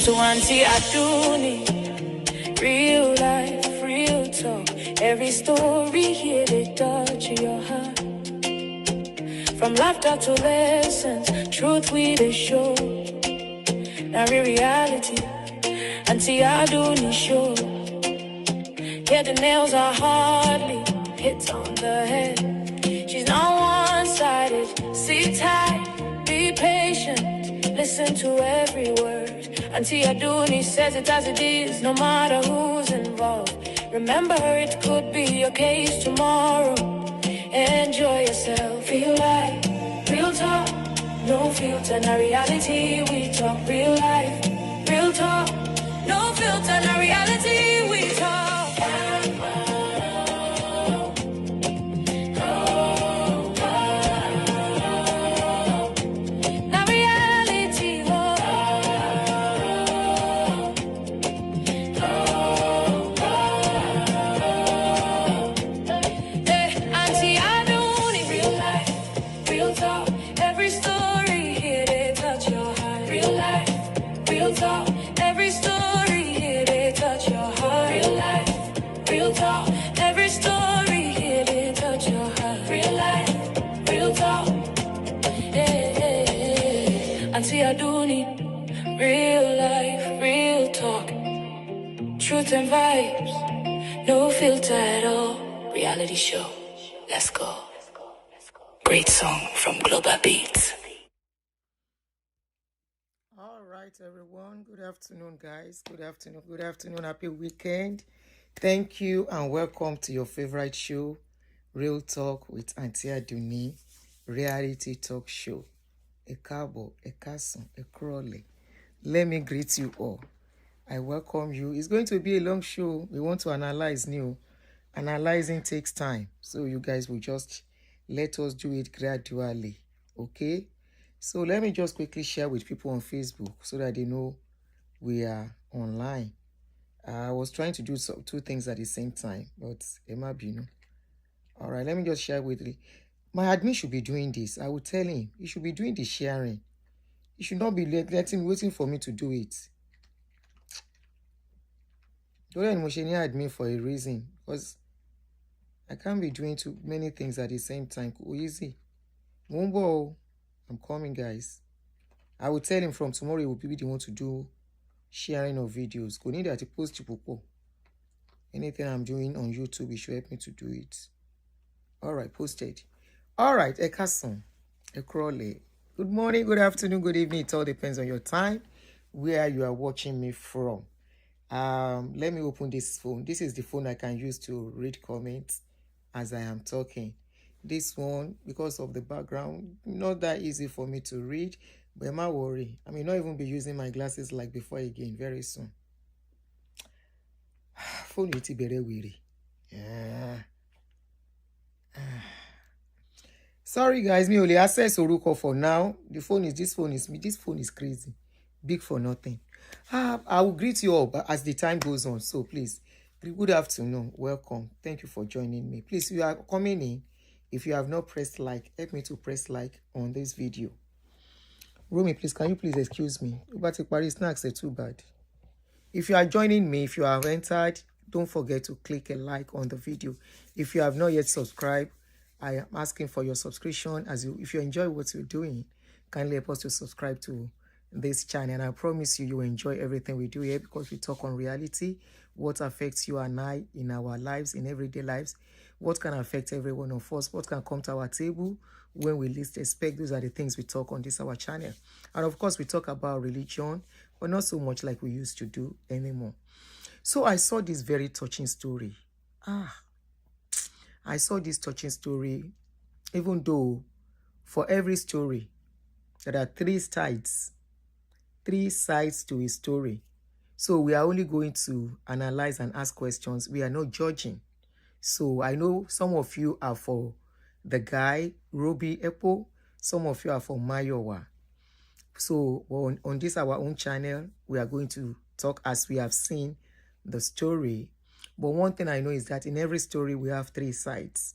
to Aunty Aduni. Real life, real talk. Every story here, they touch your heart. From laughter to lessons, truth we they show. Now reality, Aunty Aduni show. Yeah, the nails are hardly hit on the head. She's not one-sided. Sit tight, be patient, listen to every word. Aunty Aduni says it as it is, no matter who's involved. Remember, it could be your case tomorrow. Enjoy yourself, feel like real talk, no filter, na reality. We talk real life, real talk, no filter, na reality. We talk. Every story here, they touch your heart. Real life, real talk. Every story here, they touch your heart. Real life, real talk. Yeah. Aunty Aduni, real life, real talk. Truth and vibes, no filter at all. Reality show, let's go. Great song from Global Beats. All right, everyone. Good afternoon, guys. Good afternoon. Happy weekend. Thank you and welcome to your favorite show, Real Talk with Aunty Aduni, reality talk show. Ekabo, Ekason, Ekrole. Let me greet you all. I welcome you. It's going to be a long show. We want to analyze new. Analyzing takes time. So you guys will just let us do it gradually. Okay? So let me just quickly share with people on Facebook so that they know we are online. I was trying to do two things at the same time, but Emma Bino. All right, let me just share with you. My admin should be doing this. I will tell him he should be doing the sharing. He should not be waiting for me to do it. Don't admin for a reason, because I can't be doing too many things at the same time. Easy. Mumbo. I'm coming, guys. I will tell him from tomorrow he will be the one to do sharing of videos. Go need to post anything I'm doing on YouTube, he should help me to do it. All right, posted. All right, Ekason, Ekrole. Good morning, good afternoon, good evening. It all depends on your time, where you are watching me from. Let me open this phone. This is the phone I can use to read comments as I am talking. This one, because of the background, not that easy for me to read, but am I worry? I may not even be using my glasses like before again very soon. Phone iti bere weary. Yeah. Sorry guys, me only access Oruko for now. This phone is crazy. Big for nothing. I will greet you all as the time goes on. So please, good afternoon. Welcome. Thank you for joining me. Please, if you are coming in, if you have not pressed like, help me to press like on this video. Romy, please, can you please excuse me? But snacks are too bad. If you are joining me, if you have entered, don't forget to click a like on the video. If you have not yet subscribed, I am asking for your subscription. If you enjoy what you're doing, kindly help us to subscribe to this channel. And I promise you will enjoy everything we do here, because we talk on reality, what affects you and I in our lives, in everyday lives, what can affect every one of us, what can come to our table when we least expect. Those are the things we talk on our channel. And of course, we talk about religion, but not so much like we used to do anymore. So I saw this very touching story. I saw this touching story, even though for every story, there are three sides to a story. So we are only going to analyze and ask questions. We are not judging. So I know some of you are for the guy, Roby, Ekpo. Some of you are for Mayowa. So on this, our own channel, we are going to talk as we have seen the story. But one thing I know is that in every story, we have three sides.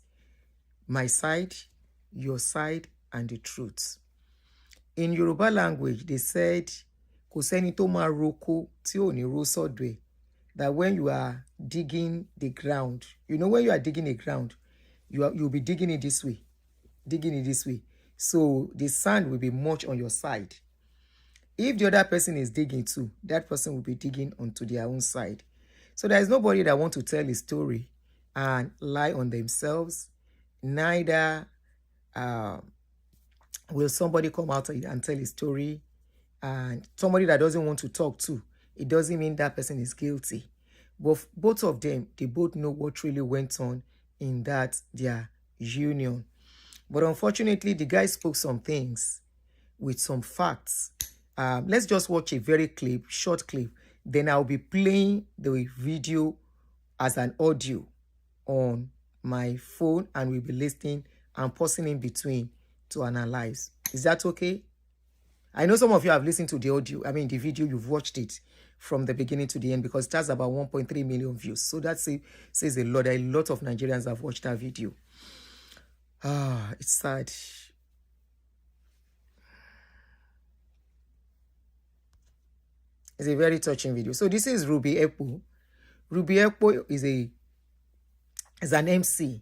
My side, your side, and the truth. In Yoruba language, they said, kò sẹ́ni tó máa roko tí ò ní ro sọ́dọ̀ ẹ̀. That when you are digging the ground, you know, when you are digging a ground, you'll be digging it this way, so the sand will be much on your side. If the other person is digging too, that person will be digging onto their own side. So there is nobody that wants to tell a story and lie on themselves. Neither will somebody come out and tell a story, and somebody that doesn't want to talk to, it doesn't mean that person is guilty. But both of them, they both know what really went on in that their union. But unfortunately, the guy spoke some things with some facts. Let's just watch a very short clip. Then I'll be playing the video as an audio on my phone, and we'll be listening and pausing in between to analyze. Is that okay? I know some of you have listened to the audio, the video, you've watched it from the beginning to the end, because it has about 1.3 million views. So that says a lot. A lot of Nigerians have watched that video. It's sad. It's a very touching video. So this is Roby Ekpo. Roby Ekpo is an MC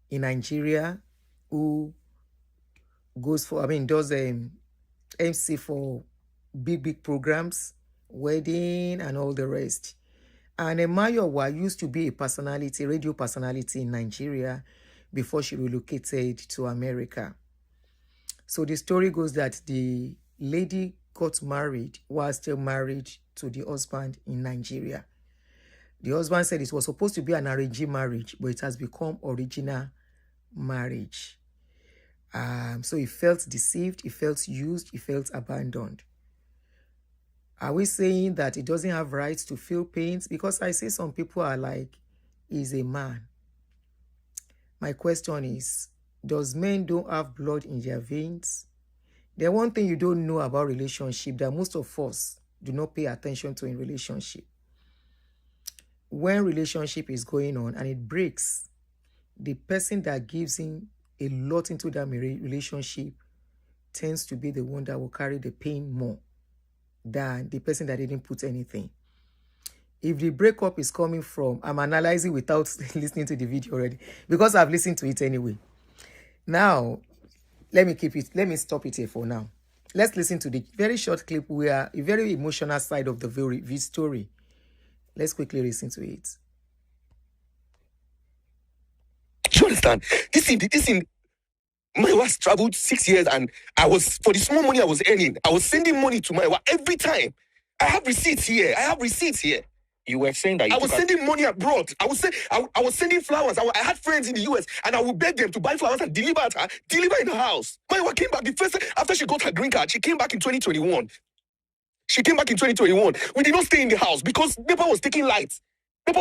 in Nigeria who goes for, does MC for big programs, wedding and all the rest. And Mayowa used to be a radio personality in Nigeria before she relocated to America. So the story goes that the lady got married while still married to the husband in Nigeria. The husband said it was supposed to be an arranged marriage, but it has become original marriage. So he felt deceived, he felt used, he felt abandoned. Are we saying that he doesn't have rights to feel pains? Because I say some people are like, he's a man. My question is, does men don't have blood in their veins? The one thing you don't know about relationship that most of us do not pay attention to in relationship. When relationship is going on and it breaks, the person that gives in a lot into that relationship tends to be the one that will carry the pain more than the person that didn't put anything. If the breakup is coming from, I'm analyzing without listening to the video already, because I've listened to it anyway. Now, let me stop it here for now. Let's listen to the very short clip where a very emotional side of the story. Let's quickly listen to it. Do you understand? This thing, Mayowa traveled 6 years, and for the small money I was earning, I was sending money to Mayowa every time. I have receipts here. You were saying that I was sending money abroad. I was sending flowers. I had friends in the US, and I would beg them to buy flowers and deliver in her house. Mayowa came back the first time after she got her green card. She came back in 2021. We did not stay in the house because NEPA was taking light. And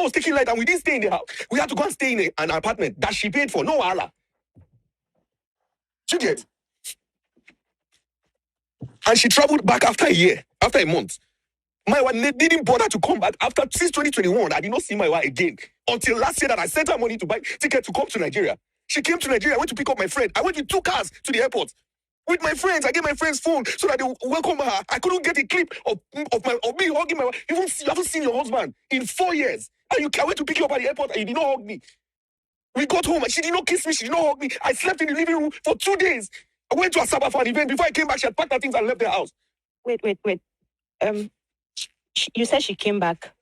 we didn't stay in the house. We had to go and stay in an apartment that she paid for. No wahala. You get? And she traveled back after a month. Mayowa didn't bother to come back since 2021. I did not see Mayowa again until last year that I sent her money to buy ticket to come to Nigeria. She came to Nigeria. I went to pick up my friend. I went with 2 cars to the airport with my friends. I gave my friend's phone so that they will welcome her. I couldn't get a clip of me hugging my wife. You haven't seen your husband in 4 years. And I went to pick you up at the airport and you did not hug me. We got home and she did not kiss me. She did not hug me. I slept in the living room for 2 days. I went to Asaba for an event. Before I came back, she had packed her things and left the house. Wait. You said she came back.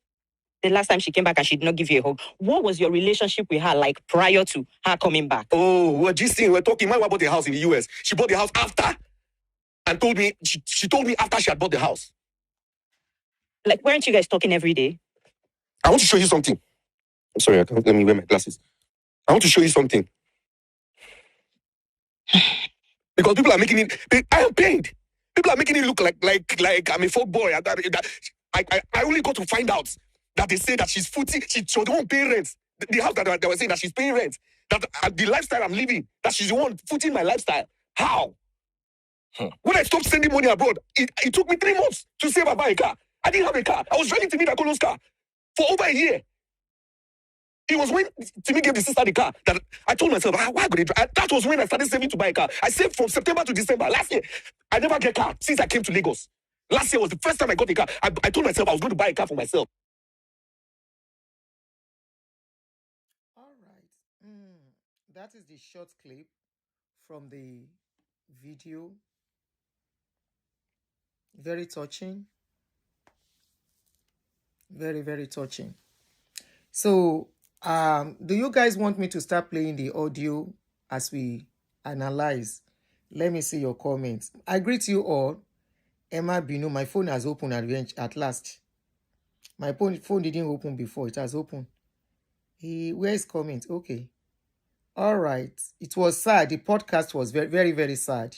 The last time she came back and she did not give you a hug. What was your relationship with her like prior to her coming back? Oh, we're talking. Mayowa bought a house in the US. She bought the house after and told me, she told me after she had bought the house. Like, weren't you guys talking every day? I want to show you something. I'm sorry, let me wear my glasses. I want to show you something. Because people are making it, I am pained. People are making it look like I'm a folk boy. I only got to find out that they say that she's footing, she the one paying rent. The house that they were saying that she's paying rent. That the lifestyle I'm living, that she's the one footing my lifestyle. How? When I stopped sending money abroad, it took me 3 months to save and buy a car. I didn't have a car. I was driving Timi Dakolo's car for over a year. It was when Timi gave the sister the car that I told myself, why could that was when I started saving to buy a car. I saved from September to December last year. I never get a car since I came to Lagos. Last year was the first time I got a car. I told myself I was going to buy a car for myself. All right. That is the short clip from the video. Very touching. Very, very touching. So, do you guys want me to start playing the audio as we analyze? Let me see your comments. I greet you all. Emma Binu, my phone has opened at last. My phone didn't open before. It has opened. Where is comment? Okay. All right. It was sad. The podcast was very, very, very sad.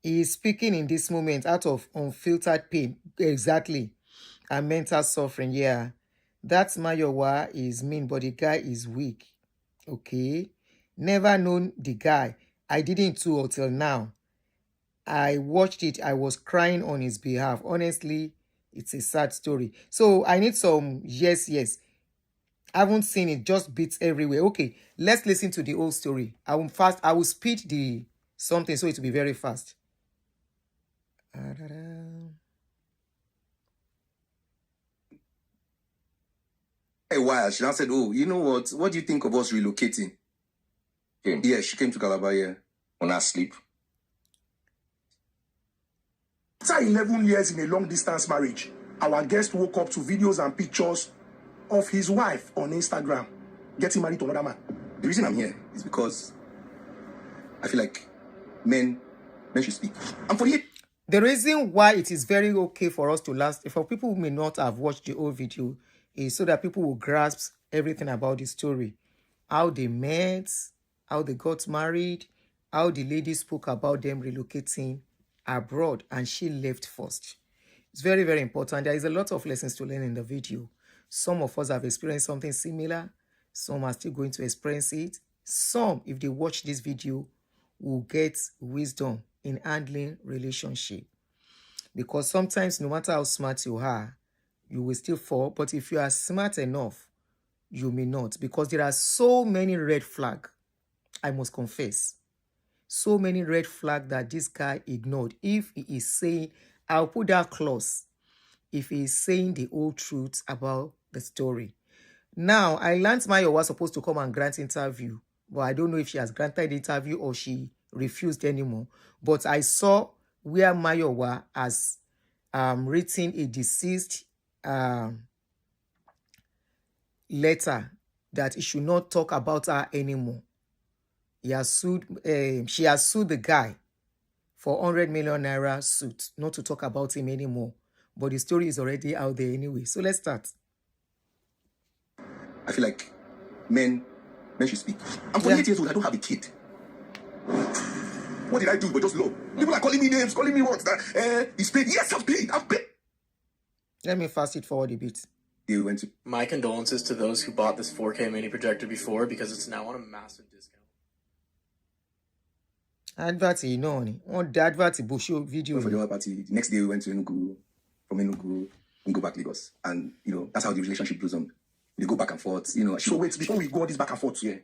He is speaking in this moment out of unfiltered pain. Exactly. And mental suffering. Yeah. That's Mayowa is mean, but the guy is weak. Okay. Never known the guy. I didn't too until now. I watched it. I was crying on his behalf. Honestly, it's a sad story. So I need some yes. I haven't seen it. Just beats everywhere. Okay, let's listen to the whole story. I will speed the something so it will be very fast. A while, she now said, "Oh, you know what? What do you think of us relocating?" Yeah, she came to Calabar here on her sleep. After 11 years in a long-distance marriage, our guest woke up to videos and pictures of his wife on Instagram getting married to another man. The reason I'm here is because I feel like men should speak. And for the reason why it is very okay for us to last, for people who may not have watched the whole video, is so that people will grasp everything about the story. How they met, how they got married, how the lady spoke about them relocating abroad and she left first. It's very, very important. There is a lot of lessons to learn in the video. Some of us have experienced something similar. Some are still going to experience it. Some, if they watch this video, will get wisdom in handling relationship. Because sometimes, no matter how smart you are, you will still fall. But if you are smart enough, you may not. Because there are so many red flags, I must confess. So many red flags that this guy ignored. If he is saying, I'll put that clause, if he is saying the whole truth about the story. Now, I learned Mayowa was supposed to come and grant interview, but I don't know if she has granted the interview or she refused anymore. But I saw where Mayowa has written a deceased letter that he should not talk about her anymore. He has sued. She has sued the guy for 100 million naira suit, not to talk about him anymore. But the story is already out there anyway. So let's start. I feel like men should speak. I'm 48 years old. I don't have a kid. What did I do but just love? People are calling me names, calling me what? He's paid. Yes, I've paid. Let me fast it forward a bit. You went to. My condolences to those who bought this 4K mini projector before because it's now on a massive discount. Advert, you know, on the advert show video. For the party. The next day we went to Enugu. From Enugu, we go back Lagos, and that's how the relationship goes on. They go back and forth. So wait, before we go on this back and forth, Yeah.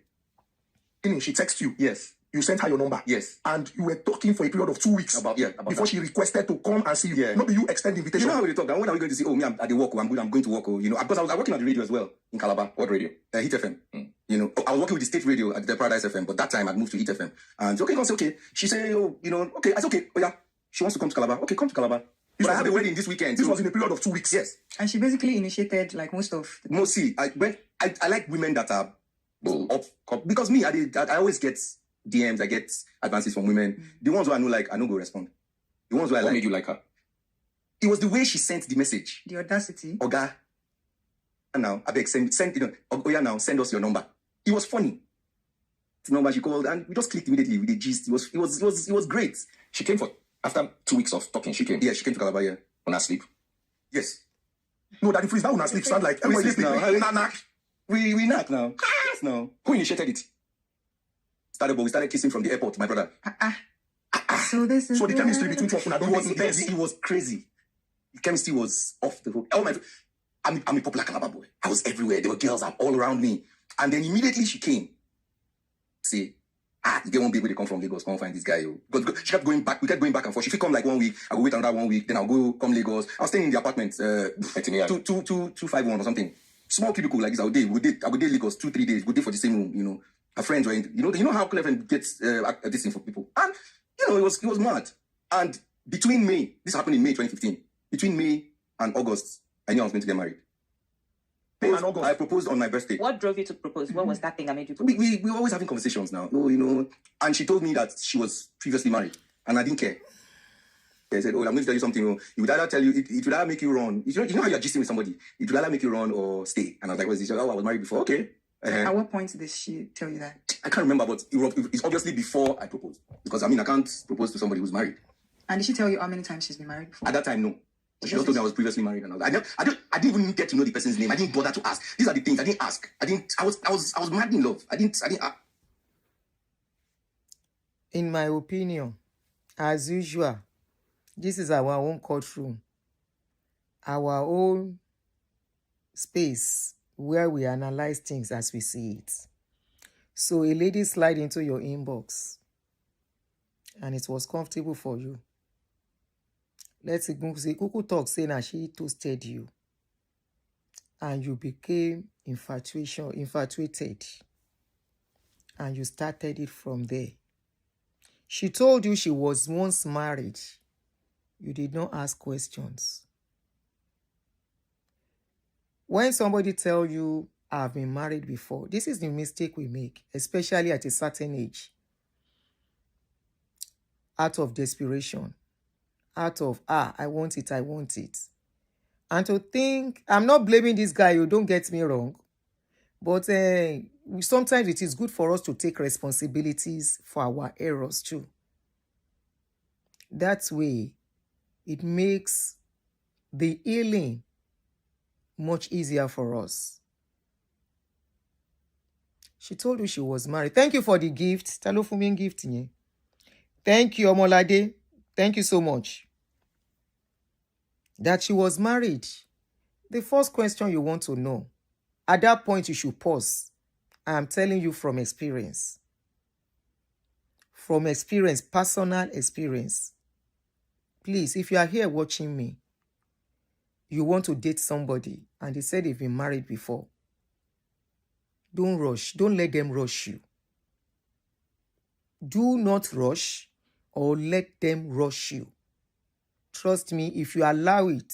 She texted you. Yes. You sent her your number. Yes. And you were talking for a period of 2 weeks About before that. she requested to come and see you. Yeah. Maybe you extend the You invitation. know how we talk. When are we going to see? Oh, me, I'm at the work. I'm going to work. Because I was working at the radio as well in Calabar. What radio? Hit FM. I was working with the state radio at the Paradise FM, but that time I'd moved to Hit FM. And okay, I said okay. She said, okay. I said okay. Oh yeah, she wants to come to Calabar. Okay, come to Calabar. But I have a wedding this weekend. This was in a period of 2 weeks. Yes. And she basically initiated like most of the See, I like women that are up because me, I always get DMs, I get advances from women. The ones who I know I don't go respond. The ones who I like. What made you like her? It was the way she sent the message. the audacity. Oga, and now I beg send now send us your number. It was funny. The number she called and we just clicked immediately with the gist. It was great. She came after 2 weeks of talking. She came. Yeah, she came to Calabar here on her sleep. Yes. No, that if it's that when I sleep, sound like We sleep now. Nah. We knock now. Yes, now. Who initiated it? We started kissing from the airport, my brother. So this is So the chemistry between two of them was intense. It was crazy. The chemistry was off the hook. I'm a popular Calabar boy. I was everywhere. There were girls all around me. And then immediately she came. See, You get one baby, they come from Lagos, come find this guy. Because she kept going back, we kept going back and forth. She fit come like 1 week, I go wait another 1 week, then I'll go come Lagos. I was staying in the apartment, 251 or something. Small cubicle like this, I would day Lagos 2-3 days, good day for the same room, you know. Her friends were in, you know how clever gets this thing for people. And, you know, it was mad. And between May, this happened in May 2015, between May and August, I knew I was going to get married. I proposed on my birthday. What drove you to propose? What was that thing that made you propose? We were always having conversations now, you know. And she told me that she was previously married, and I didn't care. They said, "Oh, I'm going to tell you something. It would either tell you, it would either make you run. You know how you're gisting with somebody. It would either make you run or stay." And I was like, "What's this?" Oh, I was married before. Okay. At what point did she tell you that? I can't remember, but it's obviously before I proposed, because I can't propose to somebody who's married. And did she tell you how many times she's been married before? At that time, no. But she also told me I was previously married, and I didn't even get to know the person's name. I didn't bother to ask. These are the things I didn't ask. I was mad in love. I didn't ask. In my opinion, as usual, this is our own courtroom, our own space where we analyze things as we see it. So a lady slide into your inbox and it was comfortable for you. Let's say Kuku talk saying that she toasted you and you became infatuated and you started it from there. She told you she was once married. You did not ask questions. When somebody tells you, I've been married before, this is the mistake we make, especially at a certain age. Out of desperation. Out of, I want it. And to think, I'm not blaming this guy, you don't get me wrong. But sometimes it is good for us to take responsibilities for our errors too. That way, it makes the healing much easier for us. She told you she was married. Thank you for the gift. Talo fún gift yẹn. Thank you, Omolade. Thank you so much. That she was married. The first question you want to know, at that point you should pause. I am telling you from experience. From experience, personal experience. Please, if you are here watching me, you want to date somebody and they said they've been married before, don't rush. Don't let them rush you. Do not rush or let them rush you. Trust me, if you allow it,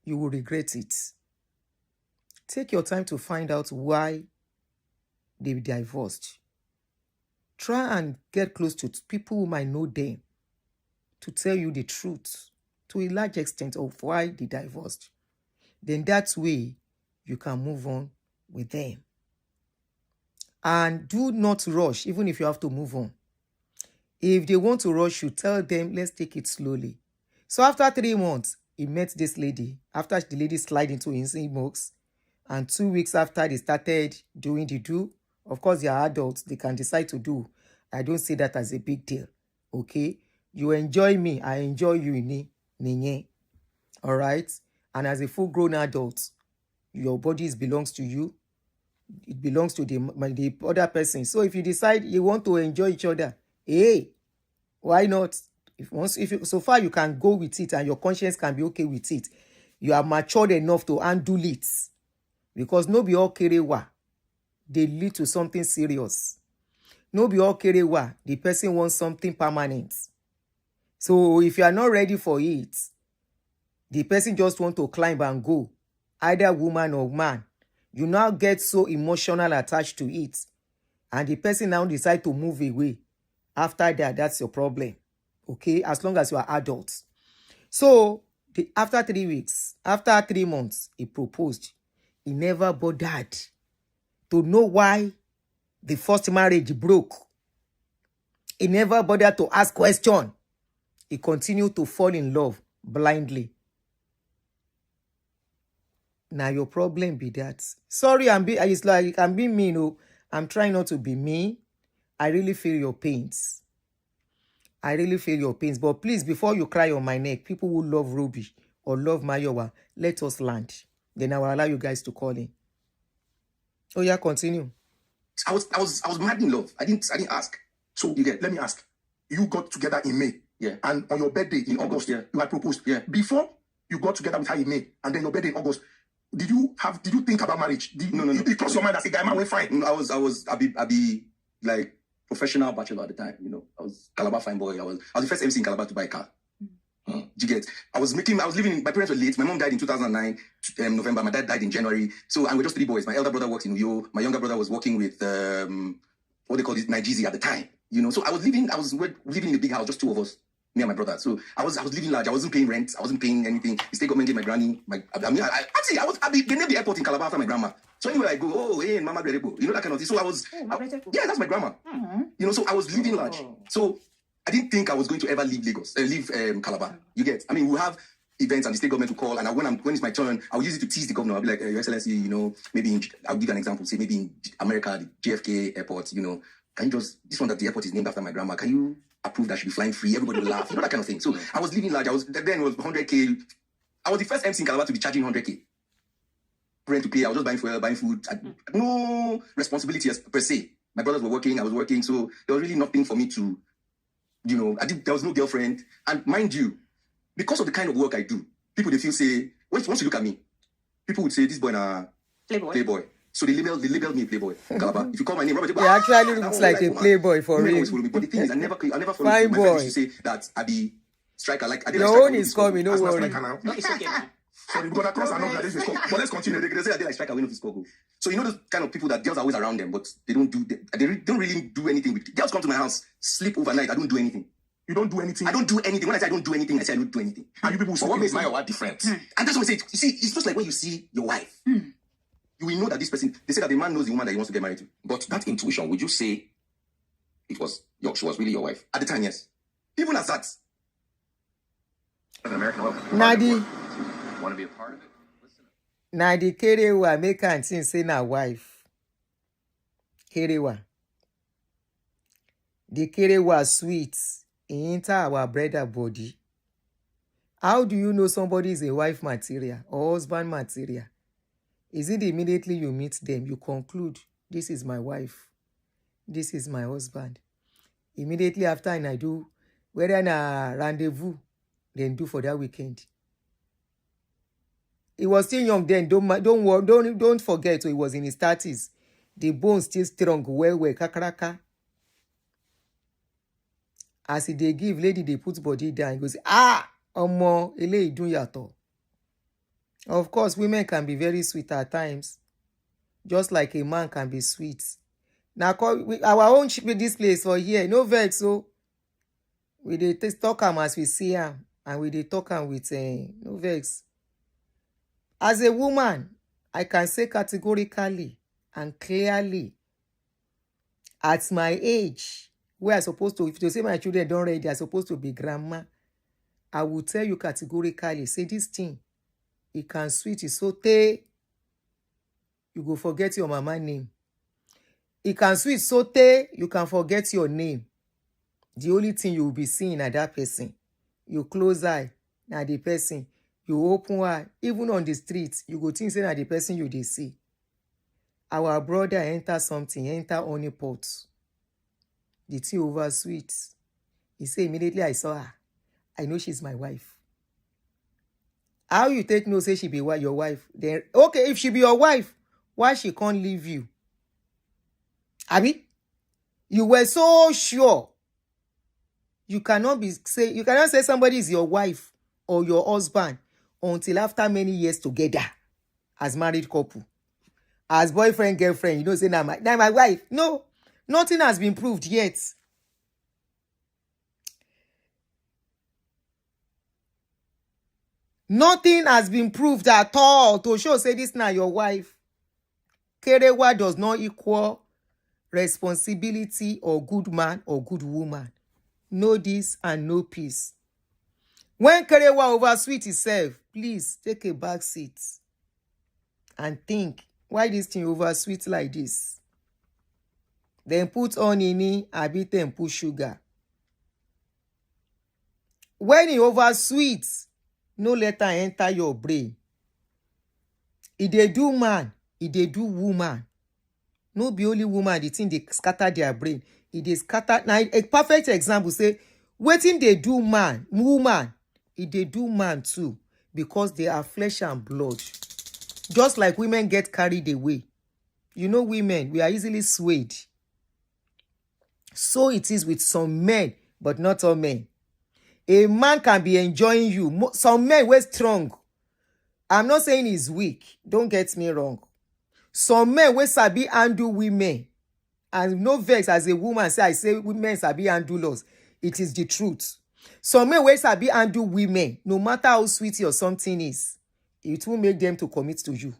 you will regret it. Take your time to find out why they divorced. Try and get close to people who might know them to tell you the truth to a large extent of why they divorced. Then that way you can move on with them. And do not rush, even if you have to move on. If they want to rush you, tell them, let's take it slowly. So after 3 months, he met this lady. After the lady slid into his inbox, and 2 weeks after they started doing the do, of course, they are adults, they can decide to do. I don't see that as a big deal. Okay? You enjoy me, I enjoy you, Ninye. All right? And as a full-grown adult, your body belongs to you. It belongs to the other person. So if you decide you want to enjoy each other, hey, why not? So far you can go with it and your conscience can be okay with it. You are matured enough to undo it. Because no be all kerewa, they lead to something serious. No be all kerewa, the person wants something permanent. So if you are not ready for it, the person just want to climb and go, either woman or man. You now get so emotional attached to it, and the person now decide to move away. After that, that's your problem. Okay? As long as you are adults. So, after 3 weeks, after 3 months, he proposed. He never bothered to know why the first marriage broke. He never bothered to ask questions. He continued to fall in love blindly. Now your problem be that. Sorry, it's like I'm being mean. Oh, I'm trying not to be mean. I really feel your pains. I really feel your pains. But please, before you cry on my neck, people who love Roby or love Mayowa, let us land. Then I will allow you guys to call in. Oh yeah, continue. I was mad in love. I didn't ask. So You get- let me ask. You got together in May. Yeah. And on your birthday in August, Yeah. you had proposed. Yeah. Before you got together with her in May, and then your birthday in August, did you think about marriage? No. It crossed your mind as a guy, man, went fine. No, I be like professional bachelor at the time. You know, I was Calabar fine boy. I was the first MC in Calabar to buy a car. Do you get? I was living in, my parents were late. My mom died in 2009, November. My dad died in January. So, and we're just 3 boys. My elder brother works in Uyo. My younger brother was working with, what they call it, Nigeria at the time. You know, so I was living in a big house, just 2 of us, me and my brother. So I was living large. I wasn't paying rent. I wasn't paying anything. The state government gave my granny, they named the airport in Calabar after my grandma. So anywhere I go, oh, hey, Mama Grebo, you know, that kind of thing. So yeah, that's my grandma. You know, so I was living large. So I didn't think I was going to ever leave Lagos, leave Calabar. You get? I mean, we'll have events and the state government will call, and when it's my turn, I'll use it to tease the governor. I'll be like, Your Excellency, you know, I'll give you an example. Say maybe in America, the JFK airport, you know, can you just, this one that the airport is named after my grandma, can you approve that should be flying free? Everybody will laugh, you know, that kind of thing. So I was living large. Then it was 100K. I was the first MC in Calabar to be charging 100K. Rent to pay. I was just buying fuel, buying food. No responsibility per se. My brothers were working, I was working, so there was really nothing for me to, you know, there was no girlfriend. And mind you, because of the kind of work I do, people, they feel, say, once you look at me, people would say, this boy na playboy. So they labeled me Playboy. Calabar. If you call my name, Robert, He actually looks like a playboy for real. But the thing is, I never follow Fine my boy. friends used to say that I be striker. Like I did. Your like own is coming, no That's not worry. striker now. No, it's okay. Sorry, because across and up, this is But let's continue. They say I did like striker, win of his goal. So you know the kind of people that girls are always around them, but they don't really do anything with. Girls come to my house, sleep overnight. I don't do anything. You don't do anything. I don't do anything. When I say I don't do anything, I say I don't do anything. And you people But what makes Mayowa different? And that's what I say. You see, it's just like when you see your wife. You will know that this person, they say that the man knows the woman that he wants to get married to. But that intuition, would you say she was really your wife? At the time, yes. Even as that. An American oil. Nadi, Want to be a part of it? Listen. Nadi Kerewa make and think say na wife. Kerewa. The Kerewa sweet. He enter our brother body. How do you know somebody is a wife material or husband material? Is it immediately you meet them, you conclude, this is my wife, this is my husband. Immediately after, and I do, whether a rendezvous, then do for that weekend. He was still young then. Don't forget. So he was in his 30s. The bone still strong. Well, kakaraka. As they give lady, they put body down. He goes, omo, ele idun yato. Of course, women can be very sweet at times, just like a man can be sweet. Now, our own ship in this place for here, no vex. So we dey talk am as we see am, and we dey talk am with no vex. As a woman, I can say categorically and clearly, at my age, where I supposed to, if you say my children don't ready, I supposed to be grandma, I will tell you categorically, say this thing, it can sweet you so you go forget your mama name. It can sweet so you can forget your name. The only thing you will be seeing at that person, you close eye, na the person. You open eye, even on the street, you go think say na the person you dey see. Our brother enter something, enter honey pot. The thing over sweet. He say immediately I saw her, I know she's my wife. How you take no say she be your wife? Then okay, if she be your wife, why she can't leave you? Abi, you were so sure. You cannot say somebody is your wife or your husband until after many years together as married couple. As boyfriend, girlfriend, you know, say now my wife. No, nothing has been proved yet. Nothing has been proved at all to show say this now your wife. Kerewa does not equal responsibility or good man or good woman. Know this and know peace. When Kerewa oversweet itself, please take a back seat and think, why this thing oversweet like this? Then put on ini, abit and put sugar. When it oversweet, no letter enter your brain. If they do man, if they do woman, No be only woman, the thing they scatter their brain. It is scatter. Now, a perfect example, say, waiting they do man, woman, it they do man too, because they are flesh and blood. Just like women get carried away. You know, women, we are easily swayed. So it is with some men, but not all men. A man can be enjoying you. Some men were strong. I'm not saying he's weak. Don't get me wrong. Some men were sabi handle women. And no vex as a woman say, I say women sabi handle us. It is the truth. Some men were sabi handle women. No matter how sweet or something is, it will make them to commit to you.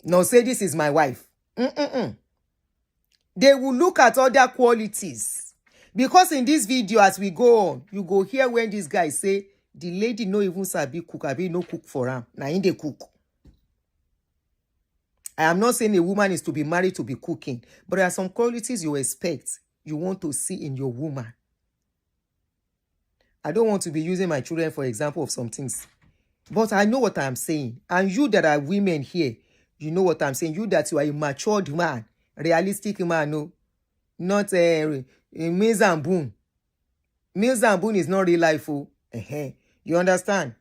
Now say this is my wife. They will look at other qualities. Because in this video, as we go on, you go hear when this guy say, the lady no even sabi cook, abi no cook for him. Na in dey cook. I am not saying a woman is to be married to be cooking, but there are some qualities you expect, you want to see in your woman. I don't want to be using my children for example of some things, but I know what I'm saying. And you that are women here, you know what I'm saying. You that you are a matured man, realistic man, no, not a Mills and Boone. Mills and Boone is not real life, oh. You understand?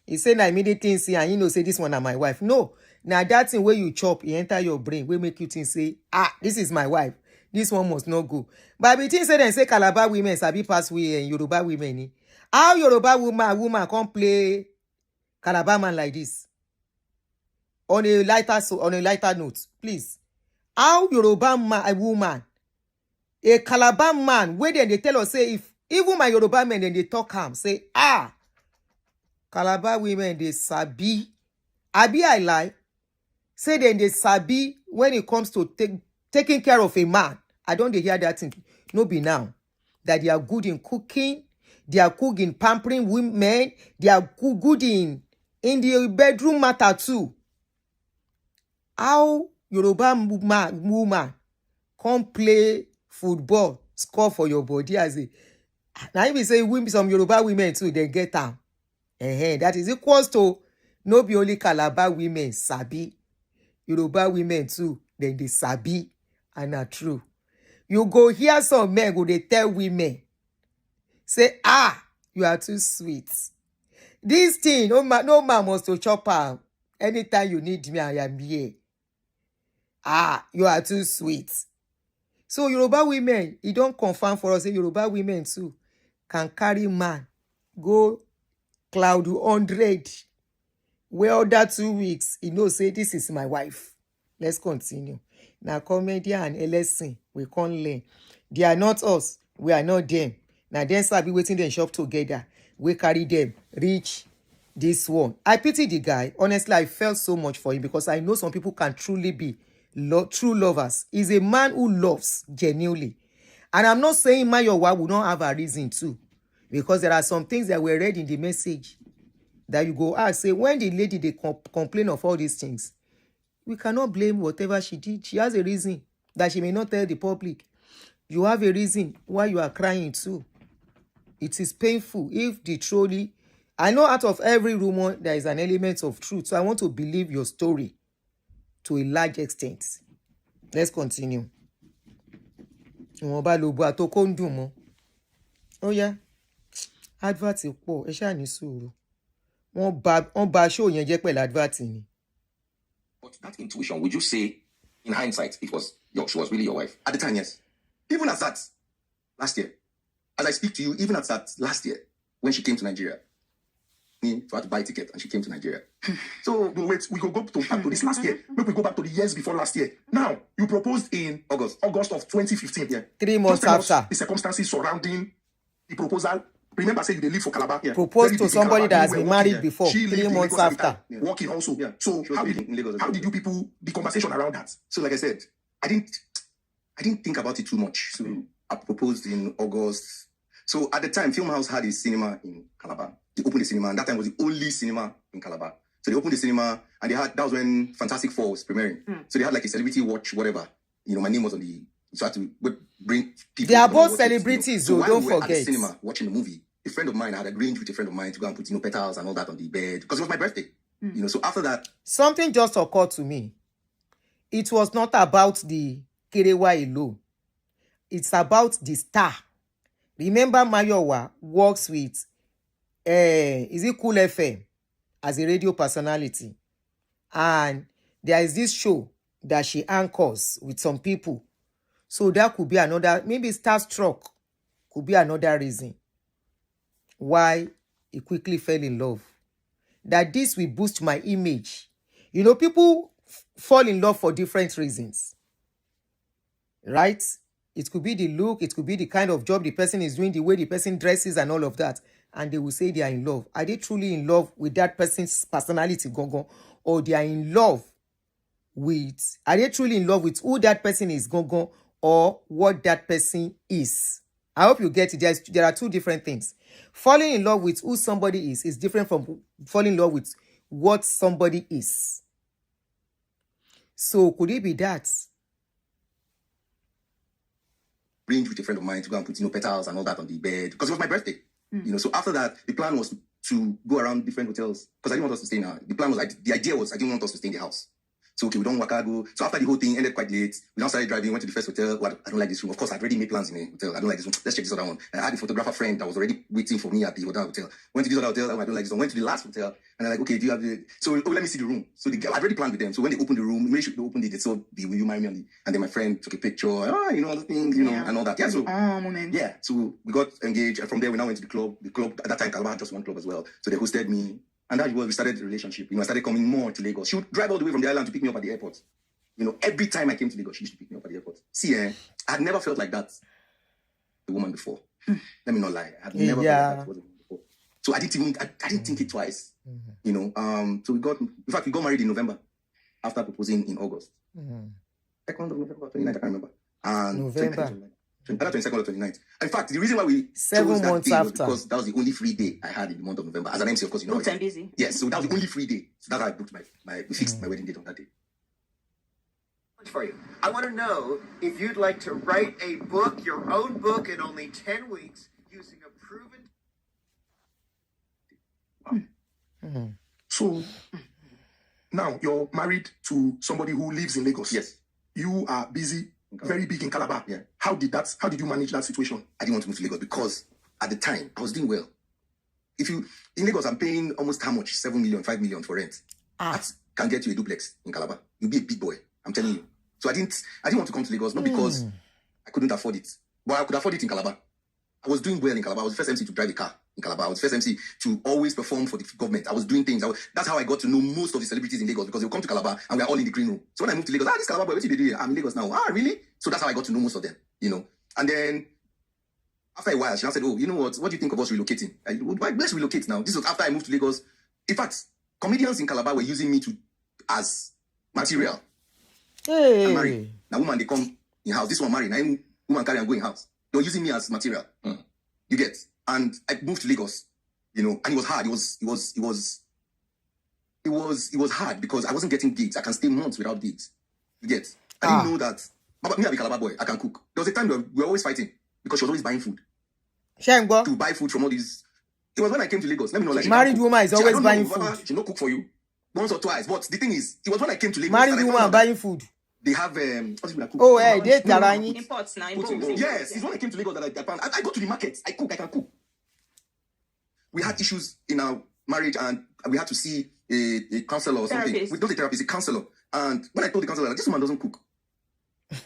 He said, I immediately see, and you know, say this one are my wife. No, now that thing where you chop, it enter your brain, will make you think, say, this is my wife. This one must not go. But between say and say Calabar women, sabi pass way and Yoruba women. How Yoruba woman can't play Calabar man like this? On a lighter note, please. How Yoruba woman, a Calabar man, where then they tell us, say, if even my Yoruba men, then they talk him, say, Calabar women, they sabi. Abi I lie. Say then they sabi when it comes to taking care of a man. I don't hear that thing. No be now. That they are good in cooking. They are good in pampering women. They are good in the bedroom matter too. How Yoruba woman come play football, score for your body as a... Now if we say some Yoruba women too, they get them. That is equals to no be only Calabar women sabi. Yoruba women too, then they sabi and are true. You go hear some men go they tell women, say, you are too sweet. This thing, no man must to chop her. Anytime you need me, I am here. You are too sweet. So Yoruba women, it don't confirm for us, say Yoruba women too can carry man, go cloud 100. Well, that 2 weeks, he knows, say, this is my wife. Let's continue. Now, comedian and LSC, we can't learn. They are not us. We are not them. Now, then, start be waiting them shop together. We carry them, reach this one. I pity the guy. Honestly, I felt so much for him because I know some people can truly be true lovers. He's a man who loves genuinely. And I'm not saying Mayowa will not have a reason to. Because there are some things that were read in the message that you go ask, say, when the lady, they complain of all these things, we cannot blame whatever she did. She has a reason that she may not tell the public. You have a reason why you are crying too. It is painful if the truly... I know out of every rumor, there is an element of truth. So I want to believe your story to a large extent. Let's continue. Oh yeah. Advert pọ̀, ẹ ṣáà ní sùúrù. Wọ́n bà show yẹn jẹ́ pẹ̀lú advert ni. But that intuition, would you say, in hindsight, she was really your wife? At the time, yes. Even as that, last year, as I speak to you, even as that last year, when she came to Nigeria, me to have to buy a ticket, and she came to Nigeria. So, wait, we go back to this last year. Maybe we go back to the years before last year. Now, you proposed in August of 2015. Yeah. 3 months after. The circumstances surrounding the proposal. Remember, say you live for Calabar. Yeah. Proposed to somebody that has been married before. She 3 months after. Working also. Yeah. So how did you people, the conversation around that? So like I said, I didn't think about it too much. So I proposed in August. So at the time, Film House had a cinema in Calabar. They opened the cinema, and that time was the only cinema in Calabar. So they opened the cinema, and that was when Fantastic Four was premiering. So they had like a celebrity watch, whatever. My name was on the... So I had to bring people... They are both celebrities, so don't we were forget. At the cinema watching the movie, a friend of mine, I had arranged with a friend of mine to go and put, petals and all that on the bed because it was my birthday. So after that, something just occurred to me. it was not about the Kerewa alone. It's about the star. Remember, Mayowa works with is it Cool FM as a radio personality, and there is this show that she anchors with some people. So that could be another, maybe starstruck could be another reason why he quickly fell in love. That this will boost my image. You know, people fall in love for different reasons, right? It could be the look, it could be the kind of job the person is doing, the way the person dresses and all of that. And they will say they are in love. Are they truly in love with that person's personality, gongon? Or they are in love with, are they truly in love with who that person is, gongon, or what that person is? I hope you get it. There are two different things. Falling in love with who somebody is different from falling in love with what somebody is. So could it be that? Arranged with a friend of mine to go and put, petals and all that on the bed because it was my birthday. So after that, the plan was to go around different hotels because I didn't want us to stay now. The plan was, the idea was I didn't want us to stay in the house. So, okay, we don't go. So after the whole thing ended quite late, we now started driving, went to the first hotel. Well, I don't like this room. Of course, I'd already made plans in a hotel. I don't like this room. Let's check this other one. I had a photographer friend that was already waiting for me at the other hotel. Went to this other hotel. Oh, I don't like this one. Went to the last hotel. And they're like, okay, do you have the... So, let me see the room. So I'd already planned with them. So when they opened the room, they opened it, they saw the Will You Marry Me? And then my friend took a picture. All the things, and all that. Yeah, so... moment. Yeah, so we got engaged. And from there, we now went to the club. The club, at that time, Calabar had just one club as well. So they hosted me. And that's where we started the relationship. I started coming more to Lagos. She would drive all the way from the island to pick me up at the airport. Every time I came to Lagos, she used to pick me up at the airport. See, I had never felt like that a woman before. Let me not lie. I had never felt like that was a woman before. So I didn't think it twice. So we got married in November after proposing in August. 2nd of November, 29th, I can't remember. And November. Either 22nd or 29th. In fact, the reason why we 7 chose that months day was after, because that was the only free day I had in the month of November. As an MC, of course, Booked and busy. Yes, so that was the only free day. So that's how I booked we fixed my wedding date on that day. For you. I want to know if you'd like to write a book, your own book, in only 10 weeks using a proven... So now you're married to somebody who lives in Lagos. Yes. You are busy, very big in Calabar. Yeah. How did you manage that situation? I didn't want to move to Lagos because at the time I was doing well. In Lagos, I'm paying almost how much? 7 million, 5 million for rent. That can get you a duplex in Calabar. You'll be a big boy. I'm telling you. So I didn't want to come to Lagos, not because I couldn't afford it, but I could afford it in Calabar. I was doing well in Calabar. I was the first MC to drive a car in Calabar. I was the first MC to always perform for the government. I was doing things. That's how I got to know most of the celebrities in Lagos because they'll come to Calabar and we're all in the green room. So when I moved to Lagos, this Calabar boy, what did they do here? I'm in Lagos now. Really? So that's how I got to know most of them, And then after a while, she now said, oh, you know what do you think of us relocating? Let's relocate now. This was after I moved to Lagos. In fact, comedians in Calabar were using me as material. hey, I'm married. Now woman, they come in house. This one married. Now woman carry and go in house. They were using me as material. You get? And I moved to Lagos, and it was hard. It was hard because I wasn't getting gigs. I can stay months without gigs. You get? I didn't know that. But me, I'm a Calabar boy. I can cook. There was a time where we were always fighting because she was always buying food. Shengbo. To buy food from all these. It was when I came to Lagos. Let me know, like Married woman is always buying food. She not cook for you once or twice. But the thing is, it was when I came to Lagos. Married woman buying food. They have what is it cook? Oh, hey, they tarani. Imports now. Yes, it's when I came to Lagos that I found. I go to the market. I can cook. We had issues in our marriage, and we had to see a counselor or something. Therapist. We don't a therapist, a counselor. And when I told the counselor, like, this woman doesn't cook,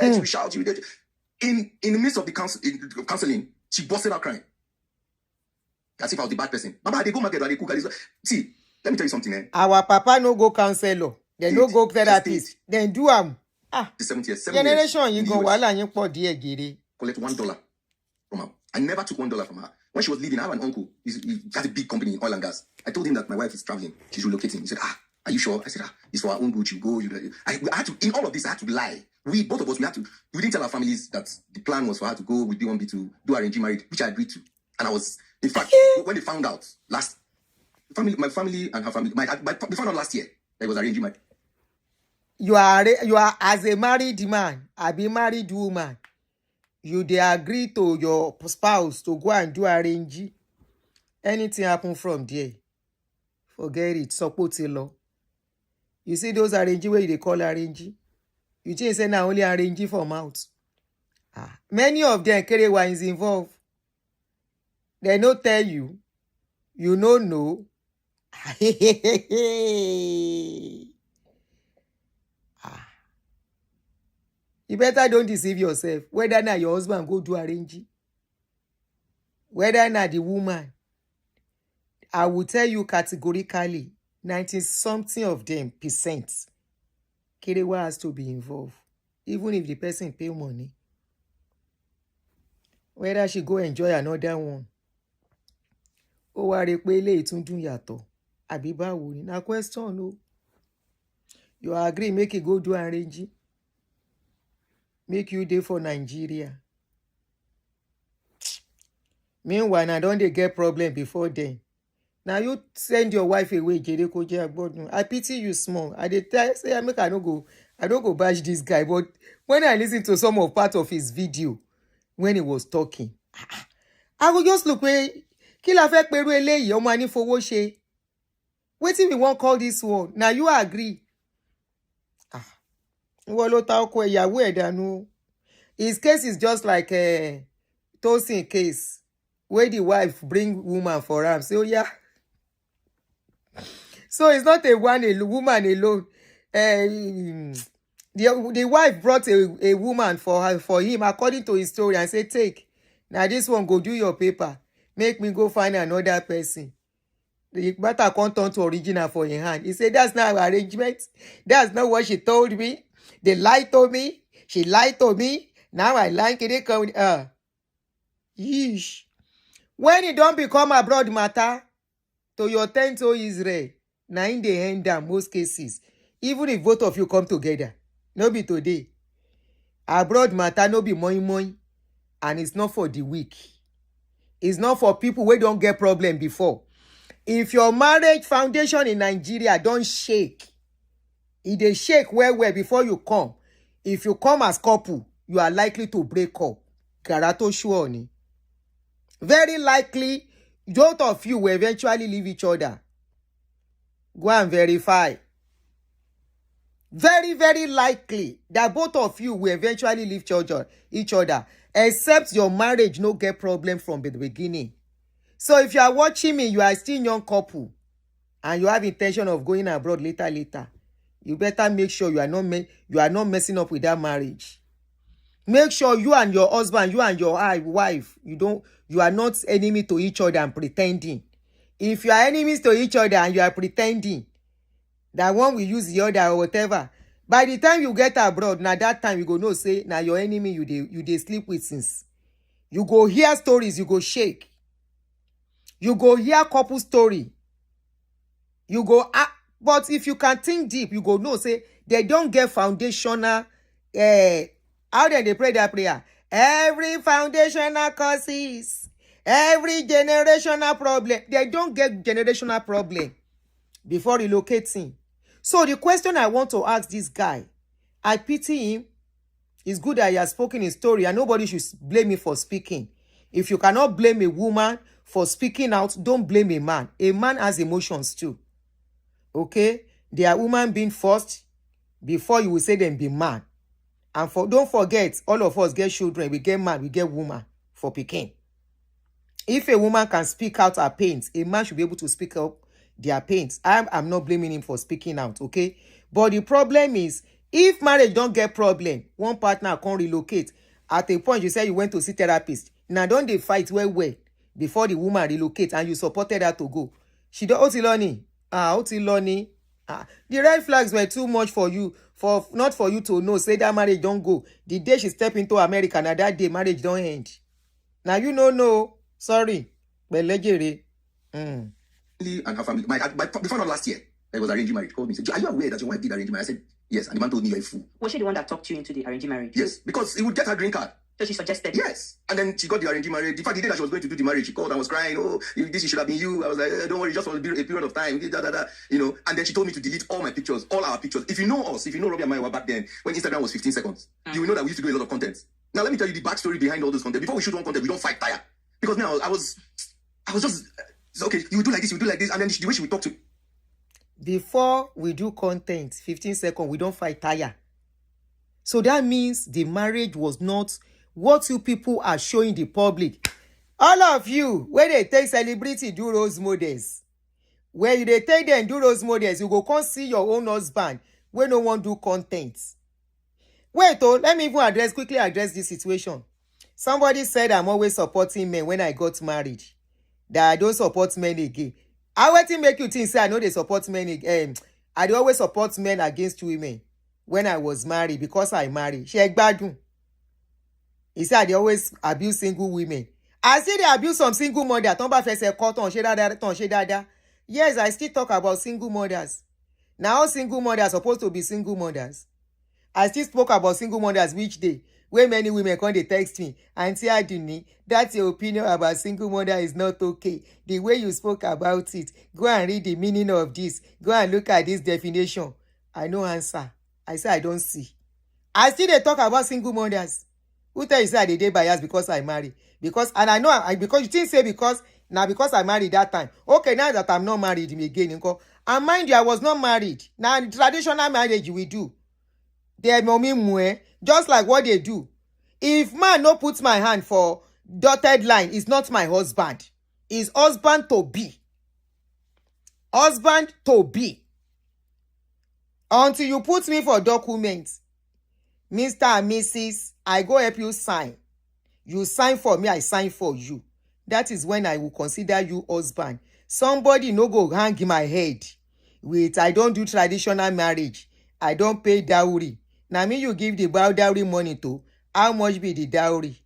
and she would shout, in the midst of the counseling, she busted out crying, as if I was the bad person. Mama, they go market, they cook. See, let me tell you something. Our papa no go counselor. They no go therapist. Then do am. The 7 years. Generation you go wala yin po die gere. Collect $1 from her. I never took $1 from her. When she was leaving, I have an uncle. He has a big company in oil and gas. I told him that my wife is traveling. She's relocating. He said, are you sure? I said, it's for our own good. You go. I had to, in all of this, I had to lie. Both of us, we didn't tell our families that the plan was for her to go with B1B to do arranged marriage, which I agreed to. And I was, in fact, when they found out my family and her family, they found out last year that it was arranged marriage. You are as a married man, I be married woman. You they agree to your spouse to go and do arrange. Anything happen from there, forget it. Support the law. You see those arrange where they call arrange. You just say now only arranging for mouth. Many of them Kerewa is involved. They no tell you. You no know. You better don't deceive yourself. Whether now your husband go do arranging, whether now the woman, I will tell you categorically, 90-something of them percent, Kerewa has to be involved. Even if the person pay money. Whether she go enjoy another one. Ó wá rí pé eléyìí tún dùn yàtọ̀. Àbí báwo ni? Na question o. You agree make you go do arranging. Make you dey for Nigeria. Meanwhile, na don dey get problem before then. Now you send your wife away, Jere Koje Agbodun. I pity you small. I dey tell say I don't go bash this guy. But when I listen to some of part of his video, when he was talking, I will just look where kí la fẹ́ pẹ̀rú eléyìí ọmọ ní fowó ṣe. Wetin we wan call this one? Now you agree. Ìwọ ló ta ọkọ ìyàwó ẹ̀ dànù. His case is just like Tosin case, where the wife bring woman for am. So yeah. So it's not a woman alone. The wife brought a woman for him according to his story and say, take. Now this one go do your paper. Make me go find another person. The matter can't turn to original for your hand. He said, that's not our arrangement. That's not what she told me. They lied to me. She lied to me. Now I like it. Yeesh. When it don't become abroad matter, to your tent to Israel, now in the end down most cases, even if both of you come together, no be today. Abroad matter no be moi, and it's not for the weak. It's not for people who don't get problem before. If your marriage foundation in Nigeria don't shake, if they shake well before you come, if you come as couple, you are likely to break up. Karato sure ni. Very likely, both of you will eventually leave each other. Go and verify. Very, very likely that both of you will eventually leave each other, except your marriage no get problem from the beginning. So if you are watching me, you are still young couple, and you have intention of going abroad later, you better make sure you are not messing up with that marriage. Make sure you and your husband, you and your wife, you are not enemy to each other and pretending. If you are enemies to each other and you are pretending that one will use the other or whatever, by the time you get abroad, now that time you go know say now your enemy you dey sleep with since. You go hear stories, you go shake. You go hear couple story. You go but if you can think deep, you go know say they don't get foundational how they pray that prayer. Every foundational causes, every generational problem. They don't get generational problem before relocating. So the question I want to ask this guy, I pity him. It's good that he has spoken his story and nobody should blame me for speaking. If you cannot blame a woman for speaking out, don't blame a man. A man has emotions too. Okay? They are women being first before you will say them be man. And don't forget, all of us get children. We get man, we get woman for picking. If a woman can speak out her pains, a man should be able to speak up their pains. I'm not blaming him for speaking out, okay? But the problem is, if marriage don't get problem, one partner can't relocate. At a point, you say you went to see therapist. Now, don't they fight well before the woman relocate and you supported her to go? She don't Otiloni. The red flags were too much for you, not for you to know. Say that marriage don't go. The day she step into America, now that day marriage don't end. Now you know. Sorry, but legere. And her family. Before not last year, there was arranged marriage. Called me, said, "Are you aware that your wife did arranged marriage?" I said, "Yes." And the man told me, "You're a fool." Was she the one that talked you into the arranged marriage? Yes, because it would get her green card. So she suggested? Yes. And then she got the arranged marriage. In fact, the day that she was going to do the marriage, she called and was crying, "Oh, this should have been you." I was like, "Don't worry, just for a period of time." And then she told me to delete all my pictures, all our pictures. If you know us, if you know Roby and Mayowa back then, when Instagram was 15 seconds, you will know that we used to do a lot of content. Now, let me tell you the backstory behind all this content. Before we shoot one content, we don't fight tire. Because now I was just, okay, you do like this, and then the way she would talk to. Before we do content, 15 seconds, we don't fight tire. So that means the marriage was not what you people are showing the public. All of you, when they take celebrity do role models, where you they take them do role models, you go come see your own husband when no one do content. Wait, let me even quickly address this situation. Somebody said I'm always supporting men when I got married, that I don't support men again. I want to make you think, say I know they support men again. I dey always support men against women when I was married because I married. She gbadun. He said they always abuse single women. I see they abuse some single mothers. Ton ba fese ko ton se dada. Yes, I still talk about single mothers. Now single mothers are supposed to be single mothers. I still spoke about single mothers which day, where many women come they text me, Aunty Aduni, that's your opinion about single mother is not okay. The way you spoke about it, go and read the meaning of this. Go and look at this definition. I no answer. I say I don't see. I still they talk about single mothers. Who tell you say I dey bias because I marry? Because, and I know, because you think say because, now because I married that time. Okay, now that I'm not married again, and mind you, I was not married. Now traditional marriage we do. They mommy mue, just like what they do. If man no puts my hand for dotted line, is not my husband. Is husband to be. Husband to be. Until you put me for documents, Mr. and Mrs., I go help you sign. You sign for me, I sign for you. That is when I will consider you husband. Somebody no go hang my head with I don't do traditional marriage. I don't pay dowry. Now me you give the dowry money to, how much be the dowry?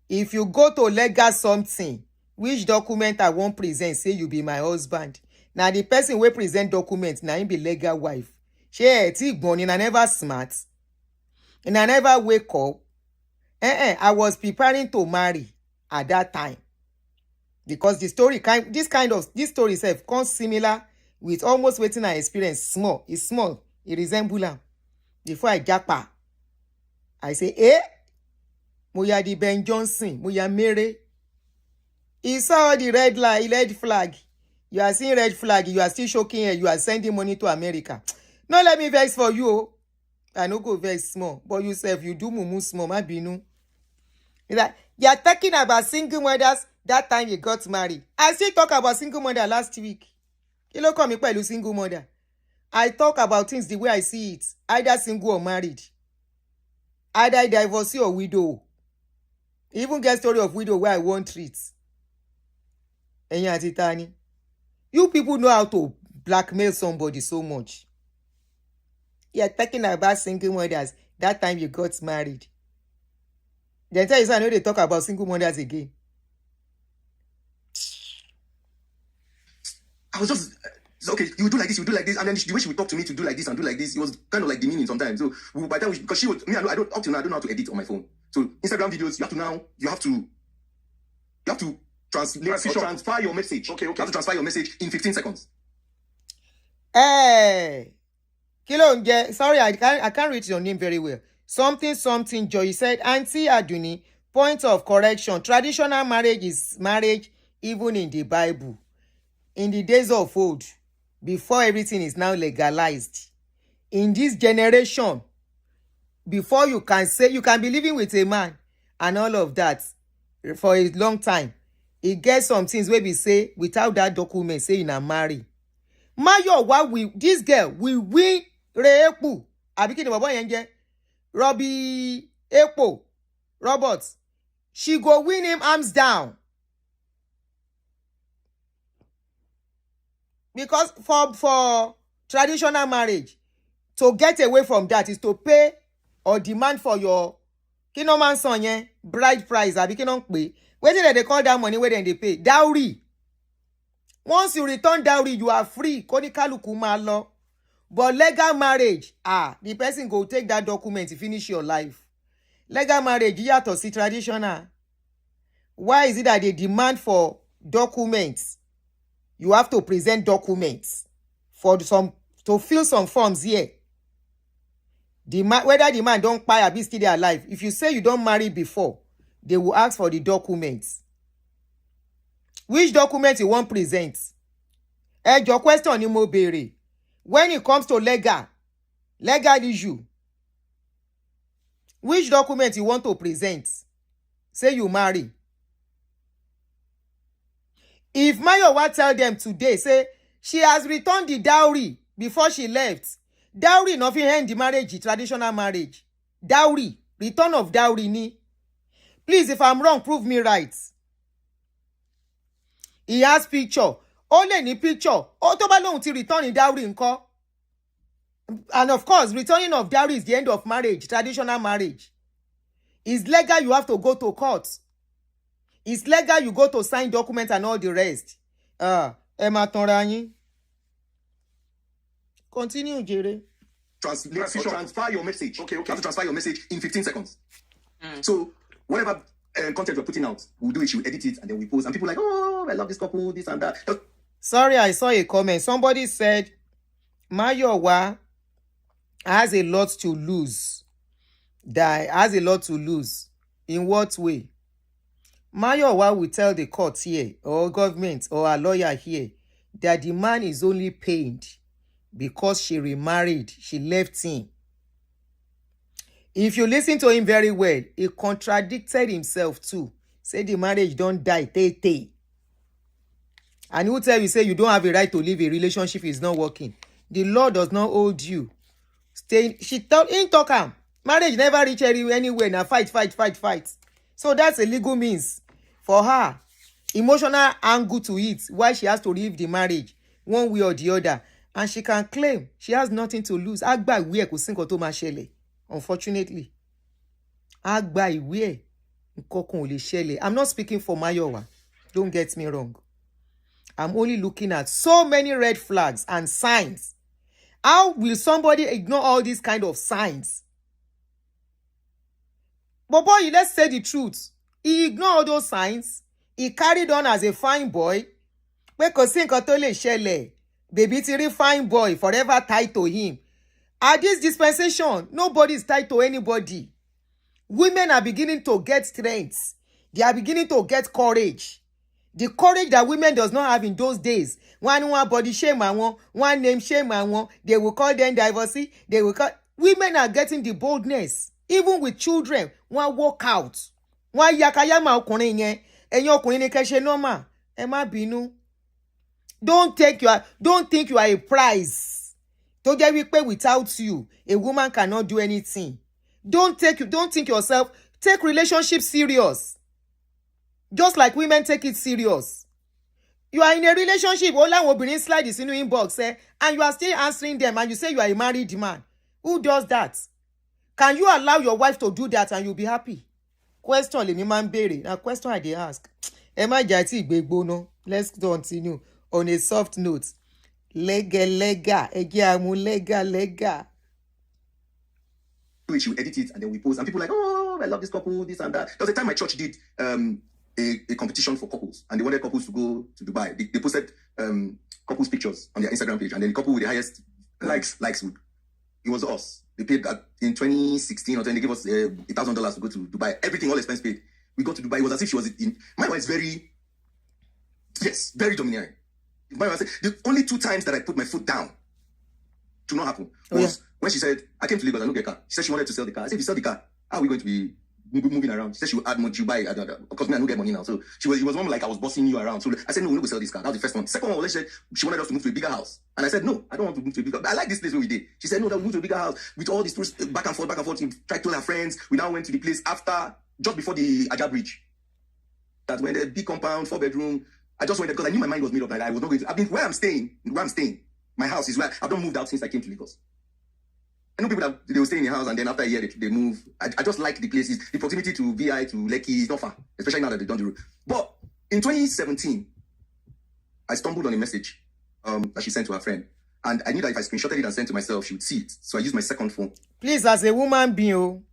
If you go to legal something, which document I won't present, say you be my husband. Now the person will present document, now him be legal wife. She born and I never smart. And I never wake up. I was preparing to marry at that time. Because the story this story itself comes similar with almost waiting I experience small. It's small. It resembles them. Before I japa, I say, Moya di Ben Johnson, Moya Mere. He saw the red flag. You are seeing red flag. You are still shocking her. You are sending money to America. No, let me vex for you. I no go vex small. But you say, if you do mumu small, ma binu. It's like, you are talking about single mothers that time you got married. I still talk about single mother last week. You don't come with single mother. I talk about things the way I see it. Either single or married. Either divorcee or widow. Even get story of widow where I won't treat. You people know how to blackmail somebody so much. You're talking about single mothers. That time you got married. Then tell you I know they talk about single mothers again. I was just okay. You do like this, you do like this, and then the way she would talk to me to do like this and do like this, it was kind of like demeaning sometimes. So by that, because she was me, I don't up to now, I don't know how to edit on my phone. So Instagram videos, you have to translate or transfer your message. Okay. You have to transfer your message in 15 seconds. Hey, sorry, I can't read your name very well. Something Joy. You said, Aunty Aduni, point of correction. Traditional marriage is marriage even in the Bible. In the days of old, before everything is now legalized. In this generation, before you can say, you can be living with a man and all of that for a long time. It gets some things where we say, without that document, say you na marry. Mayowa, this girl will win Ekpo. Abiki ni baba yenje. Roby, Ekpo, Robert. She go win him arms down. Because for traditional marriage, to get away from that is to pay or demand for your kinoman son bride price. Abi kinon pay. Where did they call that money? Where then they pay? Dowry. Once you return dowry, you are free. Kodikaluku law. But legal marriage, the person go take that document to finish your life. Legal marriage, you have to see traditional. Why is it that they demand for documents? You have to present documents to fill some forms here. Whether the man don't pay or be still alive. If you say you don't marry before, they will ask for the documents. Which document you want present? Your question ni mo bere. When it comes to legal issue, Which document you want to present? Say you marry. If Mayowa tell them today, say she has returned the dowry before she left. Dowry nothing end the marriage, traditional marriage. Dowry, return of dowry ni. Please, if I'm wrong, prove me right. He has picture. Only ni picture. Otoba lohun ti return in dowry nko. And of course, returning of dowry is the end of marriage, traditional marriage. It's legal, you have to go to court. It's legal, you go to sign documents and all the rest. Emma Tonranyi. Continue, Jerry. Translate or transfer your message. Okay. You have to transfer your message in 15 seconds. So whatever content we're putting out, we'll do it, we'll edit it, and then we post. And people are like, oh, I love this couple, this and that. Sorry, I saw a comment. Somebody said, Mayowa has a lot to lose. Has a lot to lose. In what way? Mayowa will tell the court here, or government, or a lawyer here, that the man is only pained because she remarried. She left him. If you listen to him very well, he contradicted himself too. Say the marriage don't die, tay. And he will tell you, say you don't have a right to leave a relationship is not working. The law does not hold you. She talk him. Marriage never reach anywhere. Now fight. So that's a legal means for her. Emotional angle to it. Why she has to leave the marriage one way or the other. And she can claim she has nothing to lose. Agba ìwé kò sí nǹkan tó máa ṣẹlẹ̀. Unfortunately. Agba ìwé nǹkan kan ò lè ṣẹlẹ̀. I'm not speaking for Mayowa. Don't get me wrong. I'm only looking at so many red flags and signs. How will somebody ignore all these kind of signs? But boy, let's say the truth. He ignored all those signs. He carried on as a fine boy. Because baby tiri fine boy forever tied to him. At this dispensation, nobody is tied to anybody. Women are beginning to get strength. They are beginning to get courage. The courage that women does not have in those days. One body shame and one name shame and one. They will call them divorcee. They will call. Women are getting the boldness. Even with children, one walk out. One yakayama ọkùnrin yẹn. Ẹ̀yin ọkùnrin ni kẹ́ ṣe normal. Ẹ má bínú. Don't think you are a prize. Tó jẹ́ wípé without you, a woman cannot do anything. Don't think yourself. Take relationship serious. Just like women take it serious. You are in a relationship, all àwọn obìnrin slide is in your inbox, and you are still answering them, and you say you are a married man. Who does that? Can you allow your wife to do that and you'll be happy? Question lèmi máa ń béèrè. Na question I dey ask. Ẹ má jà tí ìgbé gbóná. Let's continue on a soft note. Lega. Ẹjẹ́ àmú lega. Do it, you edit it, and then we post. And people are like, oh, I love this couple, this and that. There was a time my church did a competition for couples, and they wanted couples to go to Dubai. They posted couples pictures on their Instagram page, and then the couple with the highest likes would. It was us. They paid that in 2016 or 20. They gave us $1,000 to go to Dubai. Everything, all expense paid. We got to Dubai. It was as if she was in. My wife is very domineering. My wife said the only 2 times that I put my foot down to not happen was when she said, I came to Lagos, I don't get a car. She said she wanted to sell the car. I said, if you sell the car, how are we going to be moving around? She said she would add more, you buy it. Because me, I don't get money now. So it was one like I was bossing you around. So I said, no, we're not going to sell this car. That was the first one. Second one was she wanted us to move to a bigger house. And I said, no, I don't want to move to a bigger house. I like this place where we did. She said, no, that we'll move to a bigger house with all these tourists back and forth. We tried to tell her friends. We now went to the place just before the Aja Bridge. That when the big compound, 4-bedroom. I just went there because I knew my mind was made up that I was not going to. I mean, where I'm staying, my house is where I've not moved out since I came to Lagos. I know people that they will stay in the house and then after a year they move. I just like the places, the proximity to VI, to Lekki is not far, especially now that they've done the road. But in 2017, I stumbled on a message that she sent to her friend. And I knew that if I screenshotted it and sent it to myself, she would see it. So I used my second phone. Please, as a woman being,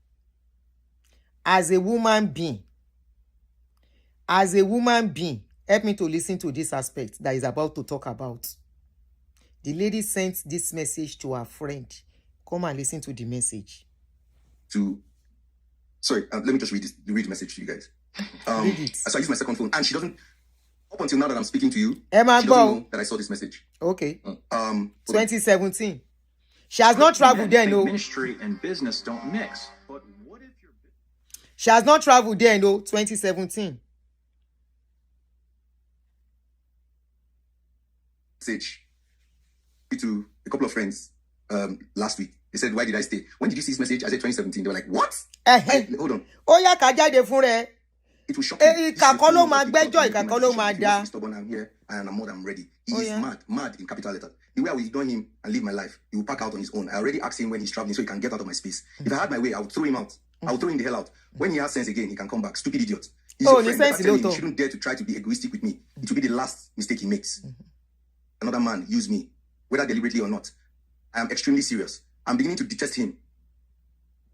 help me to listen to this aspect that is about to talk about. The lady sent this message to her friend. Come and listen to the message. Let me just read the message to you guys. Read it. So I use my second phone, and she doesn't. Up until now that I'm speaking to you, she doesn't know that I saw this message. Okay. 2017. She has not traveled there, no. Ministry and business don't mix. But what if She has not traveled there, no, 2017. Message to a couple of friends last week. They said, why did I stay? When did you see this message? I said 2017. They were like, what? Hold on. Oh, yeah, Kajade Fure. It was shocking. Kakolo Magbejo, Kakolo Mada. Stubborn, I'm here and I'm more than ready. He is mad in capital letter. The way I will ignore him and live my life, he will pack out on his own. I already asked him when he's traveling so he can get out of my space. If I had my way, I would throw him out. I would throw him the hell out. When he has sense again, he can come back. Stupid idiot. He's your friend. He shouldn't dare to try to be egoistic with me. It will be the last mistake he makes. Another man use me, whether deliberately or not. I am extremely serious. I'm beginning to detest him.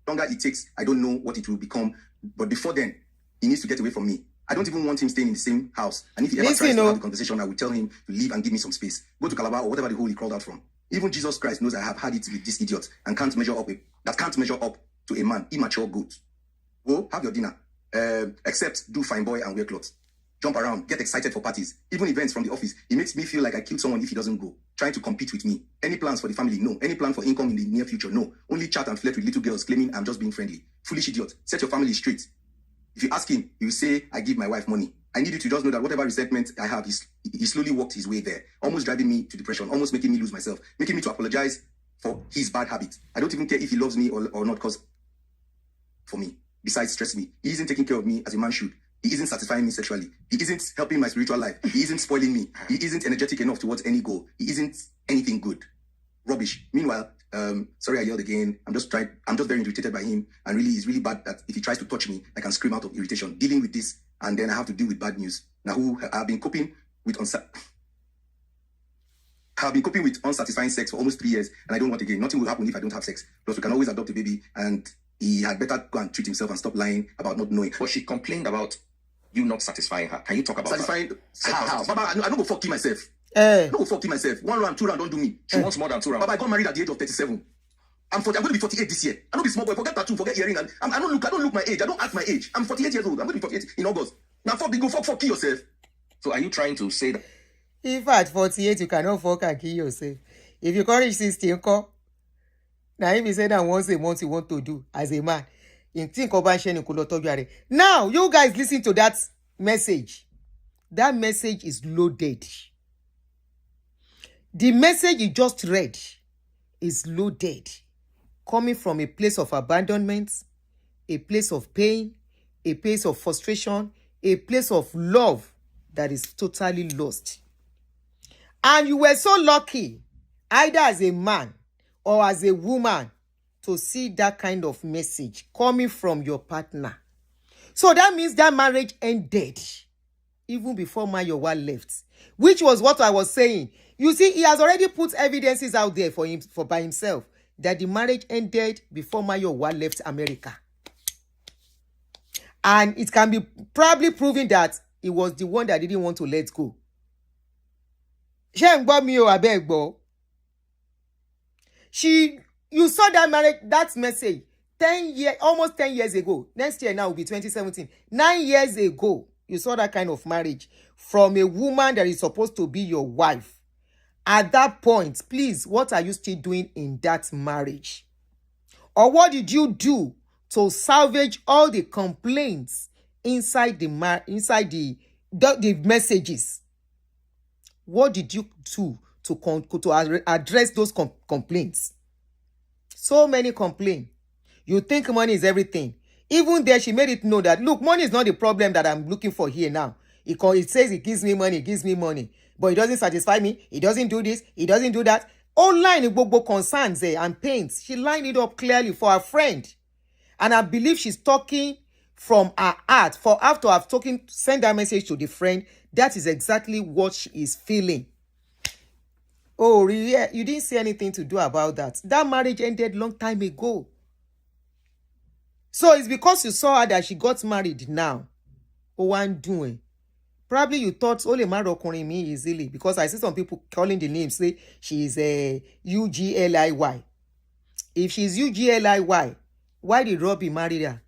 The longer it takes, I don't know what it will become. But before then, he needs to get away from me. I don't even want him staying in the same house. And if he ever tries to have a conversation, I will tell him to leave and give me some space. Go to Calabar or whatever the hole he crawled out from. Even Jesus Christ knows I have had it with this idiot and can't measure up to a man, immature goat. Go, have your dinner. Except do fine boy and wear clothes. Jump around, get excited for parties, even events from the office. He makes me feel like I killed someone if he doesn't go. Trying to compete with me. Any plans for the family? No. Any plan for income in the near future? No. Only chat and flirt with little girls claiming I'm just being friendly. Foolish idiot. Set your family straight. If you ask him, he will say, I give my wife money. I need you to just know that whatever resentment I have, he slowly walked his way there, almost driving me to depression, almost making me lose myself, making me to apologize for his bad habit. I don't even care if he loves me or not, because for me, besides stressing me, he isn't taking care of me as a man should. He isn't satisfying me sexually. He isn't helping my spiritual life. He isn't spoiling me. He isn't energetic enough towards any goal. He isn't anything good. Rubbish. Meanwhile, sorry I yelled again. I'm just very irritated by him. And really, it's really bad that if he tries to touch me, I can scream out of irritation. Dealing with this, and then I have to deal with bad news. Now, I've been coping with unsatisfying sex for almost 3 years, and I don't want again. Nothing will happen if I don't have sex. Plus, we can always adopt a baby, and he had better go and treat himself and stop lying about not knowing. But she complained about you not satisfying her. Can you talk about satisfying how? Baba, I don't go fuck myself. I don't go fuck myself. 1 round, 2 round, don't do me. She wants more than 2 rounds. Baba, I got married at the age of 37. I'm going to be 48 this year. I don't be small boy. Forget tattoo, forget earring. I don't look my age. I don't act my age. I'm 48 years old. I'm going to be 48 in August. Now fuck kill yourself. So are you trying to say that? If at 48 you cannot fuck and kill yourself, if you can't reach 60, now if you say that once a month you want to do as a man, you think about now you guys listen to that message. That message is loaded. The message you just read is loaded, coming from a place of abandonment, a place of pain, a place of frustration, a place of love that is totally lost. And you were so lucky, either as a man or as a woman, to see that kind of message coming from your partner. So that means that marriage ended even before Mayowa left, which was what I was saying. You see, he has already put evidences out there for by himself that the marriage ended before Mayowa left America. And it can be probably proven that he was the one that didn't want to let go. You saw that marriage, that message 10 years, almost 10 years ago. Next year now will be 2017. 9 years ago, you saw that kind of marriage from a woman that is supposed to be your wife. At that point, please, what are you still doing in that marriage? Or what did you do to salvage all the complaints inside the messages? What did you do to address those complaints? So many complain. You think money is everything. Even there, she made it know that, look, money is not the problem that I'm looking for here now. It says it gives me money, but it doesn't satisfy me. It doesn't do this. It doesn't do that. Online, Igbo concerns and pains. She lined it up clearly for her friend. And I believe she's talking from her heart. For after I've sent that message to the friend, that is exactly what she is feeling. Oh, really? You didn't say anything to do about that. That marriage ended long time ago. So it's because you saw her that she got married now. Oh, I'm doing. Probably you thought only marry me easily, because I see some people calling the name, say she's a UGLIY. If she's UGLIY, why did Roby marry her?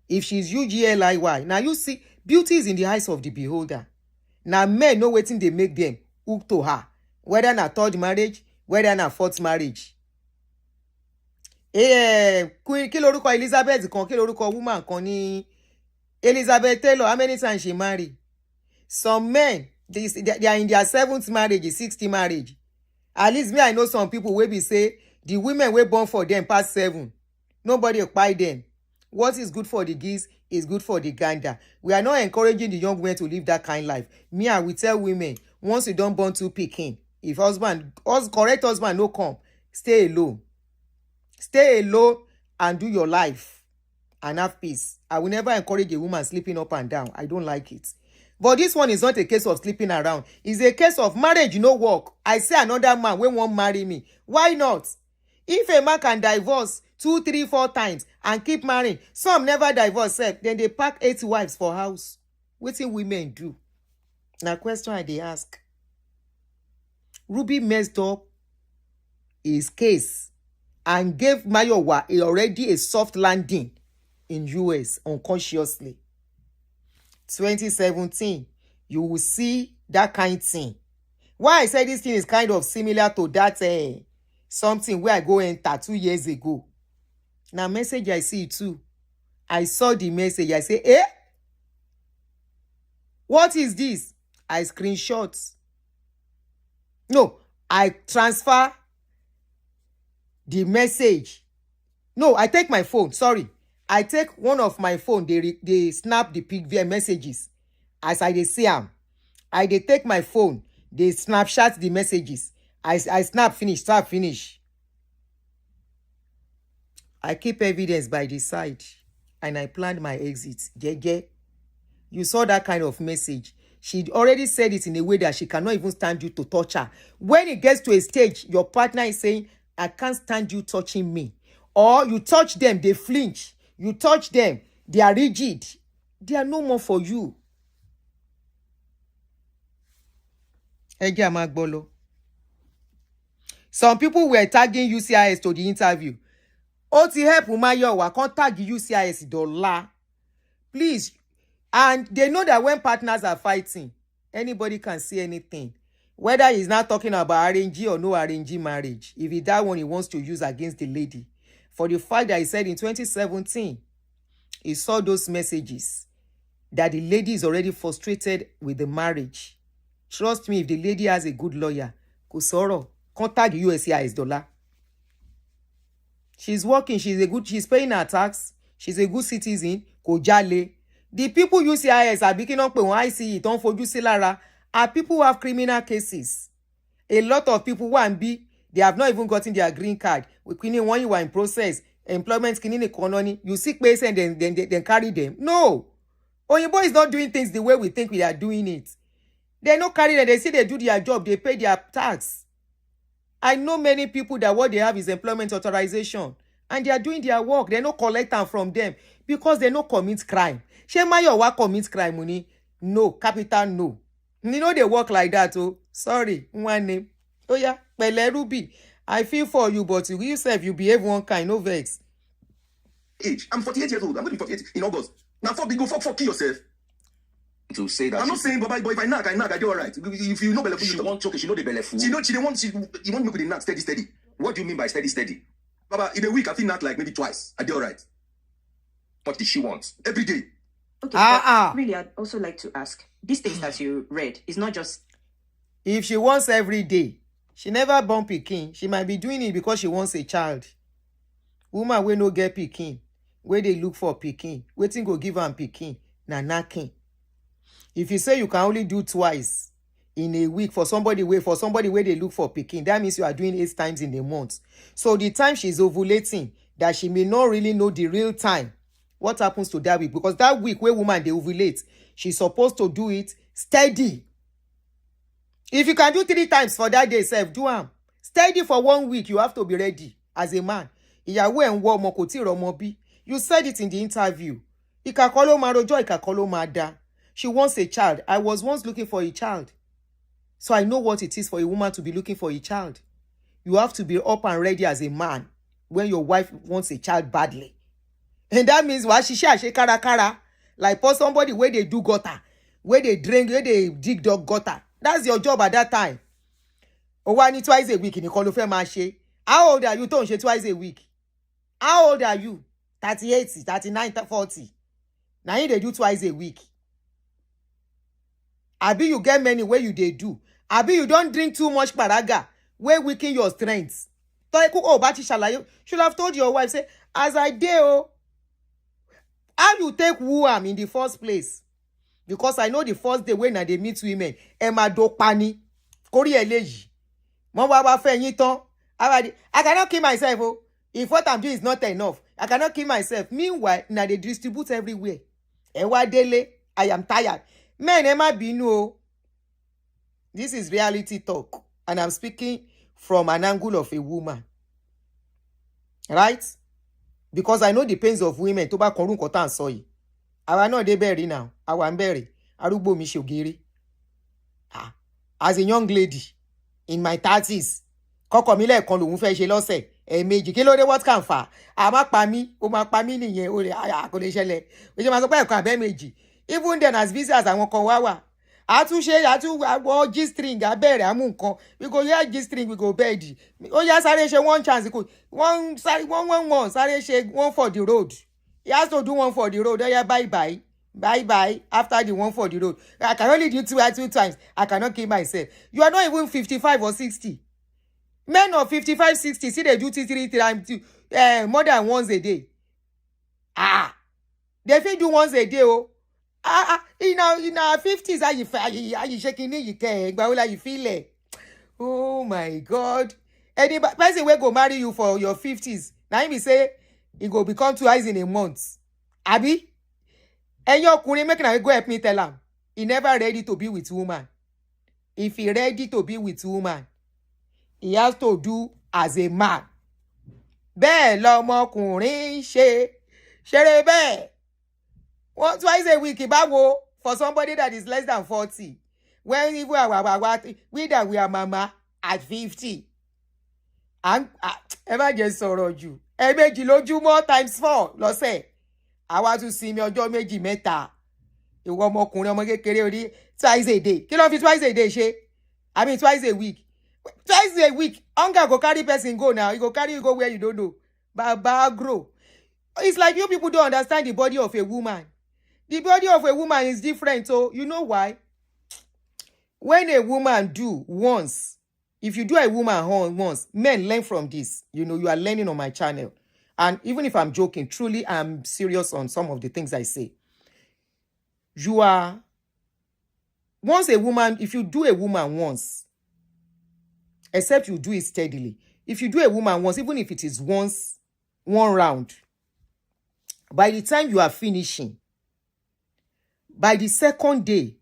If she's UGLIY, now you see, beauty is in the eyes of the beholder. Now men know waiting they make them hook to her, whether na third marriage, whether na fourth marriage. Queen kí lorúkọ Elizabeth kan, kí lorúkọ woman kan ní Elizabeth Taylor, how many times she married? Some men, they are in their 7th marriage, 60th marriage. At least me, I know some people will be say, the women were born for them past 7. Nobody occupy them. What is good for the geese is good for the gander. We are not encouraging the young women to live that kind of life. Me, I will tell women, once you don't born 2 pikin, if correct husband no come, stay alone. Stay alone and do your life and have peace. I will never encourage a woman sleeping up and down. I don't like it. But this one is not a case of sleeping around. It's a case of marriage, work. I say another man wey won't marry me. Why not? If a man can divorce 2, 3, 4 times and keep marrying, some never divorce, then they pack 8 wives for house. Wetin women do? Now question I dey ask. Ruby messed up his case and gave Mayowa already a soft landing in US unconsciously. 2017, you will see that kind of thing. Why I say this thing is kind of similar to that something where I go enter 2 years ago. Now message I see too. I saw the message. I say, what is this? I screenshot. No, I transfer the message. No, I take my phone. Sorry. I take one of my phone. They snap the picture messages. As I dey see them. I dey take my phone. They snapshot the messages. I snap finish. I keep evidence by the side. And I planned my exit. Gege. You saw that kind of message. She already said it in a way that she cannot even stand you to touch her. When it gets to a stage, your partner is saying, I can't stand you touching me. Or you touch them, they flinch. You touch them, they are rigid. They are no more for you. Some people were tagging UCIS to the interview. Oti help Mayowa can't tag UCIS dollar. Please. And they know that when partners are fighting, anybody can see anything. Whether he's not talking about arranging or no arranging marriage. If it's that one he wants to use against the lady. For the fact that he said in 2017, he saw those messages that the lady is already frustrated with the marriage. Trust me, if the lady has a good lawyer, Kusoro, contact USCIS dollar. She's working, she's paying her tax, she's a good citizen, Kojale. The people UCIS are picking up on ICE, don't forget Silara, are people who have criminal cases. A lot of people who be, they have not even gotten their green card. When you are in process, employment, economy, you seek patient and then carry them. No. Oyinbo is not doing things the way we think we are doing it. They not carry them. They say they do their job. They pay their tax. I know many people that what they have is employment authorization. And they are doing their work. They not collect them from them because they not commit crime. She Mayowa commit crime, money? No. Capital no. You know they work like that, oh. Sorry. One name. Oh yeah. Pele Ruby. I feel for you, but you yourself, you behave one kind, no vex. Age. I'm 48 years old. I'm going to be 48 in August. Now, fuck yourself. To say that I'm not saying, but if I knock, I do all right. If you know belly food, you won't choke. She know the belly food. You want me with the knock steady. What do you mean by steady? Baba, in a week, I think knock like maybe twice. I do all right. What did she want? Every day. Okay. Really, I'd also like to ask. These things that you read is not just. If she wants every day, she never born pikin. She might be doing it because she wants a child. Woman wey no get pikin, where they look for pikin, waiting go give am pikin, na knacking. If you say you can only do twice in a week for somebody where they look for pikin, that means you are doing 8 times in a month. So the time she's ovulating, that she may not really know the real time, what happens to that week? Because that week where woman they ovulate, she's supposed to do it steady. If you can do 3 times for that day, self, do am. Steady for 1 week, you have to be ready as a man. Ìyàwó ẹ̀ ń wọ́ ọmọ kò tí ì rọ́mọ bí. You said it in the interview. Ìkàkọ́ máa rojọ́, ìkàkọ́ máa dá. She wants a child. I was once looking for a child. So I know what it is for a woman to be looking for a child. You have to be up and ready as a man when your wife wants a child badly. And that means what she kara. Like for somebody where they do gutter, where they drink, where they dig dog gutter. That's your job at that time. Owani twice a week in the How old are you? Don't she twice a week? How old are you? 38, 39, 40. Now you they do twice a week. Abi you get many where you they do. Abi you don't drink too much paraga, where weaken your strengths. Should have told your wife, say, as I do, how you take who am in the first place? Because I know the first day when they meet women, Emma do pani, Kori eleji. I cannot kill myself. Oh. If what I'm doing is not enough, I cannot kill myself. Meanwhile, now they distribute everywhere. Ewa dele, I am tired. Men, Emma Binu. This is reality talk. And I'm speaking from an angle of a woman. Right? Because I know the pains of women. Toba korun kotan soyi. Awa no de bury now. Awa bury. Arugbo mi shogiri. As a young lady in my 30s, kọ́kọ́ mi lẹ́ẹ̀kan lòun fẹ́ ṣe lọ́sẹ̀ ẹ̀ẹ̀mejì kí ló dé what can fa a máa pa mí ó máa pa mí nìyẹn ó lè kò lè ṣẹlẹ̀ ó ṣe máa sọ pé ẹ̀kan àbẹ́ méjì even then as busy as àwọn kan wá wà àtúnṣe àtúnwọ̀ g-string abẹ́rẹ́ àmú nǹkan we go hear g-string we go bed ó yá sáré ṣe one chance kò one sáré ṣe one for the road he has to do one for the road ó yá bye bye after the one for the road I can only do two times I cannot kill myself. You are not even 55 or 60. Men of 55, 60, see they do 3 times, more than once a day. They feel do once a day. Oh, in our 50s, are you shaking it? You can't, but you feel it. Oh my God! Any person will go marry you for your 50s. Now he say he go become 2 eyes in a month. Abi, and your kuni make go help me tell him he never ready to be with woman. If he ready to be with woman, he has to do as a man. Bẹ́ẹ̀ lọmọkùnrin ṣeré bẹ́ẹ̀. Once twice a week, báwo for somebody that is less than 40. When even we that we are mama at 50. And ever just sọ̀rọ̀ jù. Ẹ̀ẹ̀mejì lójúmọ́ times 4 lọ́sẹ̀. Àwa tún sinmi ọjọ́ méjì mẹ́ta. Ìwọ ọmọkùnrin ọmọ kékeré orí twice a day. Kí ló fi twice a day ṣe? I mean twice a week. Twice a week, hunger go carry person go now. You go carry you go where you don't know. Baba grow. It's like you people don't understand the body of a woman. The body of a woman is different. So you know why? When a woman do once, if you do a woman once, men learn from this. You know, you are learning on my channel. And even if I'm joking, truly I'm serious on some of the things I say. You are, once a woman, if you do a woman once, except you do it steadily. If you do a woman once, even if it is once, one round, by the time you are finishing, by the second day,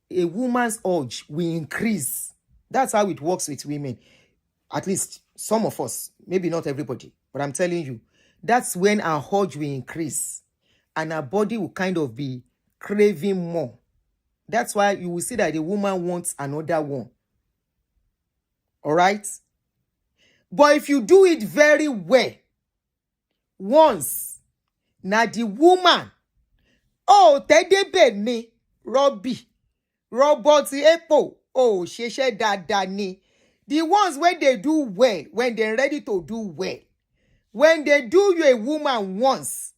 a woman's urge will increase. That's how it works with women. At least some of us, maybe not everybody, but I'm telling you, that's when our urge will increase and our body will kind of be craving more. That's why you will see that the woman wants another one. All right? But if you do it very well, once, now the woman, oh, tedebe ni, Roby, Ekpo, oh, sheshe dada ni. The ones when they do well, when they're ready to do well, when they do you a woman once,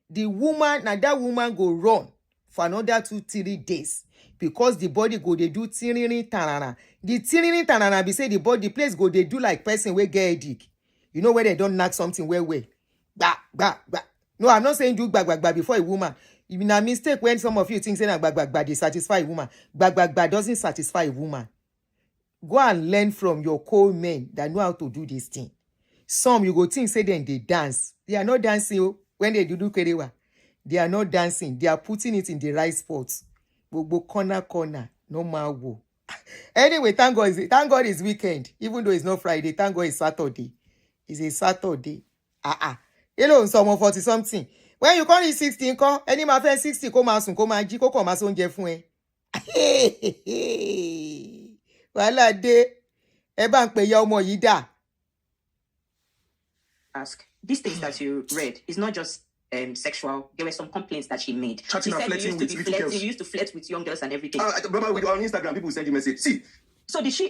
the woman, now that woman go run for another 2-3 days. Because the body go, they do tinini tanana. The tinini tanana, be say the body, place go, they do like person where get a dick. You know where they don't knock something where. Bah. No, I'm not saying do bah before a woman. It's a mistake when some of you think saying bah, they satisfy a woman. Bah doesn't satisfy a woman. Go and learn from your co-men that know how to do this thing. Some you go think say then they dance. They are not dancing when they do kerewa. They are not dancing. They are putting it in the right spots. Corner, no matter. Anyway, thank God it's weekend. Even though it's not Friday, thank God it's Saturday. It's a Saturday. Hello, someone 40 something. When you call it 16, call any my friend 60, come out soon, come and G, come out soon, Jeff. Wala de. Eban pe ya omo yi da. Ask. These things that you read is not just sexual. There were some complaints that she made. She said you used to flirt with young girls and everything. Remember on Instagram, people send you message. See, So did you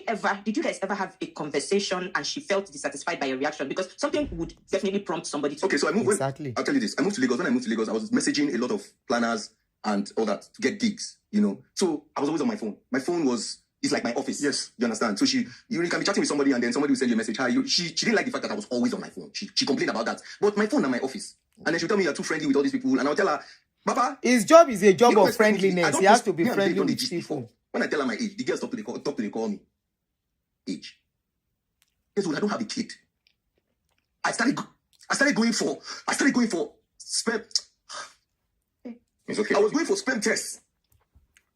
guys ever have a conversation and she felt dissatisfied by your reaction? Because something would definitely prompt somebody to. Okay, so I moved. Exactly. I'll tell you this. I moved to Lagos. When I moved to Lagos, I was messaging a lot of planners and all that to get gigs, you know. So I was always on my phone. My phone is like my office. Yes. You understand? So you can be chatting with somebody and then somebody will send you a message. Hi, she didn't like the fact that I was always on my phone. She complained about that. But my phone and my office. And then she'll tell me you're too friendly with all these people. And I'll tell her, Baba. His job is a job you know, of friendliness. He has to be me and friendly Dave don't with gist people. before. When I tell her my age, the girls talk to they call me. Age. Guess what? I don't have a kid. I started going for sperm. It's okay. I was going for sperm tests.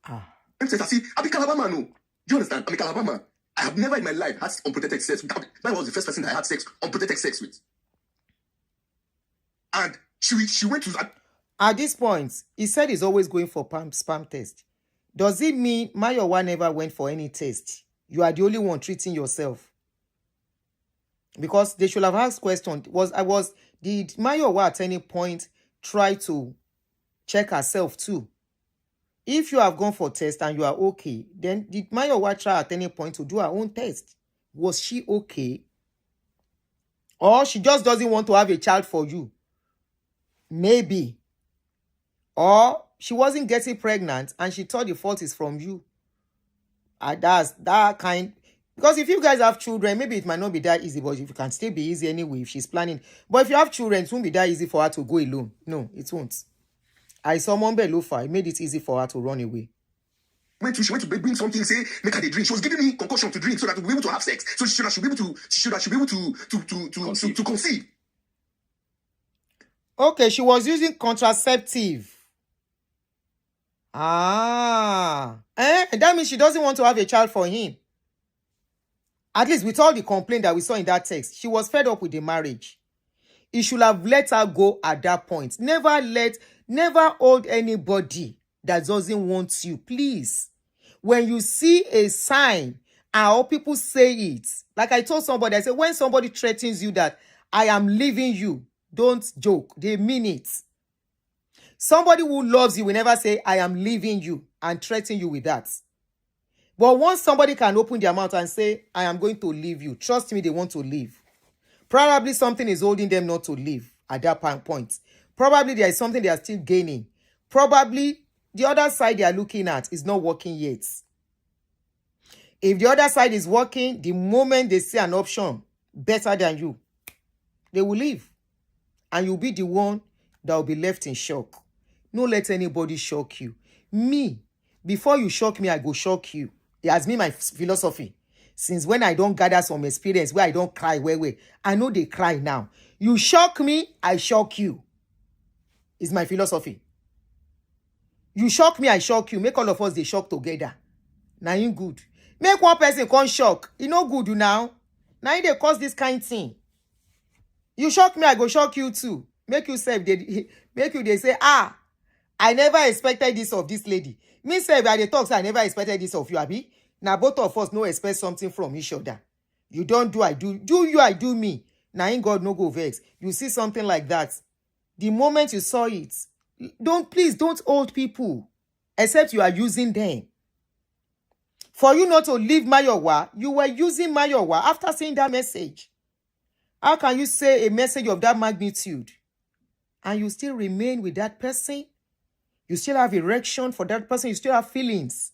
Sperm tests. I see. I'm a Calabar man. No. Do you understand? I'm a Calabar man. I have never in my life had unprotected sex. That was the first person I had unprotected sex with. And she went to. At this point, he said he's always going for spam test. Does it mean Mayowa never went for any test? You are the only one treating yourself. Because they should have asked question. Did Mayowa at any point try to check herself too? If you have gone for test and you are okay, then did Mayowa try at any point to do her own test? Was she okay? Or she just doesn't want to have a child for you? Maybe. Or she wasn't getting pregnant and she thought the fault is from you. That's that kind. Because if you guys have children, maybe it might not be that easy, but if it can still be easy anyway if she's planning. But if you have children, it won't be that easy for her to go alone. No, it won't. I saw Mombe Lofa. It made it easy for her to run away. She went to bring something, say, make her drink. She was giving me concoction to drink so that we'll be able to have sex. So she should be able to conceive. Okay, she was using contraceptive. That means she doesn't want to have a child for him. At least with all the complaint that we saw in that text, she was fed up with the marriage. He should have let her go at that point. Never hold anybody that doesn't want you. Please. When you see a sign, how people say it, like I told somebody, I said, when somebody threatens you that I am leaving you, don't joke. They mean it. Somebody who loves you will never say, I am leaving you and threaten you with that. But once somebody can open their mouth and say, I am going to leave you, trust me, they want to leave. Probably something is holding them not to leave at that point. Probably there is something they are still gaining. Probably the other side they are looking at is not working yet. If the other side is working, the moment they see an option better than you, they will leave. And you'll be the one that will be left in shock. Don't let anybody shock you. Me, before you shock me, I go shock you. It has been my philosophy. Since when I don't gather some experience where I don't cry, I know they cry now. You shock me, I shock you. It's my philosophy. You shock me, I shock you. Make all of us they shock together. Now you good. Make one person come shock. You know good now. Now they cause this kind of thing. You shock me, I go shock you too. Make you say, I never expected this of this lady. Me say, by the talks, I never expected this of you, Abi. Now both of us no expect something from each other. You don't do, I do. Do you, I do me. Now ain't God no go vex. You see something like that. The moment you saw it, please don't hold people. Except you are using them. For you not to leave Mayowa, you were using Mayowa after seeing that message. How can you say a message of that magnitude and you still remain with that person? You still have erection for that person. You still have feelings.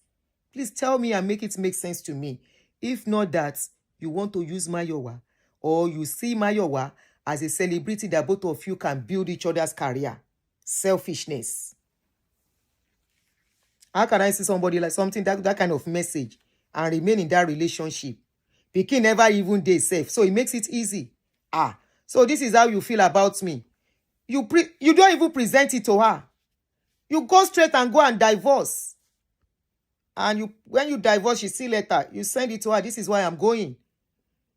Please tell me and make it make sense to me. If not that, you want to use Mayowa or you see Mayowa as a celebrity that both of you can build each other's career. Selfishness. How can I see somebody like something, that kind of message and remain in that relationship? Pikin never even dey safe. So it makes it easy. So this is how you feel about me. You don't even present it to her. You go straight and go and divorce. And when you divorce, you see later, you send it to her. This is why I'm going.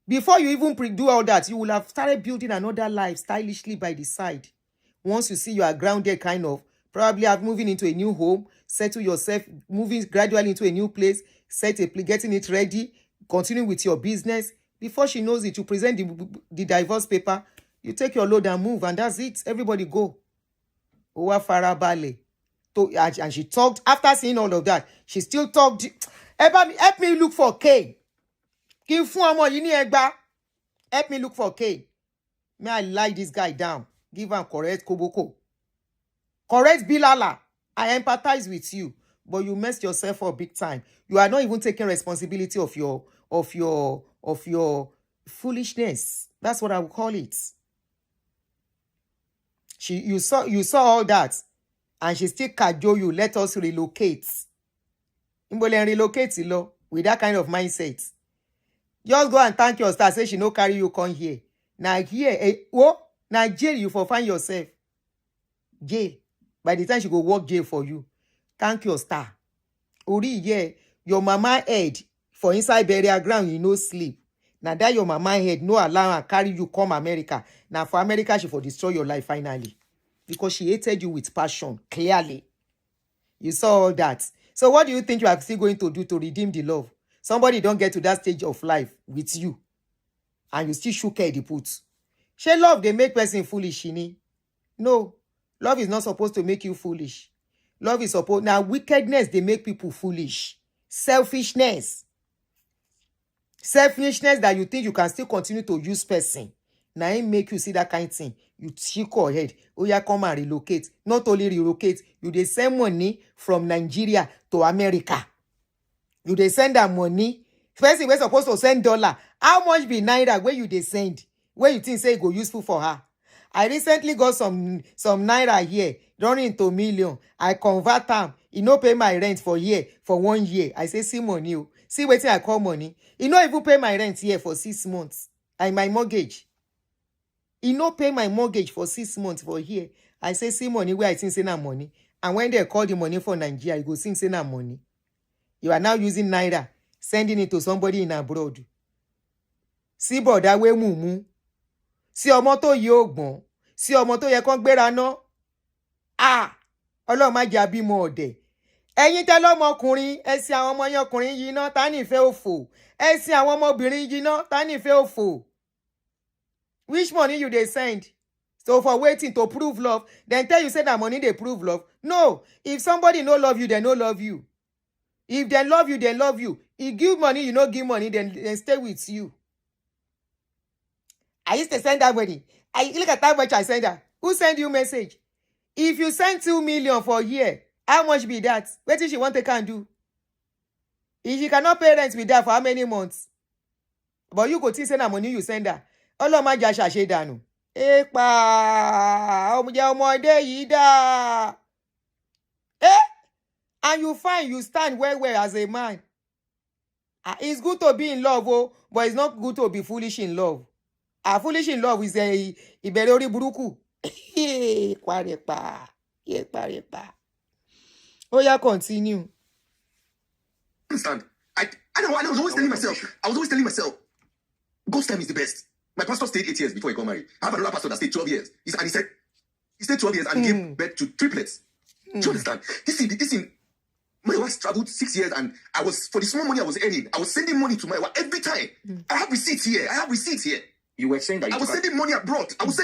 Before you even do all that, you will have started building another life stylishly by the side. Once you see you are grounded, kind of, probably have moving into a new home, settle yourself, moving gradually into a new place, getting it ready, continue with your business. Before she knows it, you present the divorce paper, you take your load and move, and that's it. Everybody go. Owa farabale. And she talked, after seeing all of that, she still talked. Help me look for K. Kí n fún ọmọ yìí ní ẹgbàá. Help me look for K. May I lie this guy down. Give him correct koboko. Correct Bilala. I empathize with you, but you messed yourself up big time. You are not even taking responsibility of your foolishness. That's what I would call it. You saw all that, and she still cajole you. Let us relocate. Imbole relocate lo with that kind of mindset. Just go and thank your star. Say she no carry you come here. Now here, now jail you for find yourself. Jail. By the time she go work jail for you. Thank your star. Ori, yeah, your mama head for inside burial ground, you no sleep. Now that your mama head no allow her carry you come America. Now for America, she for destroy your life finally. Because she hated you with passion, clearly. You saw all that. So what do you think you are still going to do to redeem the love? Somebody don't get to that stage of life with you. And you still shook head the put. She love, they make person foolish, shini. No. Love is not supposed to make you foolish. Love is supposed... Now, wickedness, they make people foolish. Selfishness. Selfishness that you think you can still continue to use person. Now, it make you see that kind of thing. You shake your head. Oh, yeah, come and relocate. Not only relocate, you they send money from Nigeria to America. You they send that money. First, we're supposed to send $. How much be naira where you they send? Where you think say it go useful for her? I recently got some naira here, running into million. I convert them. You no pay my rent for 1 year. I say, see money. See waiting I call money. You no even pay my rent here for 6 months. And my mortgage. You no pay my mortgage for 6 months for here. I say, see money where I think say na money. And when they call the money for Nigeria, you go think say na money. You are now using naira, sending it to somebody in abroad. See brother we mumu. Sí ọmọ tó yé ògbọ́n, sí ọmọ tó yẹ kán gbéra ná. Ọlọ́run má jẹ́ abímọ ọ̀dẹ̀. Ẹ̀yin tẹ́ lọ́mọkùnrin, ẹ sin àwọn ọmọ yín ọkùnrin yìí ná, ta ní ìfẹ́ òfò. Ẹ sin àwọn ọmọbìnrin yìí ná, ta ní ìfẹ́ òfò. Which money you dey send? So for waiting to prove love, then tell you say that money they prove love. No, if somebody no love you, they no love you. If they love you, they love you. If give money, you no give money, then stay with you. I used to send that money. I look at how much I send her. Who send you message? If you send 2 million for a year, how much be that? What did she want to can do? If she cannot pay rent with that for how many months? But you go to send her money, you send her. All my jasha she danu. Ekpa, ọmọdé yìí dá. And you find you stand well as a man. It's good to be in love, but it's not good to be foolish in love. Foolish in love is a ìbẹ̀rẹ̀ buruku. Parepa. Oh yeah, continue. Understand? I was always telling myself, God's time is the best. My pastor stayed 8 years before he got married. I have another pastor that stayed 12 years. He said he stayed 12 years and gave birth to triplets. Do you understand? This in Mayowa traveled 6 years, and I was, for the small money I was earning, I was sending money to Mayowa every time. I have receipts here. You were saying that I was sending money abroad. I was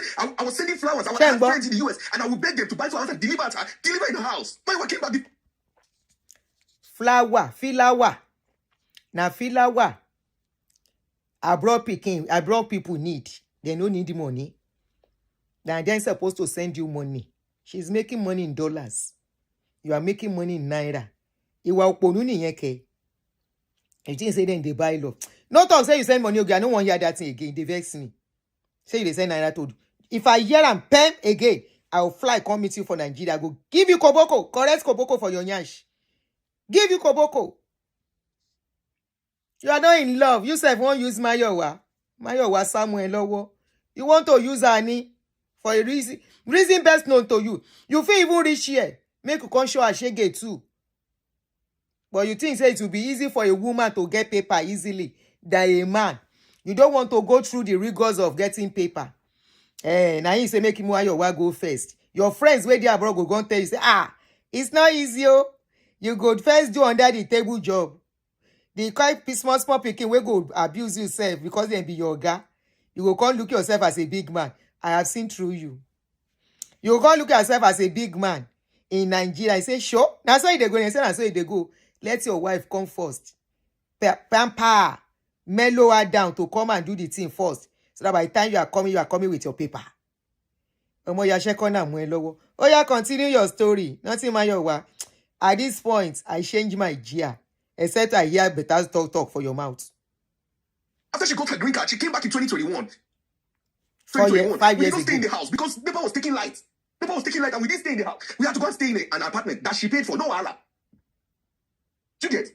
sending flowers. I had friends in the US, and I would beg them to buy flowers and deliver in the house. Mayowa came back. Flower. Now flower. Abroad people need. They don't need the money. They're supposed to send you money. She's making money in dollars. You are making money in naira. Iwa oponu niyen ke. You think say then they buy love. No talk say you send money again. I don't want to hear that thing again. They vex me. Say you send naira to. If I hear and pen again, I will fly come meet you for Nigeria. Go give you koboko. Correct koboko for your nyash. Give you koboko. You are not in love. You self won't use Mayowa. Mayowa somewhere lower. You want to use Ani for a reason. Reason best known to you. You feel even rich here. Make you come show a shege too. But you think say it will be easy for a woman to get paper easily than a man. You don't want to go through the rigors of getting paper. Now you say make him Mayowa go first. Your friends where they are abroad go tell you say, it's not easy. You go first do under the table job. The quite small picking will go abuse yourself because they be your guy. You go come look yourself as a big man. I have seen through you. You go look at yourself as a big man in Nigeria. I say, sure. That's why they go and say, that's why they go. Let your wife come first. Pamper. mellow her down to come and do the thing first. So that by the time you are coming with your paper. Oya continue your story. Nothing Mayowa. At this point, I change my gear. Except I hear better talk for your mouth. After she got her green card, she came back in 2021. 5 We years didn't stay in ago. the house because NEPA was taking light. NEPA was taking light and we didn't stay in the house. We had to go and stay in an apartment that she paid for. No Allah. Do you get?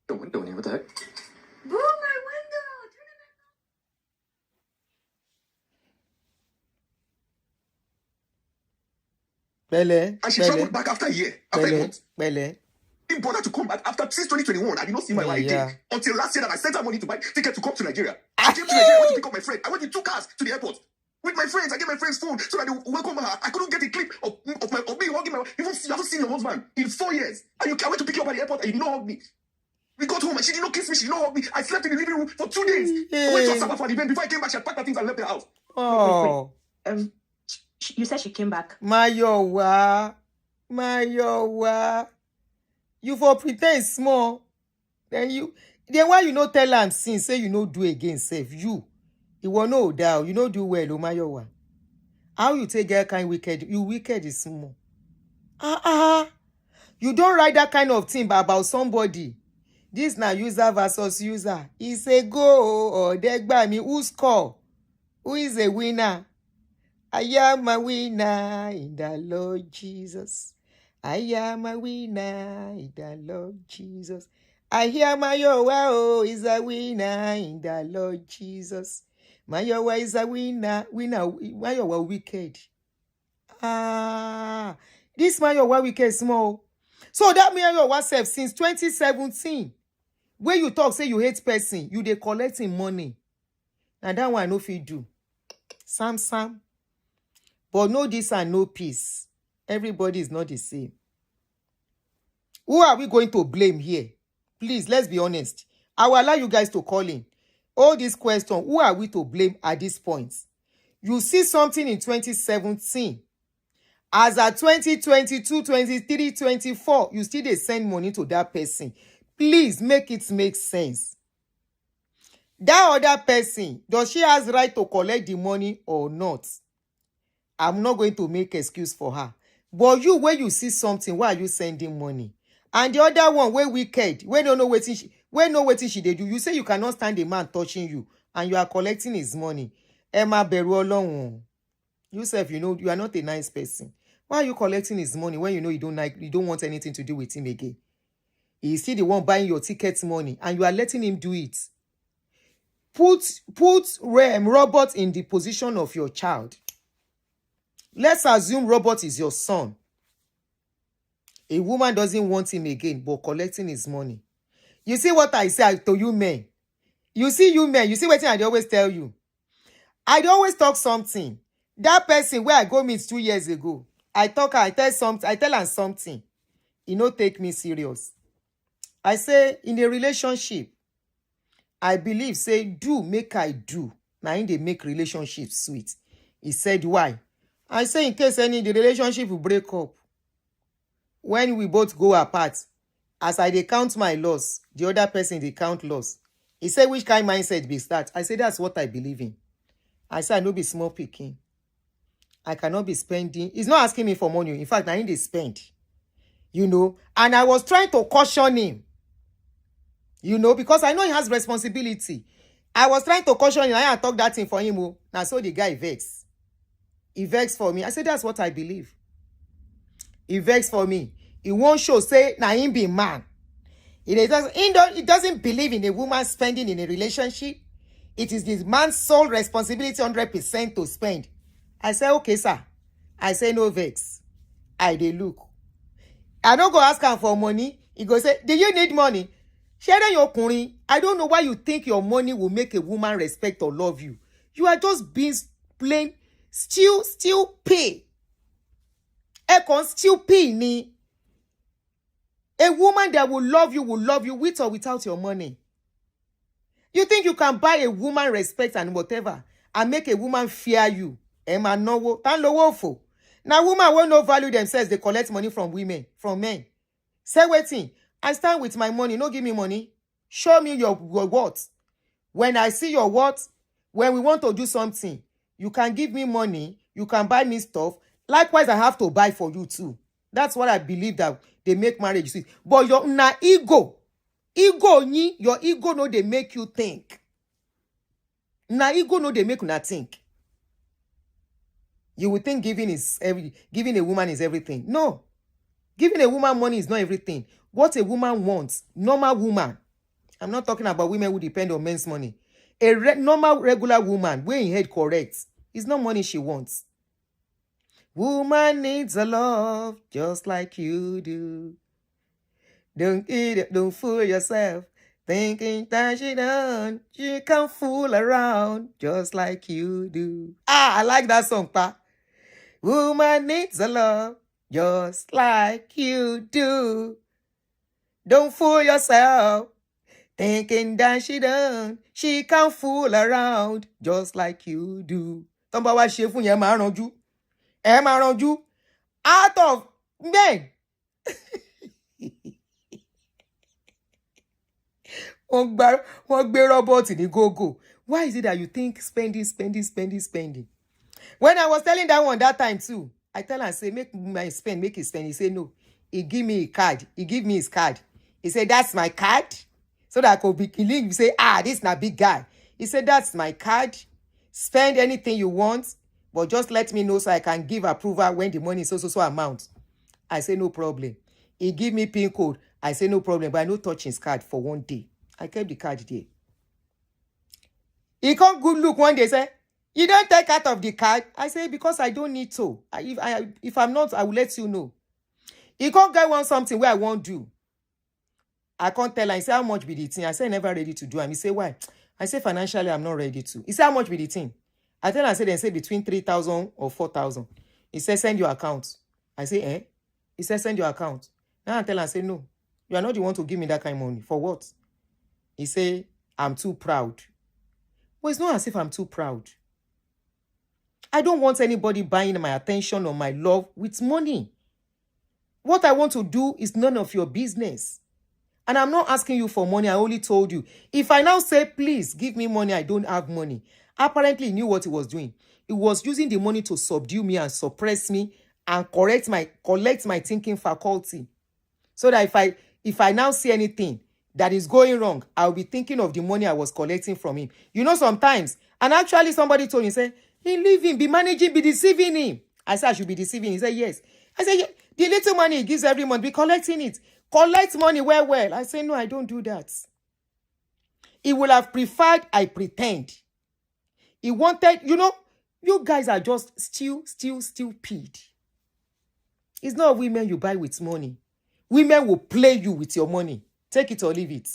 The window, what the heck? Boo, my window! Turn it Bele. And she traveled back after a year, after a month. Bele. Didn't bother to come back after since 2021. I did not see my wife again until last year that I sent her money to buy ticket to come to Nigeria. I came to Nigeria. I went to pick up my friend. I went in 2 cars to the airport with my friends. I gave my friend's phone so that they welcome her. I couldn't get a clip of me hugging my wife. You haven't seen your husband in 4 years. And I went to pick you up at the airport and you did not hug me. We got home and she did not kiss me. She did not hug me. I slept in the living room for 2 days. I went to Asaba for an event. Before I came back, she had packed her things and left the house. Oh. You said she came back. Mayowa. You for pretend small. Then why you no tell am since say you no do again safe. You will no doubt. You no do well, Mayowa. How you take that kind wicked? You wicked is small. You don't write that kind of thing about somebody. This now user versus user. It's a go or degba me. Who score? Who is a winner? I am a winner in the Lord Jesus. I am a winner in the Lord Jesus. I hear Mayowa is a winner in the Lord Jesus. Mayowa is a winner. Mayowa wicked. This Mayowa wicked small. So that Mayowa self since 2017. When you talk, say you hate person, you dey collecting money. And that one no fit do. Sam. But no this and no peace. Everybody is not the same. Who are we going to blame here? Please, let's be honest. I will allow you guys to call in. All these questions, who are we to blame at this point? You see something in 2017. As at 2022, 23, 24, you still dey send money to that person. Please make it make sense. That other person, does she has right to collect the money or not? I'm not going to make excuse for her. But you, when you see something, why are you sending money? And the other one, where wicked, when you know what she dey do, you say you cannot stand a man touching you, and you are collecting his money. Emma beru Ọlọ́run. You self, you know, you are not a nice person. Why are you collecting his money when you know you don't want anything to do with him again? He is still the one buying your ticket money, and you are letting him do it. Put Robert in the position of your child. Let's assume Robert is your son. A woman doesn't want him again, but collecting his money. You see what I say to you men? You see what I always tell you? I always talk something. That person where I go meet 2 years ago, I tell her something. He no take me serious. I say, in a relationship, I believe, say, do make I do. Now, in they make relationships sweet. He said, why? I say, in case the relationship will break up, when we both go apart, as I dey count my loss, the other person dey count loss. He said, which kind mindset be that? I say, that's what I believe in. I say, I no be small picking. I cannot be spending. He's not asking me for money. In fact, I need to spend. You know, and I was trying to caution him. You know, because I know he has responsibility. I was trying to caution him. I talk that thing for him. Oh. Now, so the guy vex. He vex for me. I said, that's what I believe. He vex for me. He won't show, say, now him be man. He doesn't believe in a woman spending in a relationship. It is this man's sole responsibility 100% to spend. I say, okay, sir. I say, no vex. I dey look. I don't go ask him for money. He go say, do you need money? I don't know why you think your money will make a woman respect or love you. You are just being plain still pay. Still pay ni. A woman that will love you with or without your money. You think you can buy a woman respect and whatever and make a woman fear you? Emma no tan lowo for. Now woman will not value themselves, they collect money from women, from men. Say waiting. I stand with my money, no give me money. Show me your what. When I see your what, when we want to do something, you can give me money, you can buy me stuff. Likewise, I have to buy for you too. That's what I believe that they make marriage sweet. But your ego, your ego no they make you think. Ego no they make you not think. You would think giving a woman is everything. No, giving a woman money is not everything. What a woman wants, normal woman. I'm not talking about women who depend on men's money. A normal, regular woman, where in head correct, it's not money she wants. Woman needs a love just like you do. Don't eat it, don't fool yourself. Thinking that she done, she can fool around just like you do. I like that song, pa. Woman needs a love just like you do. Don't fool yourself. Thinking that she done, she can fool around just like you do. Tọ́nba wá ṣe fún yẹn máa ranjú. Ẹ máa ranjú. Out of men. Wọ́n gbé rọ́bọ̀tì ní gógó. Why is it that you think spending? When I was telling that one that time too, I tell her, say, make it spend. He say, no. He give me a card. He give me his card. He said, that's my card. So that I could be killing. You say, this is not big guy. He said, that's my card. Spend anything you want, but just let me know so I can give approval when the money is so amount. I say, no problem. He give me PIN code. I say, no problem, but I no touch his card for one day. I kept the card there. He come good look one day, say, you don't take out of the card. I say, because I don't need to. If I'm not, I will let you know. He come get one something where I won't do. I can't tell her. He say, how much be the thing? I say, never ready to do. And he say, why? I say, financially, I'm not ready to. He say, how much be the thing? I tell her, I say, they say between 3,000 or 4,000. He said, send your account. I say, eh? He said, send your account. Now I tell her, I say, no. You are not the one to give me that kind of money. For what? He say, I'm too proud. Well, it's not as if I'm too proud. I don't want anybody buying my attention or my love with money. What I want to do is none of your business. And I'm not asking you for money. I only told you. If I now say, please give me money, I don't have money. Apparently, he knew what he was doing. He was using the money to subdue me and suppress me and collect my thinking faculty. So that if I now see anything that is going wrong, I'll be thinking of the money I was collecting from him. You know, sometimes, and actually somebody told me, say, he leave him, be managing, be deceiving him. I said, I should be deceiving him. He said, yes. I said, yeah, the little money he gives every month, be collecting it. Collect money well. I say, no, I don't do that. He would have preferred I pretend. He wanted, you guys are just still stupid. It's not women you buy with money. Women will play you with your money. Take it or leave it.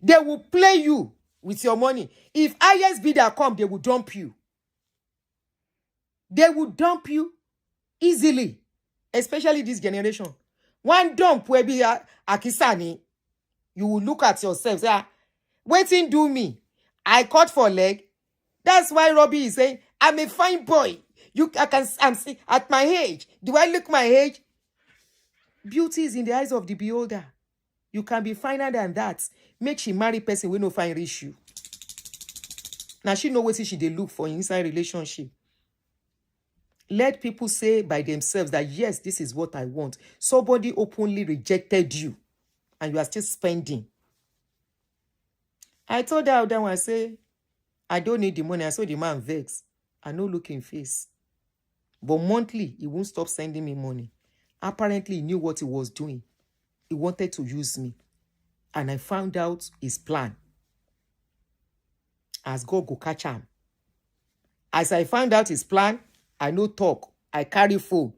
They will play you with your money. If highest bidder come, they will dump you. They will dump you easily. Especially this generation. One dump will be akisani. You will look at yourself. Say, waiting do me. I cut for leg. That's why Roby is saying, I'm a fine boy. I'm at my age. Do I look my age? Beauty is in the eyes of the beholder. You can be finer than that. Make she marry person with no fine issue. Now she know what she they look for inside relationship. Let people say by themselves that, yes, this is what I want. Somebody openly rejected you and you are still spending. I told her that one, I say, I don't need the money. I saw the man vex. I no look in face. But monthly, he won't stop sending me money. Apparently, he knew what he was doing. He wanted to use me. And I found out his plan. As God go catch him. As I found out his plan, I no talk. I carry phone.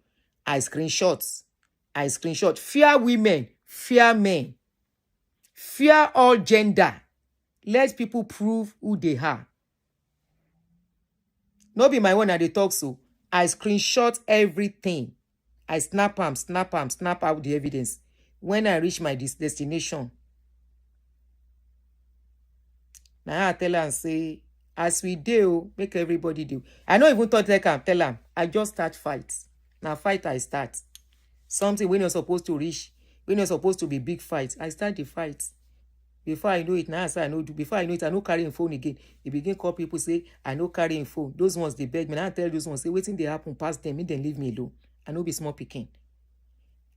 I screenshot. Fear women. Fear men. Fear all gender. Let people prove who they are. No be my one at the talk so. I screenshot everything. I snap out the evidence. When I reach my destination. Now I tell her and say, as we do, make everybody do. I don't even thought I can tell them. I just start fights. Now fight I start. Something when you're supposed to reach, when you're supposed to be big fight, I start the fight. Before I know it, now I say I know do. Before I know it, I no carry him phone again. He begin call people, say, I no carry him phone. Those ones, they beg me. Now I tell those ones, say, waiting they happen past them, make them leave me alone. I no be small picking.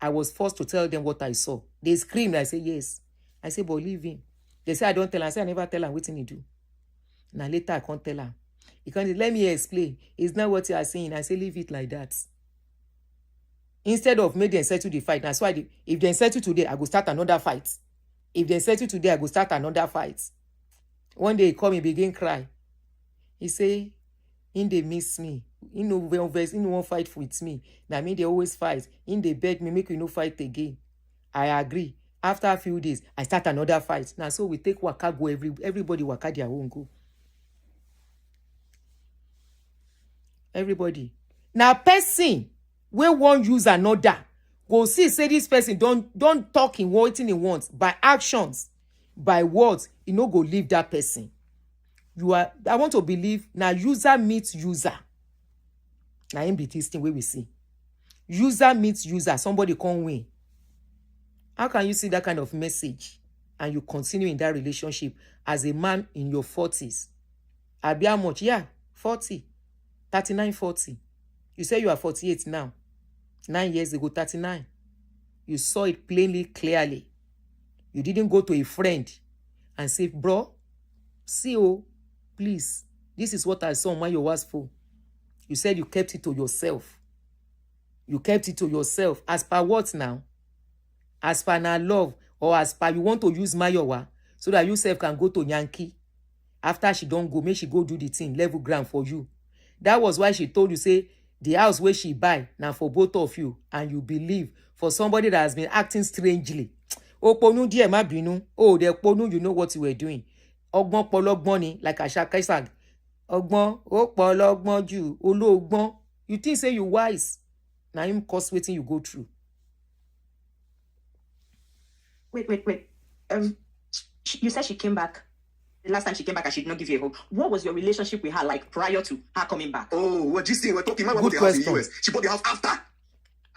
I was forced to tell them what I saw. They screamed. I say, yes. I say, but leave him. They say, I don't tell him. I say, I never tell him what he do. Now later, I can't tell him. He can't, let me explain. It's not what you are saying. I say, leave it like that. Instead of make them settle the fight. That's why if they settle today, I go start another fight. If they settle today, I go start another fight. One day he come, he begin cry. He say, in they miss me. In no verse, in no one fight with me. Now me they always fight. In they beg me, make you no fight again. I agree. After a few days, I start another fight. Now so we take waka go, everybody waka their own go. Everybody. Now person we won't use another. Go see, say this person don't talk in what he wants. By actions, by words, you no go leave that person. I want to believe now user meets user. Now in be this thing where we see. User meets user, somebody can't win. How can you see that kind of message and you continue in that relationship as a man in your 40s? I'll be how much? Yeah, 40. 39, 40. You say you are 48 now. 9 years ago, 39. You saw it plainly, clearly. You didn't go to a friend and say, bro, see, oh, please, this is what I saw on Mayowa's phone. You said you kept it to yourself. You kept it to yourself. As per what now? As per now love, or as per you want to use Mayowa so that you self can go to Yankee. After she don't go, make she go do the thing, level ground for you. That was why she told you, say, the house where she buy now for both of you, and you believe for somebody that has been acting strangely. Oh, ponu die ma binu. Oh, the ponu, you know what you were doing. Ogbon pologbon ni, like Ashaka Isag. Ogbon, oh pologbon ju, ologbon. You think say you wise? Now him cause waiting you go through. Wait. You said she came back. The last time she came back, and she did not give you a hug. What was your relationship with her like prior to her coming back? Oh, we're just saying, we're talking. My wife bought the house in the US. She bought the house after.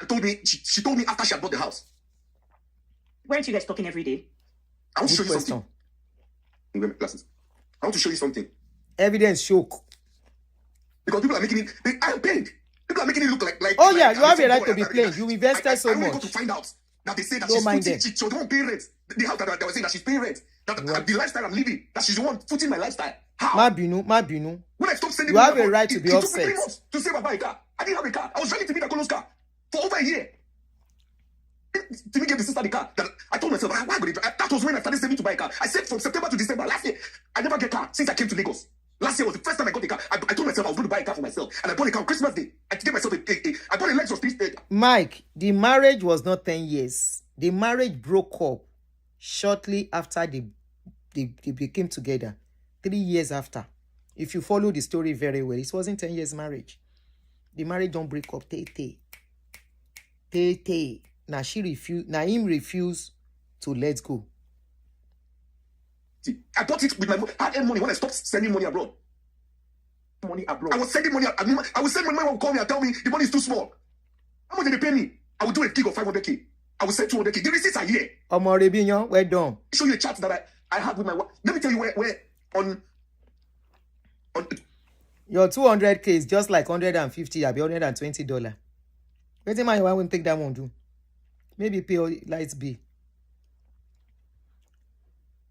And told me, she told me after she had bought the house. Weren't you guys talking every day? I want to show you something. Glasses. I want to show you something. Evidence shock. Because people are making it. I am paid. People are making it look like. Oh yeah, you have a right to be playing. You invested so much. I much. got to find out that they say that Don't she's the one paying rent. The house that they were saying that she's paying rent. That the lifestyle I'm living, that she's the one putting my lifestyle. How? Ma binu. When I stopped sending, you have a right to be upset. It took me 3 months to save and buy a car. I didn't have a car. I was ready to be Colo's car for over a year. Timmy gave the sister the car. That I told myself, why would it? That was when I started saving to buy a car. I saved from September to December last year. I never get a car since I came to Lagos. Last year was the first time I got a car. I told myself I was going to buy a car for myself, and I bought a car on Christmas Day. I gave myself I bought a Lexus. Mike, the marriage was not 10 years. The marriage broke up shortly after they became together. 3 years after. If you follow the story very well, it wasn't 10 years marriage. The marriage don't break up. Now she refused. Now him refused to let go. See, I bought it with my hard-earned money when I stopped sending money abroad. I was sending money. I would send money. My mom would call me and tell me the money is too small. How much did they pay me? I would do a gig of 500K. I would send 200K. The receipts are here. Omorebinyo, well done. I'll show you a chart that I had with my wife. Let me tell you where on your 200K is just like 150. I'll be $120. Wait till my wife won't take that one do. Maybe pay lights bill.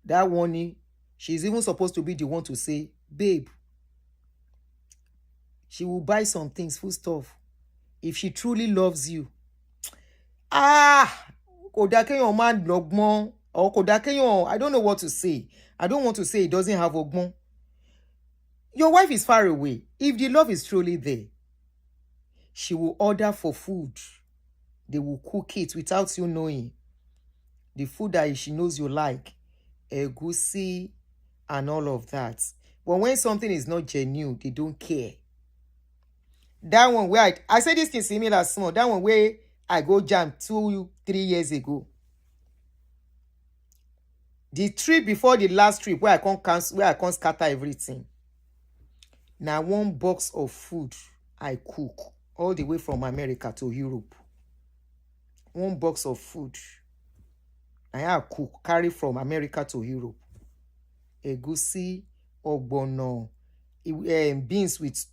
That one, she's even supposed to be the one to say, babe, she will buy some things, food stuff. If she truly loves you. Kodakeyon man logmon. Or Kodakeyon, I don't know what to say. I don't want to say it doesn't have ogmon. Your wife is far away. If the love is truly there, she will order for food. They will cook it without you knowing. The food that she knows you like. Egusi and all of that. But when something is not genuine, they don't care. That one where I said this thing similar small. That one where I go jam 2-3 years ago. The trip before the last trip where I can't scatter everything. Now 1 box of food I cook all the way from America to Europe. 1 box of food. I cook, carry from America to Europe. Egusi, ogbono, beans with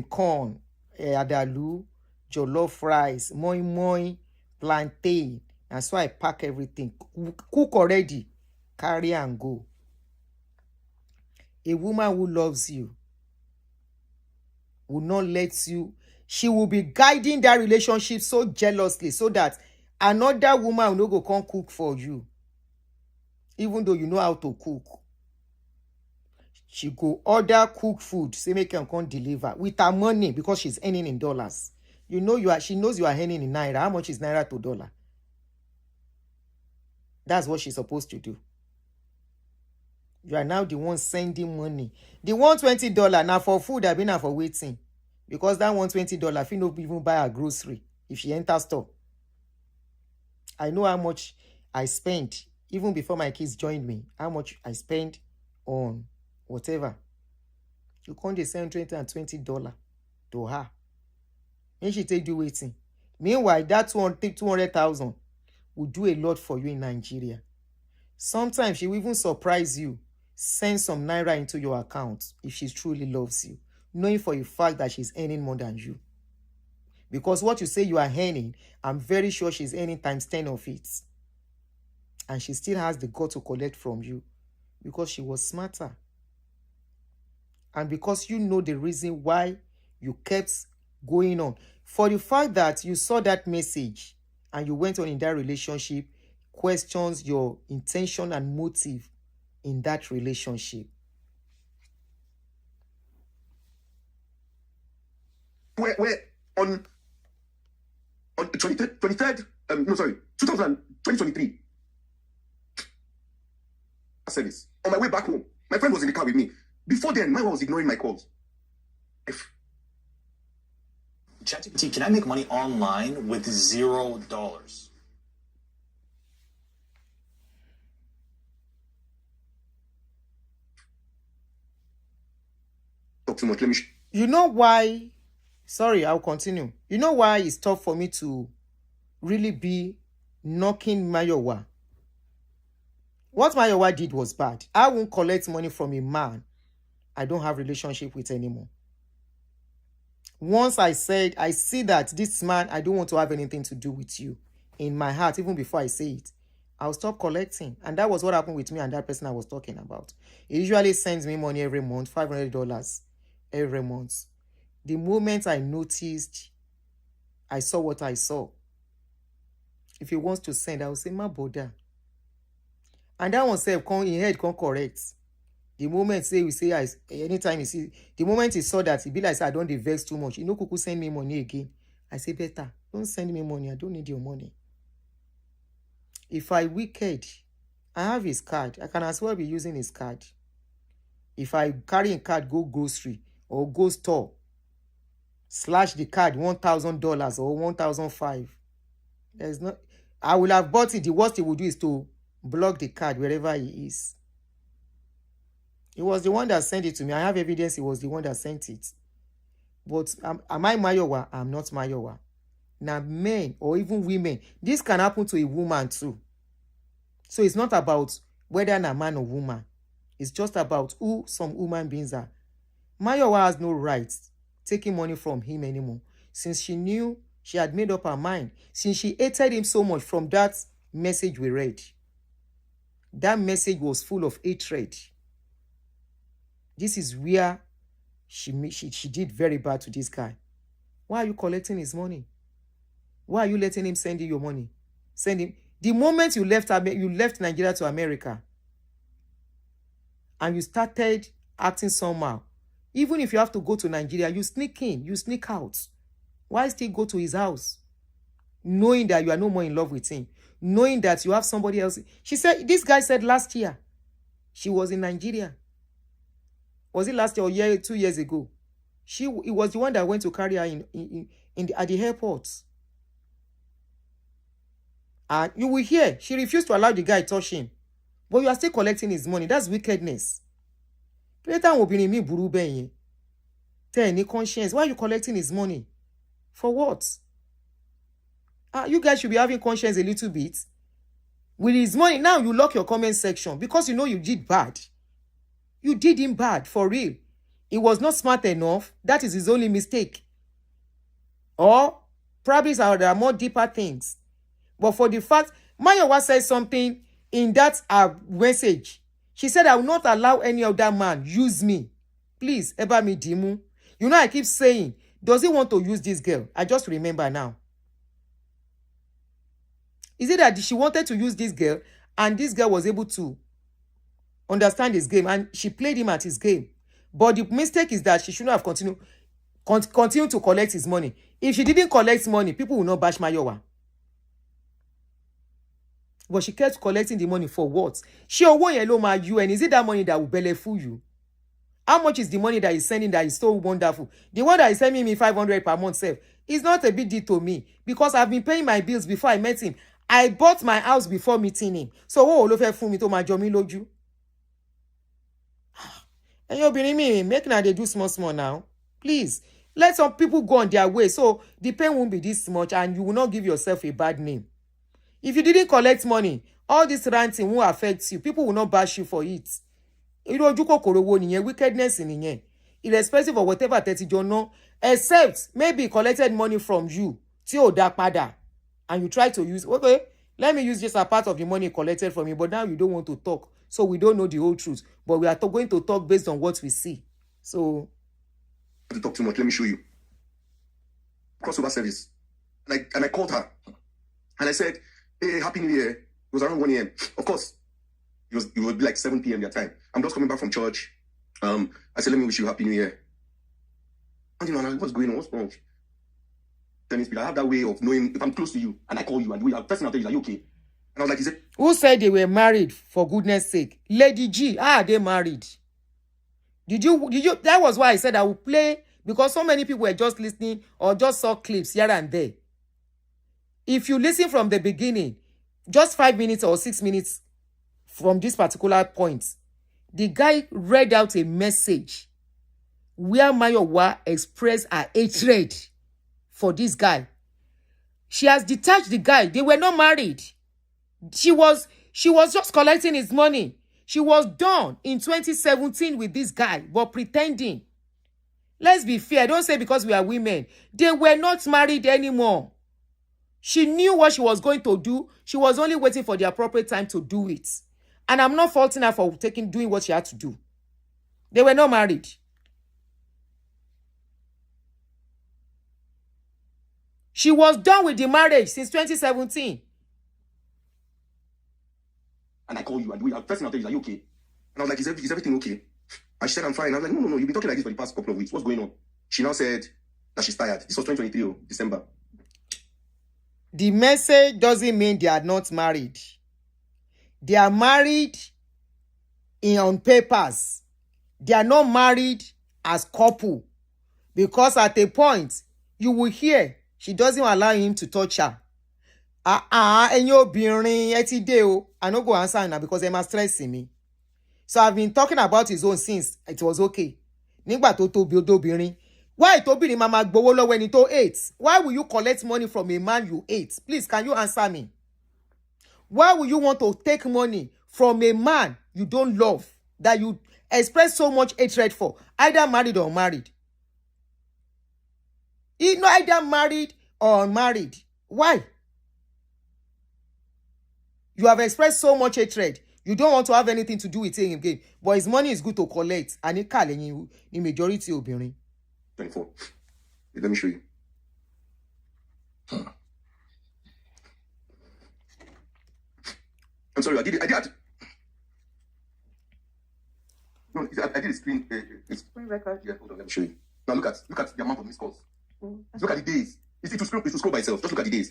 corn, adalu, jollof rice, moi moi, plantain. And so I pack everything. Cook already. Carry and go. A woman who loves you will not let you. She will be guiding that relationship so jealously so that another woman will not go come cook for you. Even though you know how to cook. She go order cook food, say make her come deliver with her money because she's earning in dollars. You know she knows you are earning in naira. How much is naira to dollar? That's what she's supposed to do. You are now the one sending money. The $120 now for food, I've been now for waiting. Because that $120, if you don't even buy a grocery, if she enter store. I know how much I spent, even before my kids joined me, how much I spent on whatever. You can't just send $20 to her. And she take you waiting. Meanwhile, that 200,000 will do a lot for you in Nigeria. Sometimes she will even surprise you, send some naira into your account if she truly loves you, knowing for a fact that she's earning more than you. Because what you say you are earning, I'm very sure she's earning times 10 of it. And she still has the gut to collect from you because she was smarter. And because you know the reason why you kept going on. For the fact that you saw that message and you went on in that relationship, questions your intention and motive in that relationship. We're on 2023. I said this. On my way back home, my friend was in the car with me. Before then, Mayowa was ignoring my calls. ChatGPT, can I make money online with $0? Talk too much. Let me. You know why? Sorry, I'll continue. You know why it's tough for me to really be knocking Mayowa? What Mayowa did was bad. I won't collect money from a man I don't have relationship with anymore. Once I said, I see that this man, I don't want to have anything to do with you. In my heart, even before I say it, I'll stop collecting. And that was what happened with me and that person I was talking about. He usually sends me money every month, $500 every month. The moment I noticed, I saw what I saw. If he wants to send, I will say, my brother. And that one said, in head, come correct. The moment anytime you see, the moment he saw that, he be like, I don't vex too much. You know, Kuku send me money again. I say, better, don't send me money. I don't need your money. If I wicked, I have his card. I can as well be using his card. If I carry a card, go grocery or go store, slash the card $1,000 or $1,500. There's not. I will have bought it. The worst he will do is to block the card wherever he is. He was the one that sent it to me. I have evidence he was the one that sent it. But am I Mayowa? I'm not Mayowa. Now, men or even women, this can happen to a woman too. So it's not about whether I'm a man or woman. It's just about who some human beings are. Mayowa has no rights taking money from him anymore. Since she knew she had made up her mind. Since she hated him so much from that message we read. That message was full of hatred. This is where she did very bad to this guy. Why are you collecting his money? Why are you letting him send you your money? Send him. The moment you left Nigeria to America and you started acting somehow, even if you have to go to Nigeria, you sneak in, you sneak out. Why still go to his house? Knowing that you are no more in love with him. Knowing that you have somebody else. This guy said last year, she was in Nigeria. Was it last year or 2 years ago? It was the one that went to carry her at the airport. And you will hear, she refused to allow the guy to touch him. But you are still collecting his money. That's wickedness. Tell any conscience. Why are you collecting his money? For what? You guys should be having conscience a little bit. With his money, now you lock your comment section because you know you did bad. You did him bad, for real. He was not smart enough. That is his only mistake. Or probably there are more deeper things. But for the fact, Mayowa said something in that message. She said, I will not allow any other man use me. Please, Eba mi dimu. You know, I keep saying, does he want to use this girl? I just remember now. Is it that she wanted to use this girl and this girl was able to understand his game and she played him at his game? But the mistake is that she shouldn't have continued to collect his money. If she didn't collect money, people will not bash Mayowa. But she kept collecting the money for what? She owo yen lo ma you, and is it that money that will belleful you? How much is the money that he's sending that is so wonderful? The one that is sending me 500 per month self is not a big deal to me because I've been paying my bills before I met him. I bought my house before meeting him. So what will fún mi tó ma jọ mí lójú? And you're being me, make now they do small now. Please, let some people go on their way so the pain won't be this much and you will not give yourself a bad name. If you didn't collect money, all this ranting won't affect you. People will not bash you for it. Wickedness in irrespective of whatever that you don't know, except maybe he collected money from you, and you try to use, okay, let me use just a part of the money collected from you, but now you don't want to talk. So we don't know the whole truth, but we are going to talk based on what we see. So, to talk too much, let me show you. Crossover service. And I called her. And I said, hey, Happy New Year. It was around 1 a.m. Of course, it would be like 7 p.m. their time. I'm just coming back from church. I said, let me wish you Happy New Year. And you know, what's going on? What's wrong? Then I have that way of knowing if I'm close to you and I call you and the person I'll tell you, are you okay? And I was like, is it? Who said they were married, for goodness sake? Lady G, they married? Did you? That was why I said I would play, because so many people were just listening or just saw clips here and there. If you listen from the beginning, just 5 minutes or 6 minutes from this particular point, the guy read out a message where Mayowa expressed her hatred for this guy. She has detached the guy. They were not married. She was just collecting his money. She was done in 2017 with this guy, but pretending. Let's be fair. Don't say because we are women. They were not married anymore. She knew what she was going to do. She was only waiting for the appropriate time to do it. And I'm not faulting her for doing what she had to do. They were not married. She was done with the marriage since 2017. And I call you and the person I'll tell you, are you okay? And I was like, is everything okay? And she said, I'm fine. I was like, no, you've been talking like this for the past couple of weeks. What's going on? She now said that she's tired. This was 2023, December. The message doesn't mean they are not married. They are married on papers. They are not married as couple. Because at a point, you will hear she doesn't allow him to touch her. And you're being etideo. I no go answer now because Emma stressing me. So I've been talking about his own since it was okay. Nígbà tó tó obìnrin. Why Tobi mama gbowo lọ́wọ́ ẹni tó hate? Why will you collect money from a man you hate? Please, can you answer me? Why will you want to take money from a man you don't love, that you express so much hatred for, either married or unmarried? You know, either married or unmarried. Why? You have expressed so much hatred. You don't want to have anything to do with him again. But his money is good to collect. And it can't in majority of obìnrin. 24. Let me show you. I'm sorry, I did. No, I did a screen record. Yeah, hold on, let me show you. Now look at the amount of missed calls. Look at the days. It will scroll by itself. Just look at the days.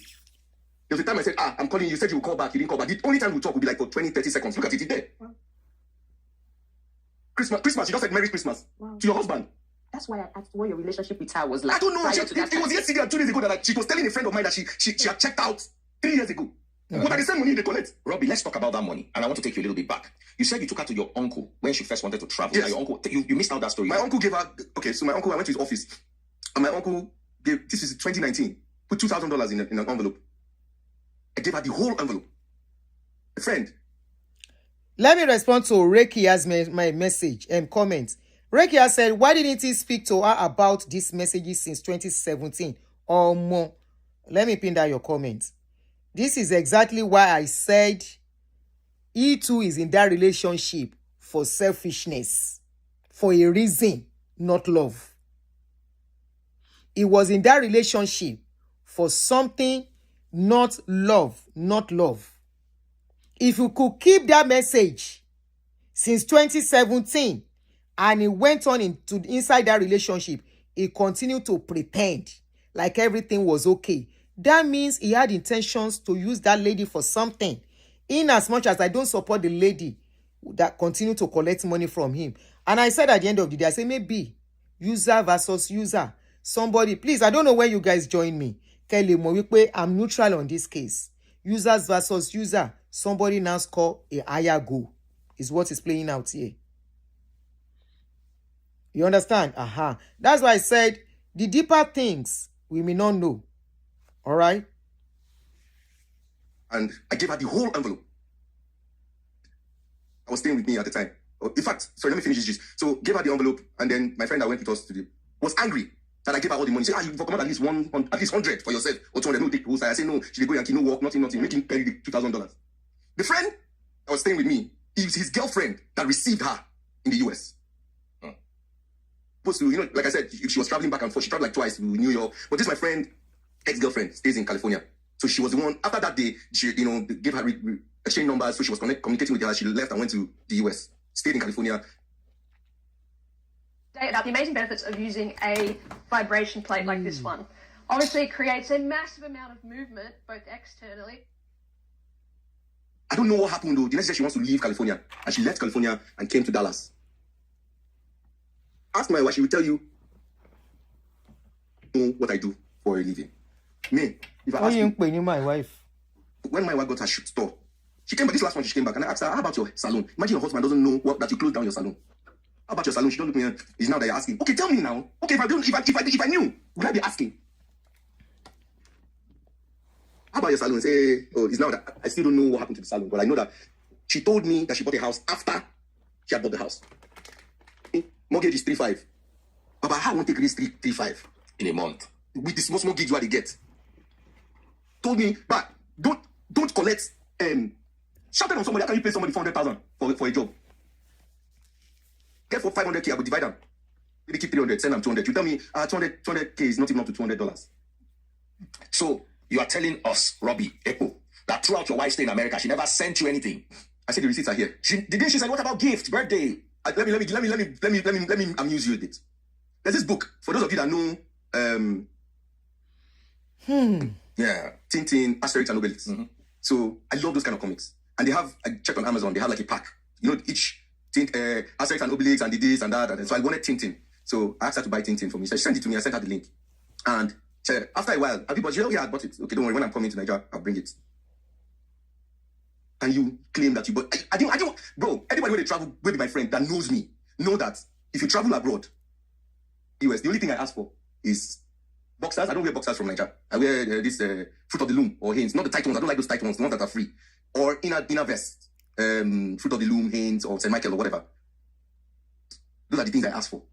There was a time I said, I'm calling you. You said you will call back. You didn't call back. The only time we talk will be like for 20, 30 seconds. Look at it. It's there. Wow. Christmas. You just said Merry Christmas to your husband. That's why I asked what your relationship with her was like. I don't know. It was yesterday and 2 days ago that she was telling a friend of mine that she had checked out 3 years ago. What are the same money they collect? Robbie, let's talk about that money. And I want to take you a little bit back. You said you took her to your uncle when she first wanted to travel. Yes. Your uncle, you missed out that story. My uncle gave her, so my uncle, I went to his office. And my uncle gave, this is 2019, put $2,000 in an envelope. I gave her the whole envelope. A friend. Let me respond to Rekia's my message and comment. Rekia said, why didn't he speak to her about these messages since 2017 or more? Let me pin down your comment. This is exactly why I said he too is in that relationship for selfishness, for a reason, not love. He was in that relationship for something, not love, not love. If you could keep that message since 2017 and he went on inside that relationship, he continued to pretend like everything was okay, that means he had intentions to use that lady for something. In as much as I don't support the lady that continue to collect money from him. And I said at the end of the day, I say maybe user versus user. Somebody, please, I don't know when you guys join me. Kelly Mowipe, I'm neutral on this case. Users versus user. Somebody now score a higher goal. Is what is playing out here. You understand? Aha. That's why I said the deeper things we may not know. All right? And I gave her the whole envelope. I was staying with me at the time. In fact, sorry, let me finish this gist. So gave her the envelope, and then my friend that went with us to the was angry that I gave her all the money. She said, you come out at least 100 for yourself or 200. No, take the whole side. I said, no, she did go Yankee, no work, nothing, making barely $2,000. The friend that was staying with me is his girlfriend that received her in the US. Supposed to, like I said, she was traveling back and forth. She traveled like twice to New York. But this, my friend, ex-girlfriend, stays in California. So she was the one, after that day, she, gave her exchange numbers. So she was communicating with her. She left and went to the US, stayed in California. About the amazing benefits of using a vibration plate like this one. Obviously, it creates a massive amount of movement, both externally. I don't know what happened though. The next day she wants to leave California. And she left California and came to Dallas. Ask my wife, she will tell you what I do for a living. Me, if I ask you, my wife. When my wife got her shoe store, she came back, this last one she came back, and I asked her, how about your salon? Imagine your husband doesn't know that you closed down your salon. How about your salon? She don't look me. It's now that you're asking. Okay, tell me now. Okay, if I knew, would I be asking? How about your salon? Say, oh, it's now that I still don't know what happened to the salon, but I know that she told me that she bought a house after she had bought the house. Mortgage is 3.5. Baba, how won't take risk 3.5 in a month with the small mortgage you get? Told me, but don't collect. Shouted on somebody. How can you pay somebody 400,000 for a job? Get for 500K, I will divide them. Maybe keep 300, send them 200. You tell me 200K is not even up to $200. So you are telling us, Roby, Ekpo, that throughout your wife's stay in America, she never sent you anything. I said the receipts are here. She said, what about gift, birthday? Let me amuse you with it. There's this book for those of you that know. Yeah, Tintin, Asterix and Obelix. Mm-hmm. So I love those kind of comics, and I checked on Amazon. They have like a pack. Each Asterix and Obelix and the this and that. And so I wanted Tintin. So I asked her to buy Tintin for me. So she sent it to me. I sent her the link, and after a while, I bought I bought it. Okay, don't worry. When I'm coming to Nigeria, I'll bring it. And you claim that you bought. I don't, bro. Anybody when they travel, will be my friend that knows me, know that if you travel abroad, US, the only thing I ask for is boxers. I don't wear boxers from Nigeria. I wear this Fruit of the Loom or Hanes. Not the tight ones. I don't like those tight ones. The ones that are free. Or inner vest. Fruit of the Loom, Hanes, or St. Michael or whatever. Those are the things I ask for.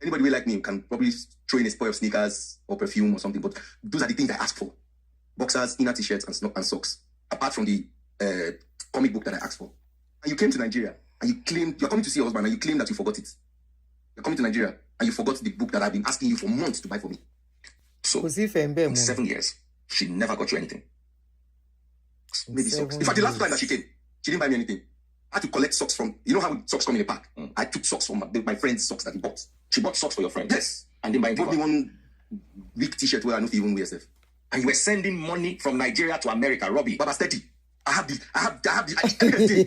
Anybody like me can probably throw in a pair of sneakers or perfume or something, but those are the things I ask for. Boxers, inner t-shirts, and socks. Apart from the comic book that I asked for. And you came to Nigeria and you claimed you're coming to see your husband and you claim that you forgot it. You're coming to Nigeria and you forgot the book that I've been asking you for months to buy for me. So in 7 years, she never got you anything. Maybe socks. In fact, the last time that she came, she didn't buy me anything. I had to collect socks from, how socks come in a pack? I took socks from my friend's socks that he bought. She bought socks for your friend? Yes. And then bought me one big t-shirt where I don't even wear stuff. And you were sending money from Nigeria to America, Roby. Baba, steady. I have the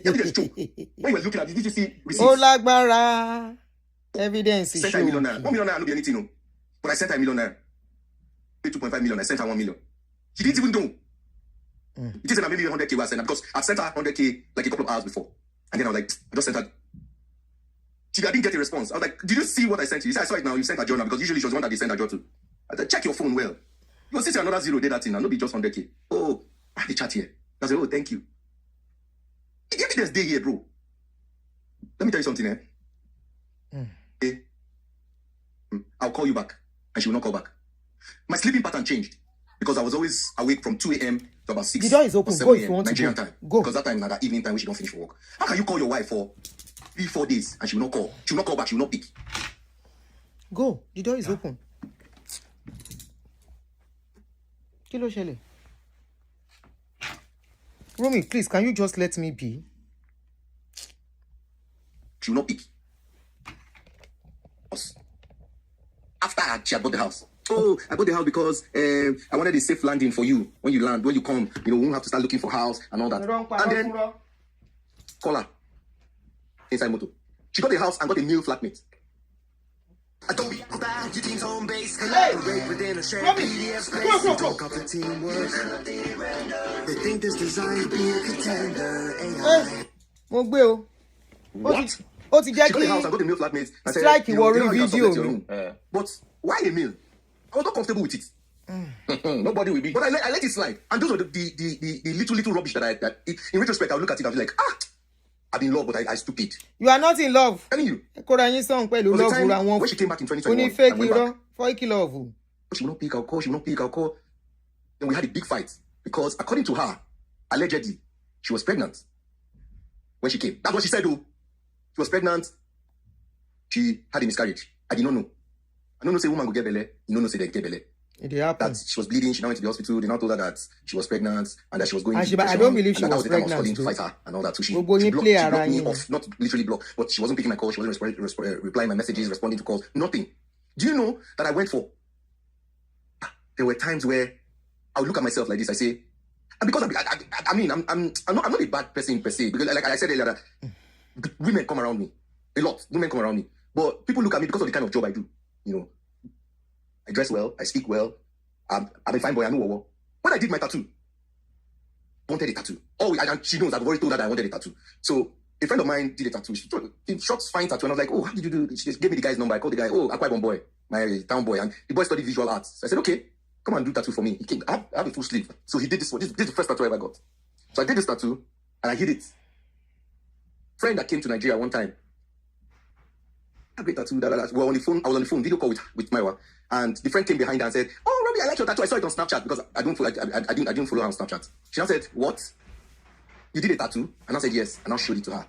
evidence too. When you were looking at it, did you see receipts? Oh, Lagbara. Evidence is sent her $1 million. $1 million, I don't be anything, no. But I sent her $1 million. Paid 2.5 million. I sent her 1 million. She didn't even know. It isn't maybe 100K was sent her because I sent her 100K like a couple of hours before. And then I was like, I just sent her. I didn't get a response. I was like, did you see what I sent you? He said, I saw it now. You sent a journal because usually she was one that they send a journal to. I said, check your phone well. You will see another zero did that thing and not be just 100K. Oh, I have the chat here. I said, oh, thank you. The evidence day here, bro. Let me tell you something, I'll call you back, and she will not call back. My sleeping pattern changed because I was always awake from 2 a.m. to about 6 The door is open. or 7 Go if you a.m. want to Nigerian go. time. Go. Because that time is that evening time when she don't finish for work. How can you call your wife for 3-4 days and she will not call? She will not call back. She will not pick. Go. The door is open. Kí ló ṣẹlẹ̀? Romy, please, can you just let me be? She will not pick. After she had bought the house. Oh, I bought the house because I wanted a safe landing for you. When you land, when you come, you know, we won't have to start looking for house and all that. And then, call her. Inside motor. She got a house and got a new flatmate. I don't be bad, you think home base, collaborate within a shared PDF space. You talk up the teamwork. They think this design to be a contender. Mo gbé o. What? Ó ti jẹ́ She got a house kí and got a meal flatmate. I said, strike you know, ìwọ you know orí how you can fídíò sublet your mi. room. But why a meal? I was not comfortable with it. Nobody will be. But I let it slide. And those were the little rubbish that in retrospect, I'll look at it and be like, I've been in love, but I stupid. You are not in love. Telling you. Kóra yín sọ̀n pẹ̀lú There was love a time ra wọn. when she came back in Ó 2021. ní fake I went back. irọ́, fake love. She will not pick, I'll call, she will not pick, I'll call. Then we had a big fight because according to her, allegedly, she was pregnant when she came. That's what she said, though. She was pregnant. She had a miscarriage. I did not know. I don't know say woman will get belly. You don't know say they get belly. It happened. That she was bleeding. She now went to the hospital. They now told her that she was pregnant and that she was going. And to she, I depression. don't believe she And that was the time I was pregnant. calling to fight her and all that. So she Gbogbo yín blocked play me ara off, not literally blocked, but she wasn't picking my calls. She wasn't replying my messages, responding to calls. Nothing. Do you know that I went for? There were times where I would look at myself like this. I say, and because I mean, I'm not a bad person per se. Because like I said earlier, that women come around me a lot. Women come around me, but people look at me because of the kind of job I do. You know, I dress well, I speak well. I'm a fine boy. I know what. When I did my tattoo, I wanted a tattoo. Oh, and she knows I've already told her that I wanted a tattoo. So a friend of mine did a tattoo. She did short, fine tattoo, and I was like, "Oh, how did you do?" She just gave me the guy's number. I called the guy. Oh, Akwa boy, my town boy, and the boy studied visual arts. So I said, "Okay, come and do tattoo for me." He came. I have a full sleeve. So he did this one. This is the first tattoo I ever got. So I did this tattoo, and I hid it. Friend that came to Nigeria one time. A great tattoo. We were on the phone. I was on the phone, video call with Mayowa, and the friend came behind her and said, "Oh, Roby, I like your tattoo. I saw it on Snapchat because I didn't follow her on Snapchat." She now said, "What? You did a tattoo?" And I said, "Yes." And I showed it to her.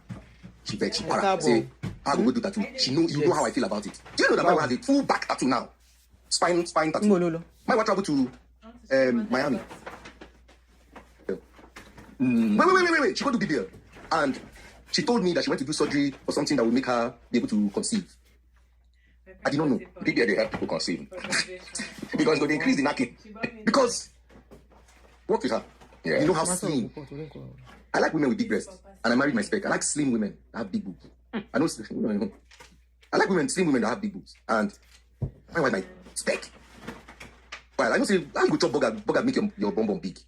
She begged. She said, "How go do tattoo?" She know you know how I feel about it. Do you know that Mayowa has a full back tattoo now? Spine tattoo. No. Mayowa traveled to Miami. Wait. She got to BBL, and she told me that she went to do surgery for something that would make her be able to conceive. I did not know. BBL, they help people conceive. Because they increase the knacking. Because work with her. Yeah. You know how slim. I like women with big breasts, and I married my spec. I like slim women that have big boobs. I know. I like slim women that have big boobs, and I want my spec. Well, I don't say how you go chop burger make your bum bum big.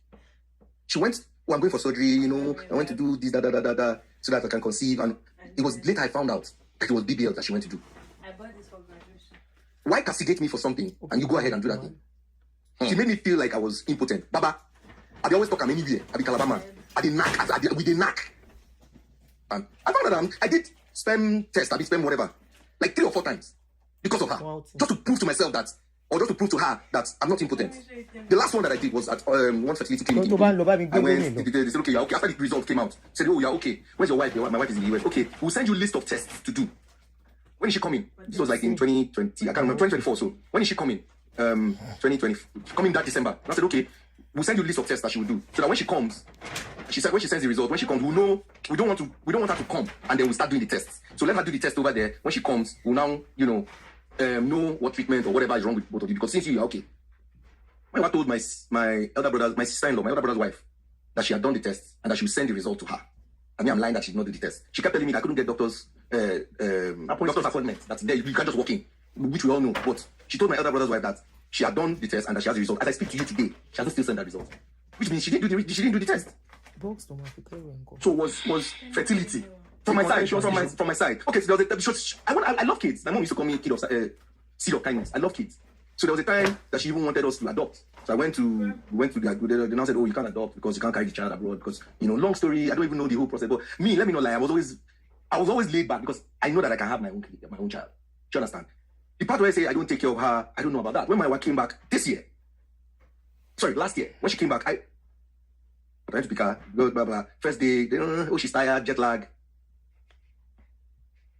She went. Oh, I'm going for surgery. You know, I went to do this so that I can conceive. And it was later I found out that it was BBL that she went to do. I bought this for graduation. Why castigate me for something and you go ahead and do that thing? She made me feel like I was impotent. Baba, I be always talk I'm anywhere. I be Calabar man. I did knack. We did knack. And I found out I did sperm test. I did sperm whatever, like 3 or 4 times because of her. Just to prove to myself that, or just to prove to her that I'm not impotent. The last one that I did was at one fertility clinic. I went. They said, "Okay, you're okay." After the result came out, said, "Oh, you're okay. Where's your wife? My wife is in the US. Okay, we'll send you a list of tests to do." When is she coming? This was like in 2020. I can't remember, 2024. So when is she coming? 2020. Coming that December. And I said, "Okay, we'll send you a list of tests that she will do, so that when she comes, she said when she sends the result, when she comes, we'll know. We don't want her to come, and then we'll start doing the tests. So let her do the test over there. When she comes, we'll now, know what treatment or whatever is wrong with both of you. Because since you are okay." My wife told my sister-in-law, my elder brother's wife, that she had done the test and that she would send the result to her. I mean, I'm lying that she did not do the test. She kept telling me that I couldn't get doctor's appointment. That's there. You can't just walk in, which we all know. But she told my elder brother's wife that she had done the test and that she has the result. As I speak to you today, she hasn't still sent that result, which means she didn't do the test. So was fertility from my side? She was from my side. Okay, so there was I love kids. My mom used to call me a kid of seed of kindness. I love kids. So there was a time that she even wanted us to adopt. So we went to the they now said, oh, you can't adopt because you can't carry the child abroad because, long story, I don't even know the whole process. But me, let me not lie, I was always laid back because I know that I can have my own child. Do you understand? The part where I say I don't take care of her, I don't know about that. When my wife came back last year, when she came back, I tried to pick her, blah, blah, blah. First day, she's tired, jet lag.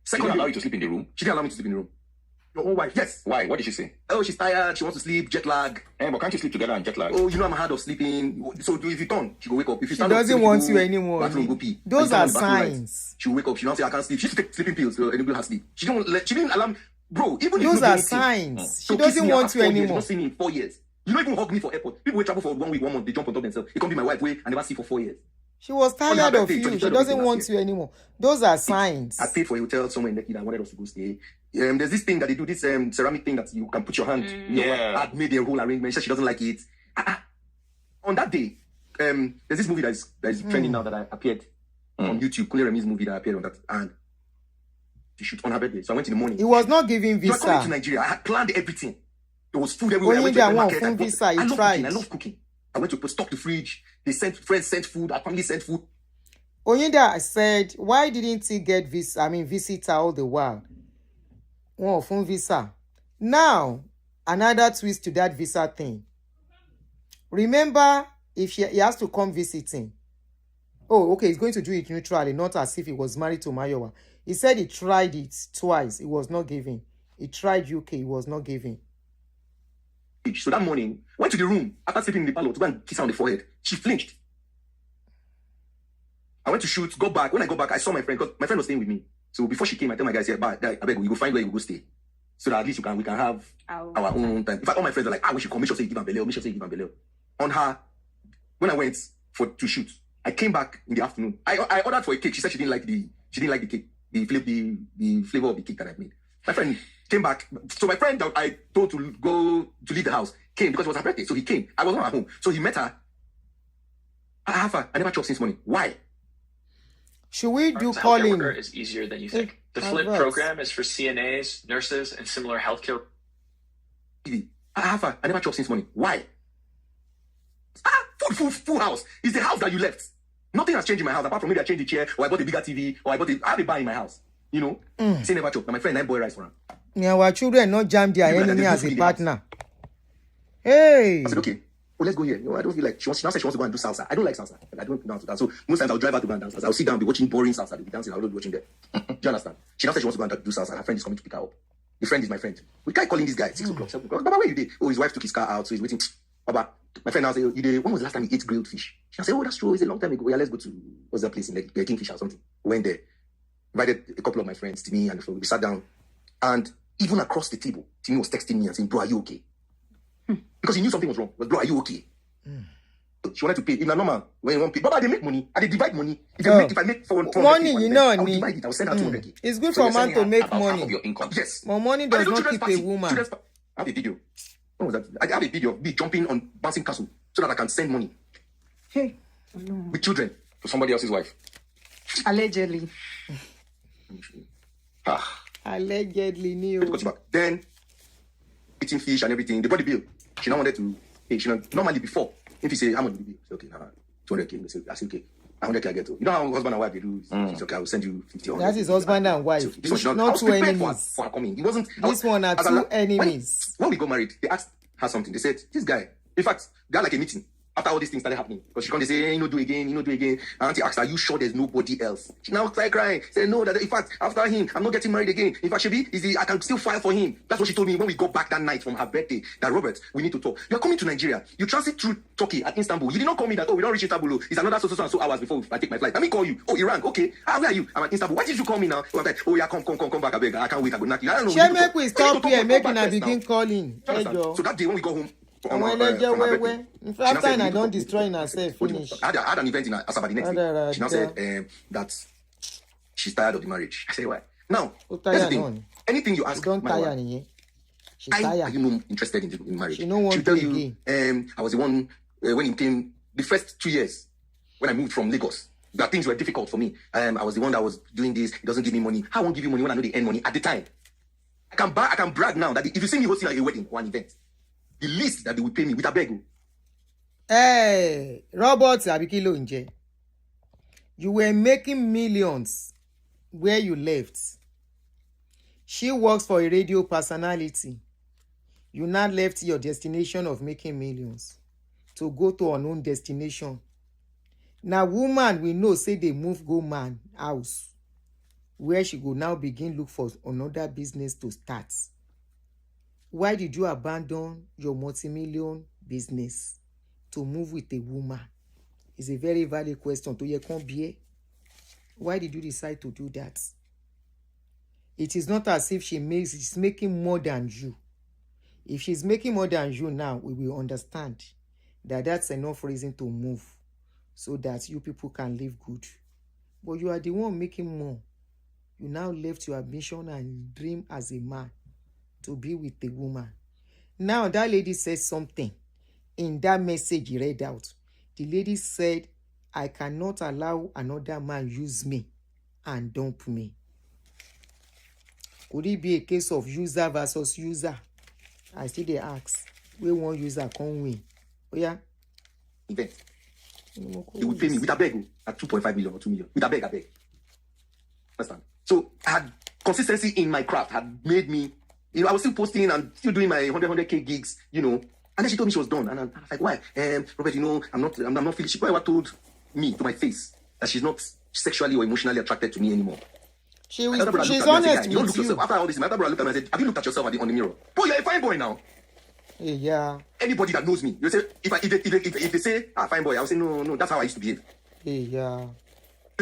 Second, she didn't allow you to sleep in the room? She didn't allow me to sleep in the room. Your own wife, yes. Why? What did she say? Oh, she's tired, she wants to sleep, jet lag. But can't you sleep together and jet lag? Oh, I'm hard of sleeping. So if you turn, she will wake up. If you She stand up, doesn't want you anymore. bathroom, go pee. Those are signs. She will wake up, she will say, I can't sleep. She used to take sleeping pills so anybody has sleep. She didn't allow me. Bro, even Those if you are do signs. anything, She doesn't want you You anymore. don't see me in 4 years. You don't even hug me for airport. People will travel for 1 week, 1 month, they jump on top themselves. It can't be my wife way and never see for 4 years. She was On her tired of birthday, you. 23rd She of doesn't April want last you anymore. Those are signs. I paid for a hotel somewhere in Lekki that wanted us to go stay. There's this thing that they do, this ceramic thing that you can put your hand. I'd made a whole arrangement. She said she doesn't like it. On that day, there's this movie that is trending now that I appeared on YouTube. Kule Remi's movie that I appeared on that, and to shoot on her birthday. So I went in the morning. He was not giving So I coming to visa. Nigeria. I had planned everything. There was food everywhere. I went Only to that the one market. phone visa. He I love tried. cooking. I love cooking. I went to stock the fridge. Friends sent food. Our family sent food. Oyinda said, why didn't he get visa? Visit her all the while. Oh, phone visa. Now, another twist to that visa thing. Remember, if he has to come visiting. Oh, okay, he's going to do it neutrally, not as if he was married to Mayowa. He said he tried it twice. It was not giving. He tried UK. It was not giving. So that morning, went to the room after sleeping in the parlor to go and kiss her on the forehead. She flinched. I went to shoot, got back. When I got back, I saw my friend, because my friend was staying with me. So before she came, I tell my guys, I beg you, go find where you go stay. So that at least we can have our own time. In fact, all my friends are like, we should come, make sure say you give her belly, make sure say you give her belly. On her, when I went to shoot, I came back in the afternoon. I ordered for a cake. She said she didn't like the cake, the flavor of the cake that I made. My friend came back. So my friend that I told to go to leave the house came because it was her birthday. So he came. I was not at home. So he met her. I have her. I never chopped since morning. Why? Should we do Healthcare calling? worker is easier than you think. The FLIP program is for CNAs, nurses, and similar healthcare. I have her. I never chopped since morning. Why? Full house. It's the house that you left. Nothing has changed in my house apart from maybe I changed the chair or I bought a bigger TV or I have a bar in my house. Say never chop. Now my friend, I boy rice for her. Yeah, our children not jam their enemy as a partner. Hey. I said, okay. Oh, let's go here. I don't feel like she now said she wants to go and do salsa. I don't like salsa. I don't know how to dance. So most times I'll drive her to go and dance. I'll sit down and be watching boring salsa. They'll be dancing. I'll be watching there. Do you understand? She now said she wants to go and do salsa. Her friend is coming to pick her up. The friend is my friend. We can't calling this guy 6 o'clock, 7 o'clock. Baba, where you did? Oh, his wife took his car out, so he's waiting. Baba, my friend now say, when was the last time you ate grilled fish? She said, oh, that's true. It's a long time ago. Yeah, let's go to what's that place in like Kingfisher or something. We went there. Invited a couple of my friends, Timmy and we sat down. And even across the table, Timmy was texting me and saying, bro, are you okay? Because he knew something was wrong. But bro, are you okay? She wanted to pay. In a normal, when you want to pay, but they make money. And they divide money. If I make 400, money, I'll divide it. I'll send her 200K. It's good for a man to make money. Of your income. Yes. But money does not keep a woman. I have a video. When was that? I have a video of me jumping on bouncing castle so that I can send money. Hey. With children. To somebody else's wife. Allegedly. Allegedly new. Then eating fish and everything. They brought the bill. She now wanted to pay. Normally before, if you say how much will you pay? Say, okay, 200K. I say okay. 100K I get to. You know how husband and wife they do? It's okay, I will send you 50. That is husband and wife. So it's not two enemies. For her coming. It wasn't. This one are two enemies. When we got married, they asked her something. They said, this guy. In fact, they had like a meeting. After all these things started happening, because she can't say, hey, do again. Auntie asked, are you sure there's nobody else? She now started crying. Said, no, that in fact, after him, I'm not getting married again. In fact, I can still file for him. That's what she told me when we got back that night from her birthday. That Robert, we need to talk. You're coming to Nigeria. You transit through Turkey at Istanbul. You did not call me that, we don't reach Istanbul. It's another so hours before I take my flight. Let me call you. Oh, Iran. Okay. Where are you? I'm at Istanbul. Why did you call me now? Oh, I'm like, oh yeah, come back. I beg. I can't wait. I go knock you. I don't know. She make we stop here, making her begin calling. So that day when we go home, after I don't destroy herself, finish. I had an event in Asaba the next day. She now said that she's tired of the marriage. I said, why? Now, anything you ask, don't tire. She's tired. Are you interested in marriage? She don't want She'll tell you, I was the one when it came the first 2 years when I moved from Lagos. That things were difficult for me. I was the one that was doing this. It doesn't give me money. I won't give you money when I know they earn money at the time. I can brag now that if you see me hosting a wedding or an event, the least that they will pay me with a beg. Hey, Robert Abikilo Nje. You were making millions where you left. She works for a radio personality. You now left your destination of making millions to go to unknown destination. Now, woman, we know, say they move go man house, where she go now begin look for another business to start. Why did you abandon your multi-million business to move with a woman? It's a very valid question. To your combien? Why did you decide to do that? It is not as if she's making more than you. If she's making more than you now, we will understand that that's enough reason to move so that you people can live good. But you are the one making more. You now left your ambition and dream as a man to be with a woman. Now that lady says something in that message he read out. The lady said, I cannot allow another man use me and dump me. Could it be a case of user versus user? I still they ask, where one user can win? Oh yeah? Event. They will pay me with a beg at 2.5 million or 2 million. With a beg, Understand? So I had consistency in my craft had made me, I was still posting and still doing my 100K gigs, And then she told me she was done. And I was like, why? Robert, I'm not feeling, she probably told me to my face that she's not sexually or emotionally attracted to me anymore. She's honest with you. Don't look you. Yourself. After all this, my other brother looked at me and said, have you looked at yourself on the mirror? Boy, you're a fine boy now. Yeah. Anybody that knows me, you say, if they say, fine boy, I'll say, no, that's how I used to behave. Yeah.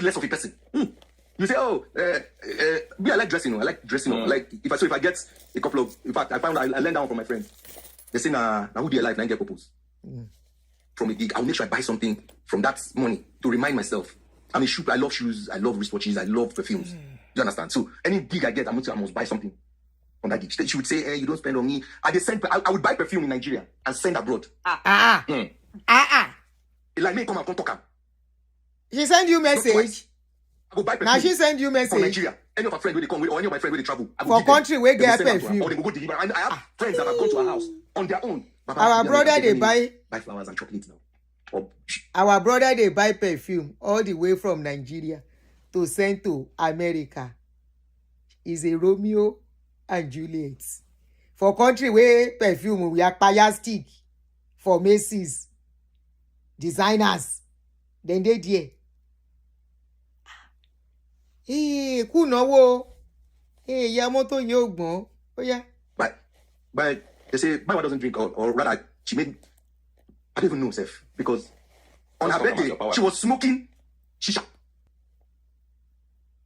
Less of a person. You say, me, I like dressing. Like, if I get a couple of, in fact, I learned that one from my friend. They say, now who be alive, now get purpose. From a gig, I'll make sure I buy something from that money to remind myself. I'm a shoe, I love shoes, I love wristwatches, I love perfumes. You understand? So any gig I get, I must buy something on that gig. She would say, you don't spend on me. I would buy perfume in Nigeria and send abroad. Like me, come and talk. She send you message. I go buy perfume. Now she send you message. From Nigeria. Any of her friends where they come with, or any of my friends where they travel. For country where get perfume. Or they go deliver. And I have friends that have gone to her house on their own. Our brother, they buy flowers and chocolates now. Our brother, they buy perfume all the way from Nigeria to send to America. Is a Romeo and Juliet. For country where perfume, we are plastic for Macy's designers. Then they there. Kunowo. Yamoto Yogbon. Oh yeah. But they say my wife doesn't drink, or rather, she made. I don't even know, Seth, because on her birthday she was smoking shisha.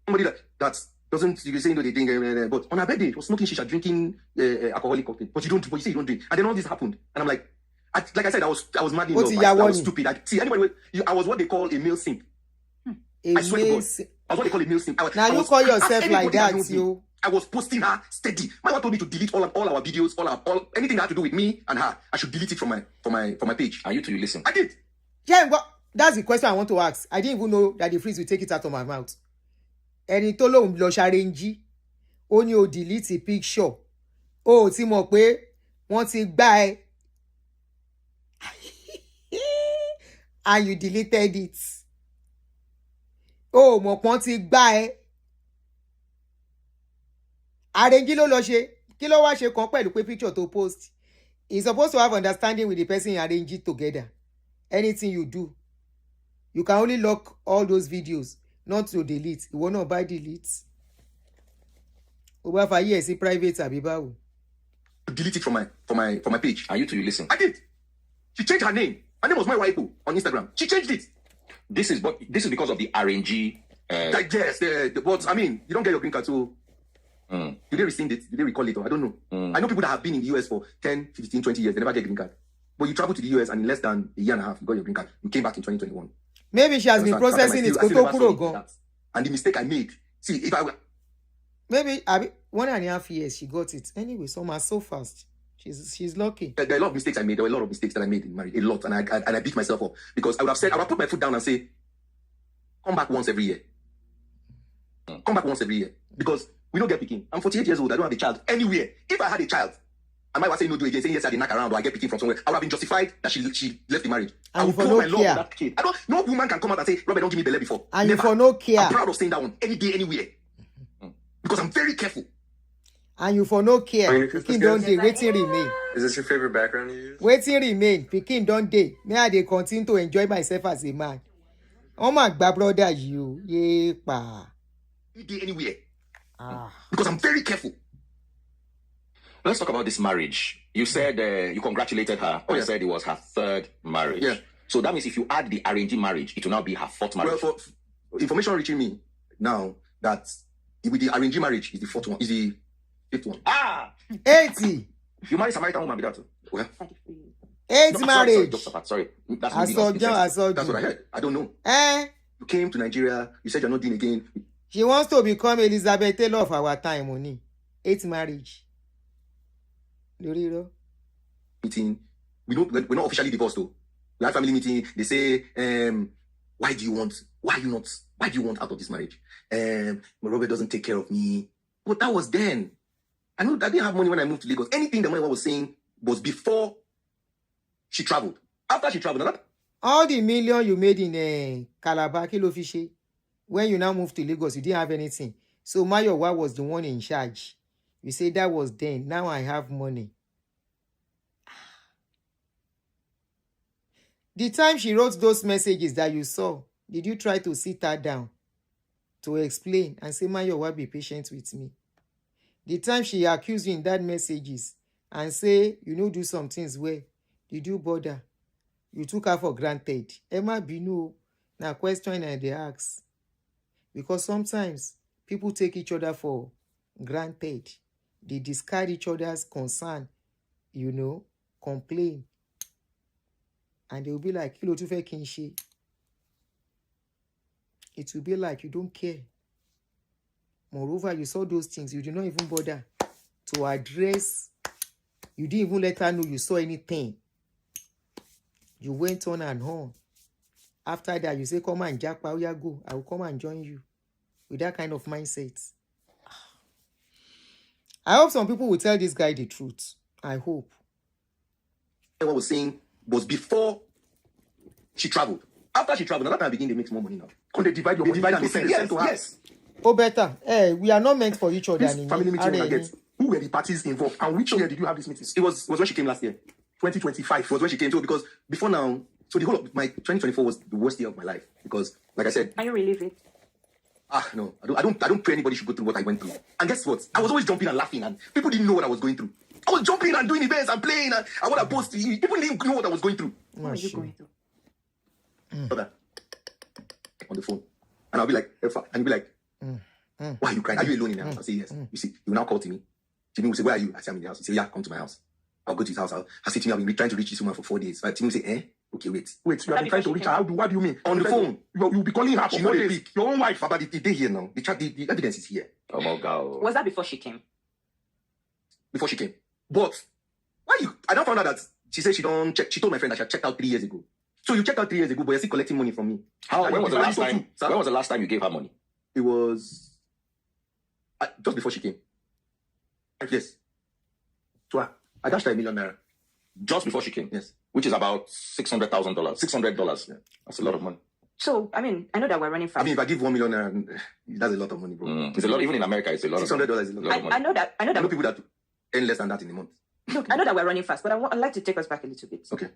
Somebody that doesn't, you say they drink, but on her birthday she was smoking shisha, drinking alcoholic cocktail. But you say you don't drink, and then all this happened, and I'm like I said, I was mad in love. I was stupid. I was what they call a male simp. I swear to God, I was what they call a male simp. Now you call yourself like that, you. I was posting her steady. My wife told me to delete all our videos, all anything that had to do with me and her. I should delete it from my page. And you listen. I did. Yeah, but that's the question I want to ask. I didn't even know that the freeze will take it out of my mouth. Ẹni tó lóun lọ ṣàrẹ́njí, ó ní o delete picture. Ó ti mọ̀ pé wọ́n ti gbá ẹ. And you deleted it. Ó mọ̀ pé wọ́n ti gbá ẹ. Arrange ló lọ ṣe. Kí ló wá ṣe kan pẹ̀lú pé picture to post. He's supposed to have understanding with the person you arrange it together. Anything you do, you can only lock all those videos, not to delete. You will not buy delete. Over 5 years, see private Abibawo. Delete it from my page. And you listen. I did. She changed her name. Her name was Mayowa on Instagram. She changed it. This is because of the RNG. Yes, but I mean, you don't get your green card, so did they rescind it? Did they recall it? Or I don't know. I know people that have been in the US for 10, 15, 20 years. They never get green card. But you traveled to the US and in less than a year and a half, you got your green card. You came back in 2021. Maybe she has been processing it. And the mistake I made. See, if I were... Maybe 1.5 years she got it. Anyway, somehow so fast. She's lucky. There are a lot of mistakes I made. There were a lot of mistakes that I made in marriage. A lot. And I beat myself up. Because I would have put my foot down and say, come back once every year. Come back once every year. Because we don't get picking. I'm 48 years old. I don't have a child anywhere. If I had a child, And Mayowa saying no do again, saying yes, I did knock around or I get picking from somewhere. I would have been justified that she left the marriage. I would pour my love on that kid. I don't. No woman can come out and say, Robert, don't give me belly before. And you for no care. I'm proud of saying that one any day, anywhere, because I'm very careful. And you for no care. Pikin don't dey. Waiting remain. Is this your favorite background you use? Waiting remain. Pikin don't dey. May I dey continue to enjoy myself as a man. Oh my God, brother, you. Yeah, pa. Any day, anywhere. Because I'm very careful. Let's talk about this marriage. You said you congratulated her. You said it was her third marriage. Yeah. So that means if you add the arranged marriage, it will now be her fourth marriage. Well, for information reaching me now that with the arranged marriage is the fourth one, is the fifth one. 80. You marry Samaritan woman, be that. Well, 8 marriage. Sorry. That's I saw That's what I heard. I don't know. You came to Nigeria. You said you're not doing again. She wants to become Elizabeth Taylor of our time, money. 8 marriage. Meeting. We're not officially divorced though. We had family meeting. They say, why do you want out of this marriage? Roby doesn't take care of me. But that was then. I didn't have money when I moved to Lagos. Anything that Mayowa was saying was before she traveled. After she traveled, all the million you made in Calabar, Kilo Fishe, when you now moved to Lagos, you didn't have anything. So Mayowa was the one in charge. You say that was then. Now I have money. The time she wrote those messages that you saw, did you try to sit her down to explain and say, Mayowa, be patient with me? The time she accused you in that messages and say, you know, do some things well, did you bother? You took her for granted. Emma Binu, now question and they ask. Because sometimes people take each other for granted. They discard each other's concern, you know, complain. And they will be like, Kilo tufe kinshi. It will be like you don't care. Moreover, you saw those things. You did not even bother to address. You didn't even let her know you saw anything. You went on and on. After that, you say, come and Jack, go. I will come and join you. With that kind of mindset. I hope some people will tell this guy the truth. I hope. What I was saying was before she traveled. After she traveled, another time begin, they make more money now. Can they divide your money? Divide and send. Yes. Oh, better. We are not meant for each other. This family meeting I get. Who were the parties involved? And which year did you have this meeting? It was when she came last year. 2025. It was when she came too, because before now, so the whole of my 2024 was the worst year of my life. Because, like I said, Can you relive it? No, I don't pray anybody should go through what I went through. And guess what? I was always jumping and laughing, and people didn't know what I was going through. I was jumping and doing events and playing, and I want to post. People didn't know what I was going through. What were you going through? Brother, on the phone, and I'll be like, and you'll be like, why are you crying? Are you alone in the house? I'll say yes. You see, he will now call to me. Timmy will say, where are you? I say, I'm in the house. He say, yeah, come to my house. I'll go to his house. I'll say to me, I've been trying to reach this woman for 4 days. Timmy will say, okay, wait. You have been trying to reach her. What do you mean? On the phone. You'll be calling her for 4 days. Your own wife. But the day here now. The evidence is here. Oh my God. Was that before she came? Before she came. But I don't find out that she said she don't check. She told my friend that she had checked out 3 years ago. So you checked out 3 years ago, but you're still collecting money from me. When was the last time you gave her money? It was just before she came. Yes. So I dashed her $1 million. Just before she came? Yes. Which is about $600,000. $600. Yeah. That's a lot of money. So, I know that we're running fast. If I give $1 million, that's a lot of money, bro. It's a lot. Even in America, it's a lot. $600 is a lot of money. I know that. I know people that earn less than that in a month. Look, I know that we're running fast, but I'd like to take us back a little bit. Okay.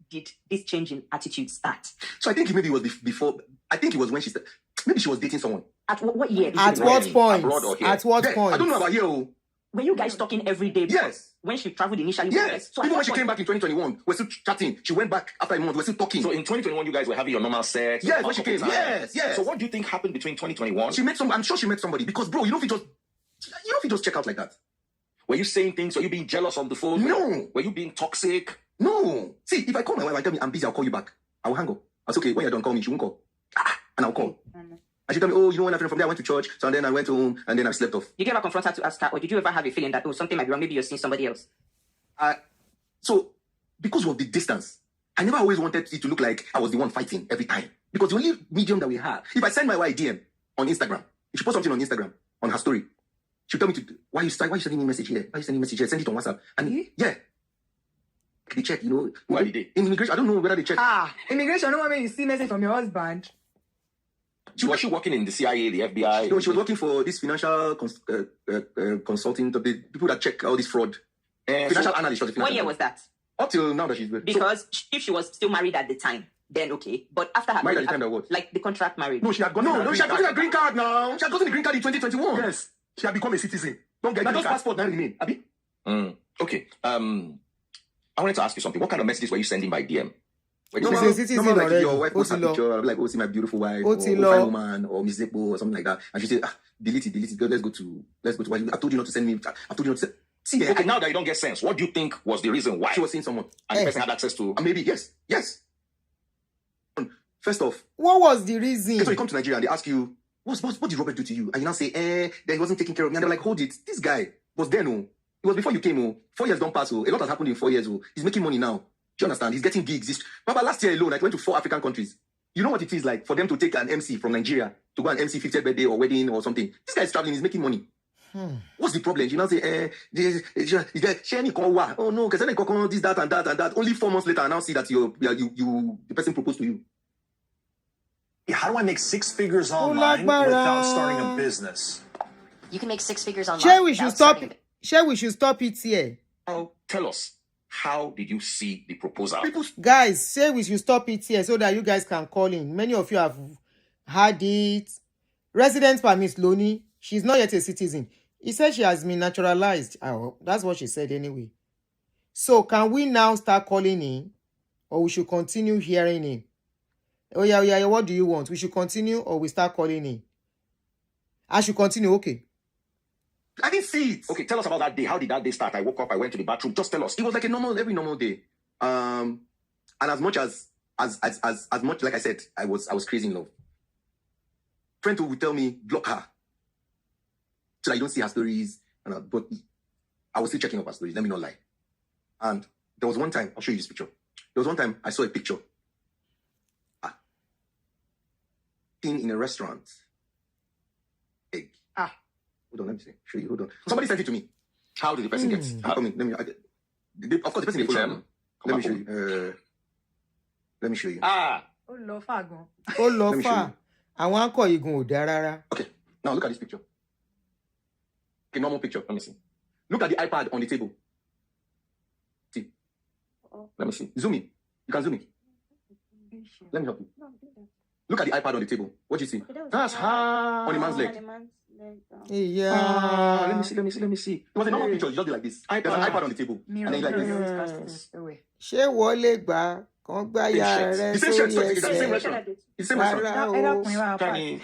Did this change in attitude start? So I think maybe it was before. I think it was when she started. Maybe she was dating someone. At what year? At what point? At what point? I don't know about here. Were you guys talking every day? Yes. When she traveled initially? Yes. So even when she came back in 2021, we're still chatting. She went back after a month. We're still talking. So in 2021, you guys were having your normal sex? Yes, when she came. Yes. So what do you think happened between 2021? She met I'm sure she met somebody, because bro, you know if you just check out like that. Were you saying things? Were you being jealous on the phone? No. Were you being toxic? No. See, if I call my wife, I tell me I'm busy, I'll call you back. I will hang up. I'll say, okay, when you're done, call me. She won't call. And I'll call. And she tell me, oh, you know when I from there, I went to church, so then I went home, and then I slept off. Did you ever confront her to ask her, or did you ever have a feeling that, something might be wrong, maybe you're seeing somebody else? So, because of the distance, I never always wanted it to look like I was the one fighting every time. Because the only medium that we have, if I send my wife DM on Instagram, if she posts something on Instagram, on her story, She'll tell me why you sending me a message here? Why you sending me a message here? Send it on WhatsApp. And yeah. They check, Why did they? Immigration, I don't know whether they check. Immigration, no one you see message from your husband. Was she working in the CIA, the FBI? No, she was working for this financial consulting, the people that check all this fraud. Financial analyst. What year was that? Up till now that she's there. Because if she was still married at the time, then okay. But after her married at the time that what? Like the contract marriage. No, she had gotten she had gotten a green card now. She had gotten a green card in 2021. Yes. She had become a citizen. Don't get that passport now remain. Abi? Okay. I wanted to ask you something. What kind of messages were you sending by DM? She's a citizen already. Your wife posts a picture, I'll be like, oh, see my beautiful wife, or fine woman, or Miss Ekpo, or something like that. And she said, delete it, girl, let's go to I told you not to send me, I told you not to send. See, okay, now that you don't get sense, what do you think was the reason why? She was seeing someone. And the person had access to... Maybe, yes. First off... What was the reason? So you come to Nigeria and they ask you, what did Robert do to you? And you now say, then he wasn't taking care of me. And they're like, hold it. This guy was there, no. It was before you came, 4 years don't pass, a lot has happened in 4 years, He's making money now. Do you understand? He's getting gigs. Papa, last year alone, I went to 4 African countries. You know what it is like for them to take an MC from Nigeria to go and MC 50th birthday or wedding or something. This guy is traveling, he's making money. What's the problem? You know, say, oh no, because then this, that, and that, and that. Only 4 months later, I now see that the person proposed to you. How do I make 6 figures online without starting a business? You can make 6 figures online. Share we should stop it here. Oh, tell us. How did you see the proposal? Guys, say we should stop it here so that you guys can call in. Many of you have had it. Residence permit, Loni. She's not yet a citizen. He said she has been naturalized. That's what she said anyway. So can we now start calling in? Or we should continue hearing in? Oh, yeah. What do you want? We should continue or we start calling in? I should continue. Okay. I didn't see it. Okay, tell us about that day. How did that day start? I woke up, I went to the bathroom. Just tell us. It was like every normal day. And as much like I said, I was crazy in love. Friend who would tell me, block her. So that you don't see her stories. But I was still checking up her stories. Let me not lie. And there was one time, I'll show you this picture. There was one time I saw a picture. In a restaurant. Egg. Hold on, let me see. Show you. Hold on. Somebody sent it to me. How did the person get? Of course, the person follow. Let me show you. Let me show you. Oh, Lofa. I want to call you go there. Okay. Now look at this picture. Okay, normal picture. Let me see. Look at the iPad on the table. See. Let me see. Zoom in. You can zoom in. Let me help you. Look at the iPad on the table. What do you see? That's her on the man's leg. Yeah. Let me see. It was a normal picture. You just do like this. There's an iPad on the table. And then like this. Ṣé wọlé gbà kan gbá ya rẹ sórí ẹsẹ̀ rárá o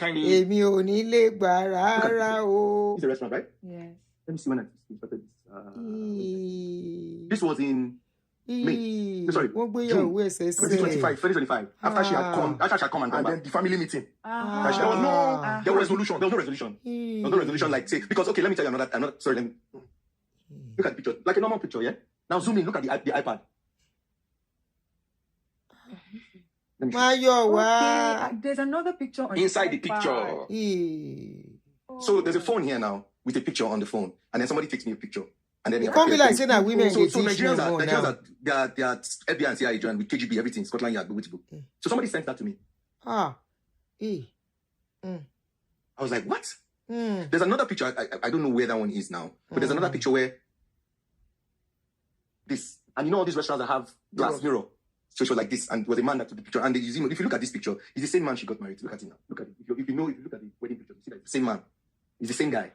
èmi ò ní lè gbà rárá o. It's a restaurant, right? Yes. Let me see when I started this. This was in May. Sorry, June 2025. After she had come and gone back. Then the family meeting. There was no resolution. There was no resolution. There was no resolution like say because okay, let me tell you another. Sorry, let me look at the picture like a normal picture. Yeah. Now zoom in. Look at the iPad. Mayowa. There's another picture inside the picture. So there's a phone here now with a picture on the phone, and then somebody takes me a picture. And then it can't be like saying that women so Nigerians are they are FBI and CIA joined with KGB, everything, Scotland Yard, go. So somebody sent that to me. I was like, what? There's another picture. I don't know where that one is now, but there's another picture where this, and you know all these restaurants that have glass mirror. So she was like this, and it was a man that took the picture. And if you look at this picture, it's the same man she got married to. Look at it now. Look at it. If you look at the wedding picture, you see that it's the same man. It's the same guy.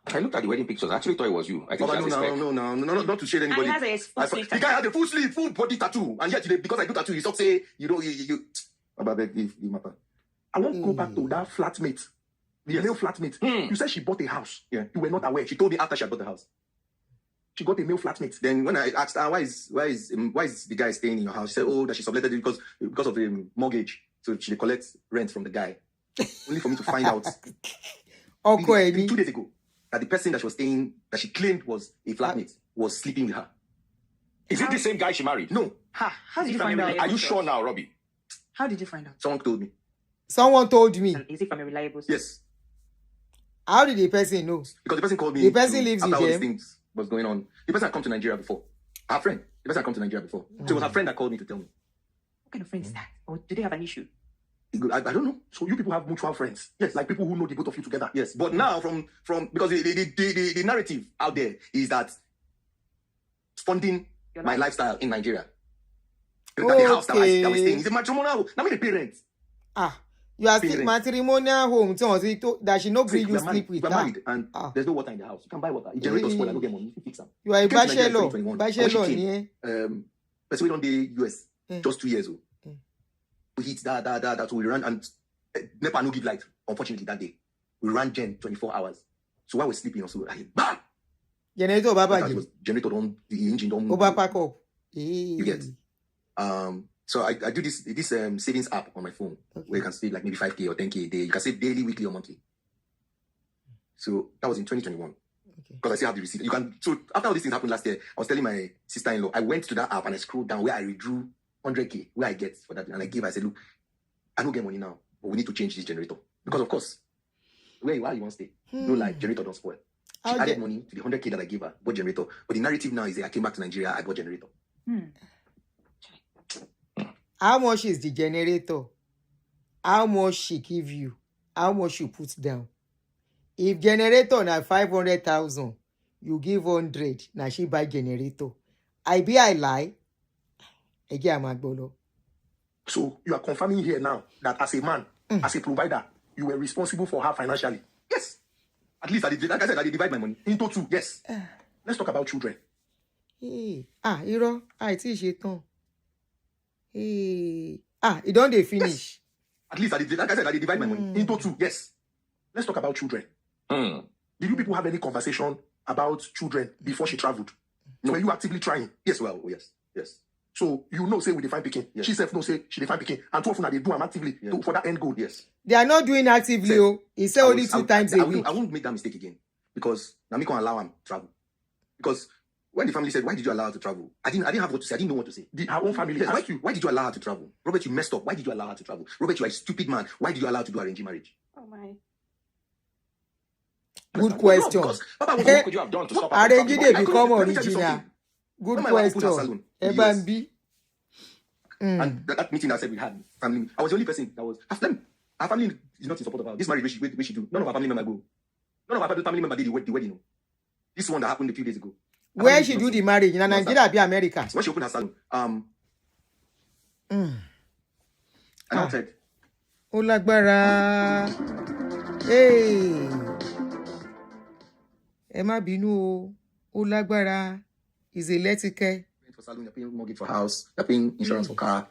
I looked at the wedding pictures. I actually thought it was you. I think no, not to shade anybody. And he has a full sleeve tattoo. The guy had a full sleeve, full body tattoo, and yet because I do tattoo, you stop say you. I won't go back to that flatmate, the male flatmate. You said she bought a house. Yeah, you were not aware. She told me after she had bought the house. She got a male flatmate. Then when I asked her why is the guy staying in your house, she said, oh, that she subletted it because of the mortgage. So she collects rent from the guy. Only for me to find out 2 days ago that the person that she was staying, that she claimed was a flatmate, was sleeping with her. Is it the same guy she married? No. How did you find out? Are you sure now, Robbie? How did you find out? Someone told me. Someone told me. Is it from a reliable Yes. source? How did the person know? Because the person called me. The person lives after with all these them. things was going on. The person had come to Nigeria before. Our friend. The person had come to Nigeria before. So it was her friend that called me to tell me. What kind of friend is that? Or do they have an issue? I don't know. So you people have mutual friends. Yes, Like people who know the both of you together. yes. But now from because the narrative out there is that funding my lifestyle in Nigeria. That the house that we staying is a matrimonial. Now me the parents. You are still Parents. matrimonial home. So that she no agree you sleep with we're her. married and there's no water in the house. You can buy water. If generator spoil, I don't get money. You fix them. You are a Came to Nigeria in bachelor. 2021. Bachelor, When she yeah. came, person on the US just 2 years old. We hit that. So we ran and NEPA no give light. Unfortunately, that day we ran gen 24 hours. So while we're sleeping, also bam. Generator Baba. Generator on the engine don't move. Over pack up. You get. So I do this savings app on my phone where you can save like maybe 5K or 10K a day. You can save daily, weekly, or monthly. So that was in 2021. Because I still have the receipt. You can. So after all these things happened last year, I was telling my sister-in-law, I went to that app and I scrolled down where I withdrew 100K, where I get for that, and I gave. I said, look, I don't get money now, but we need to change this generator because of course, where you want to stay, no like generator don't spoil. She added money to the 100K that I gave her, bought generator. But the narrative now is that I came back to Nigeria, I bought generator. How much is the generator? How much she give you? How much you put down? If generator na 500,000, you give 100. Now she buy generator. I lie. Again, I'm So you are confirming here now that as a man, as a provider, you were responsible for her financially. Yes. At least like I said, I divide my money into two. Yes. Let's talk about children. Hey. It's shetan. Hey. It don't they finish. Yes. At least like I said, I divide my money into two. Yes. Let's talk about children. Did you people have any conversation about children before she traveled? No. Were you actively trying? Yes, well, yes. So you know, say we define picking. Yes. She self no say she define picking, and two of them they do them actively for that end goal. Yes. They are not doing actively. He said only 2 times a week. I won't make that mistake again because now me can allow him travel. Because when the family said, "Why did you allow her to travel?" I didn't have what to say. I didn't know what to say. Her own family asked you, "Why did you allow her to travel?" Robert, you messed up. Why did you allow her to travel? Robert, you are a stupid man. Why did you allow her to do arranged marriage? Oh my. Good question. What could you have done to stop her? Arranged they become Let me tell you original. something. Good When my wife opened her question. salon in the US, Ebambi. and that meeting I said we had family, I was the only person that was. Our family is not in support of her. This marriage we should do. None of our family members go. None of our family members did the wedding. No. This one that happened a few days ago. Where she do the marriage? In Nigeria, be America. So when she opened her salon, and I said, Ó lágbára. Hey. Ẹ má bínú o. Ó lágbára. Is electrical. for salon, you're paying mortgage for house, you're paying insurance for car.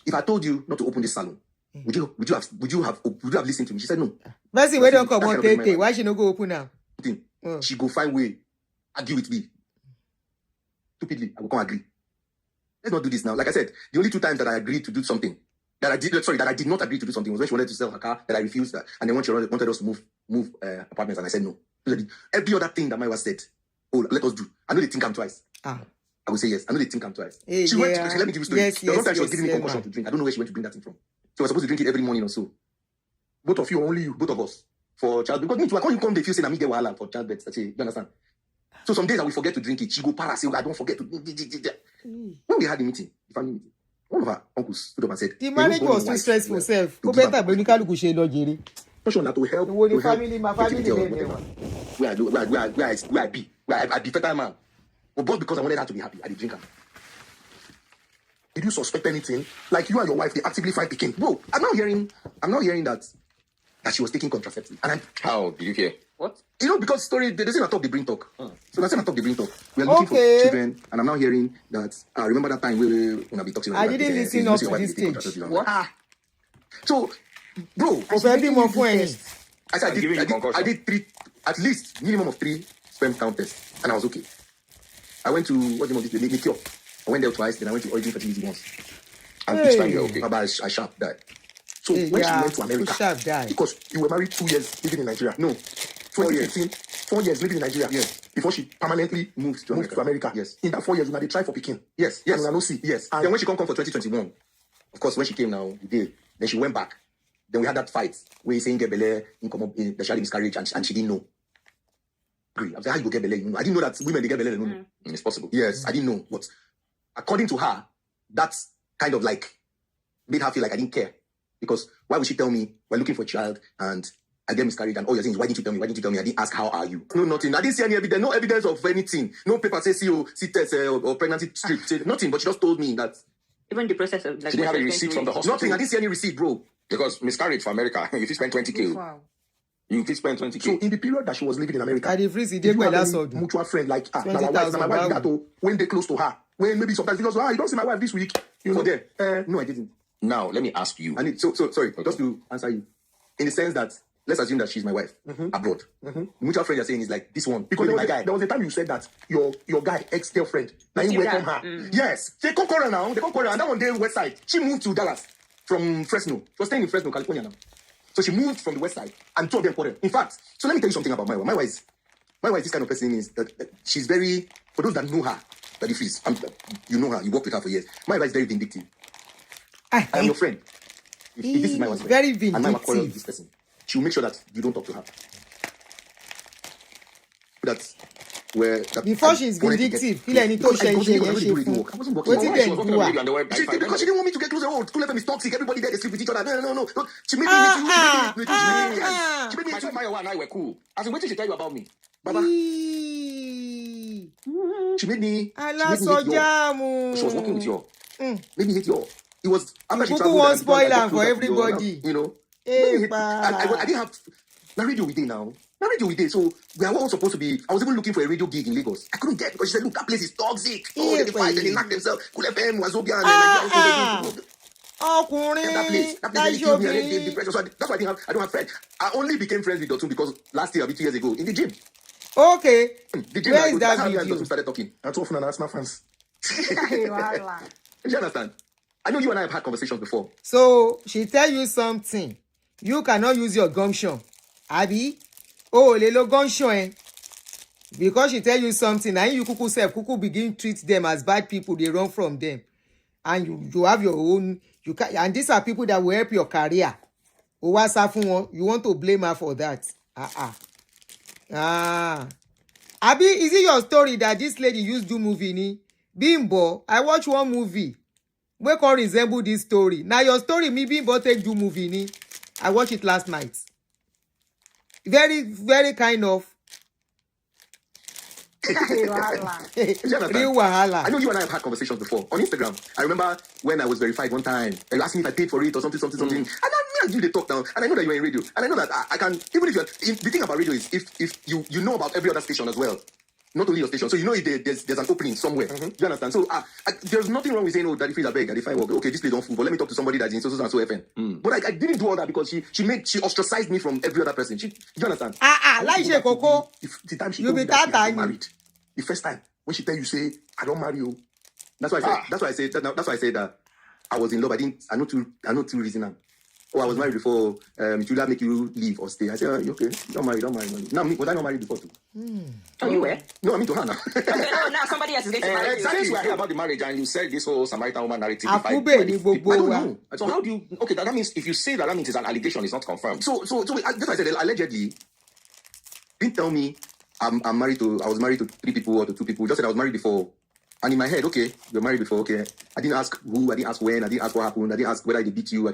If I told you not to open this salon, would you have listened to me? She said no. Bessie, where don't come on take? Why she no go open now? She go find way, argue with me. Stupidly, I will come agree. Let's not do this now. Like I said, the only 2 times that I agreed to do something, that I did not agree to do something was when she wanted to sell her car, that I refused that, and then when she wanted us to move apartments, and I said no. Every other thing that Mayowa said, oh, let us do. I know they think I'm twice. I will say yes. I know they think I'm twice. Hey, she went. Let me give you a story. Yes, there was one time she was yes, giving me yes, concussion to drink. I don't know where she went to bring that thing from. She was supposed to drink it every morning or so. Both of you, or only you? Both of us. For child, because me too, I can't come, they feel saying I me get wahala for childbirth. You understand? So some days I will forget to drink it. She go para, say, I don't forget to. When we had the meeting, the family meeting, one of our uncles stood up and said, the marriage was too stressful, self. Go better, but you can't go share logiri. That will help. The family, my family, where I be better man. But both because I wanted her to be happy, I did drink her. Did you suspect anything? Like you and your wife, they actively fight picking. Bro, I'm not hearing that she was taking contraceptive. And how did you hear? What? You know, because story they say I talk, they bring talk. So that's I talk, they bring talk. We are looking for children, and I'm now hearing that. Remember that time when I be talking. I didn't listen up to this stage. What? So, bro, I said I did 3, at least minimum of 3 sperm count tests, and I was okay. I went to the cure. I went there twice, then I went to origin fertility once. And this time you're okay. But I sharp died. So when she went to America, because you were married 2 years living in Nigeria. No, 2015, 4 years living in Nigeria. Yes. Before she permanently moved to America. Yes. In that 4 years, you had to try for picking. Yes. And no see. Yes. And then when she come for 2021, of course, when she came now, then she went back. Then we had that fight where he's saying get belle, the child miscarriage, and she didn't know. Agree. I was like, how you go get belle? You know, I didn't know that women they get belle. No. It's possible. Yes, I didn't know. But according to her, that's kind of like made her feel like I didn't care. Because why would she tell me we're looking for a child and I get miscarried and all you're saying is why didn't you tell me? Why didn't you tell me? I didn't ask how are you? No, nothing. I didn't see any evidence. No evidence of anything. No paper says see test or pregnancy strip. Nothing. But she just told me that. Even the process of like. She didn't have a receipt from the hospital. Nothing. I didn't see any receipt, bro. Because miscarriage for America, if you spend 20K. Wow. You can spend 20K. So in the period that she was living in America, I freeze did you have any mutual friend like my wife that when they close to her, when maybe sometimes because you don't see my wife this week, you know there. No, I didn't. Now let me ask you. And so sorry, okay. Just to answer you, in the sense that let's assume that she's my wife abroad. The mutual friend you're saying is like this one because there was a time you said that your guy ex-girlfriend now you welcome her. Yes, they come quarrel now. They come quarrel and that one day West Side. She moved to Dallas from Fresno. She was staying in Fresno, California now. So she moved from the West Side and two of them quarrel. In fact, so let me tell you something about Mayowa. Mayowa is this kind of person is that she's very, for those that know her, that if she's, you know her, you work with her for years. Mayowa is very vindictive. I am your friend. If this is Mayowa's friend, very vindictive. And Mayowa quarrels with this person, she will make sure that you don't talk to her. Before she's vindictive, feel any to share because she didn't want me to get closer. Oh, School FM is toxic. Everybody there they sleep with each other. No. She made me. She made me. Mayowa and I were cool. As in, what did she tell you about me, Baba? She made me. She was working with you. Made me hate you. It was after she traveled. Won't spoil her for everybody. You know. I didn't have the radio with day now. The radio with day. So we are all supposed to be. I was even looking for a radio gig in Lagos. I couldn't get because she said, "Look, that place is toxic. Oh, they fight and they knock themselves. Cool FM, Wazobia, and that place really killed me. And they depression. So that's why I don't have friends. I only became friends with Dotun because last year, 2 years ago, in the gym. Okay. The gym. Where is that video? video? Dotun started talking. That's often an asthma fans. Do you understand? I know you and I have had conversations before. So she tell you something. You cannot use your gumption. Abi? Oh, lelo gumption. Because she tell you something, and you kuku begin treat them as bad people. They run from them. And you have your own. And these are people that will help your career. You want to blame her for that. Abi, is it your story that this lady used to do movie ni? Bimbo, I watch one movie. We can resemble this story. Now your story, me Bimbo take do movie ni. I watched it last night. Very, very kind of. Real wahala. I know you and I have had conversations before on Instagram. I remember when I was verified one time. You asked me if I paid for it or something. And me and you they talk now. And I know that you're in radio. And I know that I can, even if you're, the thing about radio is if you know about every other station as well. Not only your station. So you know if there's an opening somewhere. Do you understand? So there's nothing wrong with saying, oh, Daddy Freeze, I beg. Daddy Fine, okay, this place don't fool, but let me talk to somebody that's in so and so FM. But I didn't do all that because she ostracized me from every other person. Do you understand? Like Coco. The time she you told be me that she that married. The first time when she tell you say, I don't marry you. That's why I said that I was in love. I know two reasons. Oh, I was married before. It will that make you leave or stay? I said, okay, don't marry. Now, was I not married before too? Oh, you were? No, I mean to her now. Oh, now somebody else is going to marry you. Since we are here about the marriage and you said this whole Samaritan woman narrative. I don't know. So how do you? Okay, that means if you say that means it's an allegation. It's not confirmed. So that's why I said allegedly. Didn't tell me I was married to 3 people or to 2 people. Just said I was married before. And in my head, okay, you're married before. Okay, I didn't ask who. I didn't ask when. I didn't ask what happened. I didn't ask whether they beat you.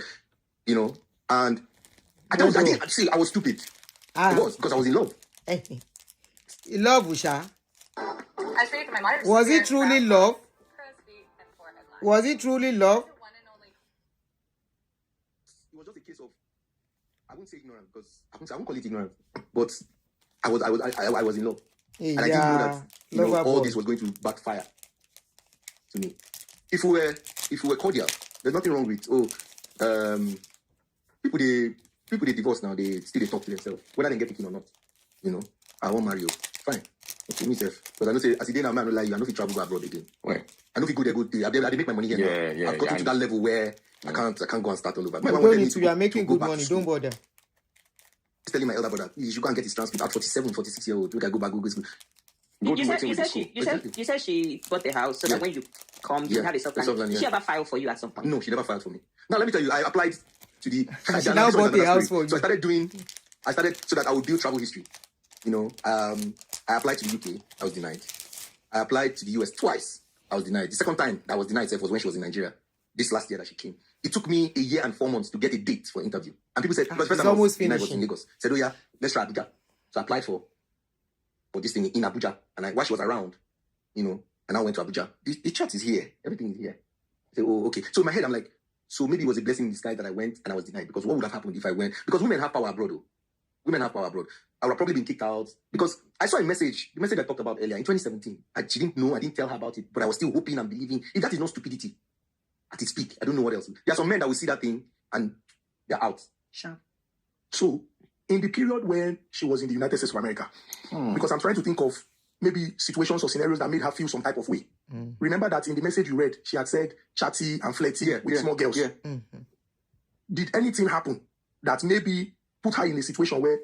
You know, and I was stupid. I was because I was in love. In love, Usha. I sprayed for my monitor. Was it truly love? Was it truly love? It was just a case of, I wouldn't say ignorant because I won't call it ignorant, but I was in love, and I didn't know that all this was going to backfire to me. If we were cordial, there's nothing wrong with people they divorce now, they still talk to themselves, whether they get picking or not. You know, I won't marry you. Fine. Okay, myself. Because I know say as a day now, man, I don't lie you. I know if you travel abroad again. Right. I know if you go there, good day. I make my money here. Yeah. I've gotten to that level where I can't go and start all over. You don't need to. You are making good money. Don't bother. He's telling my elder brother, you should go and get his transcript at 47, 46 years old. We can go back, go school. You said she bought the house so that when you come, you have a soft landing. Did she ever file for you at some point? No, she never filed for me. Now let me tell you, I applied to the. And she now bought a house for you. So I started so that I would build travel history. You know, I applied to the UK, I was denied. I applied to the US twice, I was denied. The second time that I was denied was when she was in Nigeria. This last year that she came. It took me a year and 4 months to get a date for interview. And people said, because first time I was denied was in Lagos. Said, oh yeah, let's try Abuja. So I applied for this thing in Abuja. And while she was around, you know, and I went to Abuja. The chart is here. Everything is here. I said, oh, okay. So in my head, I'm like, so maybe it was a blessing in disguise that I went and I was denied. Because what would have happened if I went? Because women have power abroad, though. Women have power abroad. I would have probably been kicked out. Because I saw a message, the message I talked about earlier in 2017. She didn't know, I didn't tell her about it, but I was still hoping and believing. If that is not stupidity at its peak, I don't know what else. There are some men that will see that thing and they're out. Sure. So, in the period when she was in the United States of America, because I'm trying to think of maybe situations or scenarios that made her feel some type of way. Remember that in the message you read, she had said chatty and flirty with small girls. Yeah. Did anything happen that maybe put her in a situation where,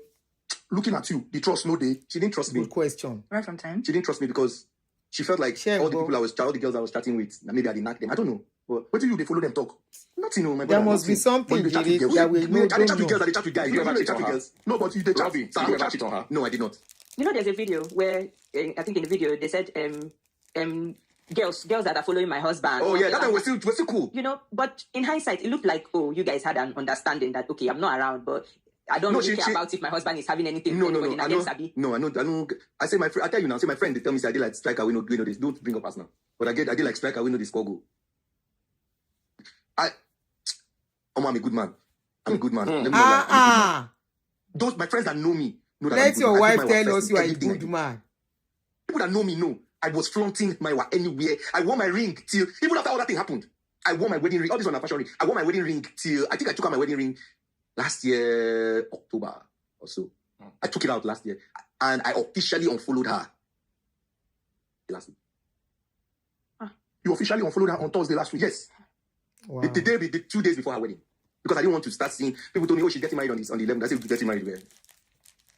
looking at you, the trust no day? She didn't trust me. Good question. Right from time. She didn't trust me because she felt like all the girls I was chatting with, maybe I didn't knock them. I don't know. But what do you they follow them talk? Nothing, no, my There brother, must be nothing. something But they chat with that we girls. don't They chat with know. girls and they chat with guys. You ever chat with girls? No, but you they chat. Robbie, So you you ever chat. cheat on her? No, I did not. You know, there's a video where I think in the video they said girls that are following my husband. Oh yeah, that time was still cool. You know, but in hindsight, it looked like, oh, you guys had an understanding that, okay, I'm not around, but I don't really care about if my husband is having anything with anybody. I know. I say I tell you now. Say my friend, they tell me say I did like striker. We know this. Don't bring up us now. But I did like striker. We know this score goal. I'm a good man. I'm a good man. Let me know, like, I'm a good man. Those my friends that know me know that I'm a Let good your man. wife I keep my tell first us in you are a everything I good do. man. People that know me know I was flaunting Mayowa anywhere. I wore my ring till even after all that thing happened. I wore my wedding ring. All this on a fashion ring. I wore my wedding ring till I think I took out my wedding ring last year October or so. I took it out last year and I officially unfollowed her last week. You officially unfollowed her on Thursday last week? Yes. Wow. The 2 days before her wedding. Because I didn't want to start seeing people told me, oh, she's getting married on the 11th. I said, getting married where?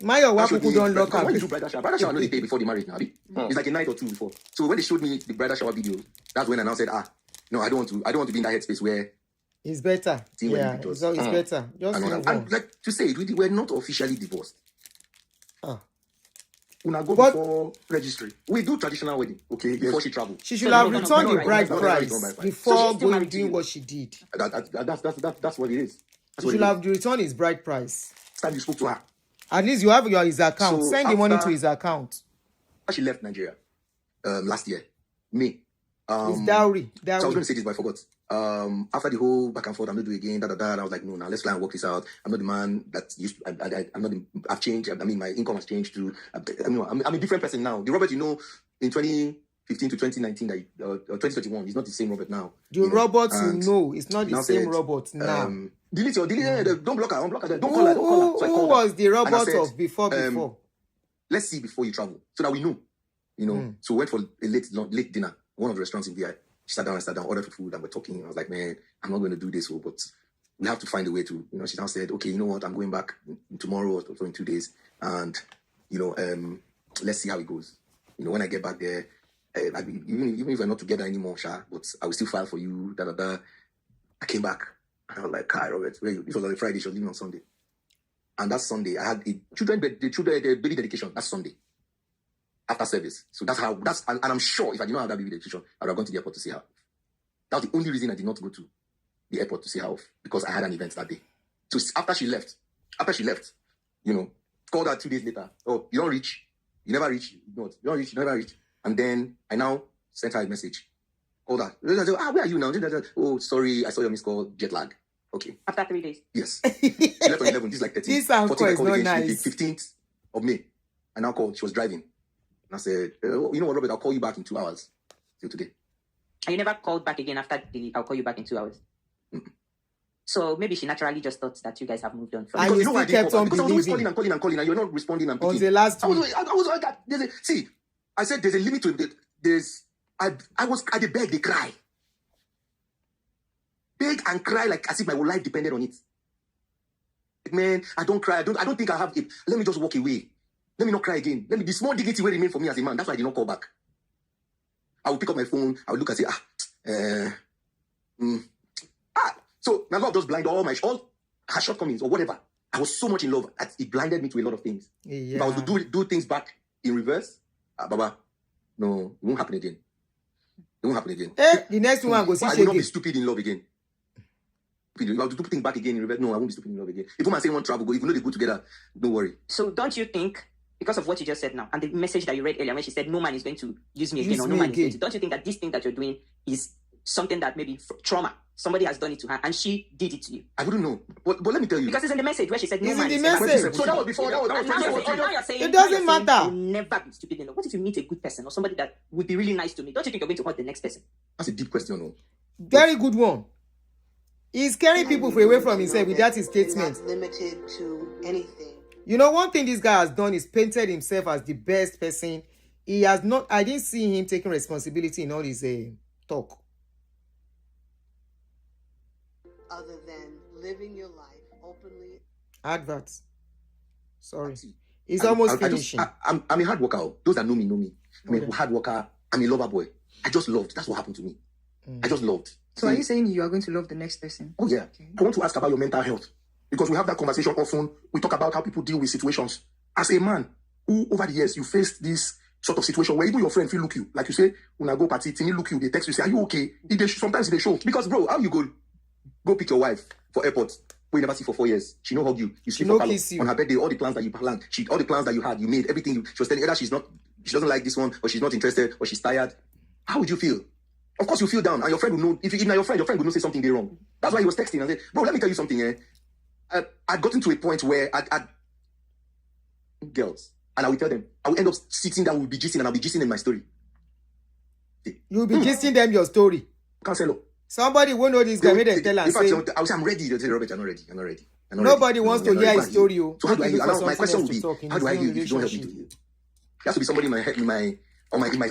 Mayowa people don't lock When up. you do bridal shower no the day before the marriage now. It's like a night or two before. So when they showed me the bridal shower video, that's when I now said, no, I don't want to be in that headspace where It's better. Yeah, it's better. Just move on. and like to say it, we're not officially divorced. Una go before registry. We do traditional wedding, okay, before she traveled. She should have returned the Right, bride right, price right. before still married to doing you. what she did. That's what it is. She should have returned his bride price. It's time you spoke to her. At least you have his account. So Send the money to after- his account. She left Nigeria last year, May. It's dowry. So I was going to say this, but I forgot. After the whole back and forth, I'm going to do it again, I was like, no, now let's try and work this out. I'm not the man that used to, I've changed. I mean, my income has changed too. I'm a different person now. The Robert, you know, in 2015 to 2019, or 2021, he's not the same Robert now. The robot you know, it's not the now same said, robot now. Delete don't block her, unblock her. Don't call her. So I Who called her. was the And I robot said, of before? Let's see before you travel, so that we know. You know, so we went for a late dinner. One of the restaurants in VI. She sat down, ordered food, and we're talking. I was like, man, I'm not going to do this, but we have to find a way to, you know, she now said, okay, you know what, I'm going back tomorrow or in 2 days. And, you know, let's see how it goes. You know, when I get back there, even if we're not together anymore, but I will still file for you, I came back. And I was like, hi, Robert, where are you? This was on a Friday, she was leaving on Sunday. And that Sunday, I had the baby dedication. That's Sunday. After service. So and I'm sure if I did not have that baby dedication, I would have gone to the airport to see her. That was the only reason I did not go to the airport to see her off, because I had an event that day. So after she left, you know, called her 2 days later. Oh, you don't reach. You never reach. You don't reach. You never reach. And then I now sent her a message. Called her. Where are you now? Oh, sorry, I saw your missed call, jet lag. Okay. After 3 days. Yes. She left on 11. This is like 13. This uncle 14, I is called not again. nice. 15th of May. I now called. She was driving. And I said, you know what, Robert, I'll call you back in 2 hours. Till today. And you never called back again after I'll call you back in 2 hours. So maybe she naturally just thought that you guys have moved on. And Because you know why I still didn't kept call on her? Because I was always believing. calling, and you're not responding and On picking. the last I week. was I said there's a limit to it. I did beg, they cry. Beg and cry like as if my whole life depended on it. Man, I don't cry. I don't think I have it. Let me just walk away. Let me not cry again. Let me, the small dignity will remain for me as a man. That's why I did not call back. I would pick up my phone. I would look and say, So my love just blind all her shortcomings or whatever. I was so much in love that it blinded me to a lot of things. Yeah. If I was to do things back in reverse, Baba, no, it won't happen again. It won't happen again. The next one go see I will not be again. stupid in love again. If I was to do things back again in reverse, no, I won't be stupid in love again. If woman say one travel, go, if you know they go together, don't worry. So don't you think, because of what you just said now, and the message that you read earlier when she said no man is going to use me again, Use or no me man is going again. to, don't you think that this thing that you're doing is something that maybe trauma, somebody has done it to her and she did it to you? I wouldn't know. But let me tell you. Because it's in the message where she said no It's man in is the going to- message. So that was before. That was And now you're saying, It doesn't now you're saying, matter. I'll never be stupid enough. What if you meet a good person or somebody that would be really nice to me? Don't you think you're going to hurt the next person? That's a deep question, no? Very good one. He's scaring people away from himself with that his statement. Not limited to anything. You know, one thing this guy has done is painted himself as the best person. He has not. I didn't see him taking responsibility in all his talk. Other than living your life openly. Adverts. Sorry. It's almost I finishing. I'm a hard worker. Those that know me know me. I'm a hard worker. I'm a lover boy. I just loved. That's what happened to me. I just loved. So are you saying you are going to love the next person? Oh yeah. I want to ask about your mental health. Because we have that conversation often. We talk about how people deal with situations. As a man who over the years you faced this sort of situation where even your friend feel look you. Like you say, when I go party, Tini look you, they text you, say, are you okay? Sometimes they show. Because bro, how you go pick your wife for airport? We never see for 4 years. She no hug you. You sleep for kiss you. on her birthday. All the plans that you planned, all the plans that you had, you made everything. She was telling either she doesn't like this one, or she's not interested, or she's tired. How would you feel? Of course, you feel down, and your friend will know. If not your friend would not say something they wrong. That's why he was texting and said, "Bro, let me tell you something. I'd gotten to a point where I'd girls, and I will tell them. I will end up sitting down, we'll be gisting, and I'll be gisting in my story. You'll be gisting them your story. Cancelo. Somebody won't know this guy. Made them tell and In fact, say, I will say, I'm ready. They'll say, Robert, I'm not ready. I'm not ready. Nobody wants to hear his story. So how do I heal? Look for My question something would else to talk be, in how do I his heal own if you don't help me to relationship. heal? There has to be somebody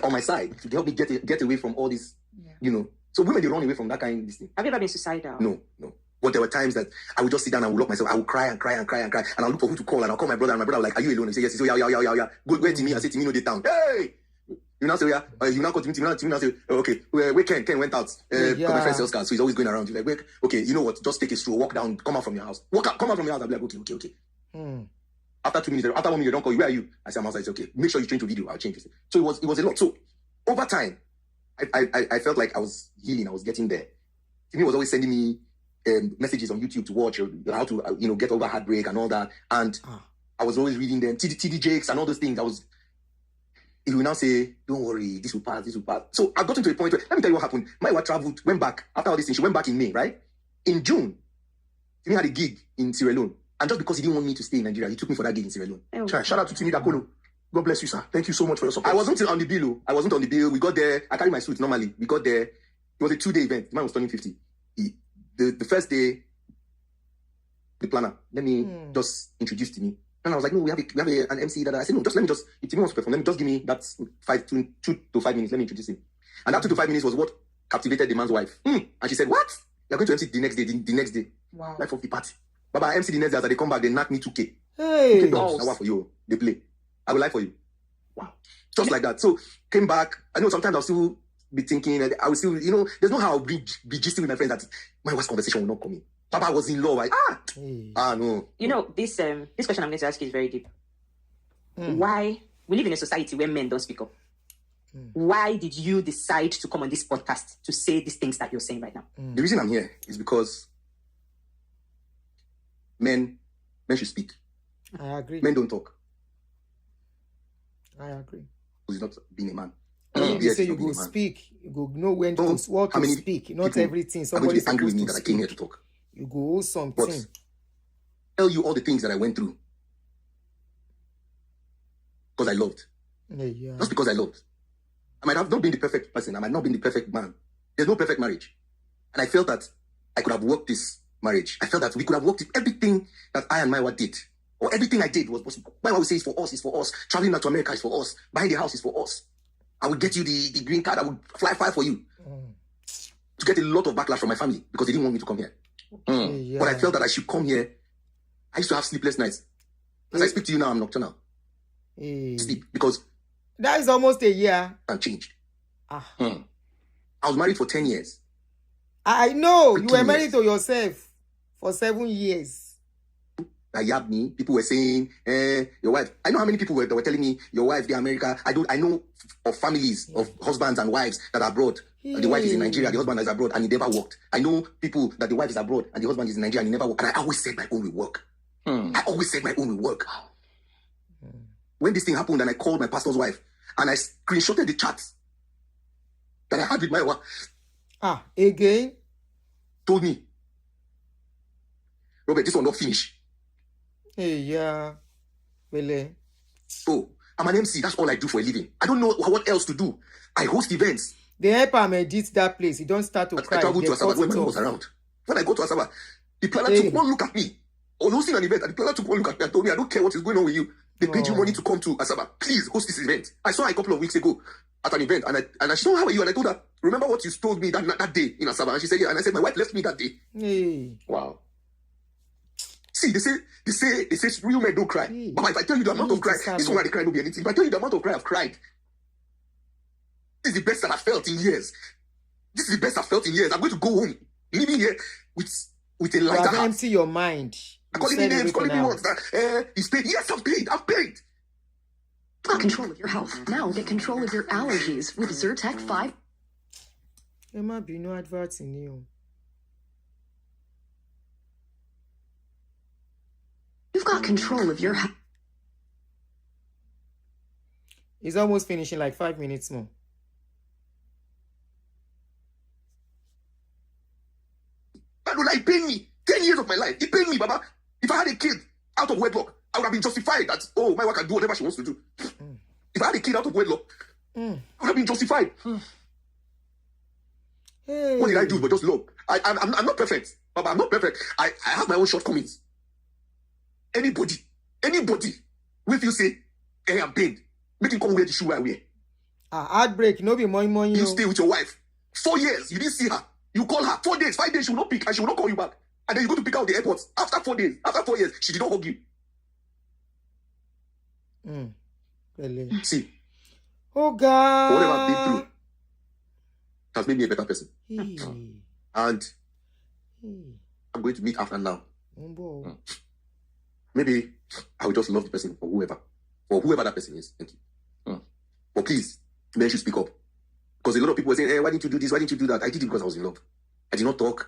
on my side to help me get away from all this, you know. So women, they run away from that kind of this thing. Have you ever been suicidal? No. But there were times that I would just sit down and I would lock myself. I would cry and cry and cry and cry. And I'll look for who to call. And I'll call my brother. And my brother will like, are you alone? He say, yes. He say, yeah. Go to me and say, to me, no, they down. Hey! You now say, yeah. You now call to me now say, oh, okay. Where Ken went out. Because my friend sells cars. So he's always going around. He's like, okay, you know what? Just take a stroll, walk down, come out from your house. Come out from your house. I'll be like, okay. After 2 minutes, after 1 minute, they don't call you. Where are you? I say, I'm outside. It's okay. Make sure you change the video. I'll change it. So it was a lot. So over time, I felt like I was healing. I was getting there. Timmy was always sending me messages on YouTube to watch how to get over heartbreak and all that. And I was always reading them, TD Jakes and all those things. He will now say, don't worry, this will pass. So I've gotten to a point where, let me tell you what happened. Mayowa traveled, went back after all this thing. She went back in May, right? In June, Timmy had a gig in Sierra Leone. And just because he didn't want me to stay in Nigeria, he took me for that gig in Sierra Leone. Shout out to Timmy Dakolo. God bless you, sir. Thank you so much for your support. I wasn't on the bill. We got there. I carry my suit normally. We got there. It was a 2-day event. The man was turning 50. The first day, the planner, let me just introduce to me. And I was like, no, we have an MC that I said, no, if Timmy wants to perform, let me just give me that 2 to 5 minutes. Let me introduce him. And that 2 to 5 minutes was what captivated the man's wife. And she said, what? You're going to MC the next day. Wow. Life of the party. Baba, MC the next day, after they come back, they knock me 2K. Hey. 2K dollars. Now what for you? They play. I will lie for you. Wow. Just like that. So, came back. I know sometimes I'll still be thinking, I will still, there's no how I'll be gisting with my friends that my wife's conversation will not come in. Papa was in love. No. This question I'm going to ask you is very deep. Why? We live in a society where men don't speak up. Why did you decide to come on this podcast to say these things that you're saying right now? The reason I'm here is because men should speak. I agree. Men don't talk. I agree. Because it's not being a man. You say you go speak, you go know when to what to speak. Not everything. Somebody's angry with me that I came here to talk. You go hold something. But tell you all the things that I went through. Because I loved. Yeah. Just because I loved. I might have not been the perfect person. I might not be the perfect man. There's no perfect marriage. And I felt that I could have worked this marriage. I felt that we could have worked it. Everything that I and Mayowa did, or everything I did was possible. Mayowa would say it's for us. Traveling out to America is for us. Buying the house is for us. I would get you the green card. I would fly for you. To get a lot of backlash from my family because they didn't want me to come here. But I felt that I should come here. I used to have sleepless nights. As I speak to you now, I'm nocturnal. Sleep. Because that is almost a year. And changed. I was married for 10 years. I know. You were married to yourself for 7 years. that yabbed me. People were saying, your wife. I know how many people were telling me, your wife, they're America. I know of families of husbands and wives that are abroad. And the wife is in Nigeria, the husband is abroad, and he never worked. I know people that the wife is abroad and the husband is in Nigeria and he never worked. And I always said my own will work. I always said my own will work. When this thing happened and I called my pastor's wife and I screenshotted the chat that I had with Mayowa. Again? Told me, Robert, this one not finish. Hey, yeah. Well, oh, I'm an MC. That's all I do for a living. I don't know what else to do. I host events. They help him edit that place. He don't start to cry. I travel to Asaba when my mom was around. When I go to Asaba, the planner took one look at me. On hosting an event, and the planner took one look at me and told me, I don't care what is going on with you. They paid you money to come to Asaba. Please host this event. I saw her a couple of weeks ago at an event, and I said, how are you? And I told her, remember what you told me that day in Asaba? And she said, yeah. And I said, my wife left me that day. Hey. Wow. See, they say real men don't cry. Hey. But if I tell you the amount of cry, this one I cry don't be anything. If I tell you the amount of cry I've cried, this is the best that I've felt in years. This is the best I've felt in years. I'm going to go home, living here with a lighter heart. Empty your mind. Calling me names, calling me words. He's paid. Yes, I've paid. Got control of your health. Now get control of your allergies with Zyrtec 5. There might be no adverts in you. You've got control of your health. It's almost finishing, like 5 minutes more. He paid me 10 years of my life. He paid me, Baba. If I had a kid out of wedlock, I would have been justified that, oh, my wife can do whatever she wants to do. If I had a kid out of wedlock, I would have been justified. Hey. What did I do but just love? I'm not perfect, Baba. I'm not perfect. I have my own shortcomings. Anybody will feel say, hey, I'm paid. Make him come wear the shoe I wear. Heartbreak, no be money. You stay with your wife 4 years, you didn't see her. You call her 4 days, 5 days, she will not pick and she will not call you back. And then you go to pick out the airport. After 4 days, after 4 years, she did not hug you. Really? See. Oh God. Whatever I've been through has made me a better person. And I'm going to meet after now. Maybe I will just love the person for whoever that person is. Thank you. But please, men should speak up. Because a lot of people were saying, hey, why didn't you do this? Why didn't you do that? I did it because I was in love. I did not talk.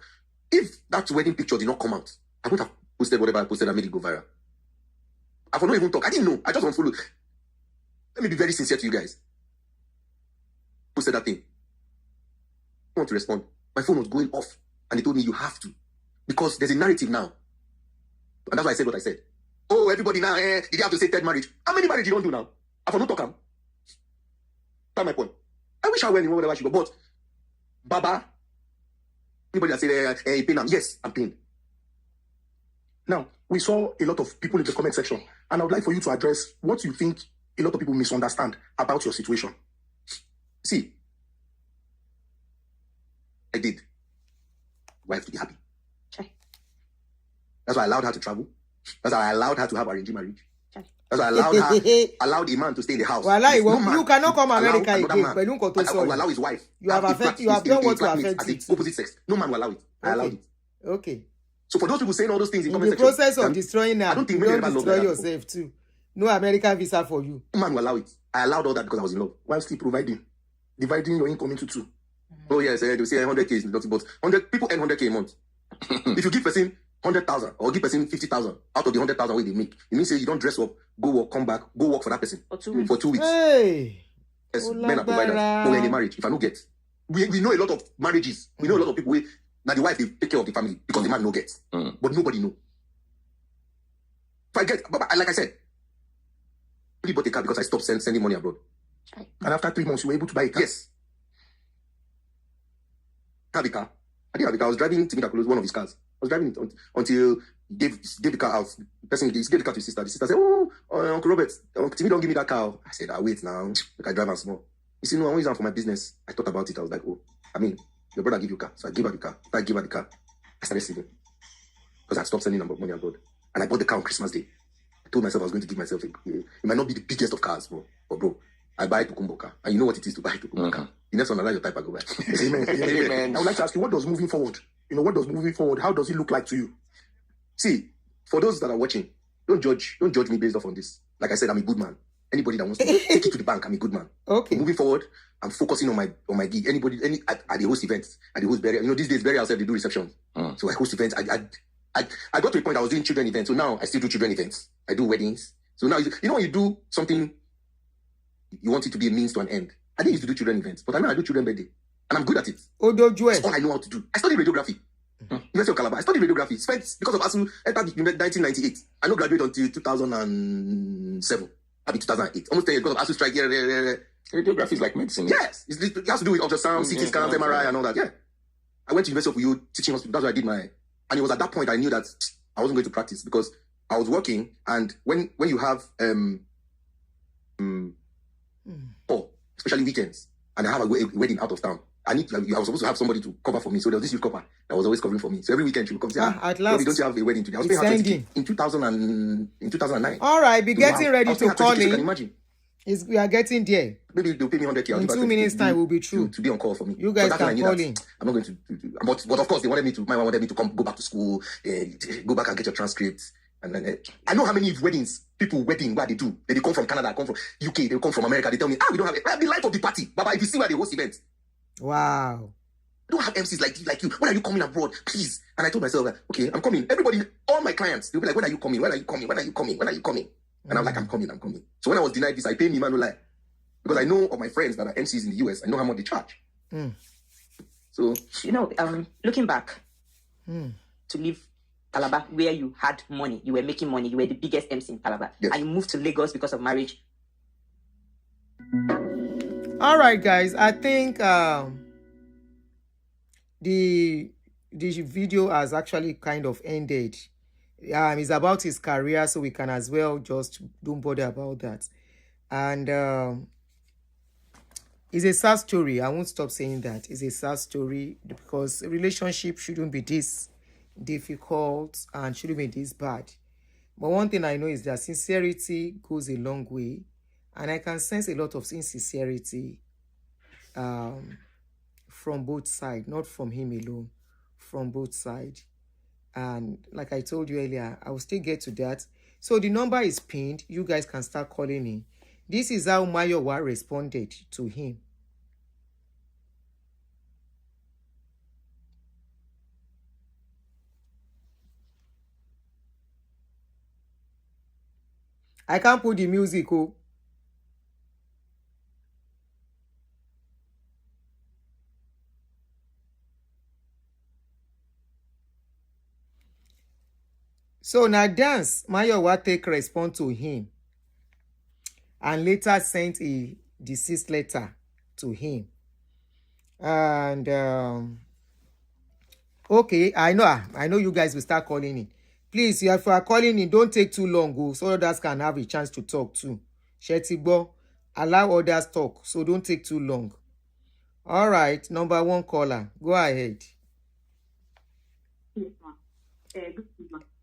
If that wedding picture did not come out, I would have posted whatever I posted and made it go viral. I would not even talk. I didn't know. I just unfollowed. Let me be very sincere to you guys. Posted that thing. I want to respond. My phone was going off. And they told me, you have to. Because there's a narrative now. And that's why I said what I said. Oh, everybody now, did you have to say third marriage? How many marriage you don't do now? I for no talk. That's my point. I wish I were in whatever she go, but Baba, anybody that say, hey, pain, yes, I'm pain. Now, we saw a lot of people in the comment section, and I would like for you to address what you think a lot of people misunderstand about your situation. See, I did. Wife to be happy. Okay. That's why I allowed her to travel. That's why I allowed her to have arranged marriage. That's why I allowed a man to stay in the house. Well, you cannot come America again. I will allow his wife. You have done what to affect the opposite sex. No man will allow it. I allowed it. Okay. So for those people saying all those things in the process of destroying her, I don't think you don't destroy yourself too. No American visa for you. No man will allow it. I allowed all that because I was in love. While still dividing your income into two. Oh yes, they say 100K is nothing, but 100 people earn 100K a month. If you give person 100,000 or give person 50,000 out of the 100,000 way they make, it means say you don't dress up, go work, come back, go work for that person for 2 weeks. For 2 weeks. Hey, yes, men are providers. No any marriage. If I don't get, we know a lot of marriages. We know a lot of people where now the wife they take care of the family because the man no get, but nobody know. If I get, like I said, I really bought a car because I stopped sending money abroad. And after 3 months, you were able to buy a car. Yes. I have a car. I didn't have a car. I was driving to Miraculous, one of his cars. I was driving it until he gave the car out. The person gave the car to his sister. The sister said, "Oh, Uncle Robert, Timmy don't give me that car." I said, "I'll wait now. I drive and small." He said, "No, I want use it for my business." I thought about it. I was like, "Oh, I mean, your brother give you a car." So I gave her the car. After I gave her the car, I started saving. Because I stopped sending money abroad. And I bought the car on Christmas Day. I told myself I was going to give myself it might not be the biggest of cars, but bro, I buy a Tukumbo car. And you know what it is to buy a Tukumbo car. The next one, I like your type, I go buy. Amen. I would like to ask you, what does moving forward? What does moving forward? How does it look like to you? See, for those that are watching, don't judge me based off on this. Like I said, I'm a good man. Anybody that wants to take it to the bank, I'm a good man. Okay. So moving forward, I'm focusing on my gig. At the host events, at the host burial. You know, these days burials they do receptions. So I host events. I got to a point I was doing children events. So now I still do children events. I do weddings. So now you know when you do something, you want it to be a means to an end. I didn't used to do children events, but I do children birthday, and I'm good at it. That's all I know how to do. I studied radiography. University of Calabar. I studied radiography. Spent because of ASU, entered 1998. I don't graduate until 2007. I mean 2008. Almost 10 years because of ASU strike. Radiography is like medicine. Yes, it has to do with ultrasound, CT scans, MRI, and all that. Yeah, I went to University of Uyo teaching hospital. That's where I did my. And it was at that point I knew that I wasn't going to practice because I was working. And when you have especially weekends, and I have a wedding out of town, I was supposed to have somebody to cover for me. So there was this youth copper that was always covering for me. So every weekend she would come say, at last, don't you have a wedding today? I was paying her 20K in 2009. All right, be getting ready to call in. Imagine. We are getting there. Maybe they'll pay me 100K. In 2 minutes time, we'll be through. To be on call for me. You guys can call in. I'm not going to. But of course, my mom wanted me to go back to school, go back and get your transcripts. And then I know how many weddings people where they do. They come from Canada, come from UK, they come from America. They tell me, we don't have it. The life of the party. Baba, if you see where they host events. Wow. I don't have MCs like you. When are you coming abroad? Please. And I told myself, okay, I'm coming. Everybody, all my clients, they'll be like, when are you coming? When are you coming? When are you coming? When are you coming? And I'm like, I'm coming. So when I was denied this, I paid me, man, no lie. Because I know of my friends that are MCs in the US, I know how much they charge. So, looking back to leave Calabar, where you had money, you were making money, you were the biggest MC in Calabar, and you moved to Lagos because of marriage. All right, guys, I think the video has actually kind of ended. It's about his career, so we can as well just don't bother about that. And it's a sad story. I won't stop saying that. It's a sad story because a relationship shouldn't be this difficult and shouldn't be this bad. But one thing I know is that sincerity goes a long way, and I can sense a lot of insincerity from both sides, not from him alone, from both sides. And like I told you earlier, I will still get to that. So the number is pinned. You guys can start calling in. This is how Mayowa responded to him. I can't put the music, oh. So now dance, Mayowa take response to him and later sent a deceased letter to him. And okay, I know you guys will start calling in. Please, if you are calling in, don't take too long, so others can have a chance to talk too. Shetigbo, allow others talk, so don't take too long. All right, number one caller, go ahead.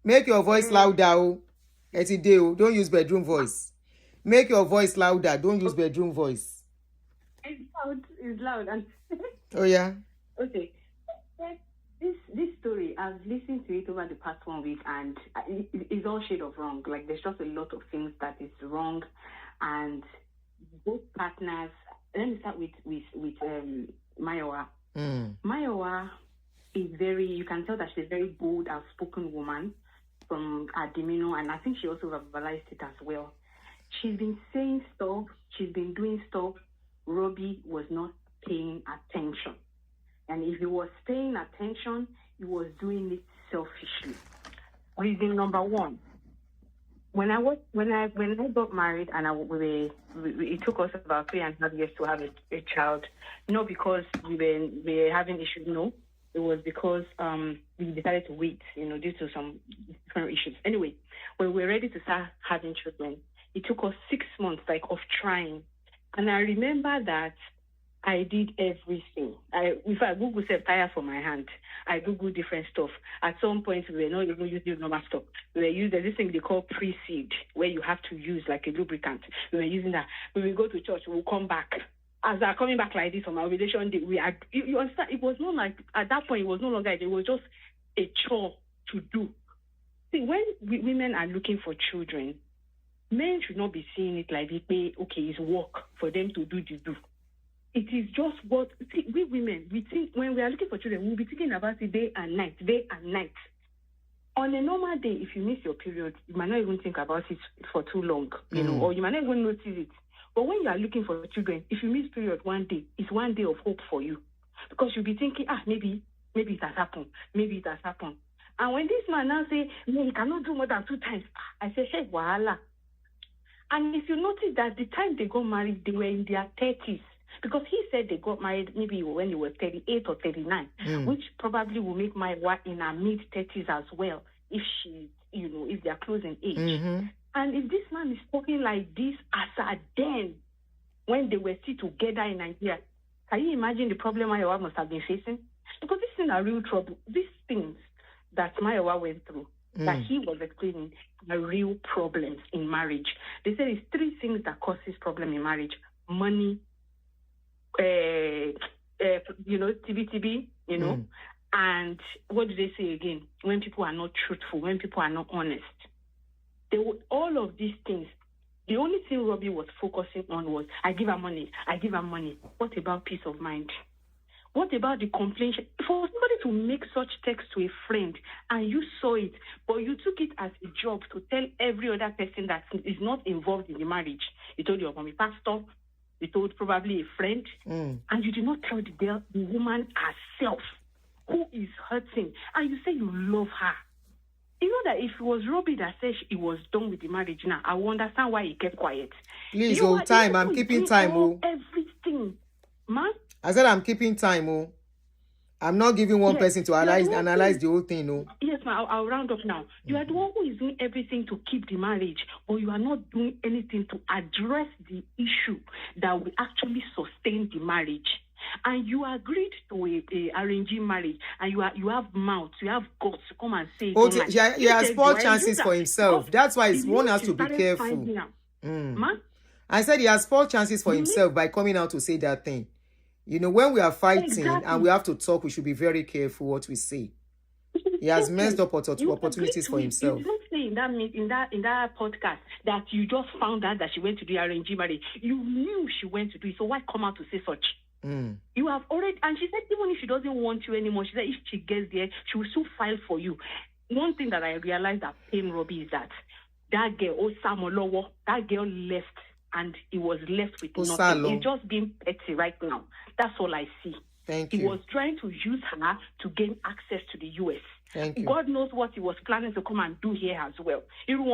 Make your voice louder, don't use bedroom voice. Make your voice louder, don't use bedroom voice. It's loud. And oh yeah? Okay. This story, I've listened to it over the past 1 week, and it's all shade of wrong. Like, there's just a lot of things that is wrong, and both partners. Let me start with Mayowa. Mayowa is you can tell that she's a very bold, outspoken woman from her demeanor, and I think she also verbalized it as well. She's been saying stuff, she's been doing stuff. Roby was not paying attention. And if he was paying attention, he was doing it selfishly. Reason number one. When I got married, and it took us about 3.5 years to have a child. Not because we were having issues, no. It was because we decided to wait, due to some different issues. Anyway, when we were ready to start having children, it took us 6 months, of trying. And I remember that I did everything. If I Google tire for my hand, I Google different stuff. At some point, we were not even using normal stuff. We were using this thing they call pre-seed, where you have to use like a lubricant. We were using that. When we go to church, we'll come back. As they're coming back like this on our relation day, you understand? It was not like, at that point, it was no longer, it was just a chore to do. See, when women are looking for children, men should not be seeing it like okay, it's work for them to do. It is just what, see, we women, we think when we are looking for children, we'll be thinking about it day and night. On a normal day, if you miss your period, you might not even think about it for too long, you know, or you might not even notice it. But when you are looking for children, if you miss period one day, it's one day of hope for you. Because you'll be thinking, maybe it has happened. Maybe it has happened. And when this man now say, no, he cannot do more than 2 times, I say, hey, wahala. And if you notice that the time they got married, they were in their 30s. Because he said they got married maybe when they were 38 or 39, which probably will make Mayowa in her mid-30s as well, if she, you know, if they're close in age. And if this man is talking like this as a then, when they were still together in Nigeria, can you imagine the problem Mayowa must have been facing? Because this is a real trouble. These things that Mayowa went through, that he was explaining, are real problems in marriage. They say it's 3 things that causes problem in marriage: money, you know, TB, you know, and what do they say again? When people are not truthful, when people are not honest. All of these things, the only thing Roby was focusing on was, I give her money. What about peace of mind? What about the complaint? For somebody to make such text to a friend and you saw it, but you took it as a job to tell every other person that is not involved in the marriage. You told your mommy pastor, you told probably a friend, and you did not tell the girl, the woman herself, who is hurting, and you say you love her. You know that if it was Roby that said he was done with the marriage now, I will understand why he kept quiet. Please, time. I'm keeping time. Everything. Man? I said I'm keeping time. I'm not giving one person to analyze the whole thing. Yes, ma'am. I'll round up now. You are the one who is doing everything to keep the marriage, but you are not doing anything to address the issue that will actually sustain the marriage. And you agreed to a arranging marriage, and you have mouth, you have guts to come and say. He has 4 chances for himself. That's why one has to be careful. I said he has 4 chances for himself by coming out to say that thing. You know, when we are fighting and we have to talk, we should be very careful what we say. He has messed up opportunities for himself. You don't say in that podcast that you just found out that she went to do arranging marriage. You knew she went to do it, so why come out to say such? You have already, and she said even if she doesn't want you anymore, she said if she gets there, she will still file for you. One thing that I realized that pain Roby is that girl, Osamolowo, that girl left, and he was left with nothing. He's just being petty right now. That's all I see. He was trying to use her to gain access to the US. God knows what he was planning to come and do here as well. They don't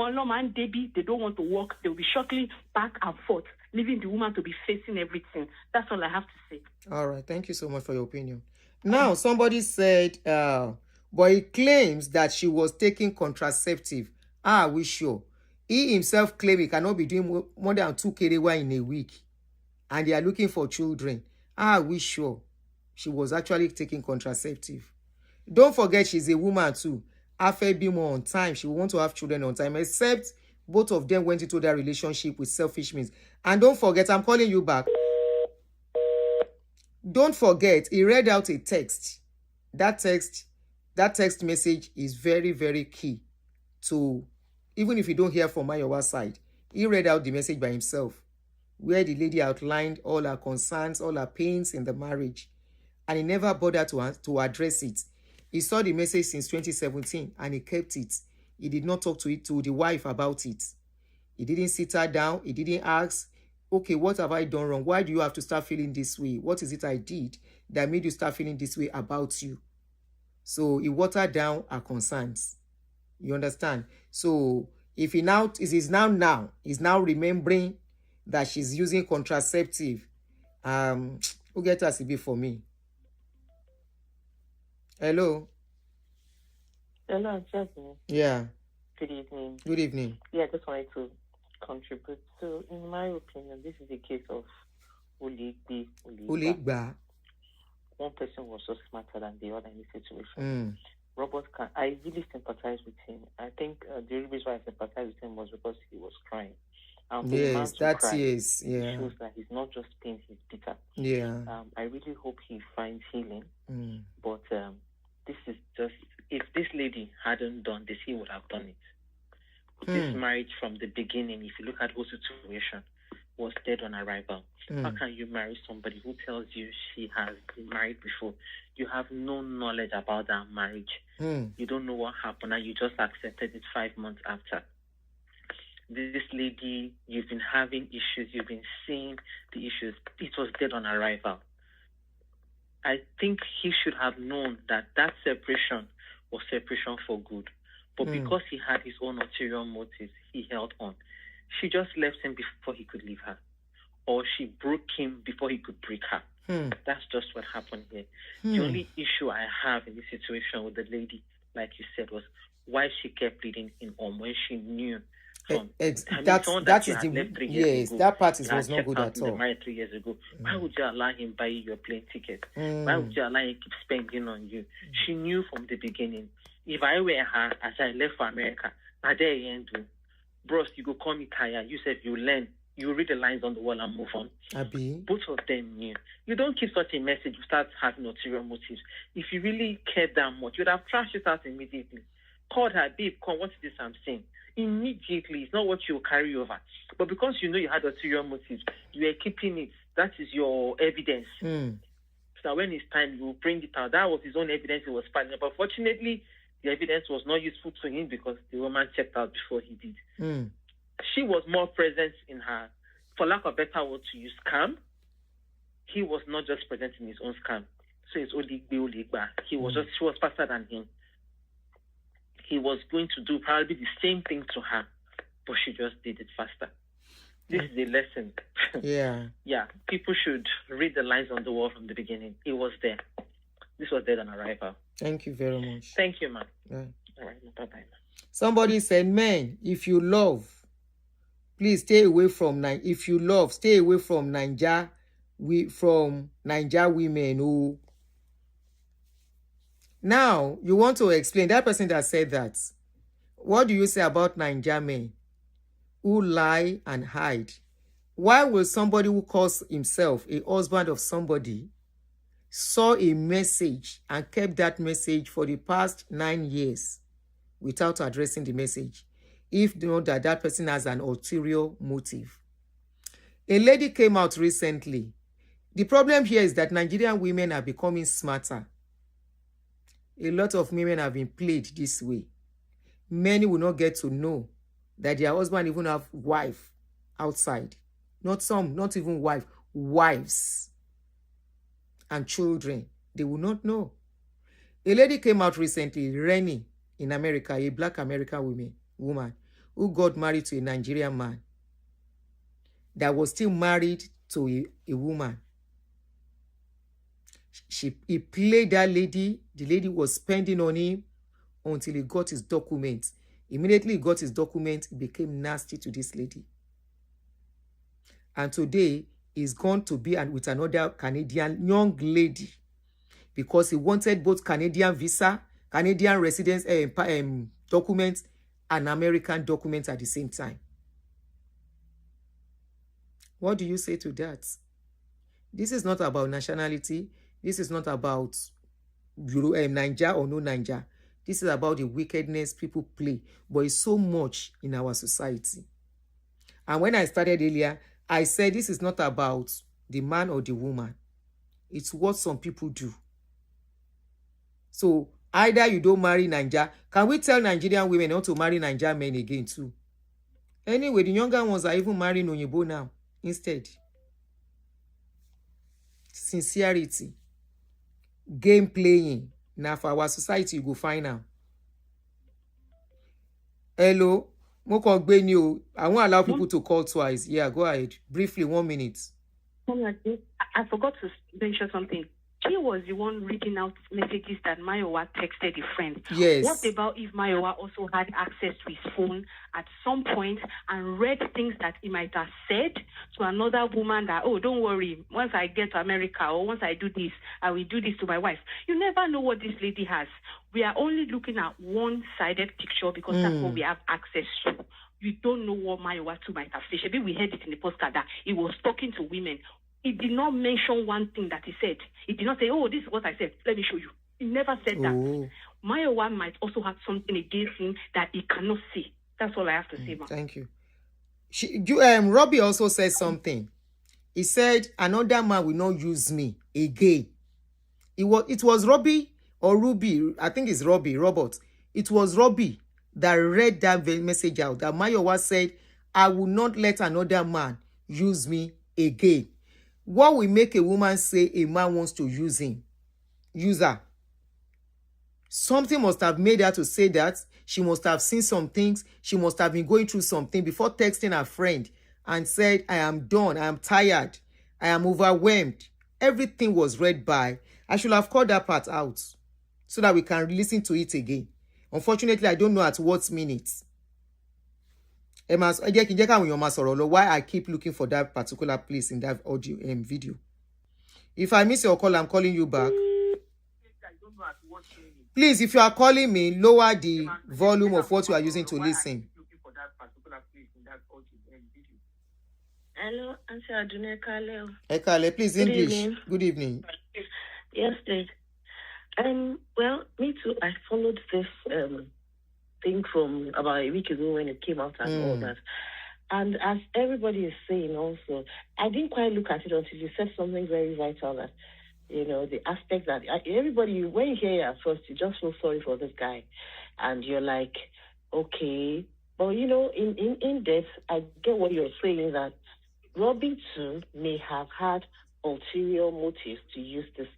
want to work. They'll be shuttling back and forth, leaving the woman to be facing everything. That's all I have to say. All right. Thank you so much for your opinion. Now, somebody said, but he claims that she was taking contraceptive. Are we sure? He himself claimed he cannot be doing more than 2 KDY in a week. And they are looking for children. Are we sure she was actually taking contraceptive? Don't forget she's a woman too. After being more on time, she will want to have children on time, except both of them went into their relationship with selfish means. And don't forget, I'm calling you back. Don't forget, he read out a text. That text message is very, very key to, even if you don't hear from Mayowa's side, he read out the message by himself, where the lady outlined all her concerns, all her pains in the marriage. And he never bothered to address it. He saw the message since 2017 and he kept it. He did not talk to the wife about it. He didn't sit her down. He didn't ask, okay, what have I done wrong? Why do you have to start feeling this way? What is it I did that made you start feeling this way about you? So he watered down her concerns. You understand? So if he's now remembering that she's using contraceptive, who get us a bit for me? Hello. Hello, Jasmine. Yeah. Good evening. Good evening. Yeah, I just wanted to contribute. So, in my opinion, this is a case of Uligba. One person was just smarter than the other in this situation. I really sympathize with him. I think the only reason why I sympathize with him was because he was crying. Yes, that is. Yeah. Shows that he's not just pain, he's bitter. Yeah. I really hope he finds healing. But this is just if this lady hadn't done this, he would have done it. This marriage from the beginning, if you look at the whole situation, was dead on arrival. How can you marry somebody who tells you she has been married before? You have no knowledge about that marriage. You don't know what happened, and you just accepted it 5 months after. This lady, you've been having issues, you've been seeing the issues. It was dead on arrival. I think he should have known that that separation was separation for good. But because he had his own ulterior motives, he held on. She just left him before he could leave her. Or she broke him before he could break her. That's just what happened here. The only issue I have in this situation with the lady, like you said, was why she kept bleeding in when she knew. That is the yes. That part was not good at all. Married 3 years ago. Why would you allow him buy you your plane ticket? Why would you allow him keep spending on you? She knew from the beginning. If I were her as I left for America, I dare you do. Bros, you go call me tired. You said you learn. You read the lines on the wall and move on. Both of them knew. You don't keep such a message. You start having ulterior motives. If you really cared that much, you'd have trashed it out immediately. Called her, babe, come, what's this I'm saying? Immediately. It's not what you carry over. But because you know you had ulterior motives, you are keeping it. That is your evidence. So when it's time, you will bring it out. That was his own evidence he was filing. But fortunately, the evidence was not useful to him because the woman checked out before he did. She was more present in her, for lack of a better word to use, scam. He was not just present in his own scam. So it's only he was she was faster than him. He was going to do probably the same thing to her, but she just did it faster. This is a lesson. Yeah. People should read the lines on the wall from the beginning. It was there. This was dead on arrival. Thank you very much. Thank you, ma'am. All right, bye-bye. Somebody said, "Man, if you love, please stay away from if you love, stay away from Niger women who." Now you want to explain that person that said that. What do you say about Niger men who lie and hide? Why will somebody who calls himself a husband of somebody saw a message and kept that message for the past 9 years without addressing the message, if you know that person has an ulterior motive? A lady came out recently. The problem here is that Nigerian women are becoming smarter. A lot of women have been played this way. Many will not get to know that their husband even have wife outside. Not some, not even wife, wives and children. They will not know. A lady came out recently, Rennie, in America, a black American woman who got married to a Nigerian man that was still married to a woman. He played that lady. The lady was spending on him until he got his documents. Immediately he got his documents, he became nasty to this lady. And today, he's gone to be with another Canadian young lady because he wanted both Canadian visa, Canadian residence documents, and American documents at the same time. What do you say to that? This is not about nationality. This is not about Niger or no Niger. This is about the wickedness people play. But it's so much in our society. And when I started earlier, I said this is not about the man or the woman. It's what some people do. So either you don't marry Niger. Can we tell Nigerian women not to marry Nigerian men again too? Anyway, the younger ones are even marrying Onyibo now instead. Sincerity. Game playing. Now for our society, you go find out. Hello. I won't allow people to call twice. Yeah, go ahead. Briefly, 1 minute. I forgot to mention something. She was the one reading out messages that Mayowa texted a friend. Yes. What about if Mayowa also had access to his phone at some point and read things that he might have said to another woman that, oh, don't worry, once I get to America or once I do this, I will do this to my wife. You never know what this lady has. We are only looking at one-sided picture because that's what we have access to. You don't know what Mayowa too might have said. Maybe we heard it in the postcard that he was talking to women. He did not mention one thing that he said. He did not say, oh, this is what I said. Let me show you. He never said that. Mayowa might also have something against him that he cannot see. That's all I have to say, ma. Thank you. Roby also said something. He said, another man will not use me again. It was Roby or Ruby. I think it's Roby, Robert. It was Roby that read that message out. That Mayowa said, I will not let another man use me again. What will make a woman say a man wants to use him? Use her. Something must have made her to say that. She must have seen some things. She must have been going through something before texting her friend and said, I am done. I am tired. I am overwhelmed. Everything was read by. I should have called that part out so that we can listen to it again. Unfortunately, I don't know at what minute. Why I keep looking for that particular place in that audio video. If I miss your call, I'm calling you back. Please, if you are calling me, lower the volume of what you are using to listen. Hello, Aunty Aduni Ekale. Ekale, please, Good English. evening. Good evening. Yes, please. Well, me too. I followed this thing from about a week ago when it came out and all that. And as everybody is saying also, I didn't quite look at it until you said something very vital that, the aspect that everybody, when you hear it at first, you just feel sorry for this guy. And you're like, okay. But, in depth, I get what you're saying, that Roby too may have had ulterior motives to use this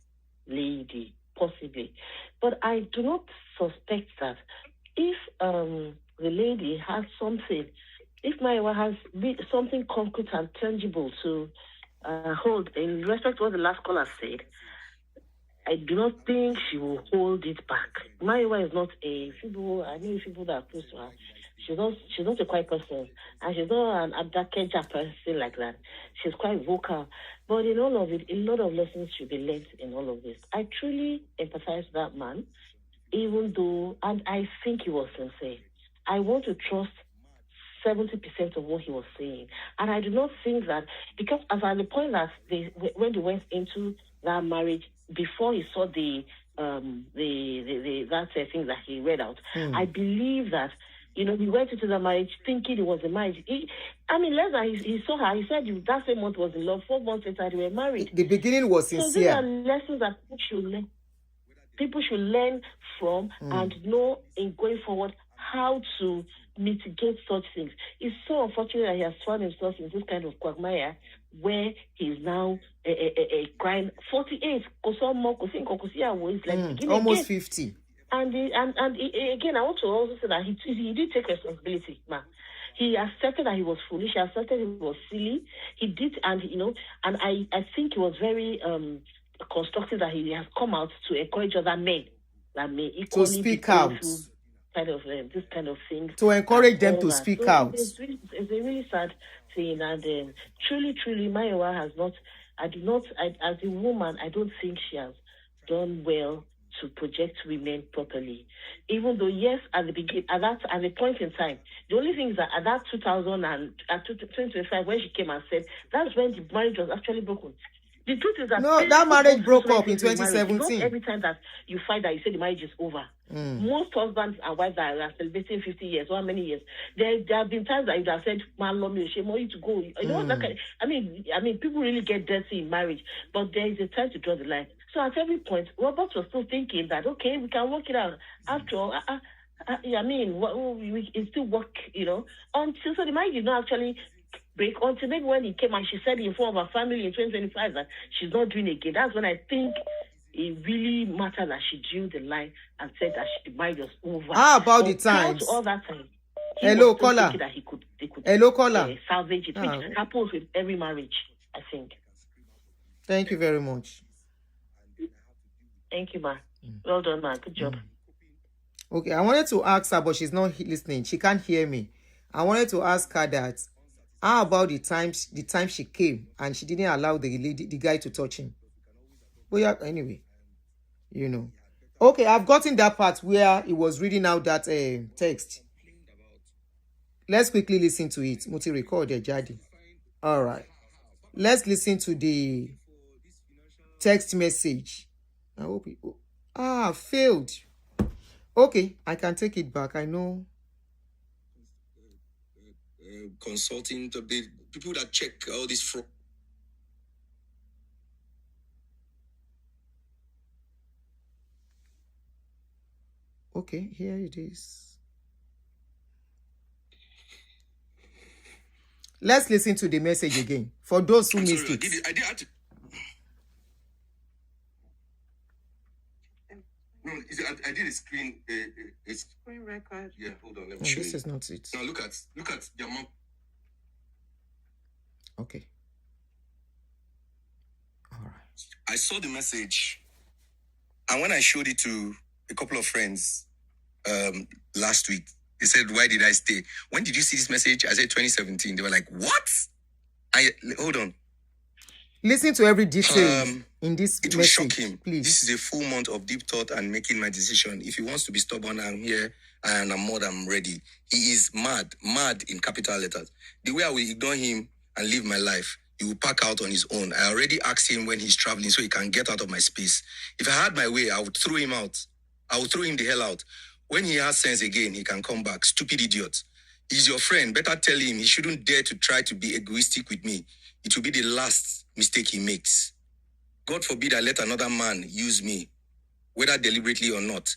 lady, possibly. But I do not suspect that if the lady has something, if Mayowa has something concrete and tangible to hold, in respect to what the last caller said, I do not think she will hold it back. Mayowa is not a people. I know people that are close to her. She's not a quiet person, and she's not an abdakeja person like that. She's quite vocal. But in all of it, a lot of lessons should be learned in all of this. I truly empathize with that man, even though, and I think he was sincere. I want to trust 70% of what he was saying. And I do not think that, because as at the point that when they went into that marriage, before he saw the that thing that he read out, I believe that, he went into the marriage thinking it was a marriage. He saw her, he said that same month was in love, 4 months later they were married. The beginning was sincere. So these are lessons that people should learn from and know in going forward how to mitigate such things. It's so unfortunate that he has found himself in this kind of quagmire where he's now crying 48. Almost 50. And again, I want to also say that he did take responsibility, man. He accepted that he was foolish. He accepted he was silly. He did, and I think it was very constructive that he has come out to encourage other men that may equally to speak out. Kind of this kind of thing. To encourage them to speak out. It's a really sad thing, and truly, Mayowa has not. As a woman, I don't think she has done well to project women properly. Even though, yes, at the point in time, the only thing is that at that 2025, when she came and said, that's when the marriage was actually broken. The truth is that that marriage broke up in 2017. Not every time that you find that you say the marriage is over. Most husbands and wives that are celebrating 50 years or how many years, there have been times that you have said, "Man, love me, shame on you to go." You know that kind. I mean, people really get dirty in marriage, but there is a time to draw the line. So at every point, Robert was still thinking that okay, we can work it out. After all, it still work, until so the marriage did not actually break until maybe when he came and she said in front of her family in 2025 that she's not doing it again. That's when I think it really mattered that she drew the line and said that the marriage was over. How about the times? All that time. Hello, caller. That he could Hello, caller. Salvage it, which happens with every marriage, I think. Thank you very much. Thank you, ma. Well done, ma. Good job. Okay, I wanted to ask her, but she's not listening. She can't hear me. I wanted to ask her that. How about the time she came and she didn't allow the guy to touch him? Well, yeah, anyway, Okay, I've gotten that part where he was reading out that text. Let's quickly listen to it. Muti record the jadi. All right. Let's listen to the text message. I hope it failed. Okay, I can take it back. I know. Consulting to be people that check all this fraud. Okay, here it is. Let's listen to the message again for those who missed it. I did a screen. Screen record. Yeah, hold on. Let me show This you. is not it. Now look at your mom. Okay. All right. I saw the message, and when I showed it to a couple of friends last week, they said, "Why did I stay? When did you see this message?" I said, 2017. They were like, "What?" Hold on. Listen to every detail in this It will message, shock him. please. This is a full month of deep thought and making my decision. If he wants to be stubborn, I'm here and I'm more than ready. He is mad in capital letters. The way I will ignore him and live my life, he will pack out on his own. I already asked him when he's traveling so he can get out of my space. If I had my way, I would throw him out. I would throw him the hell out. When he has sense again, he can come back. Stupid idiot. He's your friend. Better tell him he shouldn't dare to try to be egoistic with me. It will be the last mistake he makes. God forbid I let another man use me, whether deliberately or not.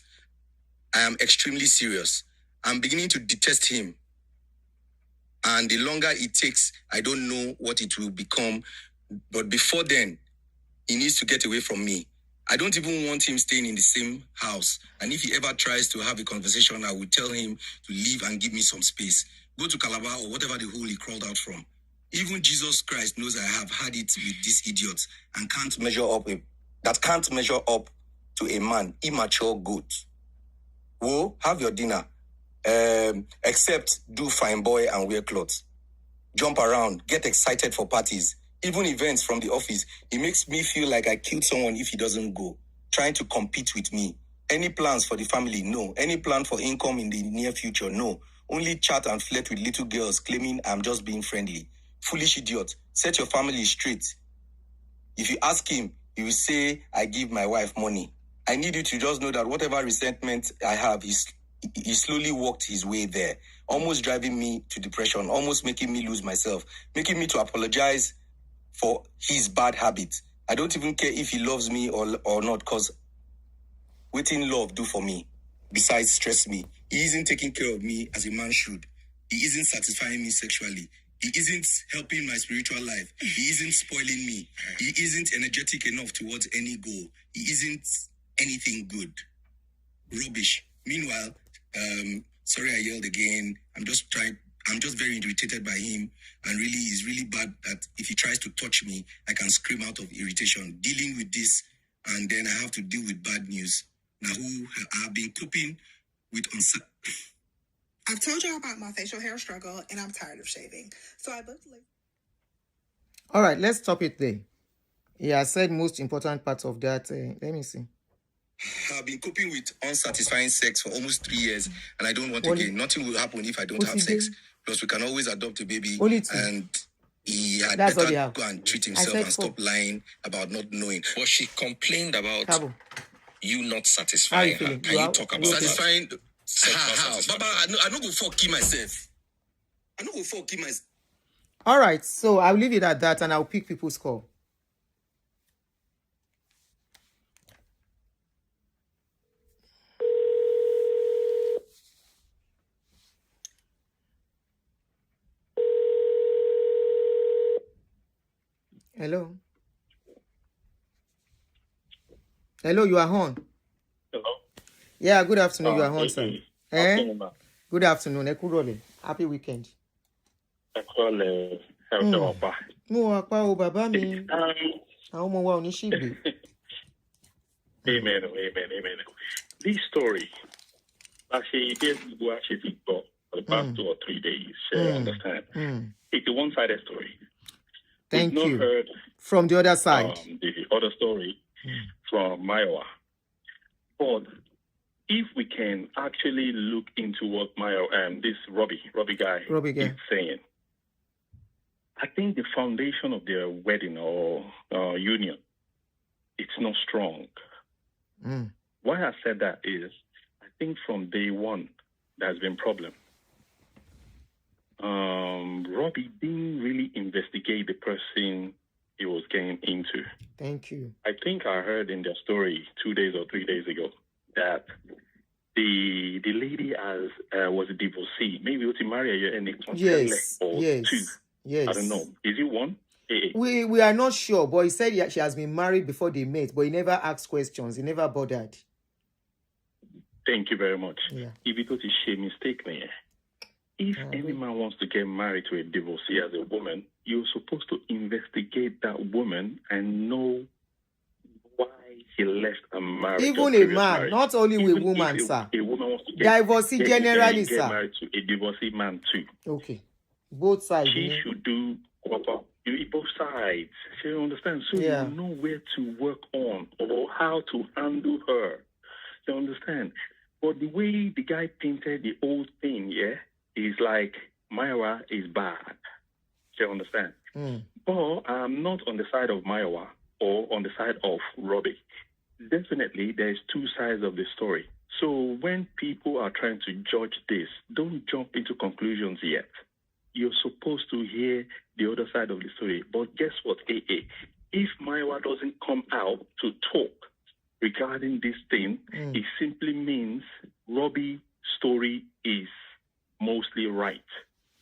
I am extremely serious. I'm beginning to detest him. And the longer it takes, I don't know what it will become. But before then, he needs to get away from me. I don't even want him staying in the same house. And if he ever tries to have a conversation, I will tell him to leave and give me some space. Go to Calabar or whatever the hole he crawled out from. Even Jesus Christ knows I have had it with these idiots and can't measure up to a man, immature goat. Whoa, have your dinner. Except do fine boy and wear clothes. Jump around, get excited for parties, even events from the office. It makes me feel like I killed someone if he doesn't go. Trying to compete with me. Any plans for the family? No. Any plan for income in the near future? No. Only chat and flirt with little girls claiming I'm just being friendly. Foolish idiot. Set your family straight. If you ask him, he will say, I give my wife money. I need you to just know that whatever resentment I have, he slowly walked his way there, almost driving me to depression, almost making me lose myself, making me to apologize for his bad habit. I don't even care if he loves me or not, because waiting love do for me. Besides, stress me. He isn't taking care of me as a man should. He isn't satisfying me sexually. He isn't helping my spiritual life. He isn't spoiling me. He isn't energetic enough towards any goal. He isn't anything good. Rubbish. Meanwhile, sorry I yelled again. I'm just very irritated by him. And really, he's really bad that if he tries to touch me, I can scream out of irritation. Dealing with this, and then I have to deal with bad news. Now, who I've been coping with I've told y'all about my facial hair struggle, and I'm tired of shaving. So I booked. All right, let's stop it there. He has said most important parts of that. Let me see. I've been coping with unsatisfying sex for almost 3 years, and I don't want again. Nothing will happen if I don't have sex. Plus, we can always adopt a baby, and he had better go and treat himself and stop lying about not knowing. But she complained about you not satisfying her. Can you talk about satisfying? How? Baba, I don't go fuck myself. I don't go fuck myself. All right, so I'll leave it at that, and I'll pick people's call. Hello. Hello, you are on. Hello. Yeah, good afternoon. You are on, sir. Afternoon, Good afternoon. Happy weekend. Mo wà pa o bàbá mi. Àwọn ọmọ wa ò ní ṣìgbé. Amen. This story, actually, for the past 2 or 3 days. Understand? It's a one-sided story. Thank We've you. not heard from the other side. The other story from Mayowa. But if we can actually look into what this Roby guy is saying, I think the foundation of their wedding or union, it's not strong. Why I said that is, I think from day one, there's been problem. Robbie didn't really investigate the person he was getting into. Thank you. I think I heard in their story 2 days or 3 days ago that the lady was a divorcee. Maybe it was married and yes, or yes, two. yes. I don't know. Is it one? We are not sure, but he said she has been married before they met, but he never asked questions. He never bothered. Thank you very much. Yeah. If it was a mistake, man. If any man wants to get married to a divorcee as a woman, you're supposed to investigate that woman and know why he left a marriage. Even a man, not only with women, sir. A woman wants to divorcee generally, get sir. married to a divorcee man too. Okay. Both sides. She should do proper. Both sides. You understand? So you know where to work on or how to handle her. You understand? But the way the guy painted the whole thing, is like Mayowa is bad. You understand? But I'm not on the side of Mayowa or on the side of Roby. Definitely, there's two sides of the story. So when people are trying to judge this, don't jump into conclusions yet. You're supposed to hear the other side of the story. But guess what, if Mayowa doesn't come out to talk regarding this thing, it simply means Roby's story is mostly right.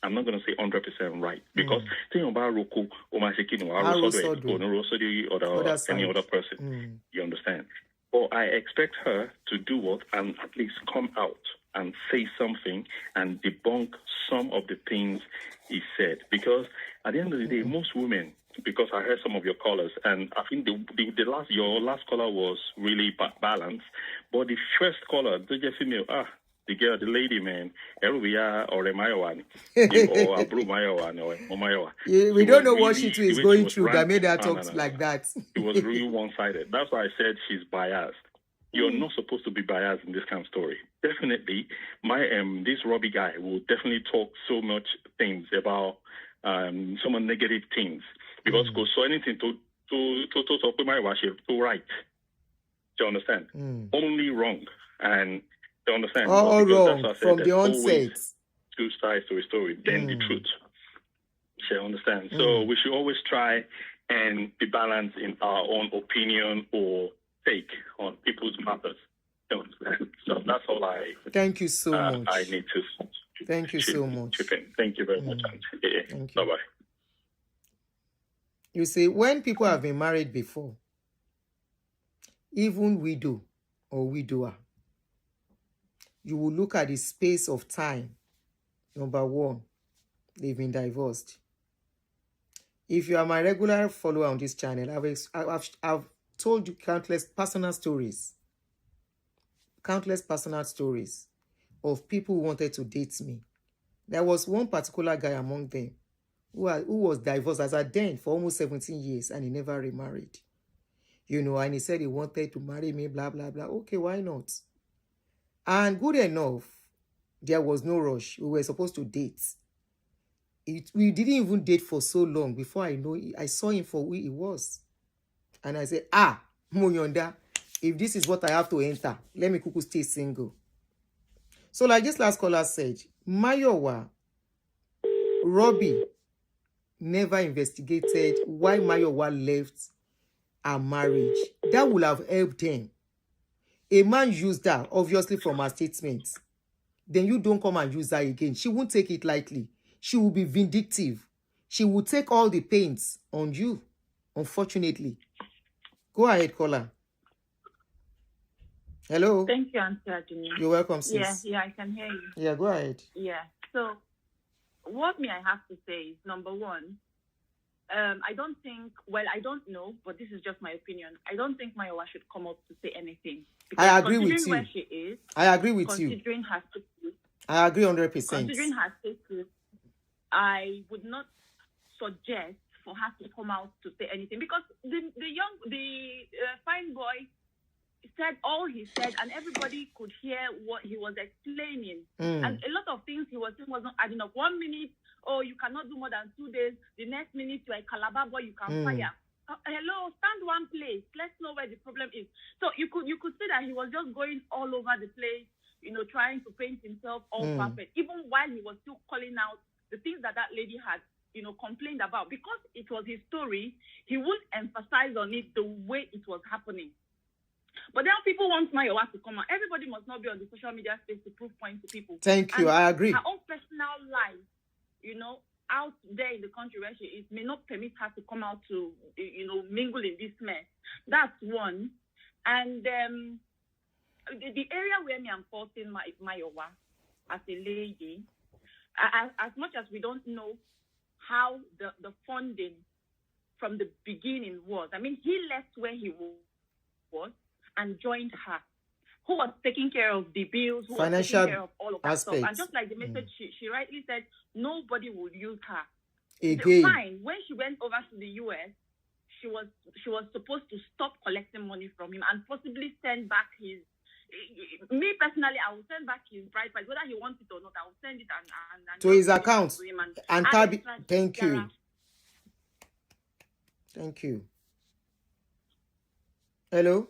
I'm not going to say 100% right because think about Roku or any other person. You understand? But I expect her to do what and at least come out and say something and debunk some of the things he said. Because at the end of the day, most women, because I heard some of your callers, and I think your last caller was really balanced. But the first caller, the girl, the lady, man, Mayowa or Mayowa. We don't know what she is going through that made her talk like that. It was really one-sided. That's why I said she's biased. You're not supposed to be biased in this kind of story. Definitely, this Roby guy will definitely talk so much things about some negative things because so anything to talk with Mayowa, she's too right. Do you understand? Only wrong and. You understand? All wrong from the onset. Two sides to a story, then the truth. You understand? So we should always try and be balanced in our own opinion or take on people's matters. You understand? So that's all I. Thank you so much. I need to. Thank you so much. Thank you very much, Aunty. Bye bye. You see, when people have been married before, even widow or widower, you will look at the space of time. Number one, they've been divorced. If you are my regular follower on this channel, I've told you countless personal stories of people who wanted to date me. There was one particular guy among them who was divorced as a then for almost 17 years and he never remarried. And he said he wanted to marry me, blah, blah, blah. Okay, why not? And good enough, there was no rush. We were supposed to date. We didn't even date for so long before I saw him for who he was. And I said, Monyonda, if this is what I have to enter, let me kuku stay single. So like this last caller said, Mayowa, Roby never investigated why Mayowa left her marriage. That would have helped them. A man used that, obviously, from her statements. Then you don't come and use that again. She won't take it lightly. She will be vindictive. She will take all the pains on you, unfortunately. Go ahead, caller. Hello? Thank you, Aunty Aduni. You're welcome, sis. Yeah, I can hear you. Yeah, go ahead. Yeah, so what I have to say is, number one, I don't know, but this is just my opinion. I don't think Mayowa should come up to say anything. I agree with you. Where she is, I agree with you. Considering her status. I agree 100%. Considering her status, I would not suggest for her to come out to say anything because the fine boy said all he said and everybody could hear what he was explaining. And a lot of things he was saying was not adding up. 1 minute, you cannot do more than 2 days. The next minute, you're a Calabar boy, you can fire. Hello, stand one place. Let's know where the problem is. So you could see that he was just going all over the place, trying to paint himself all perfect, even while he was still calling out the things that lady had, complained about. Because it was his story, he would emphasize on it the way it was happening. But then people want Mayowa to come out. Everybody must not be on the social media space to prove points to people. Thank you. I agree. Her own personal life, out there in the country where she is, may not permit her to come out to, mingle in this mess. That's one. And the area where I'm faulting Mayowa as a lady, as much as we don't know how the funding from the beginning was. I mean, he left where he was and joined her, who was taking care of the bills, who financial was taking care of all of that aspects. stuff. And just like the message, she rightly said, nobody would use her. Again. Fine. When she went over to the US, she was supposed to stop collecting money from him and possibly send back his. Me personally, I will send back his bride price, whether he wants it or not. I will send it and to his account. To him and thank you. Thank you. Hello.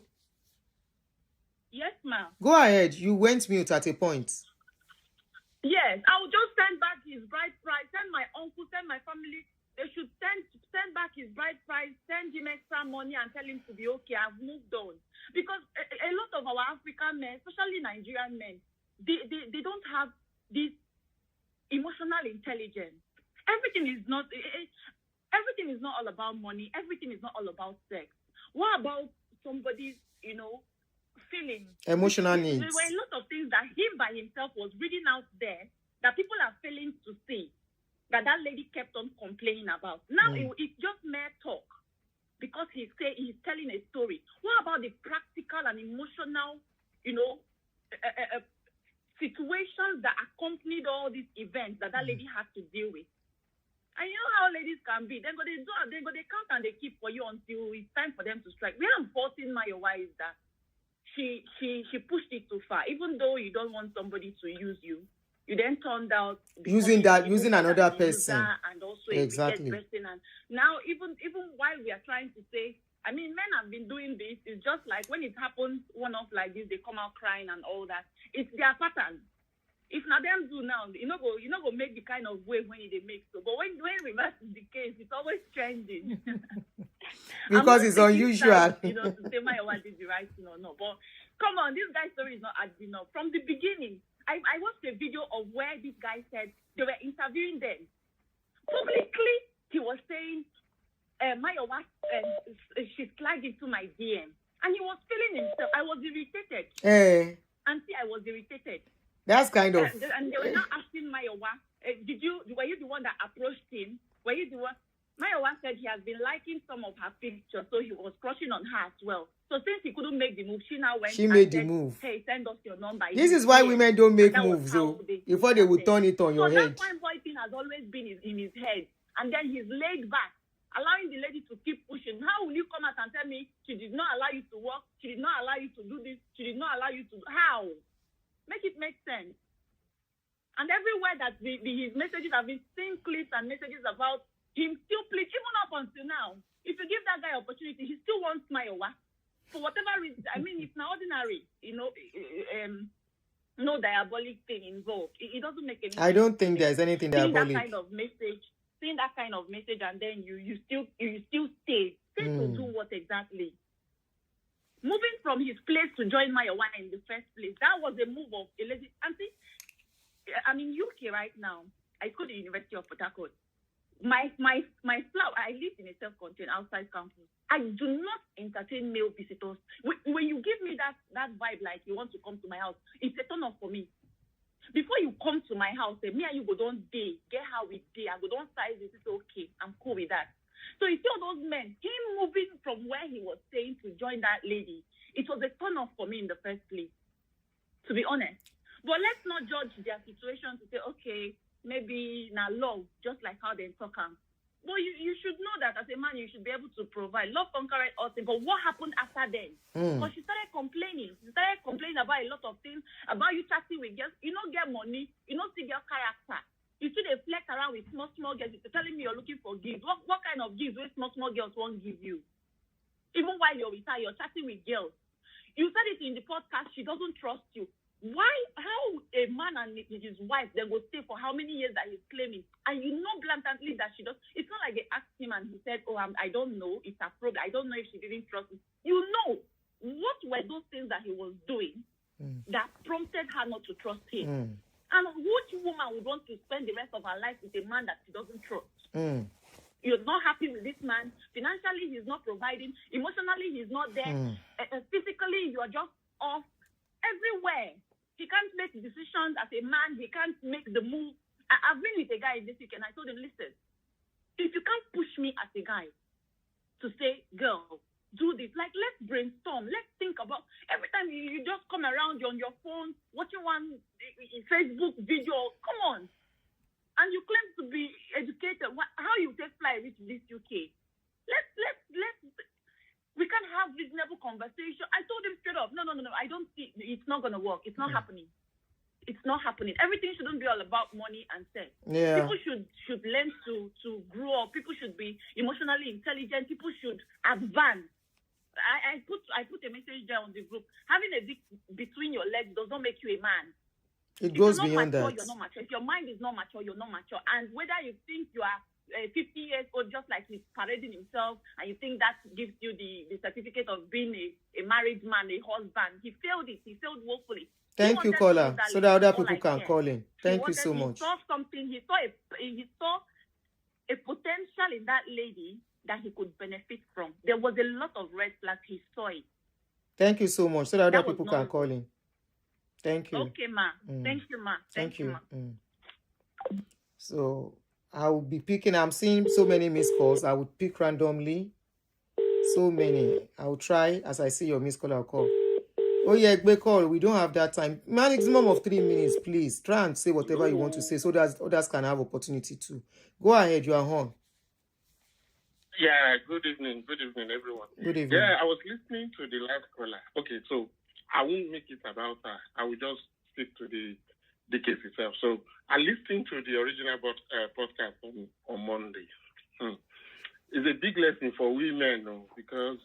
Yes, ma'am. Go ahead. You went mute at a point. Yes, I will just send back his bride price. Send my uncle, send my family. They should send back his bride price, send him extra money and tell him to be okay. I've moved on. Because a lot of our African men, especially Nigerian men, they don't have this emotional intelligence. Everything is not all about money. Everything is not all about sex. What about somebody's, feelings? Emotional needs. There were a lot of things that him by himself was reading out there that people are failing to see, that lady kept on complaining about. Now it's just mere talk because he's telling a story. What about the practical and emotional, situations that accompanied all these events that lady had to deal with? And you know how ladies can be. They count and they keep for you until it's time for them to strike. Where I'm faulting Mayowa is that she pushed it too far. Even though you don't want somebody to use you, you then turned out using another person, and also exactly. And now even while we are trying to say, I mean, men have been doing this. It's just like when it happens one-off like this, they come out crying and all that. It's their pattern. If not them do now, you know go make the kind of wave when they make so. But when reverse is the case, it's always trending. Because it's unusual. To say Mayowa did the right thing or not. But come on, this guy's story is not adding up. From the beginning, I watched a video of where this guy said they were interviewing them. Publicly, he was saying, Mayowa, she slid into my DM. And he was feeling himself. I was irritated. Aunty, I was irritated. That's kind of. And they were now asking Mayowa, were you the one that approached him? Were you the one? Mayowa said he has been liking some of her pictures, so he was crushing on her as well. So since he couldn't make the move, she now went and made said, the move. Hey, send us your number. This is why women don't make moves, though. Before they would turn it on your head. So that fine boy thing has always been in his head. And then he's laid back, allowing the lady to keep pushing. How will you come out and tell me she did not allow you to work? She did not allow you to do this. She did not allow you to... How? Make it make sense. And everywhere that his messages have been seeing clips and messages about him still plead, even up until now. If you give that guy opportunity, he still wants Mayowa. For whatever reason, I mean, it's not ordinary, no diabolic thing involved. It doesn't make any sense. I don't think there's anything diabolic. Seeing that kind of message, and then you still stay. Stay to do what exactly? Moving from his place to join Mayowa in the first place, that was a move of a lady. Aunty, I'm in UK right now. I go to the University of Port Harcourt. My flat, I live in a self-contained outside campus. I do not entertain male visitors. When you give me that vibe like you want to come to my house, it's a turn off for me. Before you come to my house, me and you go don't date, get how we date, I go don't size it, it's okay. I'm cool with that. So you see all those men, him moving from where he was staying to join that lady, it was a turn off for me in the first place, to be honest. But let's not judge their situation to say, okay, maybe now love, just like how they talk. But you should know that as a man, you should be able to provide. Love conquereth all things. But what happened after then? Because she started complaining. She started complaining about a lot of things, about you chatting with girls. You don't get money. You don't see your character. You see they flex around with small girls. You're telling me you're looking for gifts. What kind of gifts will small girls won't give you? Even while you're with her, you're chatting with girls. You said it in the podcast, she doesn't trust you. how a man and his wife, they will stay for how many years that he's claiming, and you know blatantly that she does. It's not like they asked him and he said, "Oh, I don't know. It's a problem. I don't know if she didn't trust me." You know what were those things that he was doing that prompted her not to trust him. And which woman would want to spend the rest of her life with a man that she doesn't trust? You're not happy with this man. Financially, he's not providing. Emotionally, he's not there. Physically, you're just off everywhere. He can't make decisions as a man. He can't make the move. I've been with a guy this weekend. I told him, listen, if you can't push me as a guy to say, girl, do this, like, let's brainstorm. Let's think about, every time you just come around, you're on your phone, watching one Facebook video. Come on. And you claim to be educated. How you take fly reach this UK? Let's we can have reasonable conversation. I told him straight up, no. I don't see, it's not going to work. It's not happening. It's not happening. Everything shouldn't be all about money and sex. Yeah. People should learn to grow up. People should be emotionally intelligent. People should advance. I put a message there on the group. Having a dick between your legs does not make you a man. It goes If beyond you're not mature, that. you're not mature. If your mind is not mature, you're not mature. And whether you think you are 50 years old, just like he's parading himself, and you think that gives you the certificate of being a married man, a husband, he failed it. He failed woefully. Thank you, caller, so that other people can call in. Thank you so much. He saw something. He saw a potential in that lady that he could benefit from. There was a lot of red flags. He saw it. Thank you so much, so that other people can call in. Thank you. Okay, ma. Thank you, ma. Thank you. Ma. So I will be picking. I'm seeing so many missed calls. I would pick randomly. So many. I will try. As I see your missed call, I'll call. Oh yeah, Ekpo call. We don't have that time. Maximum of 3 minutes, please. Try and say whatever you want to say so that others can have opportunity too. Go ahead. You are on. Yeah, good evening. Good evening, everyone. Good evening. Yeah, I was listening to the last caller. Okay, so I won't make it about her. I will just stick to the case itself. So I listened to the original podcast on Monday. It's a big lesson for women, because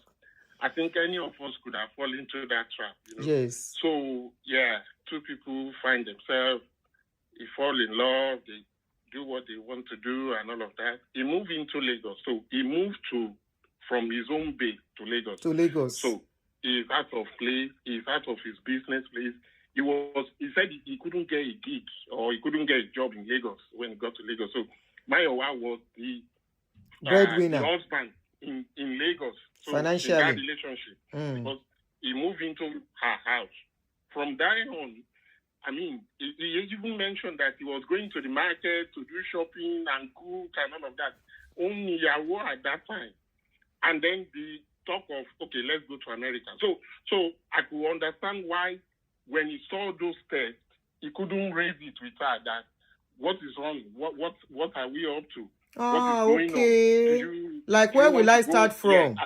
I think any of us could have fallen into that trap. Yes. So, yeah, two people find themselves, they fall in love, they do what they want to do and all of that. He moved into Lagos. So he moved from his own base to Lagos. So he's out of place, he's out of his business place. He said he couldn't get a gig or he couldn't get a job in Lagos when he got to Lagos. So Mayowa was the breadwinner, the husband in Lagos. So financially. in that relationship, because he moved into her house. From there on, I mean, he even mentioned that he was going to the market to do shopping and cook and all of that. Only Yawo at that time. And then the talk of, okay, let's go to America. So I could understand why when he saw those tests, he couldn't raise it with her that what is wrong? What are we up to? Ah, what is going okay. on? Like, where will I start from? Yeah.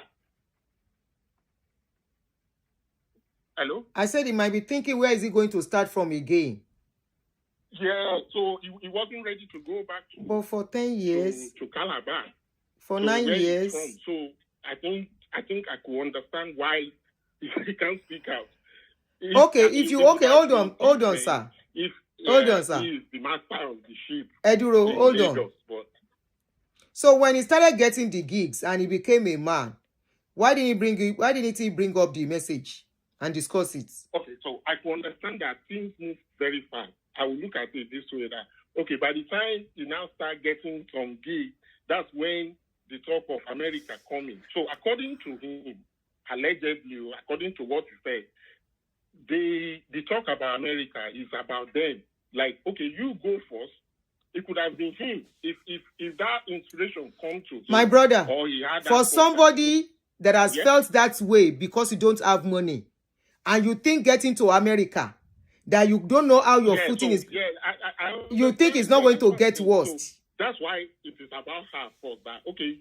Hello? I said he might be thinking, where is he going to start from again? Yeah, so he wasn't ready to go back to. But for 10 years. To Calabar. For 9 years. So I think I could understand why he can't speak out. Hold on, sir. Hold on, sir. He is the master of the ship. Eduro, hold on. Lagos, but... So when he started getting the gigs and he became a man, why didn't he bring up the message and discuss it? Okay, so I can understand that things move very fast. I will look at it this way that, okay, by the time you now start getting some gigs, that's when the talk of America coming. So according to him, allegedly, according to what he said, the talk about America is about them. Like, okay, you go first. It could have been him if that inspiration come to him. My brother, or he had for somebody that has felt that way because you don't have money, and you think getting to America, that you don't know how your footing is. Yeah, you think it's not going to get worse. So that's why it is about her first. That okay,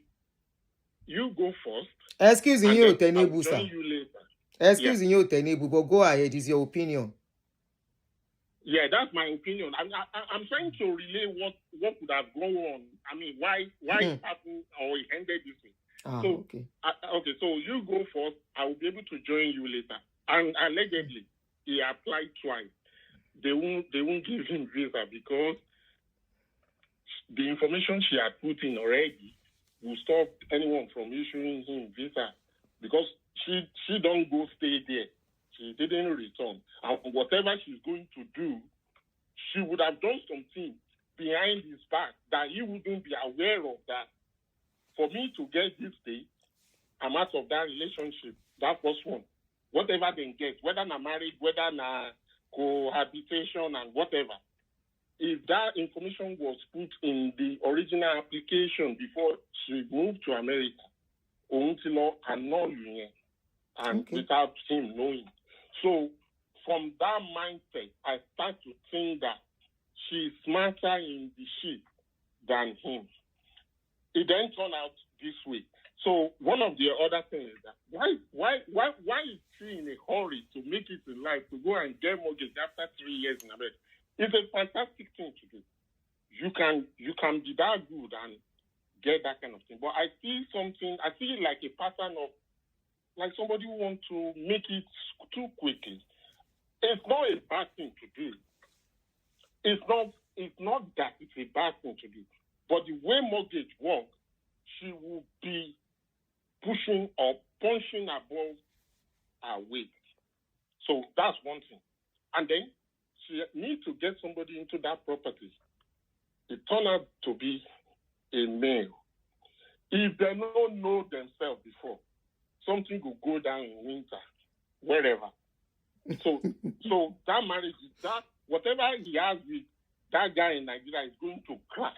you go first. Excuse me, I'll join you later. Excuse me, but go ahead. Is your opinion? Yeah, that's my opinion. I'm trying to relay what could have gone on. I mean, why it happened or it ended this way. Okay. So you go first. I will be able to join you later. And allegedly, he applied twice. they won't give him visa because the information she had put in already will stop anyone from issuing him visa because she don't go stay there. She didn't return. And whatever she's going to do, she would have done something behind his back that he wouldn't be aware of that. For me to get this day, I'm out of that relationship. That was one. Whatever they get, whether na marriage, whether na cohabitation and whatever, if that information was put in the original application before she moved to America, Ountilo cannot and without him knowing. So from that mindset, I start to think that she's smarter in the ship than him. It then turned out this way. So one of the other things is that why is she in a hurry to make it in life to go and get mortgage after 3 years in America? It's a fantastic thing to do. You can be that good and get that kind of thing. But I see like a pattern of like somebody who wants to make it too quickly. It's not a bad thing to do. It's not that it's a bad thing to do. But the way mortgage works, she will be pushing or punching above her weight. So that's one thing. And then she needs to get somebody into that property. It turned out to be a male. If they don't know themselves before, something will go down in winter, wherever. So that marriage, that whatever he has with that guy in Nigeria is going to crash.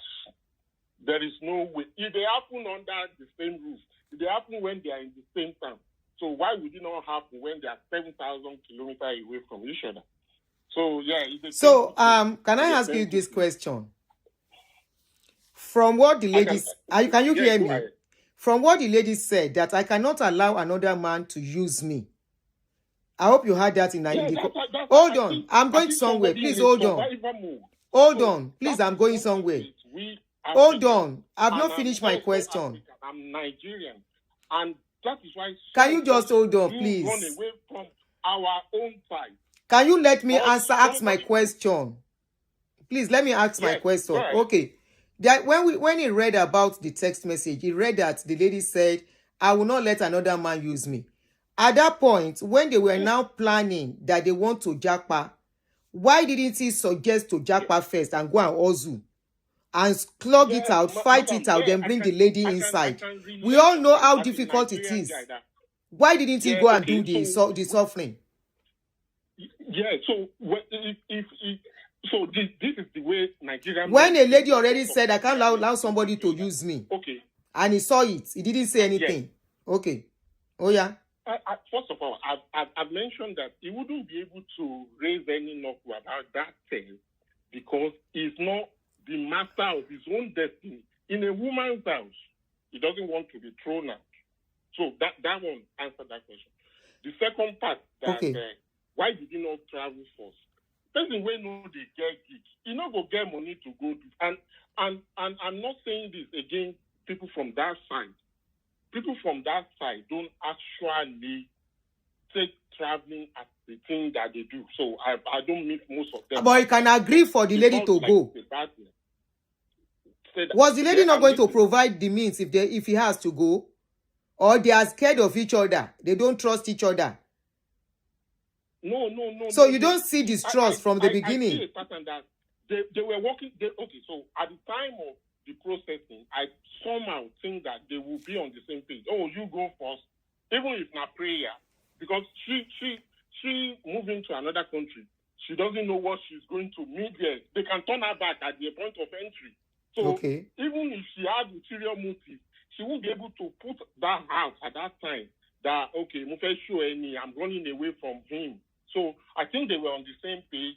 There is no way. If they happen under the same roof, if they happen when they are in the same town, so why would it not happen when they are 7,000 kilometers away from each other? So yeah. So can I ask you this question? From what the ladies, can you hear me? From what the lady said, that I cannot allow another man to use me. I hope you heard that in Nigeria. Hold on, I'm going somewhere. Please hold on. Hold on, please. I'm going somewhere. Hold on, I've not finished my question. I'm Nigerian, and that is why. Can you just hold on, please? Run away from our own side. Can you let me ask my question? Please let me ask my question. Okay. That when he read about the text message, he read that the lady said, "I will not let another man use me." At that point, when they were now planning that they want to jackpot, why didn't he suggest to jackpot first and go and ozu and clog it out, fight it out, then bring the lady inside? We all know how difficult it is. Why didn't he go and do the suffering? Yeah, so this is the way Nigerian. When a lady already said, "I can't allow somebody to use me," okay, and he saw it, he didn't say anything. Yes. Okay. Oh yeah. First of all, I've mentioned that he wouldn't be able to raise any knuckle about that thing because he's not the master of his own destiny. In a woman's house, he doesn't want to be thrown out. So that one answered that question. The second part, that why did he not travel first? Person wey know they get gig, he not go get money to go do. And I'm not saying this against people from that side. People from that side don't actually take traveling as the thing that they do. So I don't meet most of them. But you can agree for the lady to go. Was the lady not going to provide the means if he has to go? Or they are scared of each other? They don't trust each other? No. So you don't see distrust from the beginning? I see a pattern that they were working. Okay, so at the time of the processing, I somehow think that they will be on the same page. Oh, you go first, even if not prayer, because she moving to another country. She doesn't know what she's going to meet there. They can turn her back at the point of entry. So even if she had ulterior motive, she won't be able to put that out at that time. That okay, I'm running away from him. So I think they were on the same page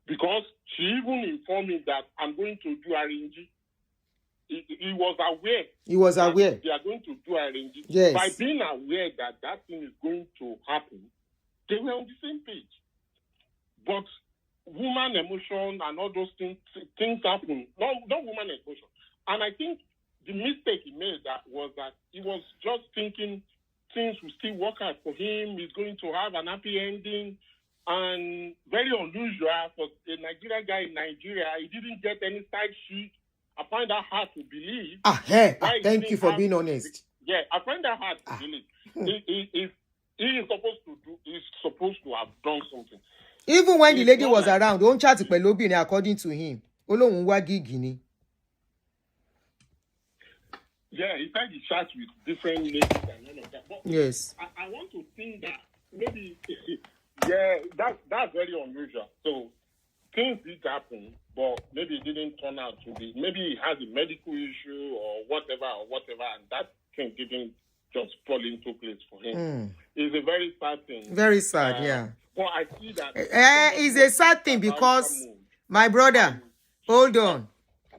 because she even informed me that I'm going to do RNG. He was aware. He was aware. They are going to do RNG. Yes. By being aware that thing is going to happen, they were on the same page. But woman emotion and all those things happen. Not woman emotion. And I think the mistake he made was that he was just thinking things will still work out for him. He's going to have an happy ending. And very unusual for a Nigerian guy in Nigeria. He didn't get any side sheet. I find that hard to believe. Thank you for being honest. Yeah, I find that hard to believe. If he is supposed to have done something. Even when the lady was around, don't chat with Roby according to him. Yeah, he said he chats with different ladies and all of that. But yes. I want to think that maybe, yeah, that's very unusual. So things did happen, but maybe it didn't turn out to be. Maybe he has a medical issue or whatever, and that thing didn't just fall into place for him. It's a very sad thing. Very sad, yeah. Well, I see that. It's a sad thing because, my brother, hold on.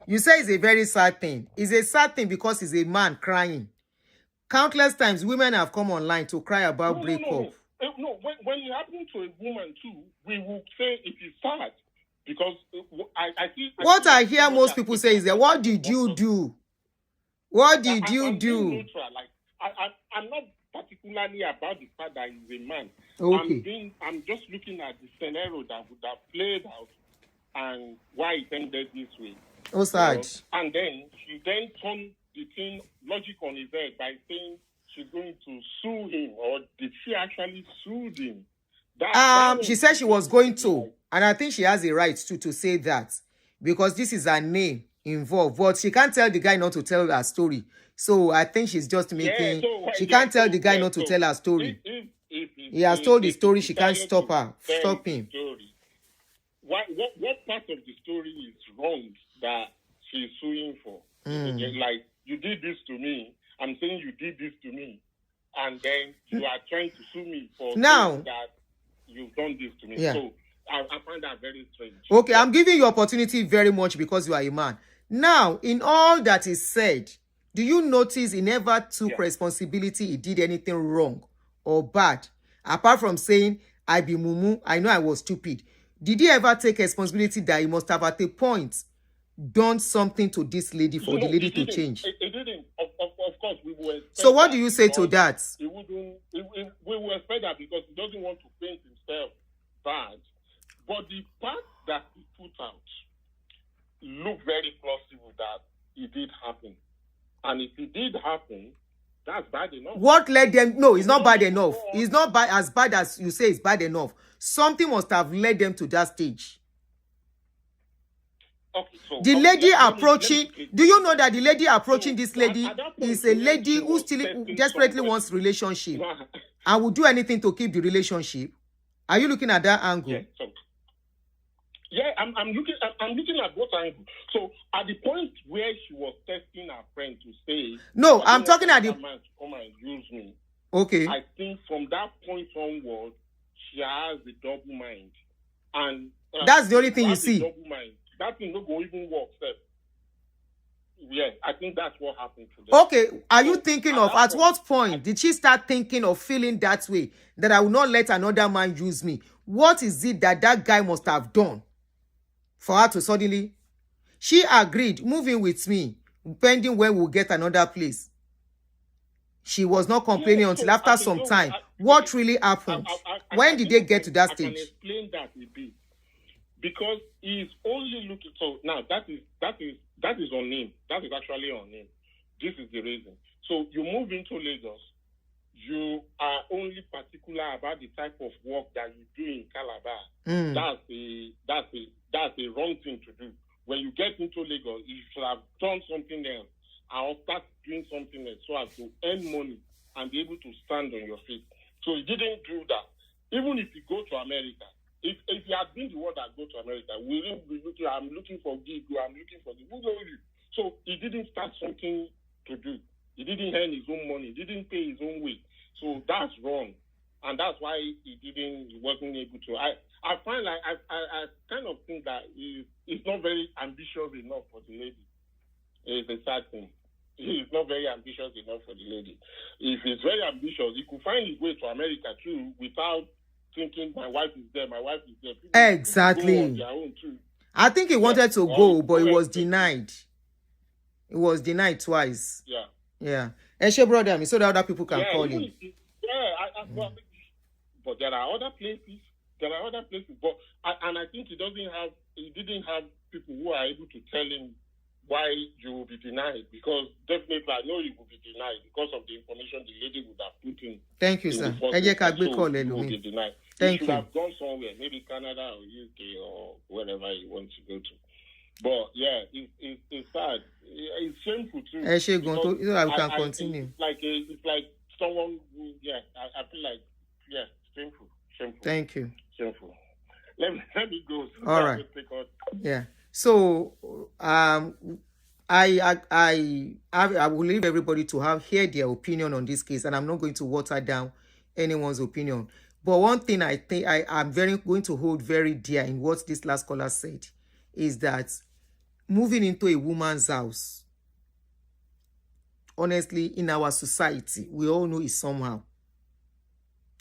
You say it's a very sad thing. It's a sad thing because he's a man crying. Countless times, women have come online to cry about breakup. No, when it happens to a woman too, we will say it is sad because I see. What I hear most people say is that, what did you do? What did you do? I'm not particularly about the fact that he's a man. Okay. I'm just looking at the scenario that would have played out and why it ended this way. Oh, sad. And then she then turned the thing logic on his head by saying she's going to sue him, or did she actually sue him? She said she was going to, and I think she has a right to say that because this is her name involved. But she can't tell the guy not to tell her story. So I think she's just making. She can't tell the guy not to tell her story. If he has told the story. She can't stop her. Stop him. What part of the story is wrong that she's suing for? Like, you did this to me. I'm saying you did this to me, and then you are trying to sue me for saying that you've done this to me. Yeah. So I find that very strange. Okay, I'm giving you opportunity very much because you are a man. Now, in all that is said, do you notice he never took responsibility? He did anything wrong or bad, apart from saying, I be mumu, I know I was stupid. Did he ever take responsibility that he must have at a point done something to this lady for the lady to change? It didn't. Of course, we will expect. So what do you say to that? We will expect that because he doesn't want to paint himself bad. But the part that he put out looked very plausible that it did happen. And if it did happen, that's bad enough. What led them? No, it's not bad enough. It's not as bad as you say it's bad enough. Something must have led them to that stage. Okay, so the lady approaching, do you know that the lady approaching this lady is a lady who still desperately wants relationship and will do anything to keep the relationship? Are you looking at that angle? Yeah, I'm looking at both angles. So at the point where she was testing her friend to say, no, I'm talking at the man to come and use me. Okay. I think from that point onward, she has a double mind, and that's the only thing you see. Double mind. That thing not going to even work. Yeah, I think that's what happened to them. Okay, are you thinking of at what point did she start thinking of feeling that way, that I will not let another man use me? What is it that guy must have done for her to suddenly? She agreed, moving with me, pending when we'll get another place. She was not complaining until after some time. What really happened? When did they get to that stage? I can explain that a bit. Because he's only looking. So now that is on him. That is actually on him. This is the reason. So you move into Lagos, you are only particular about the type of work that you do in Calabar. That's a wrong thing to do. When you get into Lagos, you should have done something else or start doing something else so as to earn money and be able to stand on your feet. So he didn't do that. Even if you go to America, if he had been the one that go to America, we will be looking. I'm looking for gig. I'm looking for the. Who knows you? So he didn't start something to do. He didn't earn his own money. He didn't pay his own way. So that's wrong, and that's why he wasn't able to. I find like I kind of think that he's not very ambitious enough for the lady. It's a sad thing. He's not very ambitious enough for the lady. If he's very ambitious, he could find his way to America too without thinking my wife is there. People exactly. Go on their own too. I think he wanted to go, but it was denied. It was denied twice. Yeah. Eshe brother, so that other people can call him. But there are other places There are other places, but I think he didn't have people who are able to tell him why you will be denied, because definitely I know you will be denied because of the information the lady would have put in. Thank you, sir. So you will be denied. Thank you you. Should have gone somewhere, maybe Canada or UK or wherever you want to go to. But yeah, it's sad. It's shameful too. So I can continue. It's like someone who, I feel like, shameful. Thank you. Shameful. Let me go. All right. Yeah. So I will leave everybody to hear their opinion on this case, and I'm not going to water down anyone's opinion. But one thing I think I'm going to hold very dear in what this last caller said is that moving into a woman's house, honestly, in our society, we all know it's somehow.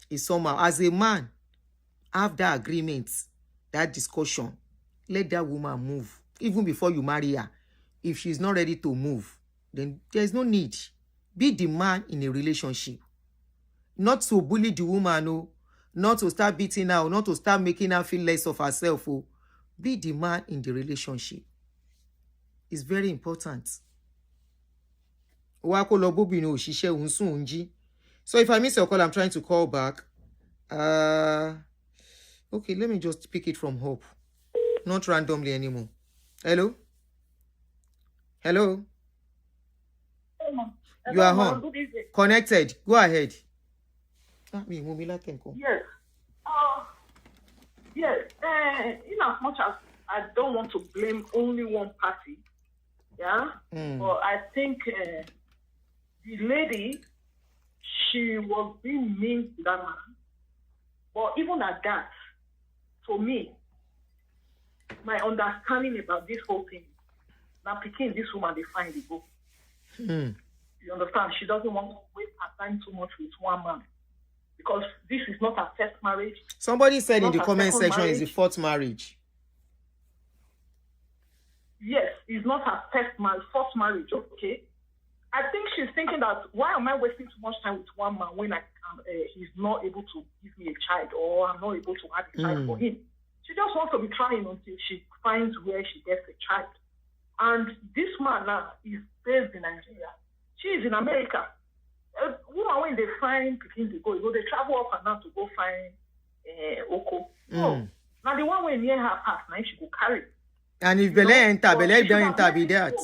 As a man, have that agreement, that discussion. Let that woman move. Even before you marry her, if she's not ready to move, then there's no need. Be the man in a relationship. Not to bully the woman, no. Not to start beating her, not to start making her feel less of herself. Oh. Be the man in the relationship. It's very important. So if I miss your call, I'm trying to call back. Okay, let me just pick it from Hope. Not randomly anymore. Hello? Hello? You are on. Connected. Go ahead. Yes. Yes. In as much as I don't want to blame only one party, but I think the lady, she was being mean to that man. But even at that, for me, my understanding about this whole thing, now picking this woman, they find the book. You understand? She doesn't want to waste her time too much with one man. Because this is not her first marriage. Somebody said in the comment section it's the fourth marriage. Yes, it's not her fourth marriage, okay? I think she's thinking that, why am I wasting too much time with one man when he's not able to give me a child, or I'm not able to have a child for him? She just wants to be trying until she finds where she gets a child. And this man now is based in Nigeria. She is in America. Woman, when they find Pekin to go, they travel up and down to go find Oko. So, now the one way near her house, now she go carry. And if Bele enter, Bele don't enter be that.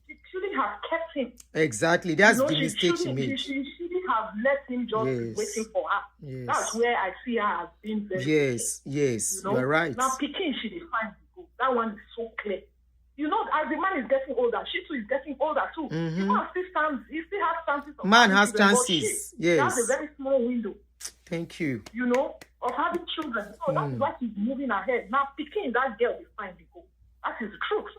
She shouldn't have kept him. Exactly, that's the mistake she made. She shouldn't have let him just be waiting for her. Yes. That's where I see her as being very Yes, you're right. Now Pekin, she defines the go. That one is so clear. You know, as the man is getting older, she too is getting older too. The man he still has chances of man has chances. Yes. That's a very small window. Thank you. You know, of having children. So that's why she's moving ahead. Now picking that girl is fine to go. That is the truth.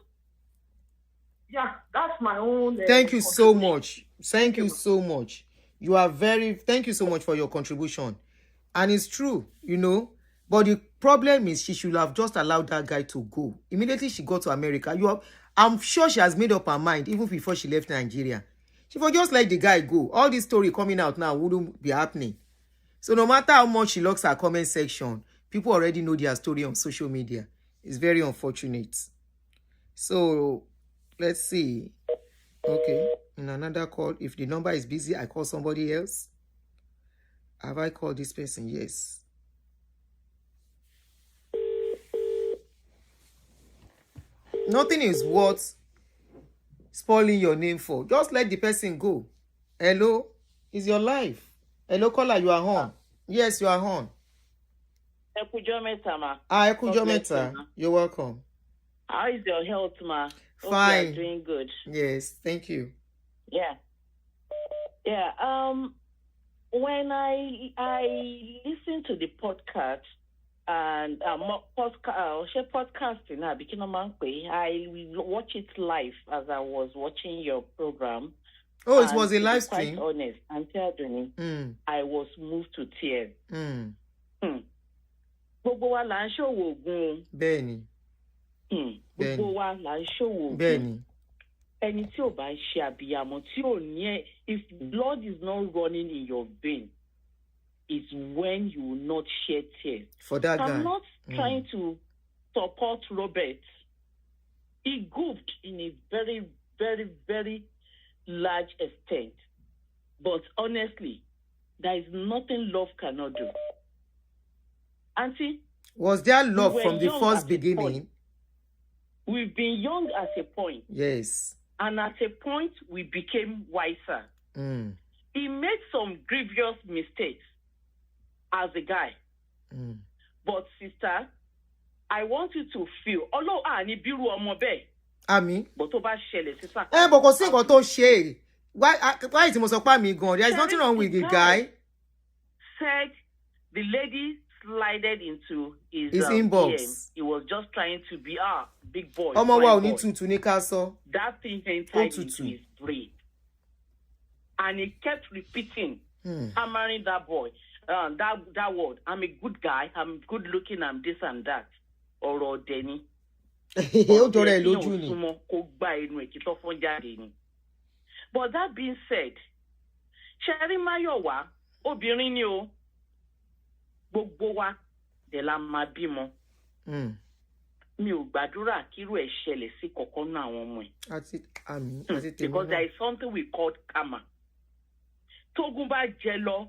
Yeah, that's my own. Thank you so much. Thank you so much. Thank you so much for your contribution. And it's true, you know. But the problem is she should have just allowed that guy to go. Immediately she got to America. I'm sure she has made up her mind even before she left Nigeria. She would just let the guy go. All this story coming out now wouldn't be happening. So no matter how much she locks her comment section, people already know their story on social media. It's very unfortunate. So let's see. Okay, in another call, if the number is busy, I call somebody else. Have I called this person? Yes. Nothing is worth spoiling your name for. Just let the person go. Hello? It's your life. Hello, caller, you are on. Yes, you are on. Ekpo, you're welcome. How is your health, ma? Fine. Hope you are doing good. Yes, thank you. Yeah. When I listen to the podcast, and podcasting, I watch it live as I was watching your program. Oh, it was a live stream? Quite honest, Aunty Aduni, I was moved to tears. Gbogbo wa la ń ṣòwò ogun. Bẹ́ẹ̀ni. Gbogbo wa la ń ṣòwò ogun. Bẹ́ẹ̀ni. Ẹni tí ò bá ṣe àbíyamọ tí ò ní ẹ, if blood is not running in your vein, is when you will not shed tears. For that guy. I'm not trying to support Robert. He goofed in a very, very, very large extent. But honestly, there is nothing love cannot do. Auntie, was there love from the first beginning? We've been young at a point. Yes. And at a point, we became wiser. He made some grievous mistakes as a guy. But sister, I want you to feel, although ni biru omo be. Ami. But to ba ṣẹlẹ̀ sister. But kò sí nǹkan tó ṣe. Why is it mo pa mi gan? There is nothing wrong with the guy. Said the lady slided into his inbox. DM. He was just trying to be big boy. Ọmọ wa ò ní tutu ní ká sọ. That thing entered into his brain. And he kept repeating, hammering that boy, that word. I'm a good guy. I'm good looking. I'm this and that. Ọ̀rọ̀ Denny. But that being said, Sherry Mayowa, obìnrin ni o, gbogbo wa de la máa bímọ. Mi ò gbàdúrà kírú ẹ̀ ṣẹlẹ̀ sí kankan náà àwọn ọmọ ẹ̀. Because there is something we call karma. Tógun bá jẹ lọ,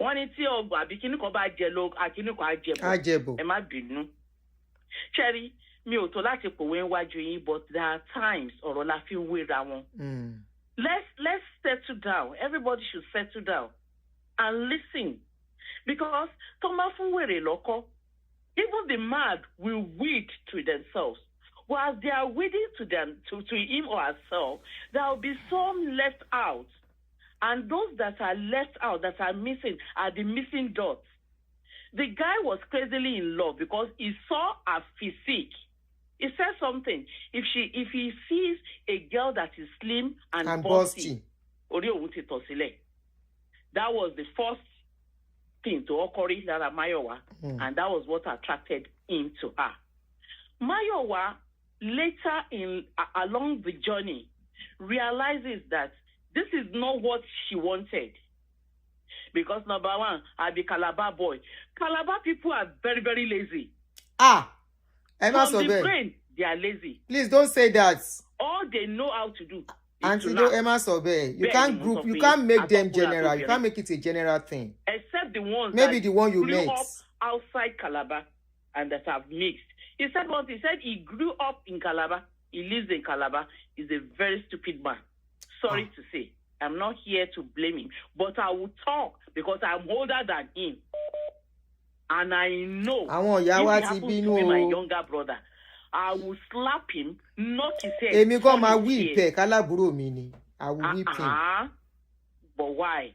wọ́n ní tí ọgbà àbí kíní kan bá jẹ lọ, àkíní kan á jẹbọ. Ẹ má bínú. Sherry, mi ò tó láti pòwe níwájú yín, but there are times ọ̀rọ̀ la fi ń wéra wọn. Let's settle down. Everybody should settle down and listen. Because Toma Funwere Loko, even the mad will weed to themselves. While they are weeding to him or herself, there will be some left out. And those that are left out, that are missing, are the missing dots. The guy was crazily in love because he saw her physique. He said something. If he sees a girl that is slim and busty, that was the first thing to occur in Mayowa, and that was what attracted him to her. Mayowa later along the journey realizes that this is not what she wanted. Because number one, I be Calabar boy. Calabar people are very, very lazy. Emma From the brain, they are lazy. Please don't say that. All they know how to do. Aunty, no, Emma Sobe. You can't make them general. You can't make it a general thing. Except the ones maybe the one you met outside Calabar and that have mixed. He said what he said. He grew up in Calabar. He lives in Calabar. He's a very stupid man. Sorry to say. I'm not here to blame him, but I will talk because I'm older than him. And I know if it happens to be my younger brother, I will slap him, knock his head. I will whip him. But why?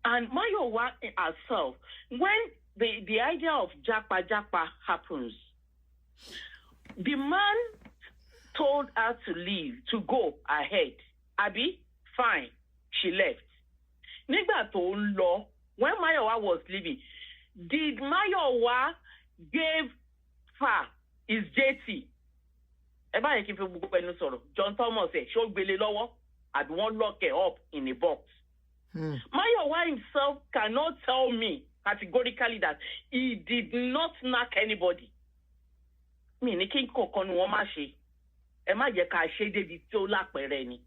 And Mayowa herself, when the idea of Japa happens, the man told her to leave, to go ahead. Abi, fine. She left. Nígbà tó ń lọ, when Mayowa was leaving, did Mayowa give her his JT? Eba yẹ kí n fi gbogbo ẹnu sọ̀rọ̀. John Thomas said, ṣó gbélé lọ́wọ́, àbí wọ́n lock her up in a box. Mayowa himself cannot tell me categorically that he did not knock anybody. Mi ní kí n kọ̀ọ̀kan ni wọ́n má ṣe. Ẹ má jẹ́ ká ṣe débi tí ó lápẹẹrẹ ni.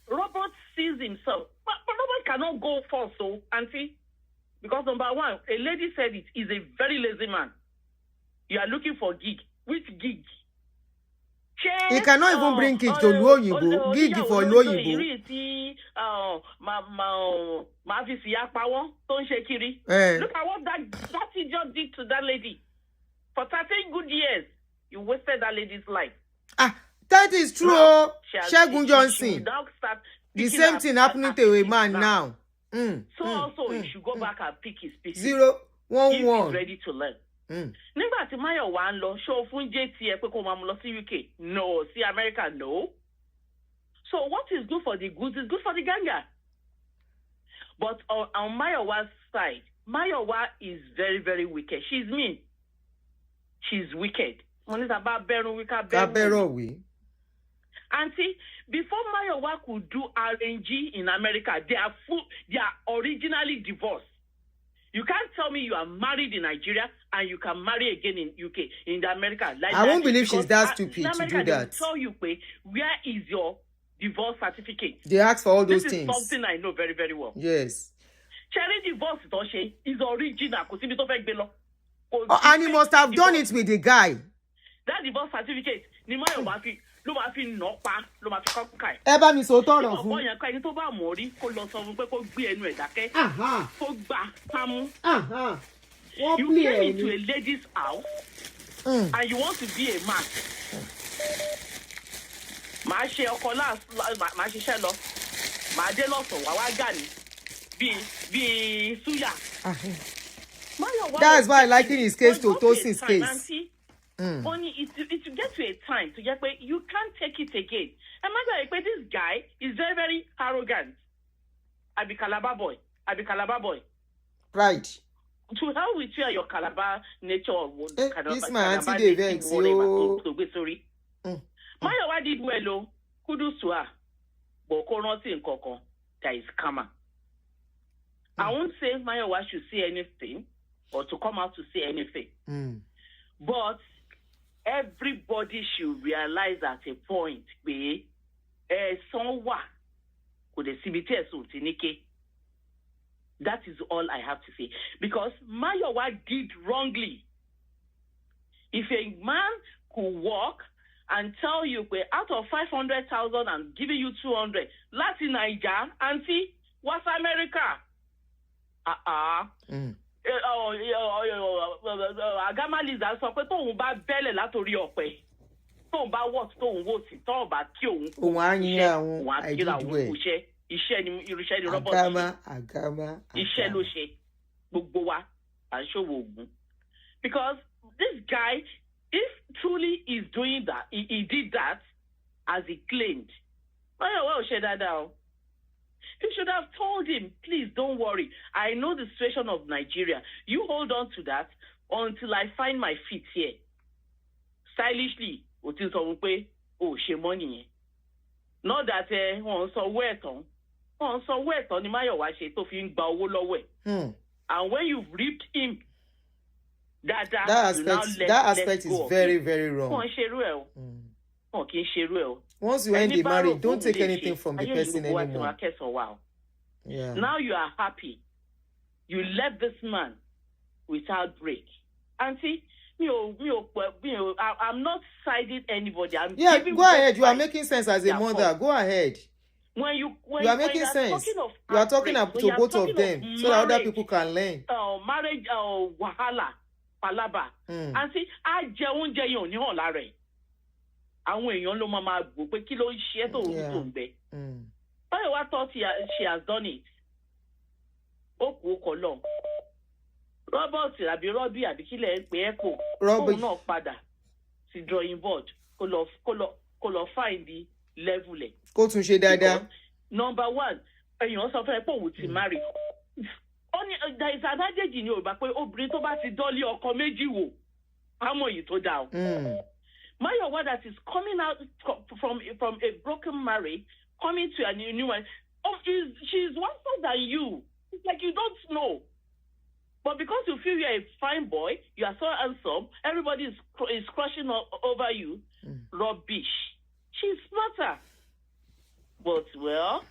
Robert sees himself. But Robert cannot go first, so, Auntie. Because number one, a lady said it is a very lazy man. You are looking for gig. Which gig? He cannot even bring it to Loyibo. Gig for Loyibo. Look at what that idiot did to that lady. For 13 good years, you wasted that lady's life. That is true. Shagun Johnson. The same thing happening to a man now. Also, he should go back and pick his pieces. 0-1-1. If he's ready to learn. Nígbà tí Mayowa ń lọ, show fún JT ẹ pé kó máa mú lọ sí UK. No. See America, no. So what is good for the goods is good for the ganger. But on Mayowa's side, Mayowa is very, very wicked. She's mean. She's wicked. Auntie, before Mayowa could do RNG in America, they are originally divorced. You can't tell me you are married in Nigeria and you can marry again in UK, in America. Like I won't believe she's that stupid to do that. They will tell you, where is your divorce certificate? They ask for all those things. This is something I know very, very well. Yes. Cherry divorce is original. And he must have done it with the guy. That divorce certificate, ló máa fi nà pa ló máa fi kọ́ ká ẹ̀. Ẹ bá mi sọ tọrọ fún. ọ̀pọ̀ yẹn ká ẹni tó bá mọ̀ rí kó lọ sọ fún pé kó gbé ẹnu ẹ̀ dákẹ́. kó gbà pamọ́. You came into a lady's house and you want to be a man. Màá ṣe ọkọ màá ṣiṣẹ́ lọ. Màá dé lọ́sàn-án wá wá gà ní bíi súyà. That's why I like in his case to Tosin's case. Only it to get to a time to get where you can't take it again. Imagine like this guy is very, very arrogant. I be Calabar boy. Right. To hell with you and your Calabar nature or kind of this man Aunty dey vex yo. Sorry. Mayowa did well, kudos to her. But in Koko, there is karma. I won't say Mayowa should say anything or to come out to say anything. But everybody should realize at a point where someone could CBT. That is all I have to say. Because Mayowa did wrongly. If a man could walk and tell you, out of 500,000, I'm giving you 200, Latin Niger, Aunty, what's America? Agamaliza sọ pé tóun bá bẹ́lẹ̀ látòrí ọ̀pẹ tóun bá wọ̀ tóun wò sí tóun bá kí òun kú iṣẹ́ ni irúṣẹ́ ni rọ́bọ̀tì iṣẹ́ ló ṣe gbogbo wa à ń ṣòwò ògùn. Because this guy, if truly is doing that, he did that as he claimed. Mayowa ò ṣe dáadáa o. You should have told him, please don't worry. I know the situation of Nigeria. You hold on to that until I find my feet here. Stylishly, until someone pay, she money. Not that on so wet on the Mayowa she to fin gba owo lowo e. And when you've ripped him, that aspect is very, very wrong. Once you end the marriage, don't take anything from the person anymore. Yeah. Now you are happy. You left this man without break. Auntie, I'm not siding anybody. Go ahead. You are making sense as a mother. Go ahead. You are making sense. You are talking to both of them so that other people can learn. Marriage, wahala, palaba. Auntie, I oúnjẹ yẹn ò ní hàn lára ẹ̀. Àwọn èèyàn ló máa gbọ́ pé kí ló ń ṣe tó ń bẹ. Mayowa thought she has done it. Ó kú ó kọ lọ. Robert àbí Roby àbí kílẹ̀ ń pè Ekpo. Òun náà padà sí drawing board kó lọ find the level ẹ̀. Kó tún ṣe dáadáa. Number one, èèyàn sọ fún ẹ pé òun ti marry. There is an adage in Yorùbá pé obìnrin tó bá ti dọ́lé ọkọ méjì wò, á mọ̀ èyí tó dáa. Mayowa that is coming out from a broken marriage, coming to a new one, she's wiser than you. It's like you don't know. But because you feel you're a fine boy, you are so handsome, everybody is crushing over you, rubbish. She's smarter. But, well,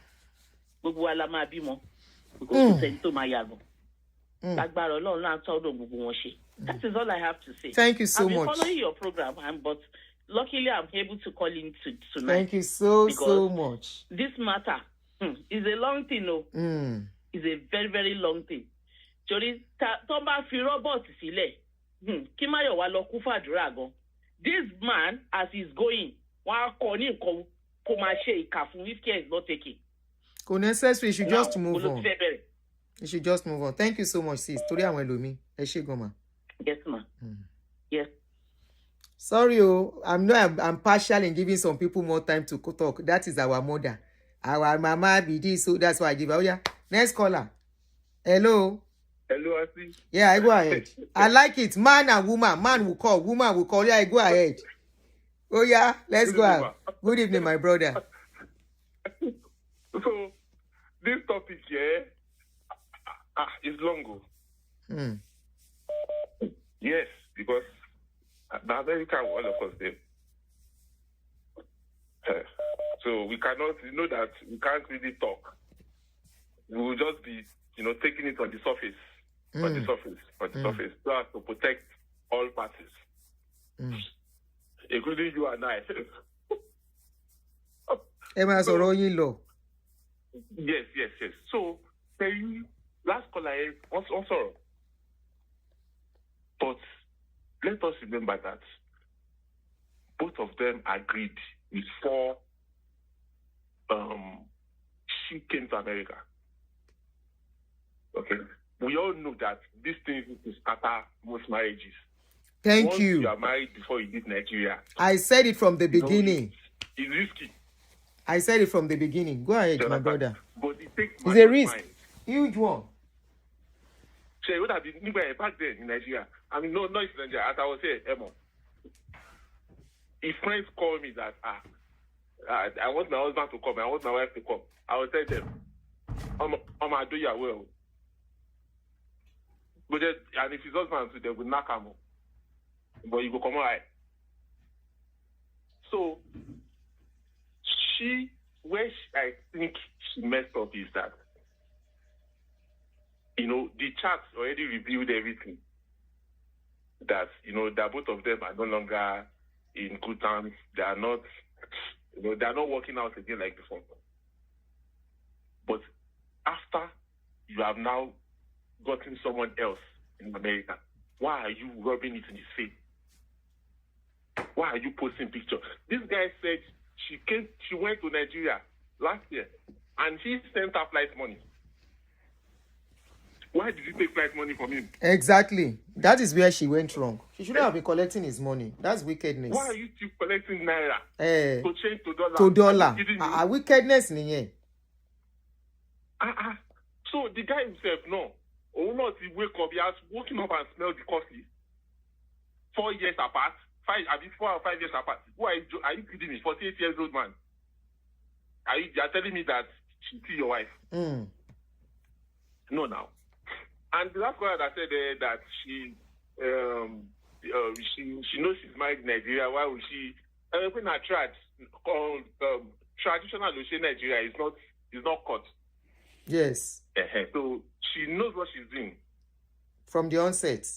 that is all I have to say. Thank you so much. I've been following your program, but luckily I'm able to call in tonight. Thank you so much. This matter is a long thing, no? It's a very, very long thing. Jori, Tomba fi robot sílẹ̀. Kí Mayowa lọ kú fàdúrà gan. This man, as he's going, wọ́n á kọ́ ní nǹkan kó máa ṣe ìkà fún if care is not taken. Kò necessary, you should just move on. You should just move on. Thank you so much, sis. Torí àwọn ẹlòmíì. Ẹ ṣé gan ma. Yes, ma. Yes. Sorry, I'm partial in giving some people more time to talk. That is our mother. Our mama be this, so that's why I give her. Oh, yeah. Next caller. Hello. Hello, Aunty. Yeah, I go ahead. I like it. Man and woman. Man will call. Woman will call. Yeah, I go ahead. Oh yeah, let's go out. Good evening, my brother. So this topic here is long. Yes, because the America, all of us there. So we cannot, that we can't really talk. We will just be, taking it on the surface, on the surface, so as to protect all parties, including you and I. Yes. So, last caller is also. But let us remember that both of them agreed before she came to America. Okay? We all know that this thing is scatter most marriages. Thank you. You are married before you leave Nigeria. I said it from the beginning. It's risky. I said it from the beginning. Go ahead, my brother. But it takes it's a risk. Huge one. So it would have been back then in Nigeria. I mean, no, not in Nigeria. As I was saying, Emma, if friends call me that, I want my husband to come, I want my wife to come, I will tell them, I do you well. But then, and if his husband, they will knock him. But you go come on. So, I think she messed up is that, the chat already revealed everything. That, that both of them are no longer in good terms. They are not, they are not working out again like before. But after you have now gotten someone else in America, why are you rubbing it in his face? Why are you posting pictures? This guy said she went to Nigeria last year and he sent her flight money. Why did you take flight money from him? Exactly. That is where she went wrong. She shouldn't have been collecting his money. That's wickedness. Why are you still collecting naira to change to dollar? To dollar. Wickedness, niye. So the guy himself, no. Or not, he wake up, he has woken up and smelled the coffee. 4 years apart. 4 or 5 years apart. Who are you kidding me? 48 years old man. You are telling me that she see your wife? No, now. And the last one that said that she knows she's married in Nigeria. Why would she? When I tried, traditional Lucia Nigeria is not caught. Yes. So she knows what she's doing from the onset.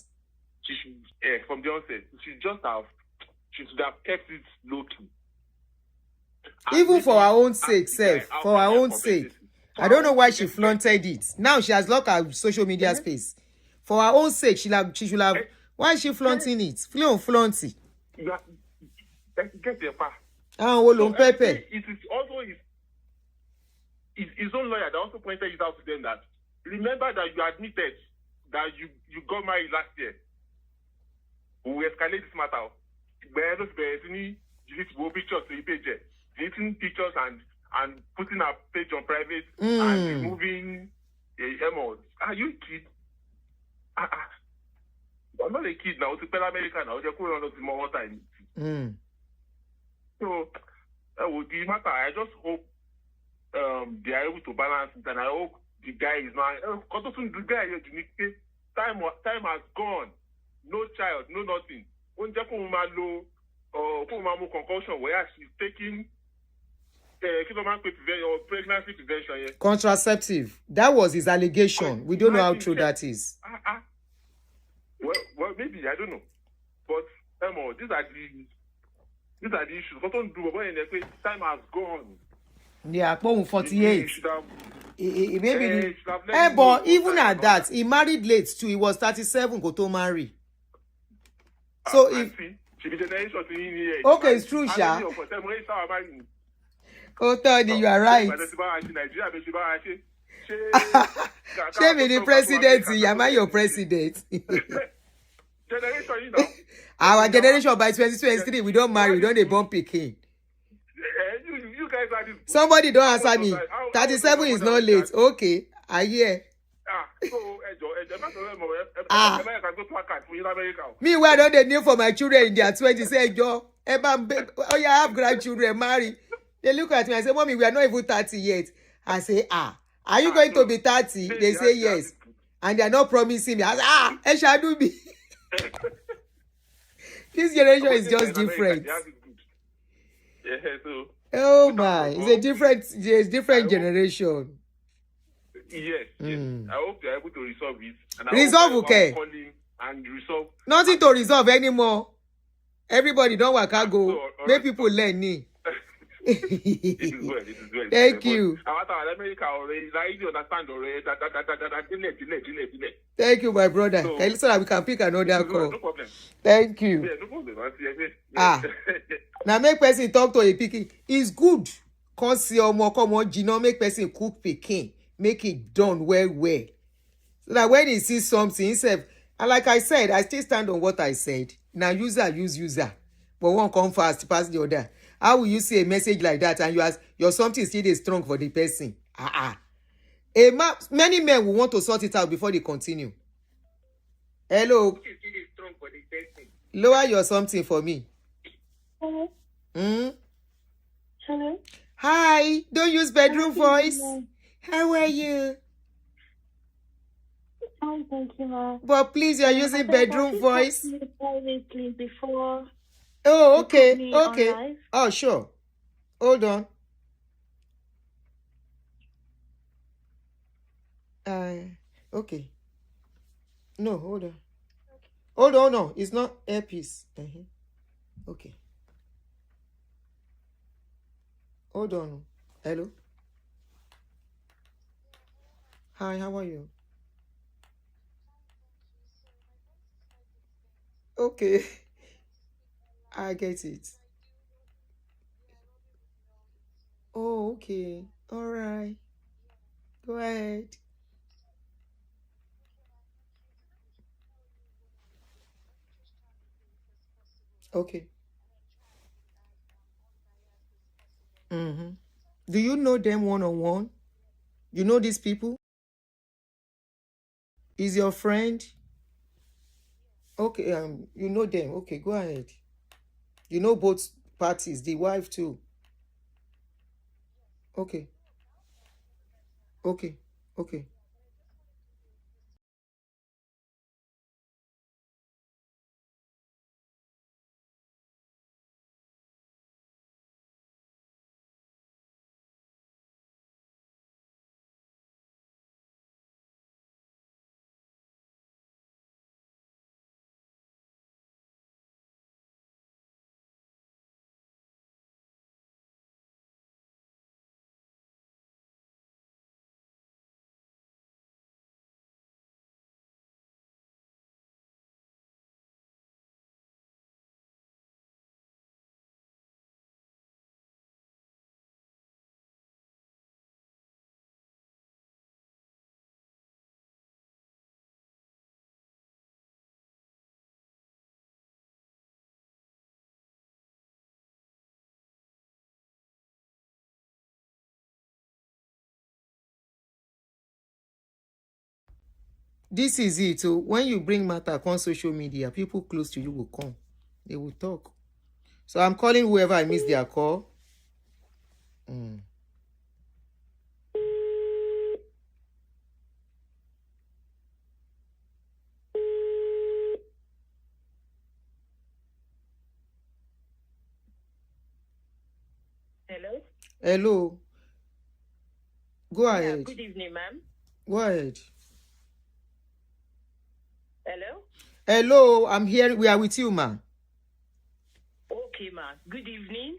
From the onset, she should have kept it low key. Even for her own sake, for her own sake. I don't know why she flaunted it. Now she has locked her social media space. For her own sake, she should have. Why is she flaunting it? Flaunty. Get your pa. Pepe. It is also his own lawyer that also pointed it out to them that remember that you admitted that you got married last year. We will escalate this matter. Deleting pictures and putting a page on private and removing emos. Are you a kid? I'm not a kid now. It's America now. They're going on more time. So, the matter, I just hope they are able to balance it, and I hope the guy is not. Because the guy is time has gone. No child, no nothing. When concussion where she's taking pregnancy prevention. Contraceptive. That was his allegation. We don't know how true that is. Well, maybe I don't know. But these are the issues. What don't do when they say time has gone. Yeah, 48. Maybe. But even at that, he married late too. He was 37. Go to marry. So if okay, it's true, Sha. Oh, Tony, you are right. Shame in the presidency. Am I your president? Our generation by 2023, we don't marry, we don't born pikin. Somebody don't answer me. 37 is not late. Okay, I hear. Me, where don't they kneel for my children in their 20s? Say, Joe. Oh, yeah, I have grandchildren, marry. They look at me and say, Mommy, we are not even 30 yet. I say, are you going to be 30? They say yes. And they are not promising me. I say, shall do me. This generation is just different. Oh my, it's a different generation. Yes. I hope you're able to resolve it. And Resolve, okay. And resolve. Nothing to resolve anymore. Everybody don't work out go. Make people learn. It is well. Thank you. Thank you, my brother. So that we can pick another call. No problem. Thank you. Yeah, no problem. Now make person talk to a pikin. It's good. Cause your more come on, make person cook pikin. Make it done well. So that when he sees something, himself, and like I said, I still stand on what I said. Now user use user. But one come fast, pass the other. How will you see a message like that and your something still is strong for the person? Many men will want to sort it out before they continue. Hello. Lower your something for me. Hello. Hello. Hi. Don't use bedroom voice. How are you? Hi, thank you, ma. But please, you're using bedroom voice. Privately before. Oh, okay. Okay. Oh, sure. Hold on. Okay. No, hold on. Hold on, no. It's not earpiece. Okay. Hold on. Hello. Hi, how are you? Okay. I get it. Oh, okay. All right. Go ahead. Okay. Do you know them one-on-one? You know these people? Is your friend? Okay, you know them. Okay, go ahead. You know both parties, the wife too. Okay. Okay. Okay. This is it. So when you bring matter on social media, people close to you will come. They will talk. So I'm calling whoever I miss their call. Hello. Hello. Go ahead. Good evening, ma'am. Go ahead. Hello. Hello, I'm here. We are with you, ma. Okay, ma. Good evening.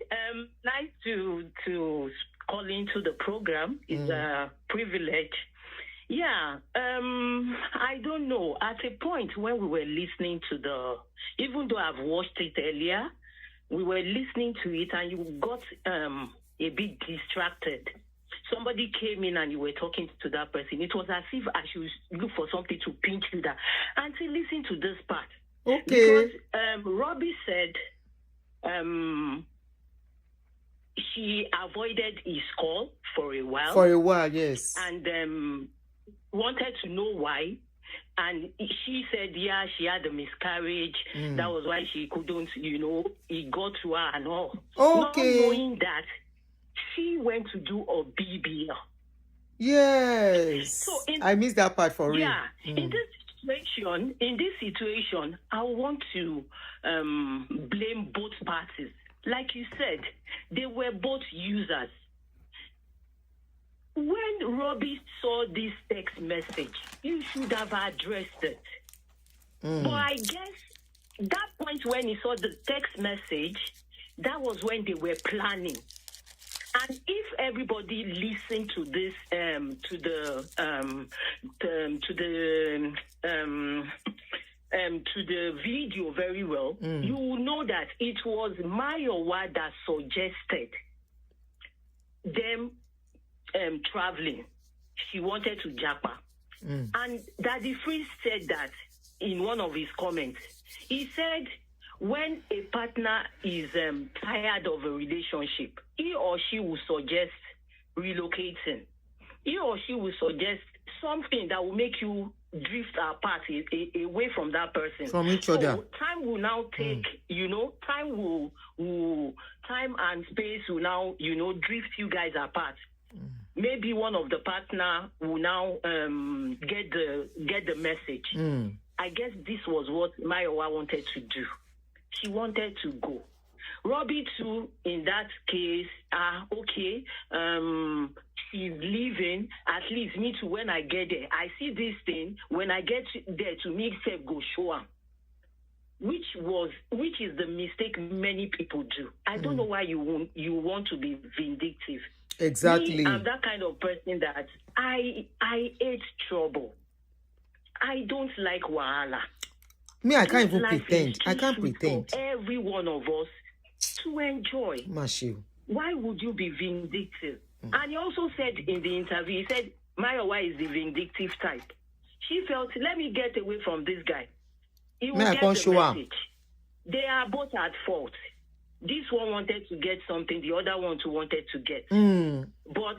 Nice to call into the program. It's a privilege. Yeah. I don't know. At a point when we were listening to even though I've watched it earlier, we were listening to it and you got a bit distracted. Somebody came in and you were talking to that person. It was as if I should look for something to pinch you that. Auntie, listen to this part. Okay. Because Roby said she avoided his call for a while. For a while, yes. And wanted to know why. And she said, yeah, she had a miscarriage. That was why she couldn't, it got to her and all. Okay. Not knowing that she went to do a BBL. Yes. So I missed that part for real. Yeah. In this situation, I want to blame both parties. Like you said, they were both users. When Roby saw this text message, you should have addressed it. But I guess that point when he saw the text message, that was when they were planning. And if everybody listened to this, to the video very well, you will know that it was Mayowa that suggested them traveling. She wanted to japa. And Daddy Freeze said that in one of his comments. He said, when a partner is tired of a relationship, he or she will suggest relocating. He or she will suggest something that will make you drift apart away from that person. From each other. So time will now take, time and space will now, drift you guys apart. Maybe one of the partner will now get the message. I guess this was what Mayowa wanted to do. She wanted to go. Roby too, in that case, okay, she's leaving. At least me too, when I get there, I see this thing. When I get there, to me, self go show her. Which is the mistake many people do. I don't know why you want to be vindictive. Exactly. Me, I'm that kind of person that I hate trouble. I don't like wahala. Me, I can't even pretend. I can't pretend. For every one of us to enjoy. Mashu. Why would you be vindictive? And he also said in the interview, he said, Mayowa is the vindictive type. She felt, let me get away from this guy. He will get the message. They are both at fault. This one wanted to get something, the other one too wanted to get. But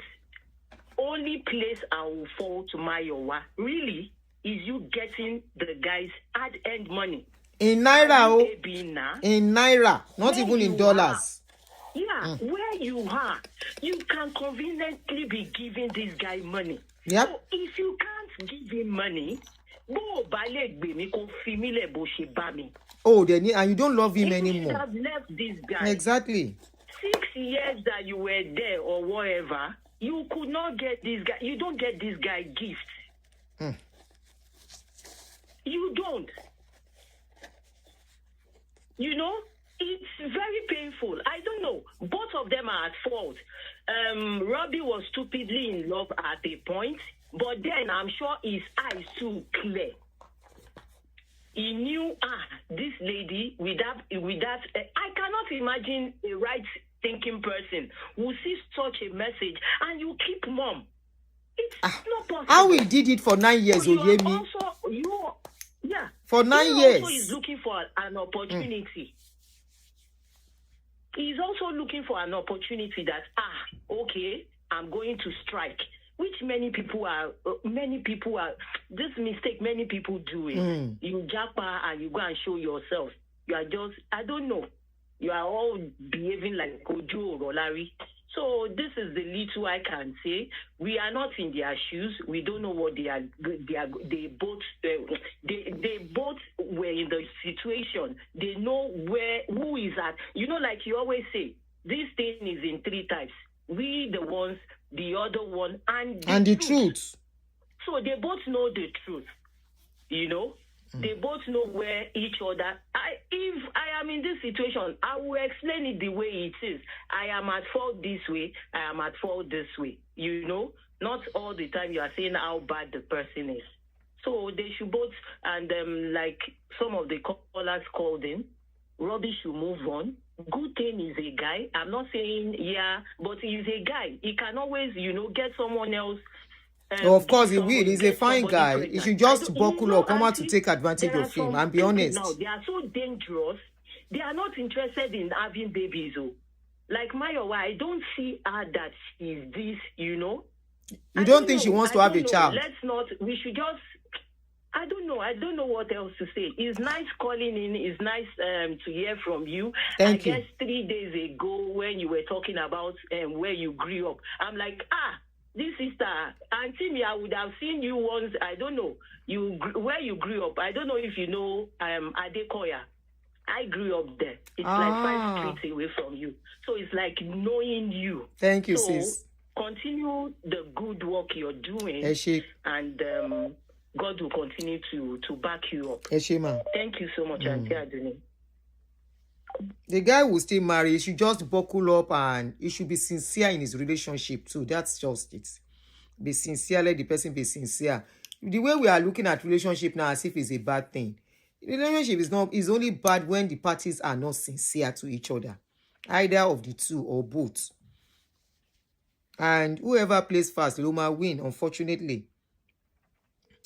only place I will fall to Mayowa, really, is you getting the guy's ad-end money. In Naira, in Naira, not even in dollars. Where you are, you can conveniently be giving this guy money. Yep. So if you can't give him money, oh, and you don't love him anymore. You should have left this guy. Exactly. 6 years that you were there or whatever, you could not get this guy. You don't get this guy gifts. You don't. It's very painful. I don't know. Both of them are at fault. Roby was stupidly in love at a point, but then I'm sure his eyes too clear. He knew, this lady with that. I cannot imagine a right-thinking person who sees such a message and you keep mum. It's not possible. How we did it for 9 years, Oyemi? For 9 years. He also is looking for an opportunity. He's also looking for an opportunity that, okay, I'm going to strike. Which many people are, this mistake many people do it. You japa and you go and show yourself. You are just, I don't know. You are all behaving like Ojo or Larry. So this is the little I can say. We are not in their shoes. We don't know what they are. They both were in the situation. They know who is at. Like you always say, this thing is in 3 types. We, the ones, the other one, and the truth. So they both know the truth. They both know where each other. If I am in this situation, I will explain it the way it is. I am at fault this way. I am at fault this way. Not all the time you are saying how bad the person is. So they should both, and like some of the callers called in, Roby should move on. Good thing is a guy. I'm not saying but he's a guy. He can always, get someone else. Of course he will. He's a fine guy. He should just buckle up, come out to take advantage of him and be honest. Now, they are so dangerous. They are not interested in having babies. Like Mayowa, I don't see her that she's this, You don't think she wants to have a child? We should just, I don't know. I don't know what else to say. It's nice calling in. It's nice to hear from you. Thank you. I guess 3 days ago when you were talking about where you grew up, I'm like, this sister, Aunty me, I would have seen you once. I don't know where you grew up. I don't know if you know Adekoya. I grew up there. It's like 5 streets away from you. So it's like knowing you. Thank you, so sis. Continue the good work you're doing. And God will continue to back you up. Thank you so much, Aunty Aduni. The guy will still marry. He should just buckle up and he should be sincere in his relationship too. That's just it. Be sincere, let the person be sincere. The way we are looking at relationship now as if it's a bad thing. Relationship is only bad when the parties are not sincere to each other. Either of the two or both. And whoever plays fast, the woman win, unfortunately.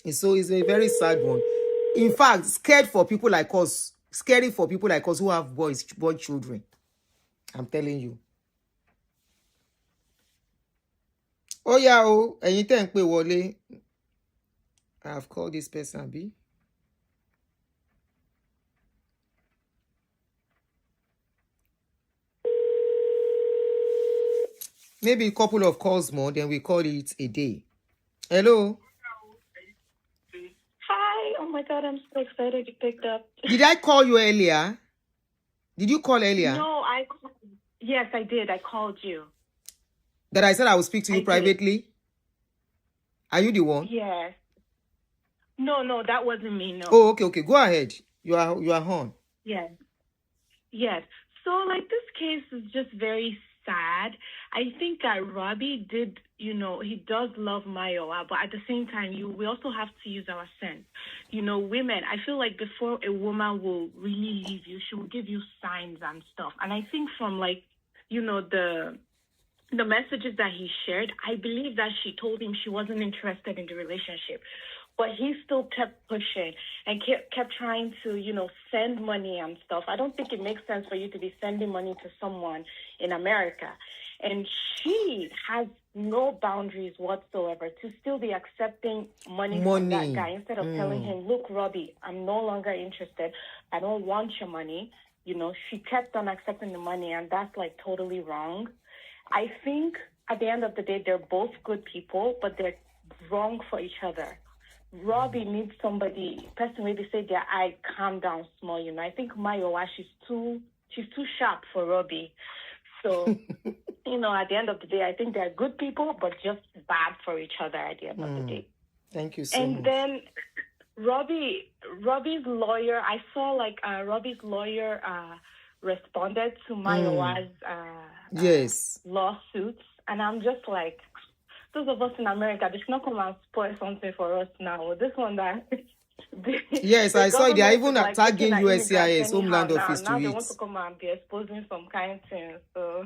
And so it's a very sad one. In fact, scary for people like us who have boy children. I'm telling you. Oh yeah, ẹ̀yin tẹ́ ń pè wọlé. I've called this person, B. Maybe a couple of calls more, then we call it a day. Hello? Hi. Oh my God, I'm so excited you picked up. Did I call you earlier? Did you call earlier? No, yes, I did. I called you. That I said I will speak to you privately? Did. Are you the one? Yes. No, that wasn't me, no. Oh, okay. Go ahead. You are on. Yes. So, like, this case is just very sad. I think that Roby did, he does love Mayowa, but at the same time, we also have to use our sense. Women, I feel like before a woman will really leave you, she will give you signs and stuff. And I think from, like, the messages that he shared, I believe that she told him she wasn't interested in the relationship. But he still kept pushing and kept trying to, send money and stuff. I don't think it makes sense for you to be sending money to someone in America. And she has no boundaries whatsoever to still be accepting money from that guy instead of telling him, look, Roby, I'm no longer interested. I don't want your money. She kept on accepting the money, and that's, like, totally wrong. I think at the end of the day, they're both good people, but they're wrong for each other. Roby needs somebody, person maybe say their eye calm down small, I think Mayowa, she's too sharp for Roby. So, at the end of the day, I think they're good people, but just bad for each other at the end of the day. Thank you so much. And then Roby's lawyer, I saw like Roby's lawyer responded to Mayowa's lawsuits, and I'm just like, those of us in America, they should not come and spoil something for us now. This one that... Yes, I saw it. They are even tagging USCIS, Homeland Office, to now it. They want to come and be exposing some kind of things. So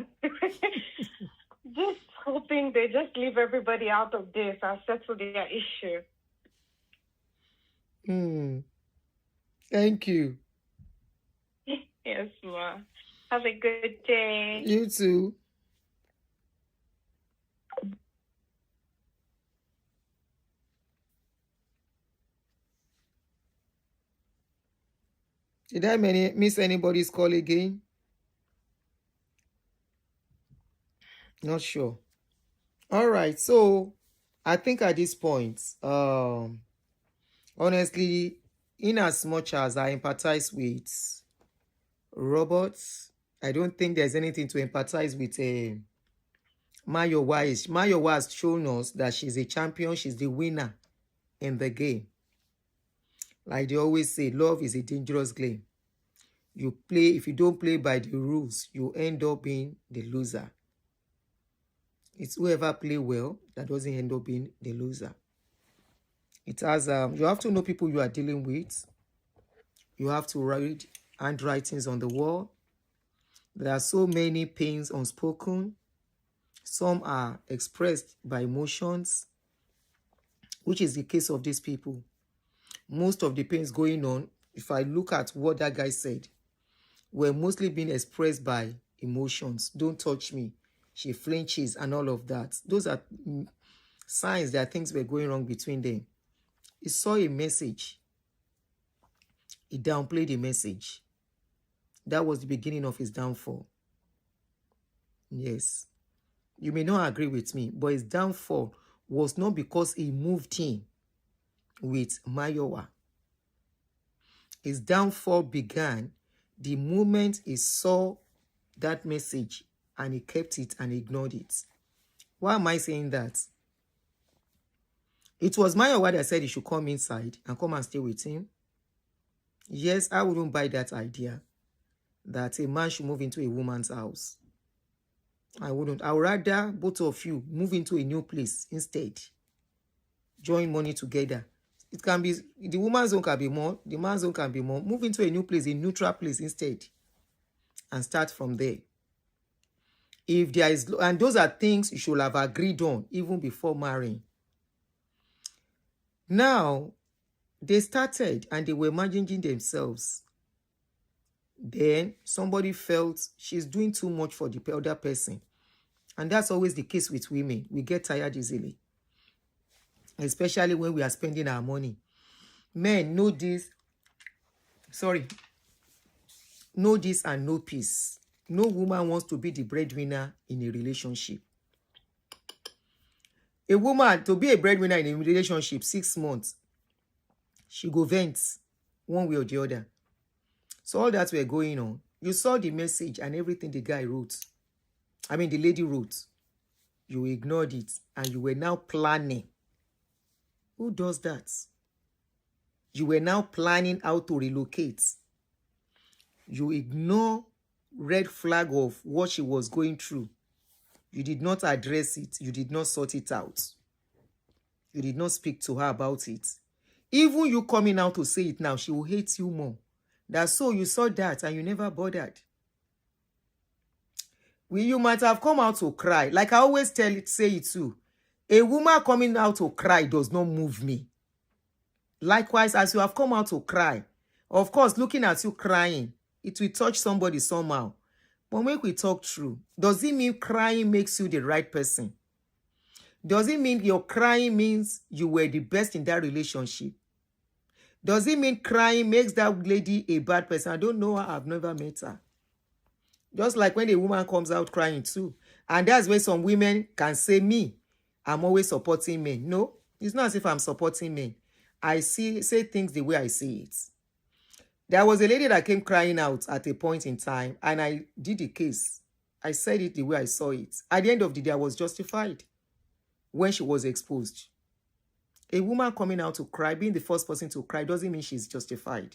just hoping they just leave everybody out of this and settle their issue. Thank you. Yes, ma. Have a good day. You too. Did I miss anybody's call again? Not sure. All right. So I think at this point, honestly, in as much as I empathize with robots, I don't think there's anything to empathize with Mayowa. Mayowa has shown us that she's a champion. She's the winner in the game. Like they always say, love is a dangerous game. If you don't play by the rules, you end up being the loser. It's whoever play well that doesn't end up being the loser. It has you have to know people you are dealing with. You have to read handwritings on the wall. There are so many pains unspoken. Some are expressed by emotions, which is the case of these people. Most of the pains going on, if I look at what that guy said, were mostly being expressed by emotions. Don't touch me. She flinches and all of that. Those are signs that things were going wrong between them. He saw a message. He downplayed the message. That was the beginning of his downfall. Yes. You may not agree with me, but his downfall was not because he moved in with Mayowa. His downfall began the moment he saw that message and he kept it and ignored it. Why am I saying that? It was Mayowa that said he should come inside and come and stay with him. Yes, I wouldn't buy that idea that a man should move into a woman's house. I wouldn't. I would rather both of you move into a new place instead. Join money together. It can be, the woman's own can be more, the man's own can be more. Move into a new place, a neutral place instead. And start from there. If there is, and those are things you should have agreed on even before marrying. Now, they started and they were managing themselves. Then somebody felt she's doing too much for the other person. And that's always the case with women. We get tired easily. Especially when we are spending our money. Men know this. Sorry. Know this and know peace. No woman wants to be the breadwinner in a relationship. A woman, to be a breadwinner in a relationship, 6 months, she go vent one way or the other. So all that were going on. You saw the message and everything the guy wrote. I mean, the lady wrote. You ignored it and you were now planning. Who does that? You were now planning how to relocate. You ignore red flag of what she was going through. You did not address it. You did not sort it out. You did not speak to her about it. Even you coming out to say it now, she will hate you more. That's so you saw that and you never bothered. You might have come out to cry. Like I always say it too. A woman coming out to cry does not move me. Likewise, as you have come out to cry, of course, looking at you crying, it will touch somebody somehow. But when we talk true, does it mean crying makes you the right person? Does it mean your crying means you were the best in that relationship? Does it mean crying makes that lady a bad person? I don't know her. I've never met her. Just like when a woman comes out crying too. And that's where some women can say, me, I'm always supporting men. No, it's not as if I'm supporting men. I say things the way I see it. There was a lady that came crying out at a point in time, and I did the case. I said it the way I saw it. At the end of the day, I was justified when she was exposed. A woman coming out to cry, being the first person to cry, doesn't mean she's justified.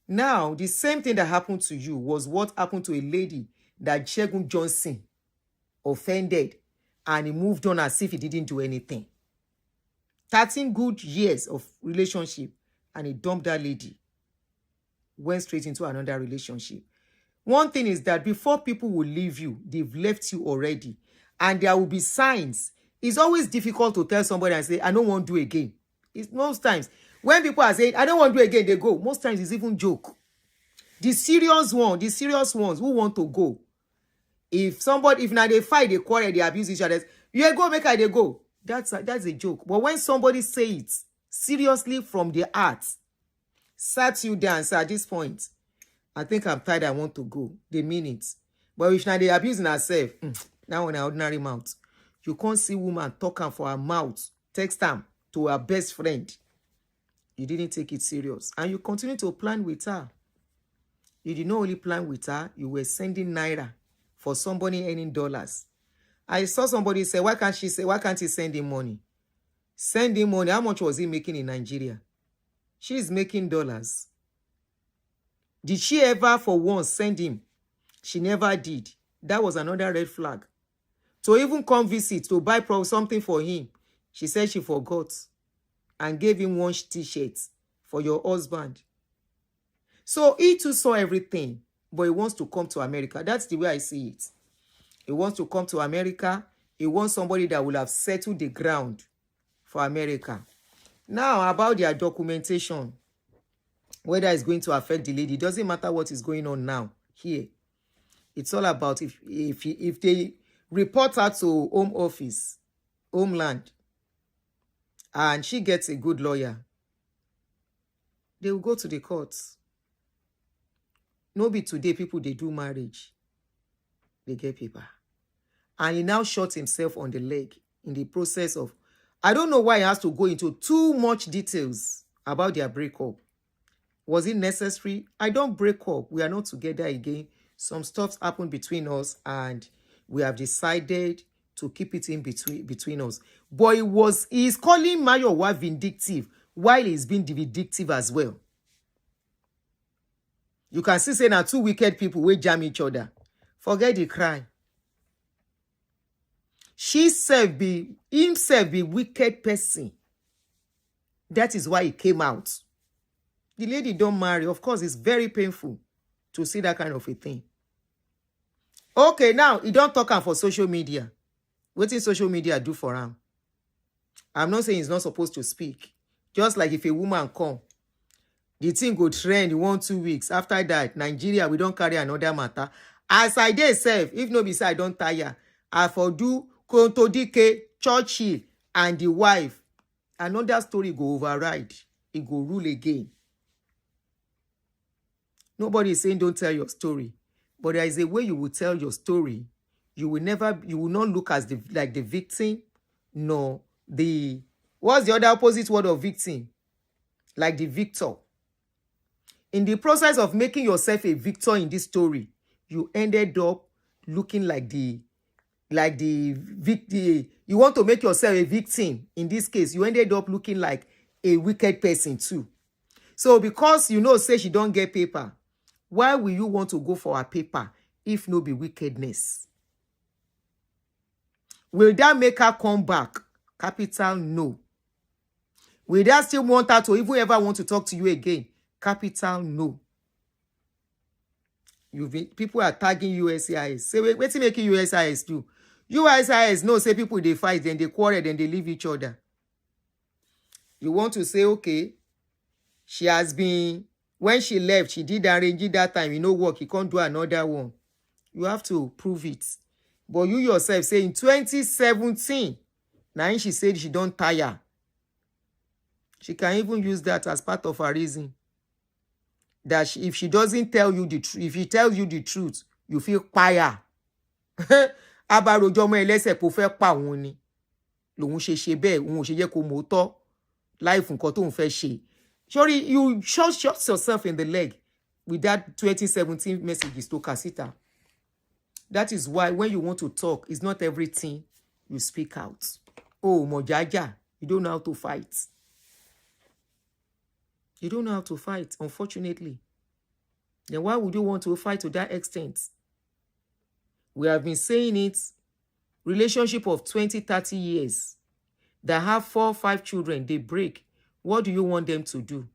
Now, the same thing that happened to you was what happened to a lady that Shegun Johnson offended, and he moved on as if he didn't do anything. 13 good years of relationship, and he dumped that lady. Went straight into another relationship. One thing is that before people will leave you, they've left you already. And there will be signs. It's always difficult to tell somebody and say, I don't want to do again. It's most times. When people are saying, I don't want to do again, they go. Most times it's even joke. The serious ones who want to go. If now they fight, they quarrel, they abuse each other, you go, make her, they go. That's a joke. But when somebody says it seriously from their heart, sat you down, so at this point, I think I'm tired, I want to go. They mean it. But if now they abusing herself, now on an ordinary mouth, you can't see woman talking for her mouth, text them to her best friend. You didn't take it serious. And you continue to plan with her. You did not only plan with her, you were sending naira for somebody earning dollars. I saw somebody say, why can't he send him money? Send him money. How much was he making in Nigeria? She's making dollars. Did she ever for once send him? She never did. That was another red flag. To even come visit, to buy something for him, she said she forgot and gave him one t-shirt for your husband. So he too saw everything, but he wants to come to America. That's the way I see it. He wants to come to America. He wants somebody that will have settled the ground for America. Now, about their documentation, whether it's going to affect the lady, it doesn't matter what is going on now here. It's all about if they report her to Home Office, Homeland, and she gets a good lawyer, They will go to the courts. No be today people they do marriage. They get paper. And he now shot himself on the leg in the process of, I don't know why he has to go into too much details about their breakup. Was it necessary? I don't break up. We are not together again. Some stuff happened between us and we have decided to keep it in between us. But he's calling Mayowa vindictive while he's being vindictive as well. You can see say now two wicked people will jam each other. Forget the cry. Himself be wicked person. That is why he came out. The lady don't marry. Of course, it's very painful to see that kind of a thing. Okay, now he don't talk am for social media. What did social media do for him? I'm not saying he's not supposed to speak. Just like if a woman come, the thing go trend in 1-2 weeks. After that, Nigeria, we don't carry another matter. As I did self, if no be say I don't tire, I for do Kontodike, Churchill, and the wife. Another story go override. It go rule again. Nobody is saying don't tell your story. But there is a way you will tell your story. You will not look as the victim, no. What's the other opposite word of victim? Like the victor. In the process of making yourself a victor in this story, you ended up looking like the victim. You want to make yourself a victim. In this case, you ended up looking like a wicked person too. So because you know, say she don't get paper, why will you want to go for a paper if no be wickedness? Will that make her come back? Capital no. Will that still want her to even ever want to talk to you again? Capital no. People are tagging USCIS. Say, what's making USCIS do? USCIS no say people they fight, then they quarrel, then they leave each other. You want to say, okay, she has been, when she left, she did arrange that time, you know work, you can't do another one. You have to prove it. But you yourself say in 2017, now she said she don't tire. She can even use that as part of her reason. That if she doesn't tell you the truth, if he tells you the truth, you feel fire. Abarojomo elese kò fẹ́ pa òun ni. Lòun ṣe bẹ́ẹ̀, òun ò ṣe jẹ́ kó mọ̀ tọ́. Life nǹkan tó ń fẹ́ ṣe. Sorry, you shot yourself in the leg with that 2017 messages to Casita. That is why when you want to talk, it's not everything you speak out. Oh, Mojaja, you don't know how to fight. You don't know how to fight, unfortunately. Then why would you want to fight to that extent? We have been saying it. Relationship of 20, 30 years that have 4 or 5 children, they break. What do you want them to do?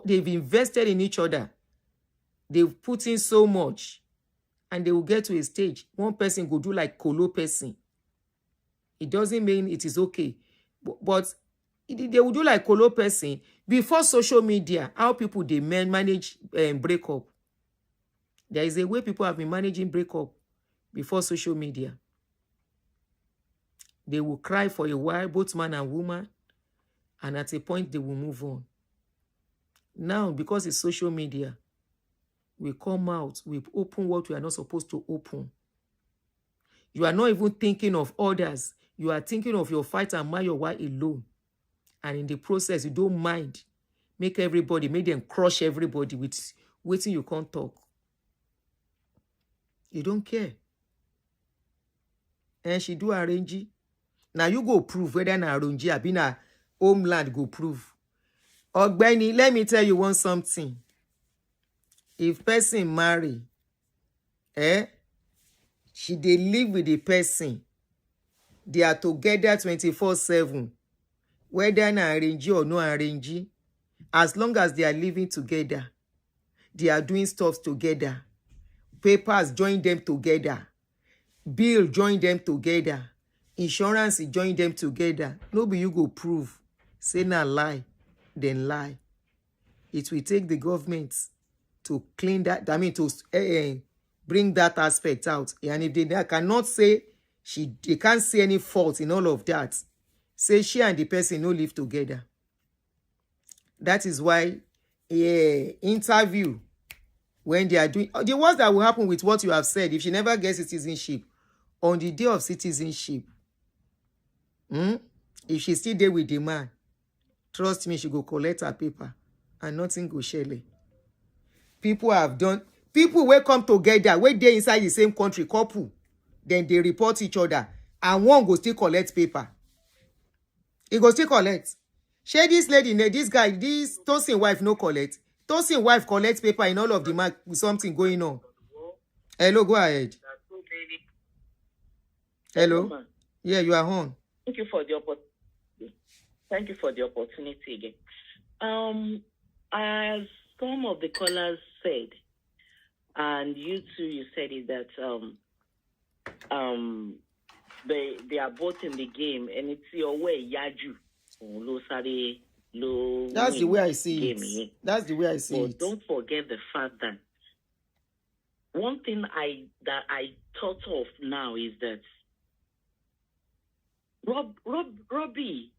They've invested in each other. They've put in so much. And they will get to a stage. One person go do like colo person. It doesn't mean it is okay. But they will do like colo person. Before social media, how people they manage breakup. There is a way people have been managing breakup before social media. They will cry for a while, both man and woman, and at a point they will move on. Now, because it's social media, we come out, we open what we are not supposed to open. You are not even thinking of others. You are thinking of your fight and Mayowa alone. And in the process, you don't mind. Make them crush everybody with waiting you can't talk. You don't care. And she do arrange. Now you go prove whether na arrange or be na homeland go prove. Ogbeni, let me tell you one something. If person marry, she dey live with the person. They are together 24/7. Whether na arrange or no arrange, as long as they are living together, they are doing stuff together. Papers join them together. Bill join them together. Insurance join them together. Nobody you go prove. Say na lie, then lie. It will take the government to clean that, to bring that aspect out. And if they cannot say, they can't see any fault in all of that, say she and the person no live together. That is why interview, when they are doing the worst that will happen with what you have said, if she never gets citizenship, on the day of citizenship, if she still there with the man, trust me, she go collect her paper and nothing go shele. People will come together, where they inside the same country, couple, then they report each other, and one go still collect paper. He go still collect. Share this lady, this guy, this Tosin wife no collect. Tosin wife collects paper in all of the mark with something going on. Hello, go ahead. Hello? Yeah, you are on. Thank you for the opportunity. Thank you for the opportunity again. As some of the callers said, and you too, you said it that they are both in the game, and it's your way, Yaju. That's the way I see it. That's the way I see it. But don't forget the fact that one thing I thought of now is that Roby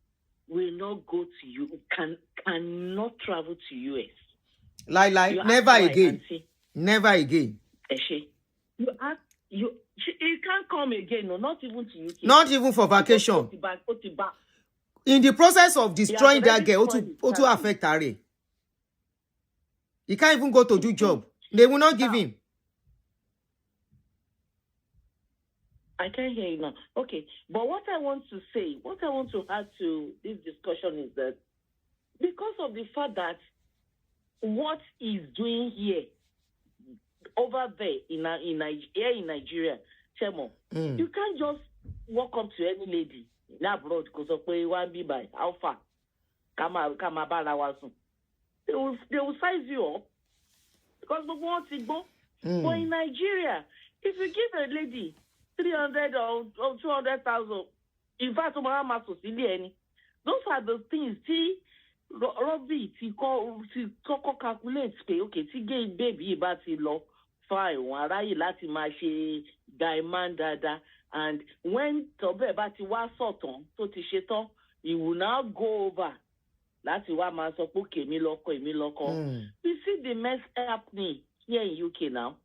will not go to you, cannot travel to US. Never again. Aunty. Never again. He can't come again, no, not even to UK. Not even for vacation. In the process of destroying that girl, to affect her. He can't even go to do job. They will not give him. I can't hear you now. Okay, but what I want to add to this discussion is that because of the fact that what he's doing here, over there in Nigeria, Chemo, you can't just walk up to any lady in abroad because of where you want to be by how far. They will size you up because they want to go. But in Nigeria, if you give a lady 300 or 200,000, in fact, those are the things. Roby, calculate, okay, baby, but fine, and when Tobe Bati was sorton, he will now go over. That's why man so okay, me loco. You see the mess happening here in UK now.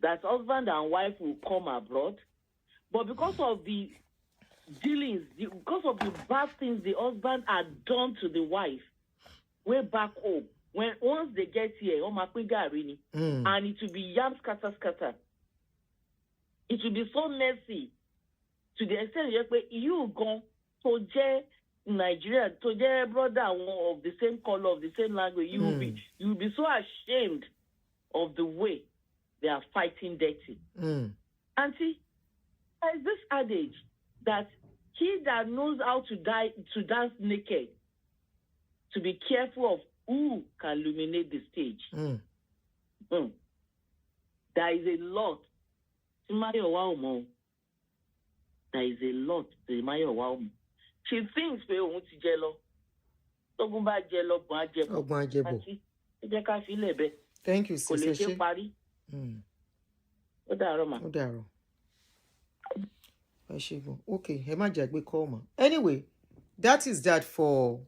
That husband and wife will come abroad, but because of the dealings, because of the bad things the husband had done to the wife, way back home, once they get here, and it will be yam scatter. It will be so messy to the extent that you go to Nigeria, to their brother of the same color, of the same language, you will be so ashamed of the way they are fighting dirty. Auntie, there's this adage that he that knows how to dance naked, to be careful of who can illuminate the stage. There is a lot. Mayowa. There is a lot to Mayowa. She thinks we want to jello. Thank you, sister. Okay, anyway, that is that for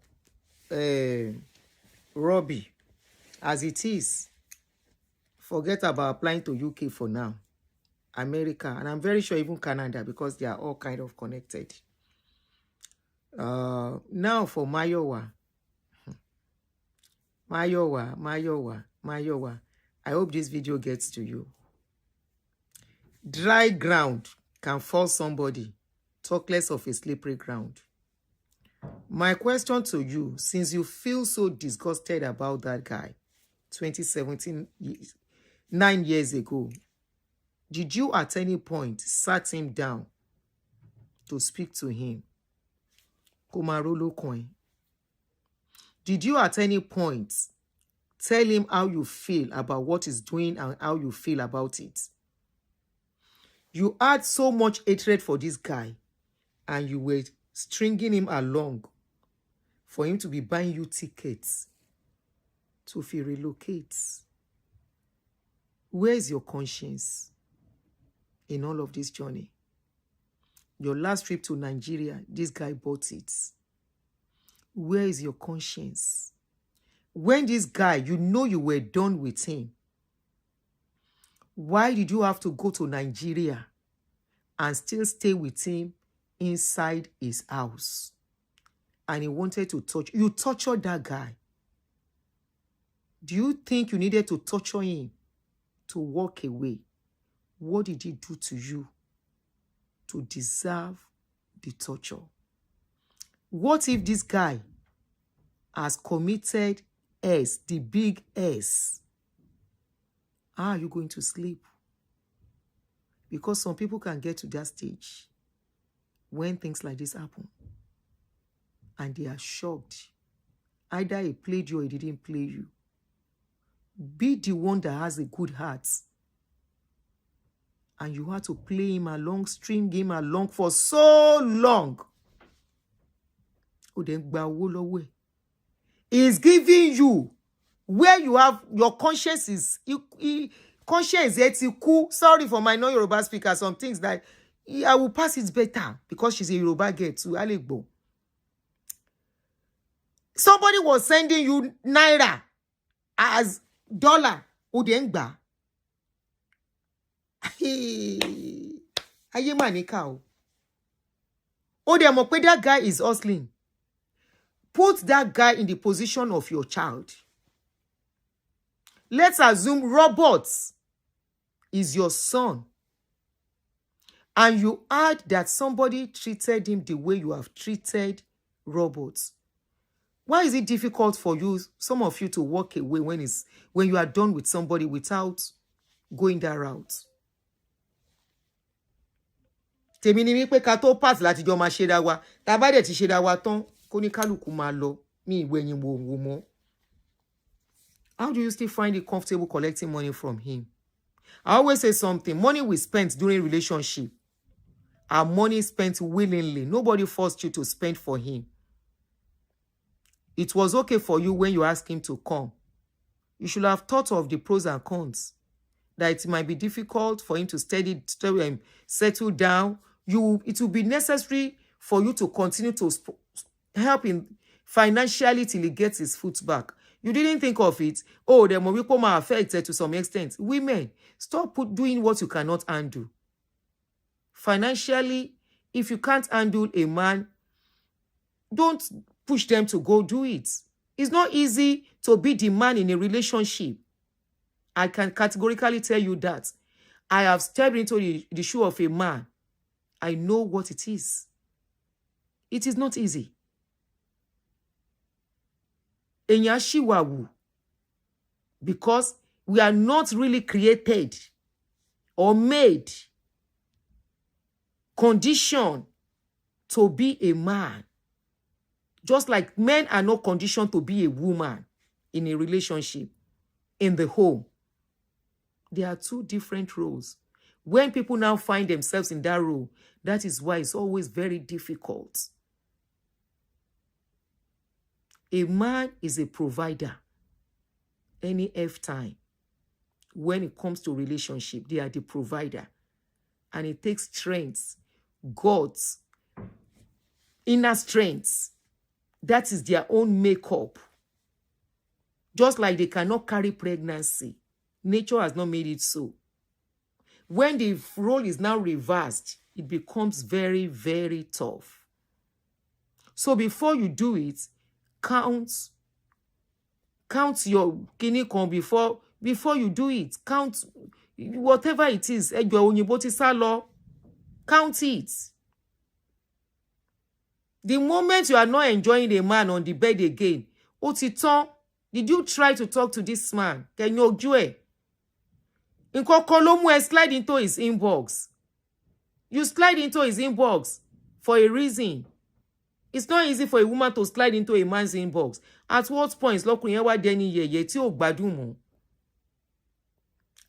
Roby. As it is, forget about applying to UK for now. America, and I'm very sure even Canada, because they are all kind of connected. Now for Mayowa. Mayowa. I hope this video gets to you. Dry ground can force somebody, talk less of a slippery ground. My question to you, since you feel so disgusted about that guy, 2017, 9 years ago, did you at any point sat him down to speak to him? Kumarolo coin. Did you at any point tell him how you feel about what he's doing and how you feel about it? You had so much hatred for this guy and you were stringing him along for him to be buying you tickets to if he relocates. Where is your conscience in all of this journey? Your last trip to Nigeria, this guy bought it. Where is your conscience? when this guy, you know you were done with him, why did you have to go to Nigeria and still stay with him inside his house? And he wanted to touch you. Tortured that guy. Do you think you needed to torture him to walk away? What did he do to you to deserve the torture? What if this guy has committed S, the big S? How are you going to sleep? Because some people can get to that stage when things like this happen and they are shocked. Either he played you or he didn't play you. Be the one that has a good heart. And you had to play him along, string him along for so long. He's giving you where you have your conscience is conscience is cool. Sorry for my non-Yoruba speaker. Some things that I will pass it better because she's a Yoruba girl too. Alegbo. Somebody was sending you naira as dollar. Udengba. Aye manika o. Odemope, that guy is hustling. Put that guy in the position of your child. Let's assume Robert is your son. And you add that somebody treated him the way you have treated Robert. Why is it difficult for you, some of you, to walk away when you are done with somebody without going that route? Tèmi ni mi pé ká tó pass láti jọ máa ṣe ra wa. Tá bá dé ti ṣe ra wa tán, kó ní kálùkù máa lọ. Mi ìwẹ̀yìn wo mọ́. How do you still find it comfortable collecting money from him? I always say something. Money we spent during relationship are money spent willingly. Nobody forced you to spend for him. It was okay for you when you asked him to come. You should have thought of the pros and cons. That it might be difficult for him to settle down. It will be necessary for you to continue to help him financially till he gets his foot back. You didn't think of it. Oh, the Moriko might affect it to some extent. Women, stop doing what you cannot undo. Financially, if you can't handle a man, don't push them to go do it. It's not easy to be the man in a relationship. I can categorically tell you that. I have stepped into the shoe of a man. I know what it is. It is not easy. Because we are not really created or made, conditioned to be a man. Just like men are not conditioned to be a woman in a relationship, in the home. There are two different roles. When people now find themselves in that role, that is why it's always very difficult. A man is a provider. Any time. When it comes to relationship, they are the provider. And it takes strength, God's inner strength. That is their own makeup. Just like they cannot carry pregnancy. Nature has not made it so. When the role is now reversed, it becomes very, very tough. So before you do it, count your kidney con before you do it. Count whatever it is. Count it. The moment you are not enjoying a man on the bed again, did you try to talk to this man? Can you do it? Slide into his inbox. You slide into his inbox for a reason. It's not easy for a woman to slide into a man's inbox. At what point,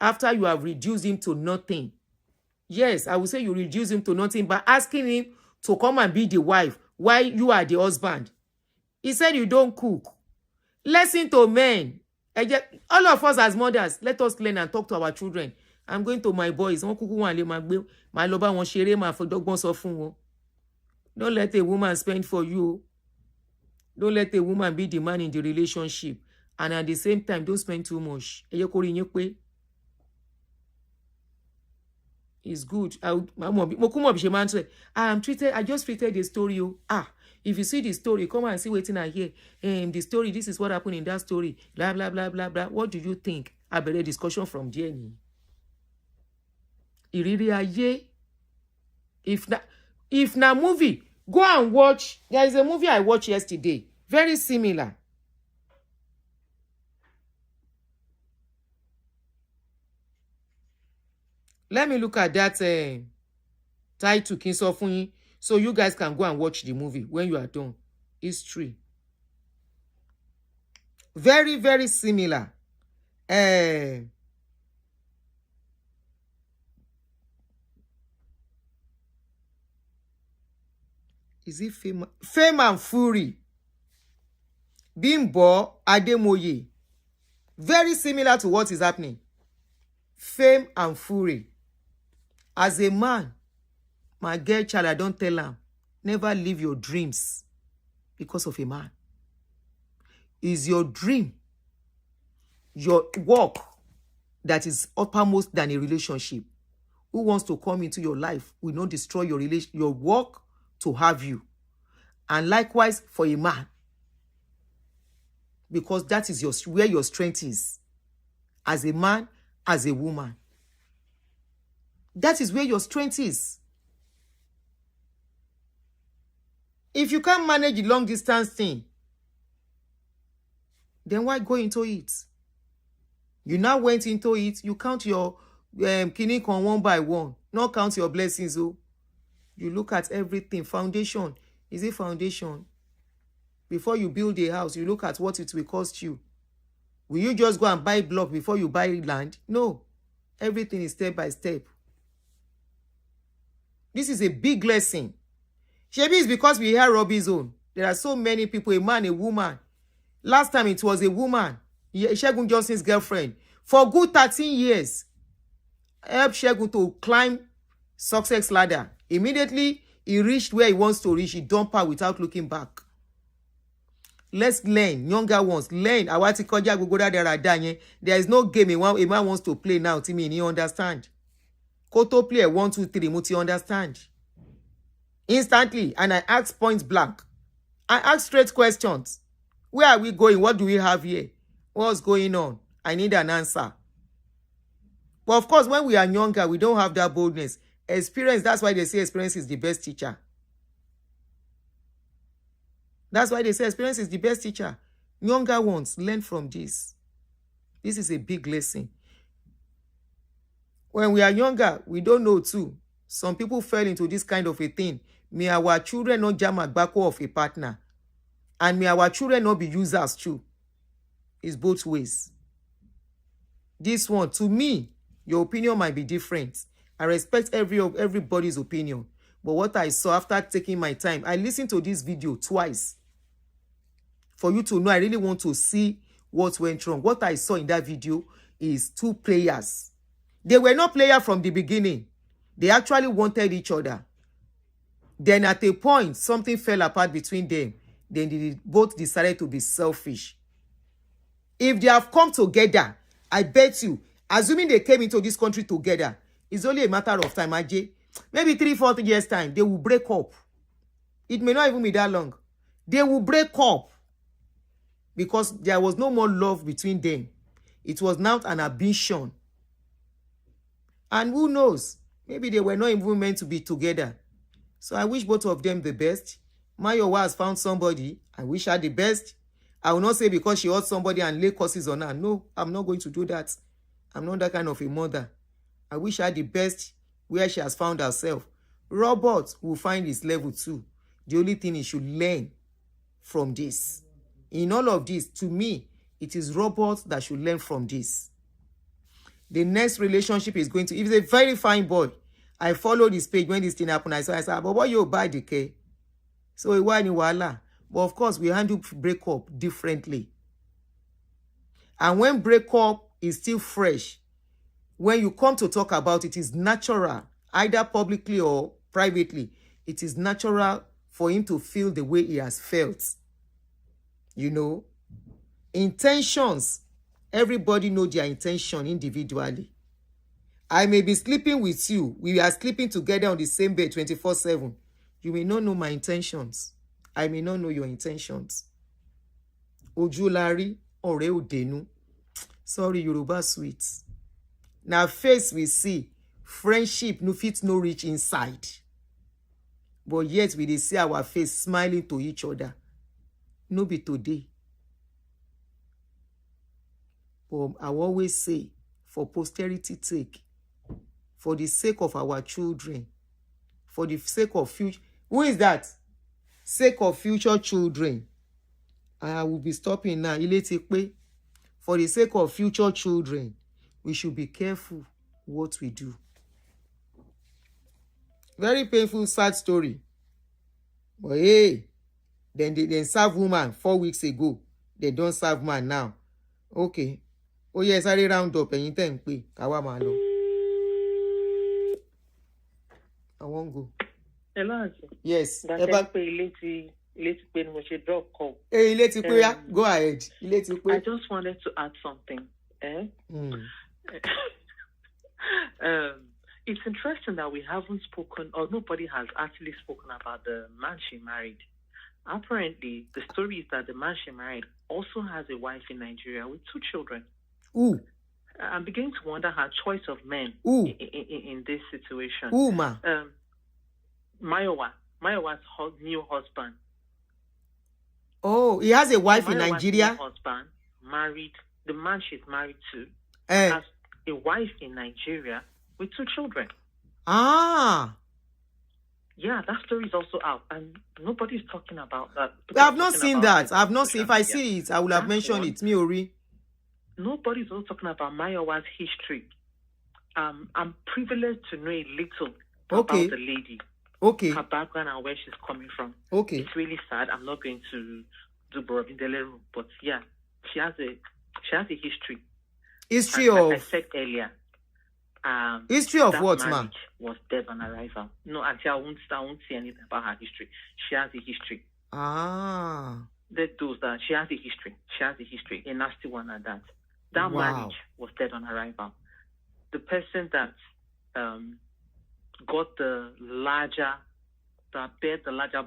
after you have reduced him to nothing. Yes, I would say you reduce him to nothing by asking him to come and be the wife while you are the husband. He said you don't cook. Listen to men. All of us as mothers, let us learn and talk to our children. I'm going to my boys. Don't let a woman spend for you. Don't let a woman be the man in the relationship. And at the same time, don't spend too much. It's good. I just treated the story. If you see the story, come and see waiting I hear. The story, this is what happened in that story. Blah, blah, blah, blah, blah. What do you think? I better discussion from DNA. If na movie, go and watch. There is a movie I watched yesterday. Very similar. Let me look at that title King Sofunyi, so you guys can go and watch the movie when you are done. History. Very, very similar. Is it Fame? Fame and Fury. Bimbo Ademoye. Very similar to what is happening. Fame and Fury. As a man, my girl child, I don't tell him, never leave your dreams because of a man. Is your dream, your work that is uppermost than a relationship? Who wants to come into your life will not destroy your work to have you. And likewise for a man. Because that is where your strength is. As a man, as a woman. That is where your strength is. If you can't manage the long distance thing, then why go into it? You now went into it, you count your kinikon one by one. Not count your blessings. Oh. You look at everything. Foundation. Is it foundation? Before you build a house, you look at what it will cost you. Will you just go and buy block before you buy land? No. Everything is step by step. This is a big lesson. Maybe it's because we hear Roby's own. There are so many people, a man, a woman. Last time it was a woman, Shegun Johnson's girlfriend. For good 13 years, helped Shegun to climb success ladder. Immediately, he reached where he wants to reach. He dumped her without looking back. Let's learn, younger ones, learn. There is no game a man wants to play now. To me, you understand? Koto play 1, 2, 3, muti understand? Instantly, and I ask point blank. I ask straight questions. Where are we going? What do we have here? What's going on? I need an answer. But of course, when we are younger, we don't have that boldness. Experience, that's why they say experience is the best teacher. That's why they say experience is the best teacher. Younger ones, learn from this. This is a big lesson. When we are younger, we don't know too. Some people fell into this kind of a thing. May our children not jam at back of a partner. And may our children not be users too. It's both ways. This one, to me, your opinion might be different. I respect everybody's opinion. But what I saw after taking my time, I listened to this video twice. For you to know, I really want to see what went wrong. What I saw in that video is two players. They were not players from the beginning. They actually wanted each other. Then at a point, something fell apart between them. Then they both decided to be selfish. If they have come together, I bet you, assuming they came into this country together, it's only a matter of time, Ajay. Maybe 3-4 years' time, they will break up. It may not even be that long. They will break up. Because there was no more love between them. It was now an ambition. And who knows? Maybe they were not even meant to be together. So I wish both of them the best. Mayowa has found somebody. I wish her the best. I will not say because she hurt somebody and lay curses on her. No, I'm not going to do that. I'm not that kind of a mother. I wish her the best where she has found herself. Robert will find his level too. The only thing he should learn from this. In all of this, to me, it is Robert that should learn from this. The next relationship is going to, if he's a very fine boy, I followed his page when this thing happened. I said, but what you buy the K? So why ni wala? But of course, we handle breakup differently. And when breakup is still fresh, when you come to talk about it, is natural, either publicly or privately. It is natural for him to feel the way he has felt. You know, Intentions. Everybody know their intention individually. I may be sleeping with you. We are sleeping together on the same bed 24/7. You may not know my intentions. I may not know your intentions. Ojulari ore odenu. Sorry, Yoruba sweets. Now face we see. Friendship no fit no reach inside. But yet we dey see our face smiling to each other. No be today. But I always say, for posterity sake, for the sake of our children, for the sake of future. Who is that? Sake of future children. I will be stopping now. For the sake of future children, we should be careful what we do. Very painful, sad story. But hey, then they serve woman 4 weeks ago. They don't serve man now. Okay. Oh yes, I round up and you think pay. Kawa lo. I won't go. Hello. Yes. Go ahead. I just wanted to add something. It's interesting that we haven't spoken, or nobody has actually spoken about the man she married. Apparently, the story is that the man she married also has a wife in Nigeria with 2 children. Ooh. I'm beginning to wonder her choice of men in this situation. Ooh, ma. Mayowa's new husband. Oh, he has a wife in Nigeria? New husband married, the man she's married to has a wife in Nigeria with 2 children. Ah. Yeah, that story is also out, and nobody's talking about that. I've not seen that. I've not seen. If I see it, I will have mentioned it. Miori. Nobody's also talking about Mayowa's history. I'm privileged to know a little about the lady. Okay. Her background and where she's coming from. Okay. It's really sad. I'm not going to do Borobindeleru, but yeah, she has a history. History and, of. Like I said earlier. History of what, man? Was dead on arrival. No, Aunty, I won't say anything about her history. She has a history. Ah. She has a history. She has a history. A nasty one at that. That marriage was dead on arrival. The person that got the larger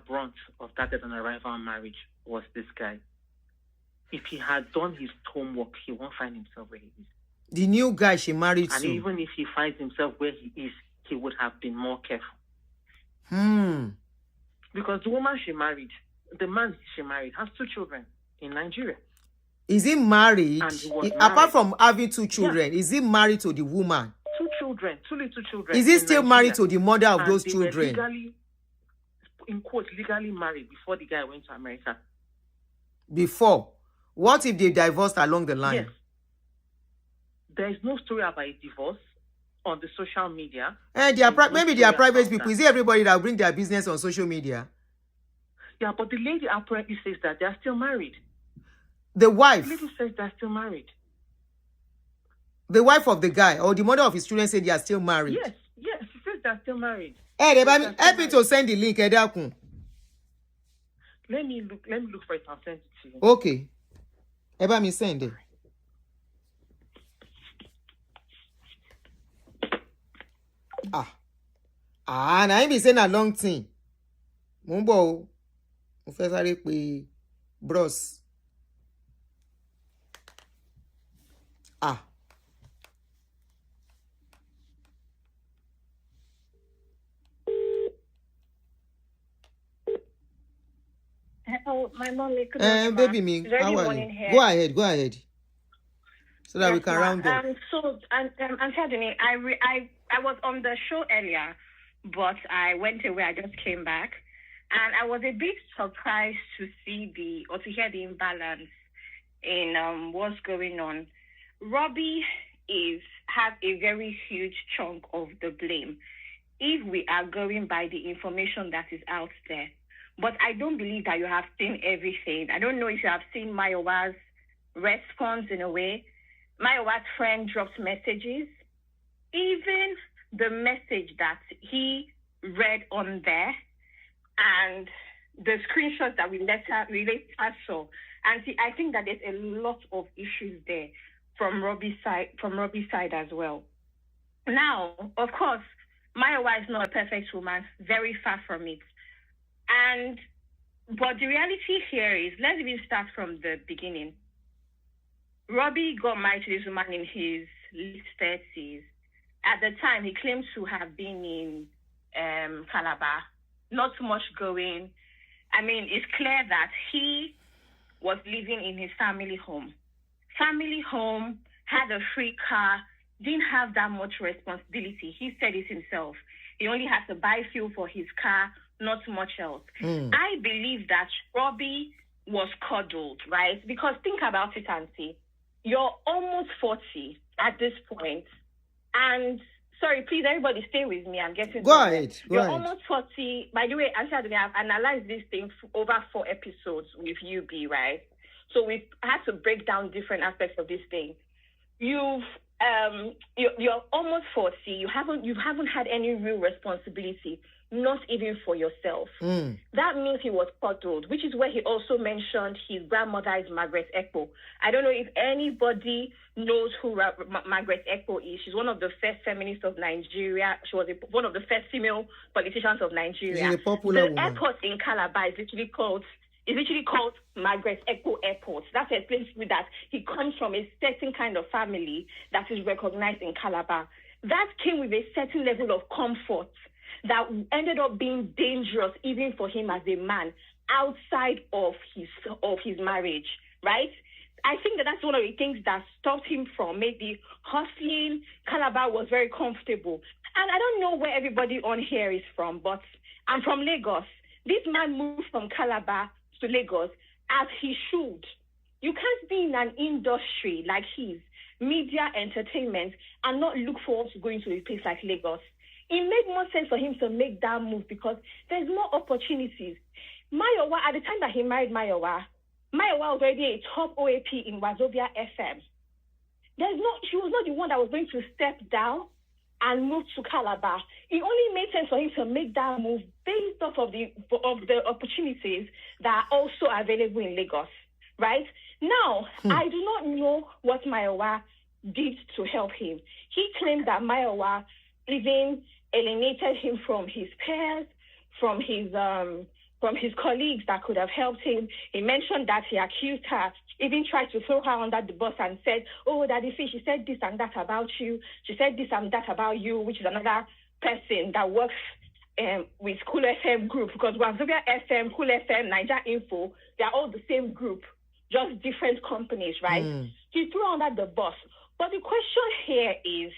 brunt of that dead on arrival marriage was this guy. If he had done his homework, he won't find himself where he is. The new guy she married and even if he finds himself where he is, he would have been more careful. Because the woman she married, the man she married, has 2 children in Nigeria. Is he married? Apart from having 2 children, is he married to the woman? 2 children, 2 little children. Is he still married to the mother of those children? Legally, in quote, legally married before the guy went to America. Before? What if they divorced along the line? Yes. There is no story about a divorce on the social media. And maybe they are private people. Is it everybody that bring their business on social media? Yeah, but the lady apparently says that they are still married. The wife? The lady says they are still married. The wife of the guy or the mother of his children said they are still married? Yes, she says they are still married. Hey, help me to send the link. Let me look for it and send it to you. Okay. Let me send it. Now I be saying a long thing. Mumbo, Professor Ekpo, bros. Oh, my mommy. Baby me, how are you? Go ahead. So that we can round up. So, Aduni, I was on the show earlier, but I went away. I just came back, and I was a bit surprised to hear the imbalance in what's going on. Roby has a very huge chunk of the blame, if we are going by the information that is out there. But I don't believe that you have seen everything. I don't know if you have seen Mayowa's response in a way. Mayowa's friend dropped messages. Even the message that he read on there and the screenshots that we later saw. And see, I think that there's a lot of issues there from Roby's side as well. Now, of course, Mayowa is not a perfect woman, very far from it. But the reality here is, let's even start from the beginning. Roby got married to this woman in his late 30s. At the time, he claimed to have been in Calabar, not too much going. I mean, it's clear that he was living in his family home. Family home, had a free car, didn't have that much responsibility. He said it himself. He only had to buy fuel for his car, not much else. I believe that Roby was coddled, right? Because think about it, Aunty. You're almost 40 at this point. And, sorry, please, everybody stay with me. I'm getting Go ahead. You're almost 40. By the way, Aduni, I've analyzed this thing over 4 episodes with UB, right? So we've had to break down different aspects of this thing. You're almost 40. You haven't had any real responsibility, not even for yourself. That means he was coddled, which is where he also mentioned his grandmother is Margaret Ekpo. I don't know if anybody knows who Margaret Ekpo is. She's one of the first feminists of Nigeria. She was one of the first female politicians of Nigeria. She's a popular woman. The airport in Calabar is literally called Margaret Ekpo Airport. That explains to me that he comes from a certain kind of family that is recognized in Calabar. That came with a certain level of comfort that ended up being dangerous even for him as a man outside of his marriage, right? I think that's one of the things that stopped him from maybe hustling. Calabar was very comfortable. And I don't know where everybody on here is from, but I'm from Lagos. This man moved from Calabar to Lagos as he should. You can't be in an industry like his, media entertainment, and not look forward to going to a place like Lagos. It made more sense for him to make that move because there's more opportunities. Mayowa, at the time that he married Mayowa was already a top OAP in Wazobia FM. She was not the one that was going to step down and move to Calabar. It only made sense for him to make that move based off of the opportunities that are also available in Lagos, right? Now, I do not know what Mayowa did to help him. He claimed that Mayowa even alienated him from his peers, from his colleagues that could have helped him. He mentioned that he accused her, even tried to throw her under the bus and said, "Oh, Daddy Fish, she said this and that about you. She said this and that about you," which is another person that works with Cool FM group, because Wazobia FM, Cool FM, Niger Info, they're all the same group, just different companies, right? He threw her under the bus. But the question here is,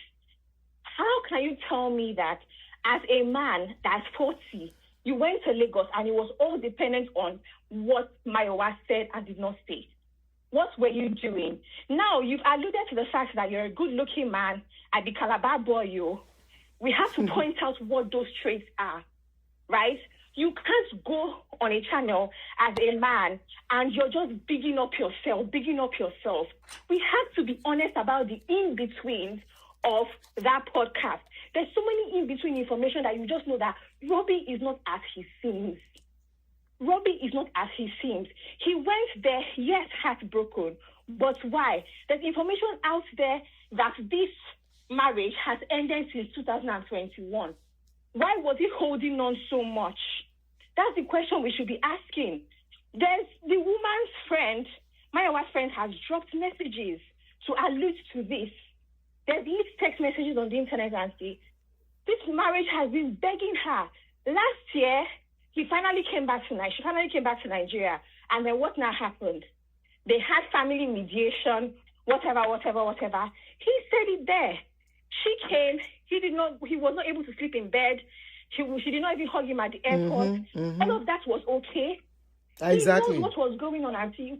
how can you tell me that as a man that's 40, you went to Lagos and it was all dependent on what Mayowa said and did not say? What were you doing? Now, you've alluded to the fact that you're a good-looking man. I be Calabar boy, you. We have to point out what those traits are, right? You can't go on a channel as a man and you're just bigging up yourself. We have to be honest about the in-betweens of that podcast. There's so many in-between information that you just know that Roby is not as he seems. He went there, yes, heartbroken. But why? There's information out there that this marriage has ended since 2021. Why was he holding on so much? That's the question we should be asking. There's the woman's friend, Mayowa's friend, has dropped messages to allude to this. There's leaked text messages on the internet, Aunty. This marriage has been begging her. Last year, she finally came back to Nigeria. And then what now happened? They had family mediation, whatever. He said it there. She came. He was not able to sleep in bed. She did not even hug him at the airport. All of that was okay. Exactly. He knows what was going on, Aunty.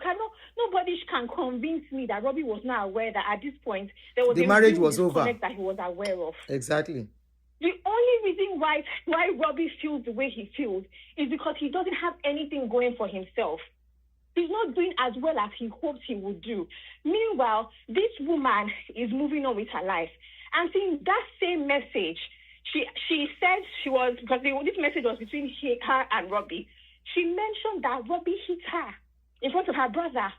Nobody can convince me that Roby was not aware that at this point there was the marriage was over. That he was aware of. Exactly. The only reason why Roby feels the way he feels is because he doesn't have anything going for himself. He's not doing as well as he hoped he would do. Meanwhile, this woman is moving on with her life. And seeing that same message, she said she was, because this message was between her and Roby. she mentioned that Roby hit her in front of her brother.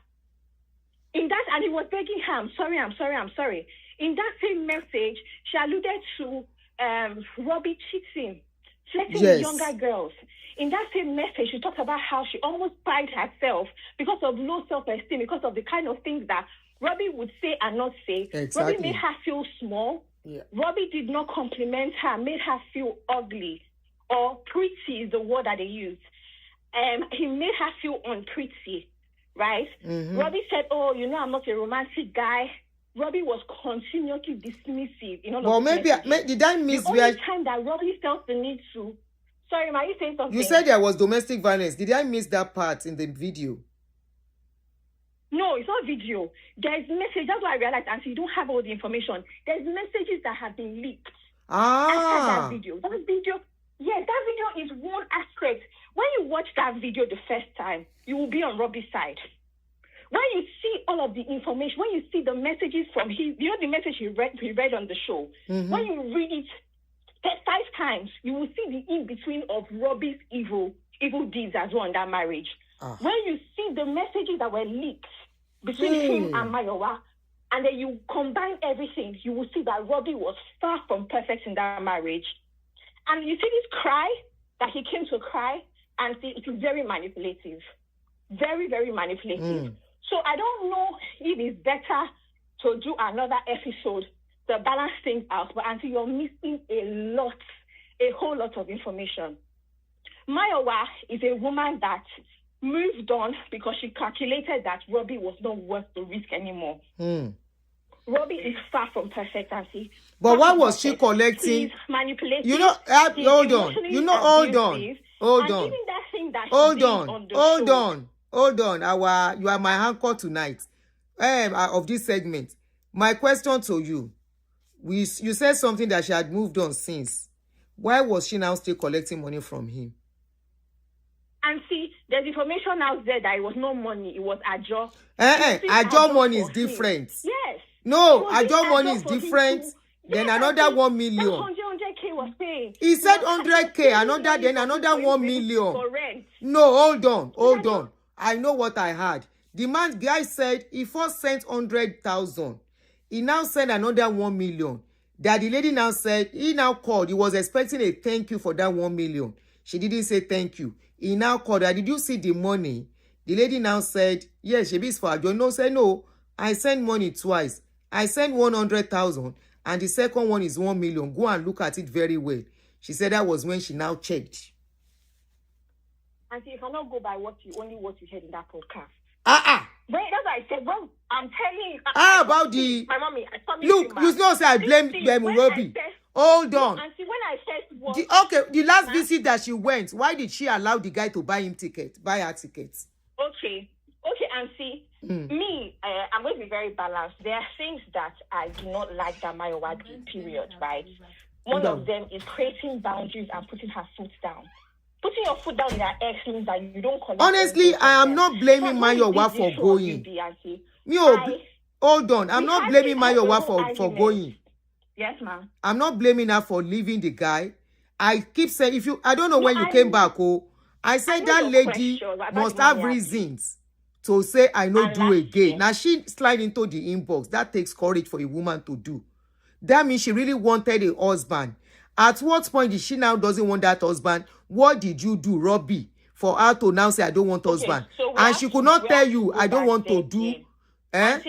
In that, and he was begging her, I'm sorry. In that same message, she alluded to Roby cheating, flirting with younger girls. In that same message, she talked about how she almost fired herself because of low self-esteem, because of the kind of things that Roby would say and not say. Exactly. Roby made her feel small. Yeah. Roby did not compliment her, made her feel ugly, or pretty is the word that they used. He made her feel unpretty, right? Mm-hmm. Roby said, oh, you know, I'm not a romantic guy. Roby was continuously dismissive in all of maybe did I miss the only time that Roby felt the need to... Sorry, ma, you saying something? You said there was domestic violence. Did I miss that part in the video? No, it's not video. There's message. That's why I realized, and you don't have all the information. There's messages that have been leaked. After that video. That video, yes, that video is one aspect. When you watch that video the first time, you will be on Roby's side. When you see all of the information, when you see the messages from his, you know, the message he read on the show, when you read it 5 times, you will see the in-between of Roby's evil deeds as well in that marriage. When you see the messages that were leaked between him and Mayowa, and then you combine everything, you will see that Roby was far from perfect in that marriage. And you see this cry, that he came to cry, and see, it is very manipulative. Very, very manipulative. So I don't know if it's better to do another episode to balance things out, but until you're missing a whole lot of information. Mayowa is a woman that moved on because she calculated that Roby was not worth the risk anymore. Roby is far from perfect, Auntie. But what was she collecting? He's manipulative. You know, hold on. You know, hold on. Hold on. You are my anchor tonight of this segment. My question to you. You said something that she had moved on since. Why was she now still collecting money from him? And see, there's information out there that it was no money, it was Ajo. Ajo money is different. Yes. No, Ajo money is different. Then another 1 million. 100K was paid. He said 100K, then another 1 million. No, hold on. I know what I had. The guy said he first sent 100,000. He now sent another 1 million. That the lady now said, he now called. He was expecting a thank you for that 1 million. She didn't say thank you. He now called her. Did you see the money? The lady now said, yes, she is for Ajo. No, say no. I sent money twice. I sent 100,000 and the second one is 1 million. Go and look at it very well. She said that was when she now checked. And if I not go by what you heard in that podcast. Wait, that's what I said. Well, I'm telling you. About the... My mommy, I promise look, you know, say I blame them, Roby. Hold on. And see, when I first watched... The last visit that she went, why did she allow the guy to buy her tickets? Okay, and see, me, I'm going to be very balanced. There are things that I do not like that Mayowa did, period, right? One of them is creating boundaries and putting her foot down. Putting your foot down in her ex means that you don't collect. Honestly, I am not blaming Mayowa for going. Hold on. I'm not blaming Mayowa for going. Yes, ma'am. I'm not blaming her for leaving the guy. I keep saying, I don't know when you came back, I said that lady must have reasons to say I no do again. Now she slide into the inbox. That takes courage for a woman to do. That means she really wanted a husband. At what point did she now doesn't want that husband? What did you do, Roby, for her to now say I don't want husband? So and she could not tell you I don't want to do. Me, right?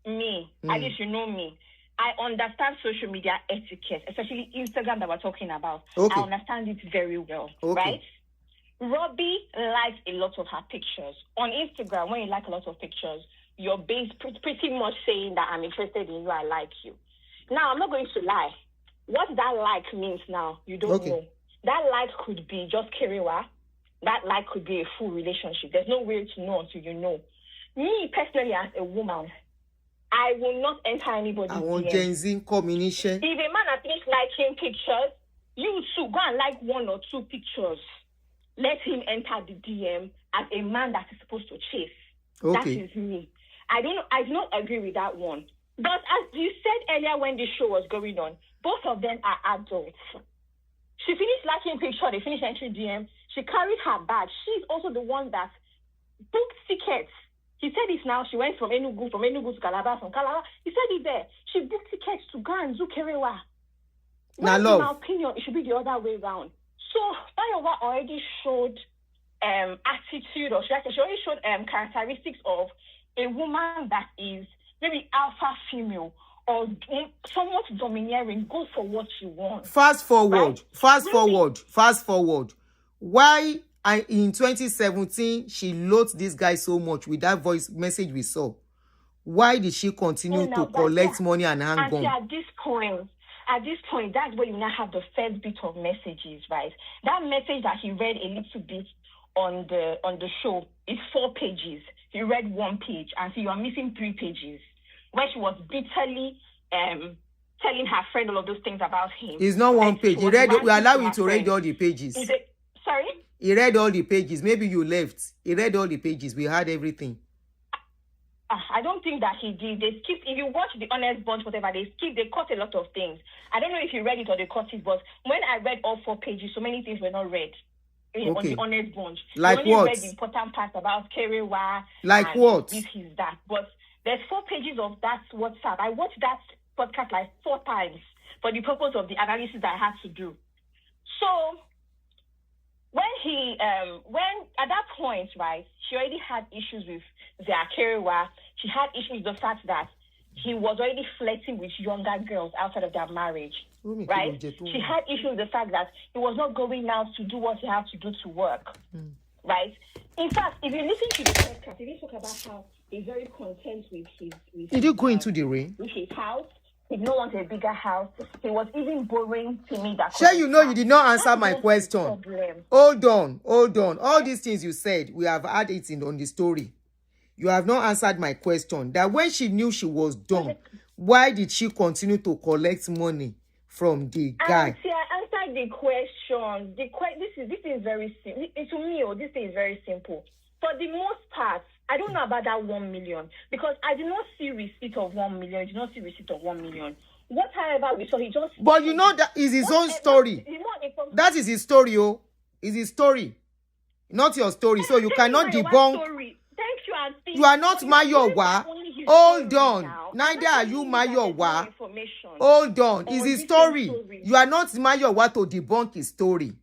Me. At least you know me. I understand social media etiquette, especially Instagram that we're talking about. I understand it very well, right? Roby likes a lot of her pictures. On Instagram, when you like a lot of pictures, you're pretty much saying that I'm interested in you, I like you. Now, I'm not going to lie. What that like means now, you don't know. That like could be just Kerewa. That like could be a full relationship. There's no way to know until you know. Me, personally, as a woman, I will not enter anybody's I want Gen Z combination. If a man at least liking pictures, you too, go and like 1 or 2 pictures. Let him enter the DM as a man that is supposed to chase. That is me. I do not agree with that one. But as you said earlier when this show was going on, both of them are adults. She finished liking picture. They finished entering DM. She carried her bag. She's also the one that booked tickets. He said it now. She went from Enugu to Calabar, from Calabar. He said it there. She booked tickets to go and do Kerewa. Well, in my opinion, it should be the other way around. So Mayowa already showed attitude, or she already showed characteristics of a woman that is maybe alpha female or somewhat domineering, go for what you want. Fast forward. Why in 2017 she loathed this guy so much with that voice message we saw? Why did she continue to collect money and hang on? At this point, that's where you now have the first bit of messages, right? That message that he read a little bit on the show is 4 pages. He read 1 page, and so you are missing 3 pages. Where she was bitterly telling her friend all of those things about him. It's not 1 page. We allow you to read all the pages. Sorry? He read all the pages. Maybe you left. He read all the pages. We had everything. I don't think that he did. They skipped. If you watch The Honest Bunch, whatever, they cut a lot of things. I don't know if he read it or they cut it, but when I read all 4 pages, so many things were not read. On The Honest Bunch. Like only what? Read the important parts about Kerewa. Like what? This is that. But there's 4 pages of that WhatsApp. I watched that podcast like 4 times for the purpose of the analysis that I had to do. So when at that point, right, she already had issues with their Kerewa. She had issues with the fact that he was already flirting with younger girls outside of their marriage, right? She had issues with the fact that he was not going out to do what he had to do to work, right? In fact, if you listen to the podcast, he did talk about how he's very content with his Did you go into the rain? With his house. He did not want a bigger house. He was even borrowing to me that. Sure, you know you did not answer my question. Hold on. All these things you said, we have had it on the story. You have not answered my question. That when she knew she was done, why did she continue to collect money from the guy? See, I answered the question. This is very simple. To me, this is very simple. For the most part, I don't know about that 1 million because I did not see receipt of 1 million. I did not see receipt of 1 million. Whatever we saw, he just. But you know that is his own story. That is his story, oh. It's his story, not your story. So you cannot debunk. Thank you, Aunty. You are not Mayowa. Hold on. Neither are you Mayowa. Hold on. It's his story. You are not Mayowa to debunk his story.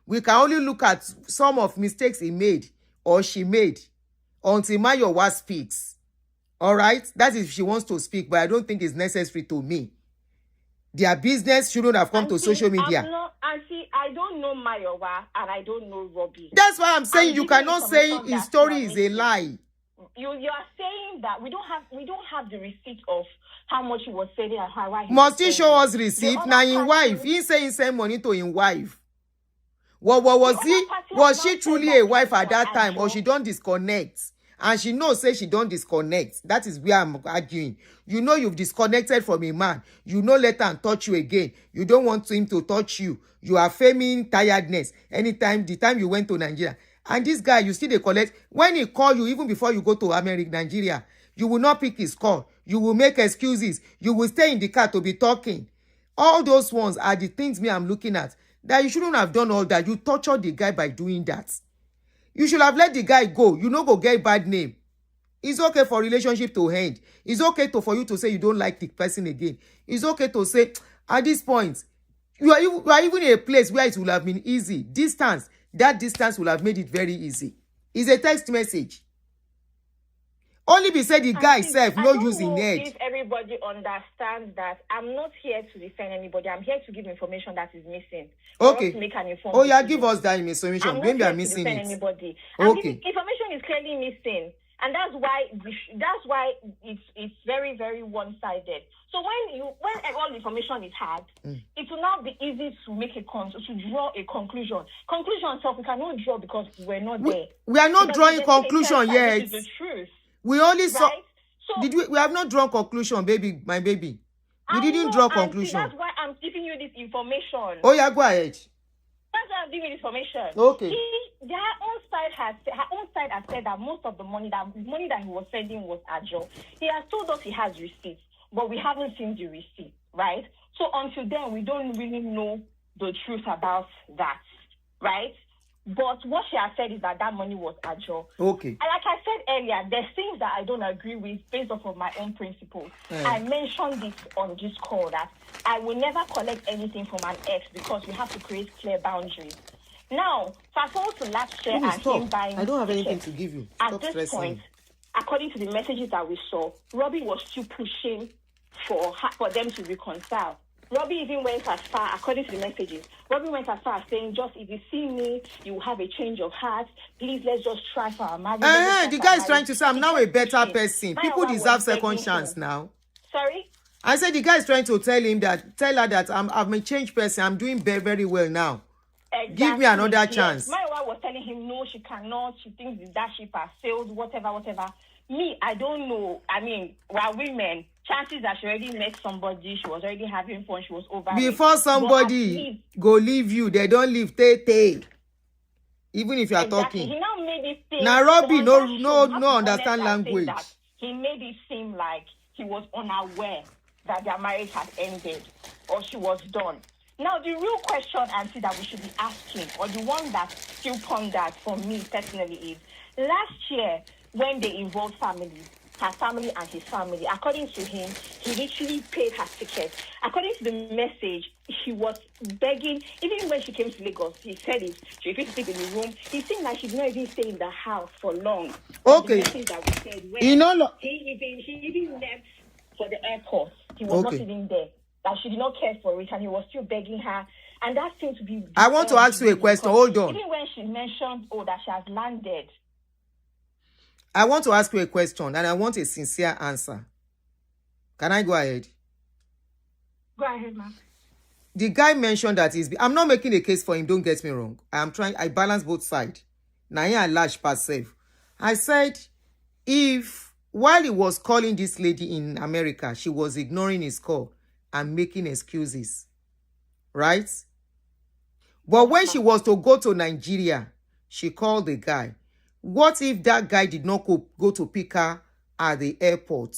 We can only look at some of mistakes he made or she made until Mayowa speaks. All right? That is if she wants to speak, but I don't think it's necessary to me. Their business shouldn't have come to social media. I don't know Mayowa and I don't know Roby. That's why I'm saying you cannot say his story is a lie. You are saying that we don't have the receipt of how much he was saving and how he must he show us receipt? Now in wife, he saying send money to his wife. What was she truly a wife at that time, or she don't disconnect? And she knows say she don't disconnect. That is where I'm arguing. You know you've disconnected from a man. You know let him touch you again. You don't want him to touch you. You are feigning tiredness. Anytime, the time you went to Nigeria. And this guy, you still they collect. When he call you, even before you go to America, Nigeria, you will not pick his call. You will make excuses. You will stay in the car to be talking. All those ones are the things me I'm looking at. That you shouldn't have done all that. You tortured the guy by doing that. You should have let the guy go. You know, go get bad name. It's okay for relationship to end. It's okay for you to say you don't like the person again. It's okay to say, at this point, you are even in a place where it would have been easy. Distance. That distance will have made it very easy. It's a text message. Only be said the guy self no using it. If everybody understands that I'm not here to defend anybody, I'm here to give information that is missing. Okay. To make an informed oh yeah, give us that information. Maybe I'm missing it. Anybody. Okay. Information is clearly missing, and that's why it's very, very one-sided. So when all information is had, it will now be easy to make to draw a conclusion. Conclusion itself we cannot draw because we're not there. We are not drawing conclusion yet. This is the truth. We only saw. Right? So, we have not drawn conclusion, baby, my baby. We didn't draw conclusion. That's why I'm giving you this information. Oh yeah, go ahead. That's why I'm giving you information. Okay. Her own side has said that most of the money that he was sending was ajo. He has told us he has receipts, but we haven't seen the receipt, right? So until then, we don't really know the truth about that, right? But what she has said is that money was ajo. Okay. And like I said earlier, there's things that I don't agree with based off of my own principles. I mentioned this on this call that I will never collect anything from an ex because we have to create clear boundaries. Now, fast forward to last year and him buying. I don't have anything to give you. Stop At this point, according to the messages that we saw, Roby was still pushing for them to reconcile. Roby even went as far, according to the messages, Roby went as far as saying, just if you see me, you will have a change of heart. Please, let's just try for our marriage. The guy is trying to say, I'm now a better person. People deserve second chance now. Sorry? I said the guy is trying to tell her that I'm a changed person. I'm doing very, very well now. Exactly. Give me another chance. Mayowa was telling him, no, she cannot. She thinks that ship has sailed, whatever. Me, I don't know. I mean, we're women. Chances that she already met somebody, she was already having fun, she was over. Before somebody go leave you, they don't leave. Tay. Even if you are talking. He now made it seem. Now, Roby, no understand language. He made it seem like he was unaware that their marriage had ended or she was done. Now, the real question, Aunty, that we should be asking, or the one that still pondered for me personally is, last year, when they involved families, her family and his family, according to him, he literally paid her ticket. According to the message, he was begging, even when she came to Lagos, he said it, she refused to sleep in the room. He seemed like she did not even stay in the house for long. Okay. The message that we said, when he even left for the airport, he was not even there. That she did not care for it, and he was still begging her. And that seemed to be... I want to ask you a question. Hold on. Even when she mentioned, that she has landed. I want to ask you a question, and I want a sincere answer. Can I go ahead? Go ahead, ma'am. The guy mentioned that I'm not making a case for him, don't get me wrong. I balance both sides. Now, I large per se. I said, while he was calling this lady in America, she was ignoring his call and making excuses. Right? But when she was to go to Nigeria, she called the guy. What if that guy did not go to pick her at the airport?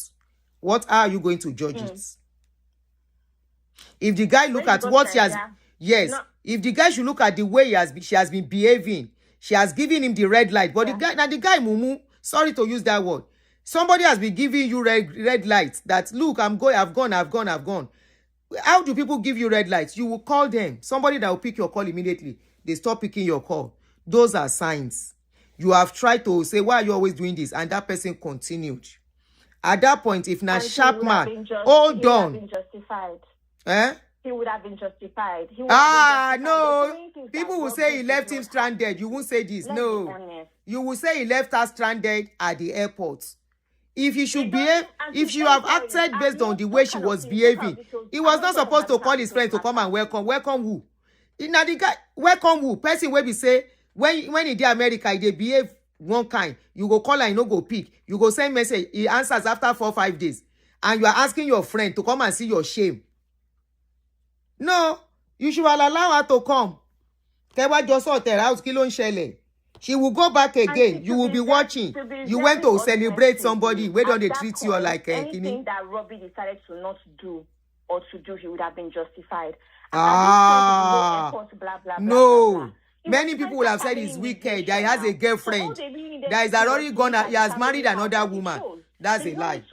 What are you going to judge it? If the guy look at what she has... Yes. No. If the guy should look at the way she has been behaving, she has given him the red light. But the guy, Mumu, sorry to use that word. Somebody has been giving you red lights that, look, I've gone. How do people give you red lights? You will call them. Somebody that will pick your call immediately. They stop picking your call. Those are signs. You have tried to say, why are you always doing this? And that person continued. At that point, if not sharp man, hold on. He would have been justified. Eh? He would have been justified. No. People will say he left him stranded. You won't say this. No. You will say he left her stranded at the airport. If he should behave, if you have acted based on the way she was behaving, he was not supposed to call his friend to come and welcome. Welcome who? Now the guy, welcome who? Person where we say, when he did America, they behave one kind. You go call and you no go pick. You go send message. He answers after 4 or 5 days. And you are asking your friend to come and see your shame. No, you should allow her to come. She will go back again. You will be watching. You went to celebrate somebody. Where don't they treat you like anything that Roby decided to not do or to do, he would have been justified. No. Many people will have said he's wicked, that he has a girlfriend, that he's already gone, he has married another woman. That's a lie.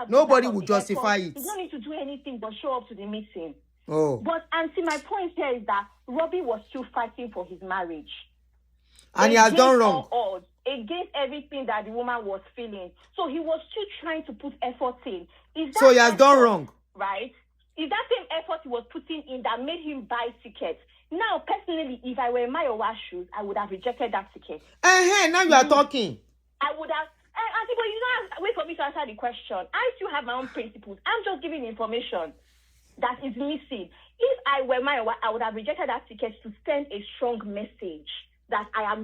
Nobody will justify it. He doesn't need to do anything but show up to the meeting. Oh. But Auntie, my point here is that Roby was still fighting for his marriage. And he has done wrong. Against everything that the woman was feeling. So he was still trying to put effort in. So he has done wrong. Right? Is that same effort he was putting in that made him buy tickets? Now, personally, if I were in Mayowa shoes, I would have rejected that ticket. Now you are talking. I would have... Auntie, but you don't wait for me to answer the question. I still have my own principles. I'm just giving information that is missing. If I were Mayowa, I would have rejected that ticket to send a strong message that I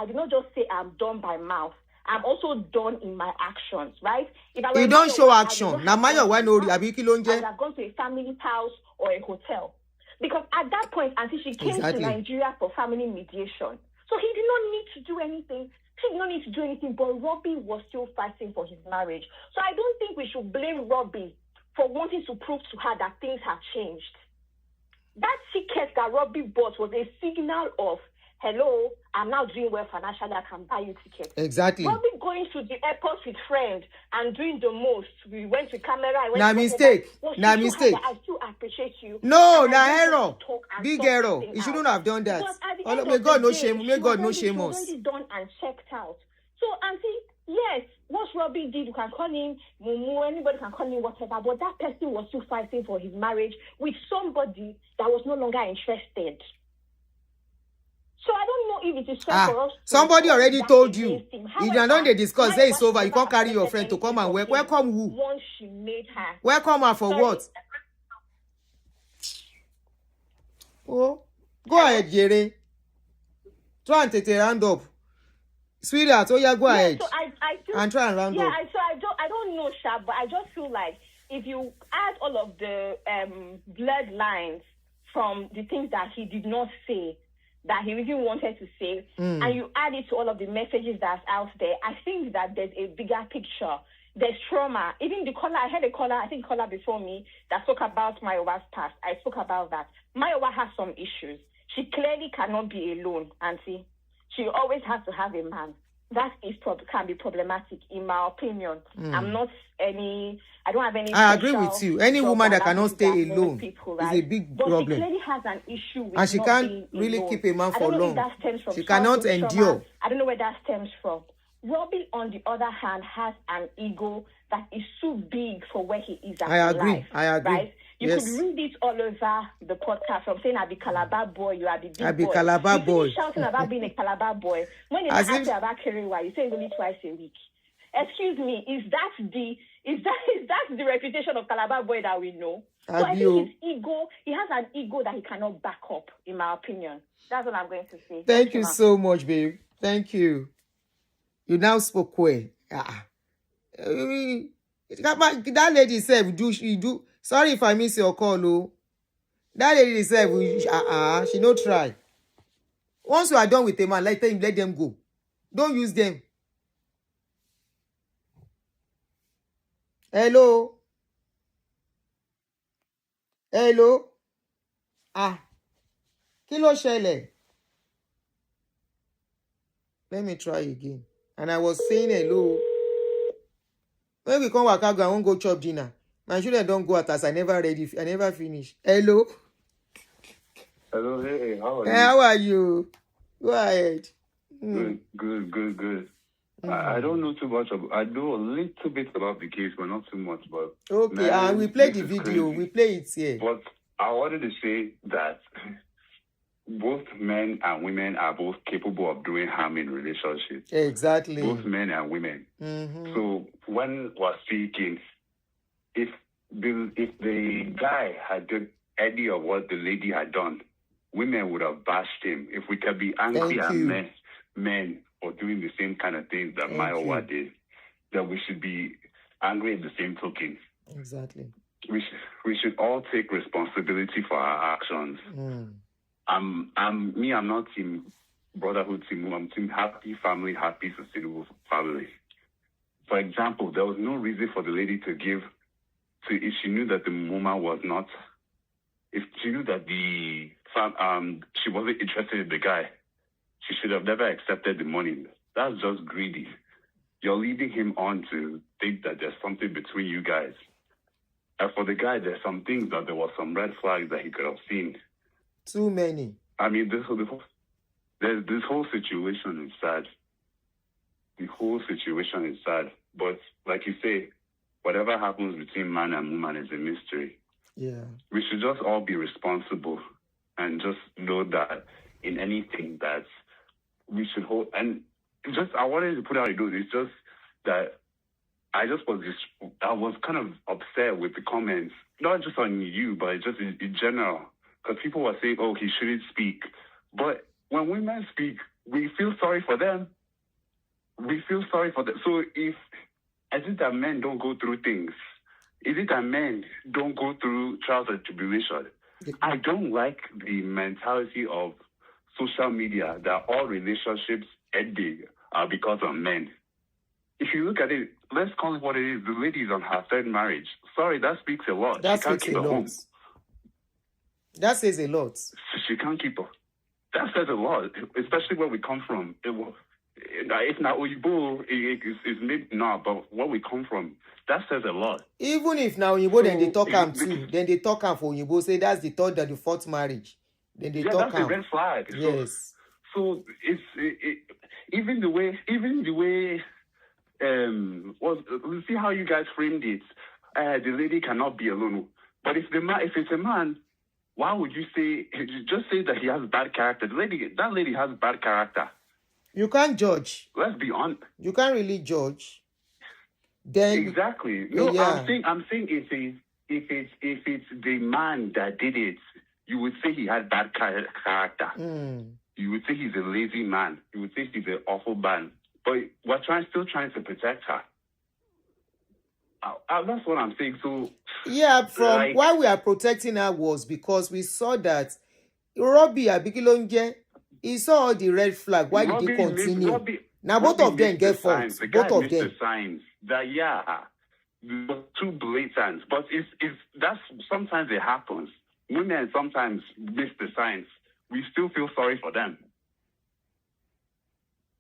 did not just say I'm done by mouth. I'm also done in my actions, right? If I were you don't show action. Now Mayowa no I would have gone to a family house or a hotel. Because at that point, Auntie, she came to Nigeria for family mediation. So he did not need to do anything. He did not need to do anything, but Roby was still fighting for his marriage. So I don't think we should blame Roby for wanting to prove to her that things have changed. that ticket that Robbie bought was a signal of, hello, I'm now doing well financially, I can buy you tickets. Exactly. Robbie going to the airport with friends and doing the most. We went to camera. Nah, mistake. Nah, mistake. I still appreciate you. No, nah, error. Big error. You shouldn't have done that. May God no shame. May God no shame us. Already done and checked out. So, Auntie, yes, what Robbie did, you can call him Mumu, anybody can call him whatever, but that person was still fighting for his marriage with somebody that was no longer interested. So I don't know if it is time for us. Somebody already told you. If you don't discuss, say it's over. You can't carry your friend to come and work. Welcome who? Once she made her. Welcome her for what? Oh, go ahead, Jerry. Try and take a round up. Sweetheart, oh yeah, go ahead. So I feel, and try and round up. I don't know, Sha, but I just feel like if you add all of the bloodlines from the things that he did not say, that he really wanted to say, and you add it to all of the messages that's out there, I think that there's a bigger picture. There's trauma. Even the caller, I had a caller, I think caller before me, that spoke about Mayowa's past. I spoke about that. Mayowa has some issues. She clearly cannot be alone, Auntie. She always has to have a man. That can be problematic, in my opinion. I don't have any. I agree with you. Any woman that cannot stay alone people, is a big problem. But she clearly has an issue with and she not can't being really alone. keep a man for I don't know long. if that stems from She cannot endure. Trauma. I don't know where that stems from. Robbie, on the other hand, has an ego that is too big for where he is at I agree. life. I agree. Right? You yes. could read it all over the podcast from saying, I be Calabar boy, you are the big boy. I be Calabar boy. You shouting about being a Calabar boy. When you ask you about Kerewa, you say it's only twice a week. Excuse me, is that the reputation of Calabar boy that we know? So I think his ego, he has an ego that he cannot back up, in my opinion. That's what I'm going to say. Thank you so much, babe. Thank you. You now spoke well. That lady said, do. Sorry if I miss your call, oh. That lady said, she no try. Once you are done with a man, let them go. Don't use them. Hello? Hello? Kí ló ṣẹlẹ̀? Let me try again. And I was saying hello. When we come back, I won't go chop dinner. My children don't go out as I never finish. Hello? Hello, hey, how are you? Hey, how are you? Go ahead. Good. I don't know too much I know a little bit about the case, but not too much. But okay, and we play the video. Crazy. We play it here. But I wanted to say that both men and women are both capable of doing harm in relationships. Exactly. Both men and women. Mm-hmm. So when we're speaking, if the guy had done any of what the lady had done, women would have bashed him. If we can be angry at men for doing the same kind of things that Mayowa did, then we should be angry at the same token. Exactly. We should all take responsibility for our actions. I'm not team brotherhood team. I'm team happy family, happy sustainable family. For example, there was no reason for the lady to give if she knew that the woman was not, if she knew that she wasn't interested in the guy, she should have never accepted the money. That's just greedy. You're leading him on to think that there's something between you guys. And for the guy, there's some things that there was some red flags that he could have seen. Too many. I mean, this whole situation is sad. The whole situation is sad. But like you say, whatever happens between man and woman is a mystery. Yeah. We should just all be responsible and just know that in anything that we should hold. And just, I wanted to put out a note. It's just that I was kind of upset with the comments, not just on you, but just in general. Because people were saying, oh, he shouldn't speak. But when women speak, we feel sorry for them. So is it that men don't go through things? Is it that men don't go through trials and tribulation? I don't like the mentality of social media that all relationships ending are because of men. If you look at it, let's call it what it is. The lady is on her third marriage. Sorry, that speaks a lot. That she can't speaks keep a a lot. home. That says a lot. She can't keep up. That says a lot, especially where we come from. It's not Oyibo, it's maybe not, but where we come from, that says a lot. Even if now Oyibo, then they talk am too. Then they talk am for Oyibo, say that's the third or the fourth marriage. Then they talk that's a red flag. Yes. So it's even the way see how you guys framed it. The lady cannot be alone. But if it's a man, why would you just say that he has bad character? That lady has bad character. You can't judge. Let's be honest. You can't really judge. Then exactly. No, yeah. I'm saying if it's the man that did it, you would say he has bad character. You would say he's a lazy man. You would say he's an awful man. But we're still trying to protect her. That's what I'm saying. So yeah, why we are protecting her was because we saw that Roby Abikilonje, he saw all the red flag. Why did he continue? Now both of them get faults. Both of them. The signs that too blatant. But that's sometimes it happens. Women sometimes miss the signs. We still feel sorry for them.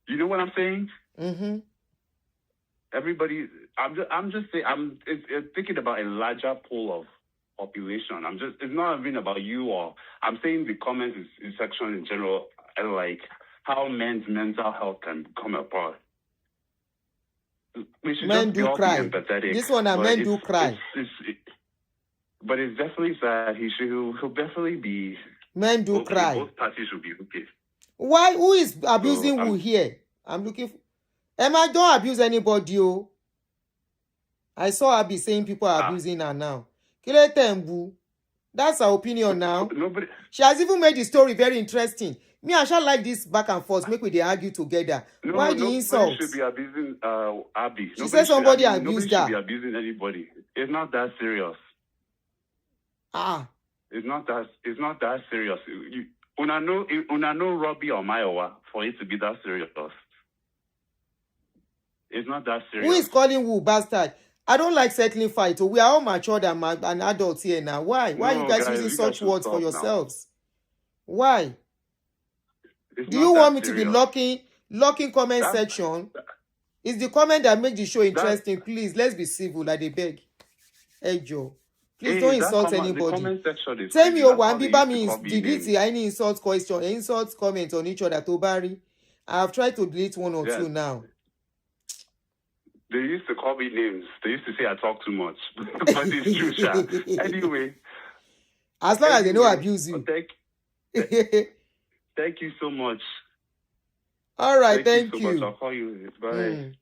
You know what I'm saying? Mm-hmm. Everybody, I'm just saying, I'm thinking about a larger pool of population. It's not even about you, or I'm saying the comments section in general, like how men's mental health can come apart. We should men just do cry. Empathetic, this one, men do cry. But it's definitely sad. He'll definitely be. Men do okay, cry. Both parties should be okay. Why? Who is abusing who here? I'm looking for. Emma, don't abuse anybody, oh. I saw her be saying people are abusing her now. That's her opinion now. Nobody. She has even made the story very interesting. Me, I shall like this back and forth. Make we they argue together. Why the insult? Nobody should be abusing Abby. She said somebody abused her. Nobody should be abusing anybody. It's not that serious. It's not that serious. Una know Roby or Mayowa for it to be that serious. It's not that serious. Who is calling who bastard? I don't like settling fight. We are all matured and adults here now. Why? Why are you guys using such words for yourselves? Now. Why? Do you want me serious. To be locking comment section? It's the comment that make the show interesting. Please, let's be civil. Like they beg. Hey Joe. Please don't insult anybody. Tell me what Biba means. Delete any insult question, insult comment on each other. Tobari. I have tried to delete one or two now. They used to call me names. They used to say I talk too much. But it's true, Sha. Anyway. As long as they don't abuse you. Thank you so much. All right, thank you. So much. I'll call you. Bye.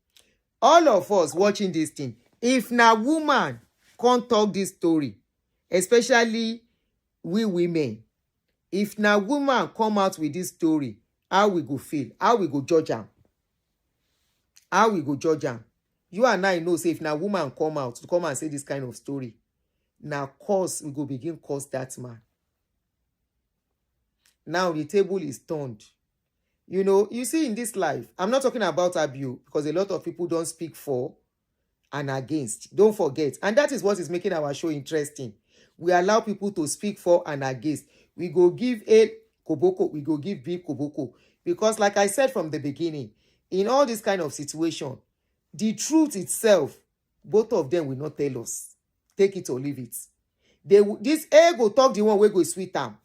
All of us watching this thing, if na woman can't talk this story, especially we women, if na woman come out with this story, how we go feel? How we go judge am? How we go judge am? You and I know, say if na woman come out to come and say this kind of story, now cause we go begin curse that man. Now the table is turned. You know, you see in this life, I'm not talking about abuse because a lot of people don't speak for and against. Don't forget. And that is what is making our show interesting. We allow people to speak for and against. We go give A koboko, we go give B koboko. Because like I said from the beginning, in all this kind of situation, the truth itself, both of them will not tell us. Take it or leave it. This A go talk the one way go sweet am.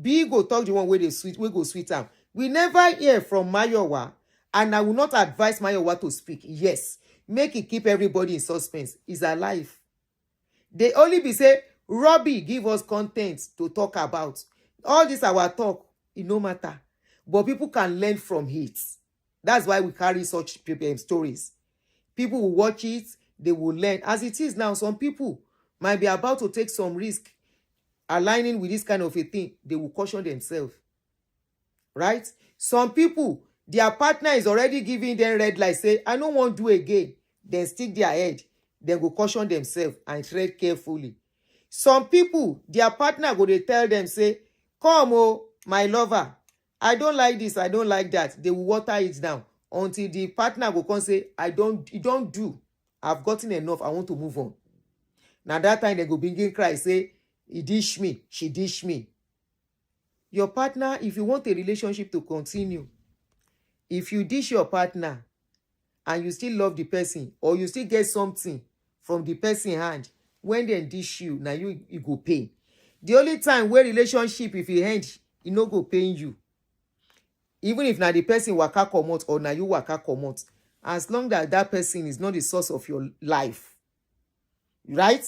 B go talk the one way they sweet, we go sweet am. We never hear from Mayowa, and I will not advise Mayowa to speak. Yes, make it keep everybody in suspense. He's alive. They only be say, Roby, give us content to talk about. All this our talk, it no matter. But people can learn from it. That's why we carry such stories. People will watch it, they will learn. As it is now, some people might be about to take some risk aligning with this kind of a thing. They will caution themselves. Right? Some people, their partner is already giving them red light, say, I don't want to do again. Then stick their head. Then go caution themselves and tread carefully. Some people, their partner go they tell them, say, come, oh, my lover, I don't like this, I don't like that. They will water it down until the partner will come say, you don't do. I've gotten enough, I want to move on. Now that time they go begin cry, say, he dish me, she dish me. Your partner, if you want a relationship to continue, if you dish your partner and you still love the person, or you still get something from the person hand, when they dish you, now you go pay. The only time where relationship, if you end, it no go paying you. Even if now the person waka comot or now you waka comot, as long that that person is not the source of your life, right?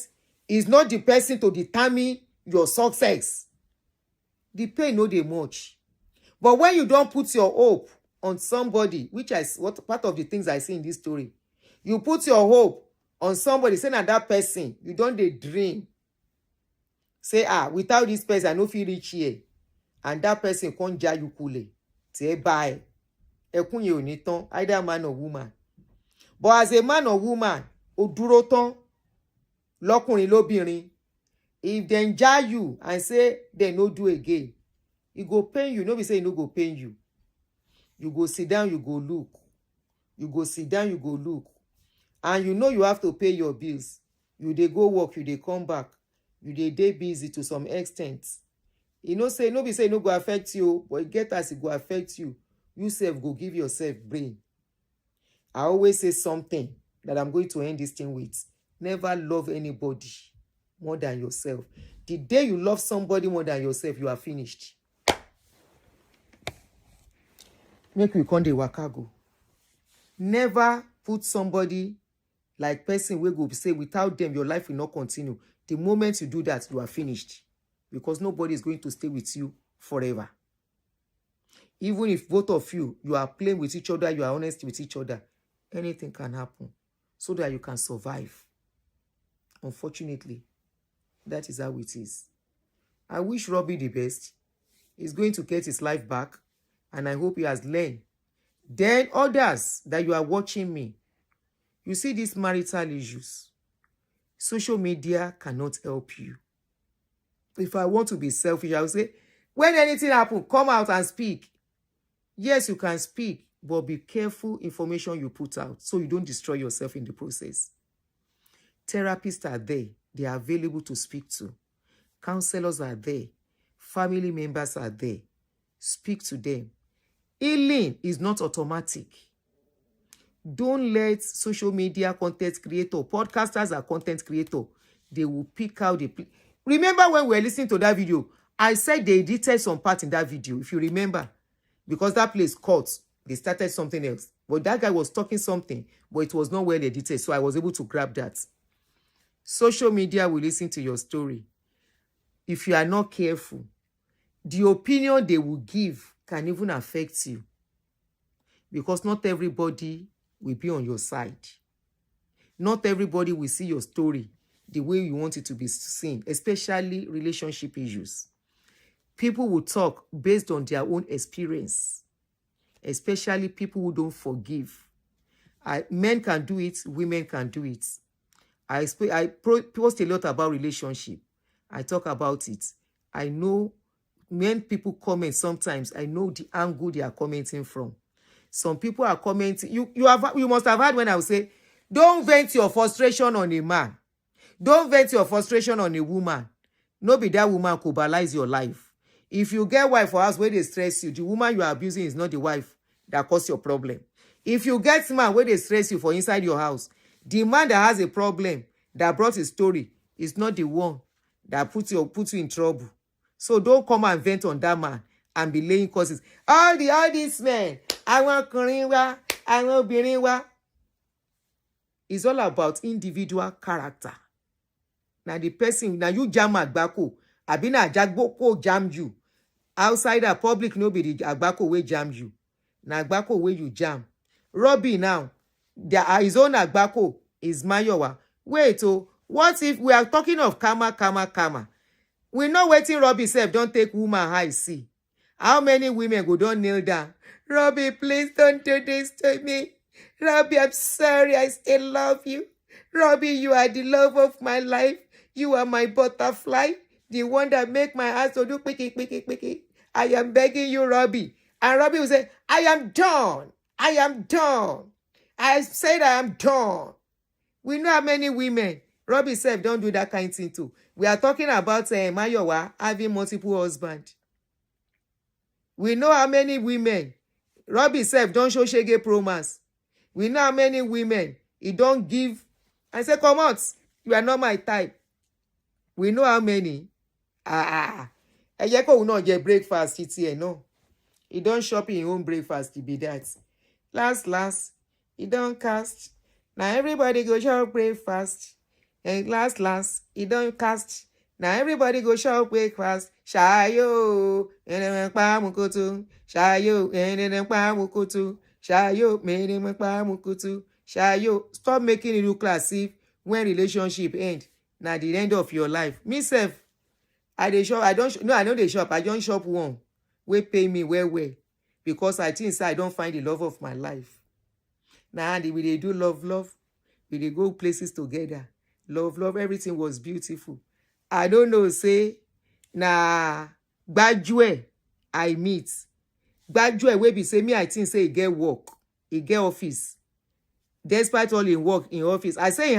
Is not the person to determine your success. The pain no dey much. But when you don't put your hope on somebody, which is what part of the things I see in this story, you put your hope on somebody, say na that person, you don't dey dream. Say, without this person, I no fit reach here. And that person can't ja you kule. Say, bye. Ekun ye oni tan, either man or woman. But as a man or woman, o dúró tán, lọ́kùnrin lóbìnrin, if they ja you and say they no do again, it go pain you. No be say it no go pain you. You go sit down, you go look. You go sit down, you go look. And you know you have to pay your bills. You dey go work, you dey come back. You dey busy to some extent. You know say, no be say it no go affect you, but it get as it go affect you. You self go give yourself brain. I always say something that I'm going to end this thing with. Never love anybody more than yourself. The day you love somebody more than yourself, you are finished. Make we come dey waka go. Never put somebody like person wey go say without them your life will not continue. The moment you do that, you are finished. Because nobody is going to stay with you forever. Even if both of you are playing with each other, you are honest with each other, anything can happen so that you can survive. Unfortunately, that is how it is. I wish Roby the best. He's going to get his life back, and I hope he has learned. Then others that you are watching me, you see these marital issues. Social media cannot help you. If I want to be selfish, I will say, when anything happens, come out and speak. Yes, you can speak, but be careful information you put out so you don't destroy yourself in the process. Therapists are there. They are available to speak to. Counselors are there. Family members are there. Speak to them. Healing is not automatic. Don't let social media content creator, podcasters are content creator. They will pick out the... Remember when we were listening to that video, I said they edited some part in that video, if you remember. Because that place cut, they started something else. But that guy was talking something, but it was not well edited, so I was able to grab that. Social media will listen to your story. If you are not careful, the opinion they will give can even affect you. Because not everybody will be on your side. Not everybody will see your story the way you want it to be seen, especially relationship issues. People will talk based on their own experience, especially people who don't forgive. Men can do it, women can do it. I post a lot about relationship. I talk about it. I know when people comment sometimes, I know the angle they are commenting from. Some people are commenting. You must have heard when I will say, don't vent your frustration on a man. Don't vent your frustration on a woman. No be that woman cobalize your life. If you get wife for house where they stress you, the woman you are abusing is not the wife that caused your problem. If you get man where they stress you for inside your house, the man that has a problem that brought his story is not the one that put you in trouble. So don't come and vent on that man and be laying causes. All these men, I want Korewa, I want Biriwa. It's all about individual character. Now the person, now you jam Agbako, Abina Jagboko jam you. Outside the public, nobody Agbako will jam you. Now Agbako where you jam. Roby now, his own Agbako is Mayowa. Wait, what if we are talking of karma? We know waiting Roby self don't take woman high see. How many women go don't kneel down? Roby, please don't do this to me. Roby, I'm sorry, I still love you. Roby, you are the love of my life. You are my butterfly, the one that make my heart to do quicky. I am begging you, Roby. And Roby will say, I am done. I said I am done. We know how many women. Roby self don't do that kind of thing too. We are talking about Mayowa having multiple husbands. We know how many women, Roby self don't show shege promise. We know how many women, he don't give. I say, come out, you are not my type. We know how many. Eyeko will not get breakfast, it's here, no. He don't shop in his own breakfast, to be that. Last, he don't cast. Now everybody go shop breakfast. And last, he don't cast. Now everybody go shop breakfast. Shayo, mukutu. Shayo, mukutu. Shayo, mukutu. Shayo. Stop making it look as if when relationship end, now the end of your life. Me self, I dey shop. I know they shop. I don't shop one. We pay me well. Because I think I don't find the love of my life. Now we dey do love. We dey go places together. Love, everything was beautiful. I don't know, say, nah, Gbajue I meet. Gbajue wey be say me, I think say he get work, he get office. Despite all in work in office, I say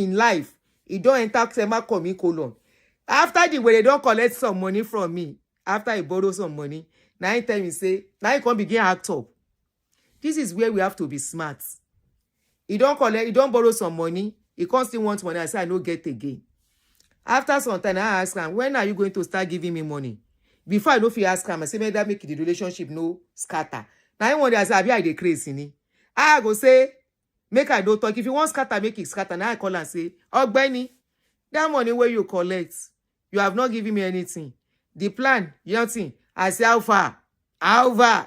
in life, he don't enter semi-colon. After the way they don't collect some money from me, after he borrow some money, now he tell me say, now he can begin act up. This is where we have to be smart. He don't borrow some money. He can't still want money. I say, I no get again. After some time, I ask him, when are you going to start giving me money? Before I know if you ask him, I say, that make the relationship no scatter. Now, one day I say, I dey crazy. I go say, make I don't talk. If you want scatter, make it scatter. Now I call and say, Benny, that money where you collect, you have not given me anything. The plan, you know, I say, how far? Now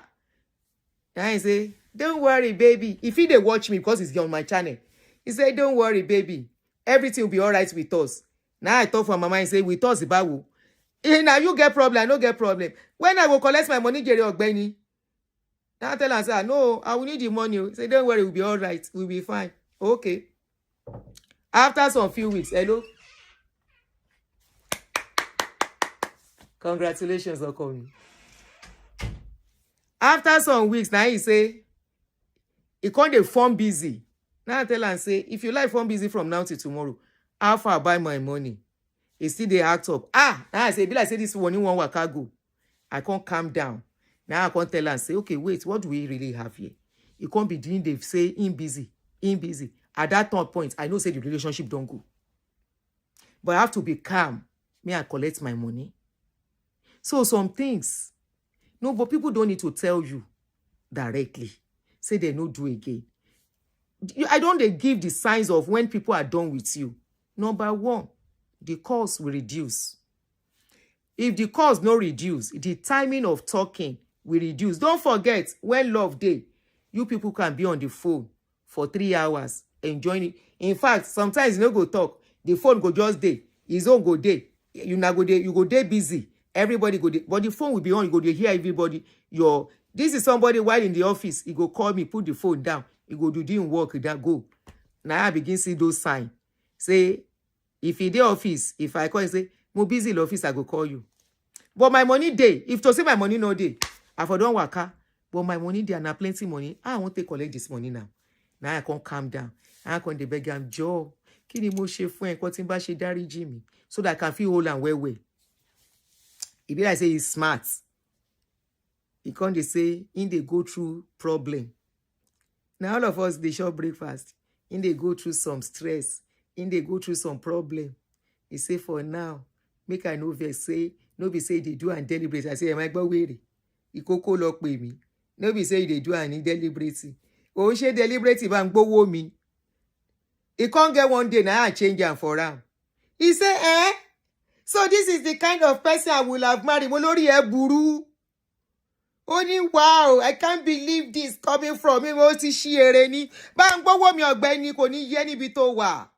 I say, don't worry, baby. If he dey watch me because he's on my channel, he say, don't worry, baby. Everything will be all right with us. Now I talk for mama and say, with us, Ibawo. Now you get problem, I no get problem. When I go collect my money, Jerry Ogbeni. Now I tell her, say, no, I will need the money. He say, don't worry, we'll be all right. We'll be fine. Okay. After some few weeks, hello. Congratulations, Okomi. After some weeks, now he say, he can't dey form busy. Now I tell her and say, if you like form busy from now till tomorrow, how far I buy my money? He still dey act up. Now I say, be like say this one in one waka go. I can't calm down. Now I can't tell her and say, okay, wait, what do we really have here? You can't be doing they say in busy. At that point, I know say the relationship don't go. But I have to be calm. May I collect my money? So some things, no, but people don't need to tell you directly. Say they no do again. I don't they give the signs of when people are done with you. Number one, the calls will reduce. If the calls no reduce, the timing of talking will reduce. Don't forget, when love day, you people can be on the phone for 3 hours enjoying it. In fact, sometimes you no go talk. The phone go just day. His own go day. You not go day. You go day busy. Everybody go day. But the phone will be on. You go day hear everybody. This is somebody while in the office. He go call me, put the phone down. He go do doing work. That go. Now I begin see those signs. Say, if he dey office, if I call and say, mo busy in the office, I go call you. But my money day. If to say my money no day, I for don't waka. But my money day and I plenty money. I want to collect this money now. Now I can't calm down. I can't dey beg am Joe. Kini mo ṣe fún ẹ ko tin ba ṣe dáríjì mi so that I can feel whole and well. If I say he's smart, he can't dey say in they go through problem. Now all of us they shop breakfast. In they go through some stress. In they go through some problem. He say for now, make I no vex say no be say they do and deliberate. I say am I gba were? Ikoko lo pe mi. No be say they do and deliberate. O she deliberate ba ngbowo mi. He can't get one day now I change him for him. He say, so this is the kind of person I will have married. Molori e buru. Only wow, I can't believe this coming from him. O ti ṣiere ni. Ba ngbowo mi Ọ̀gbẹ́ni kò ní yé níbi tó wà.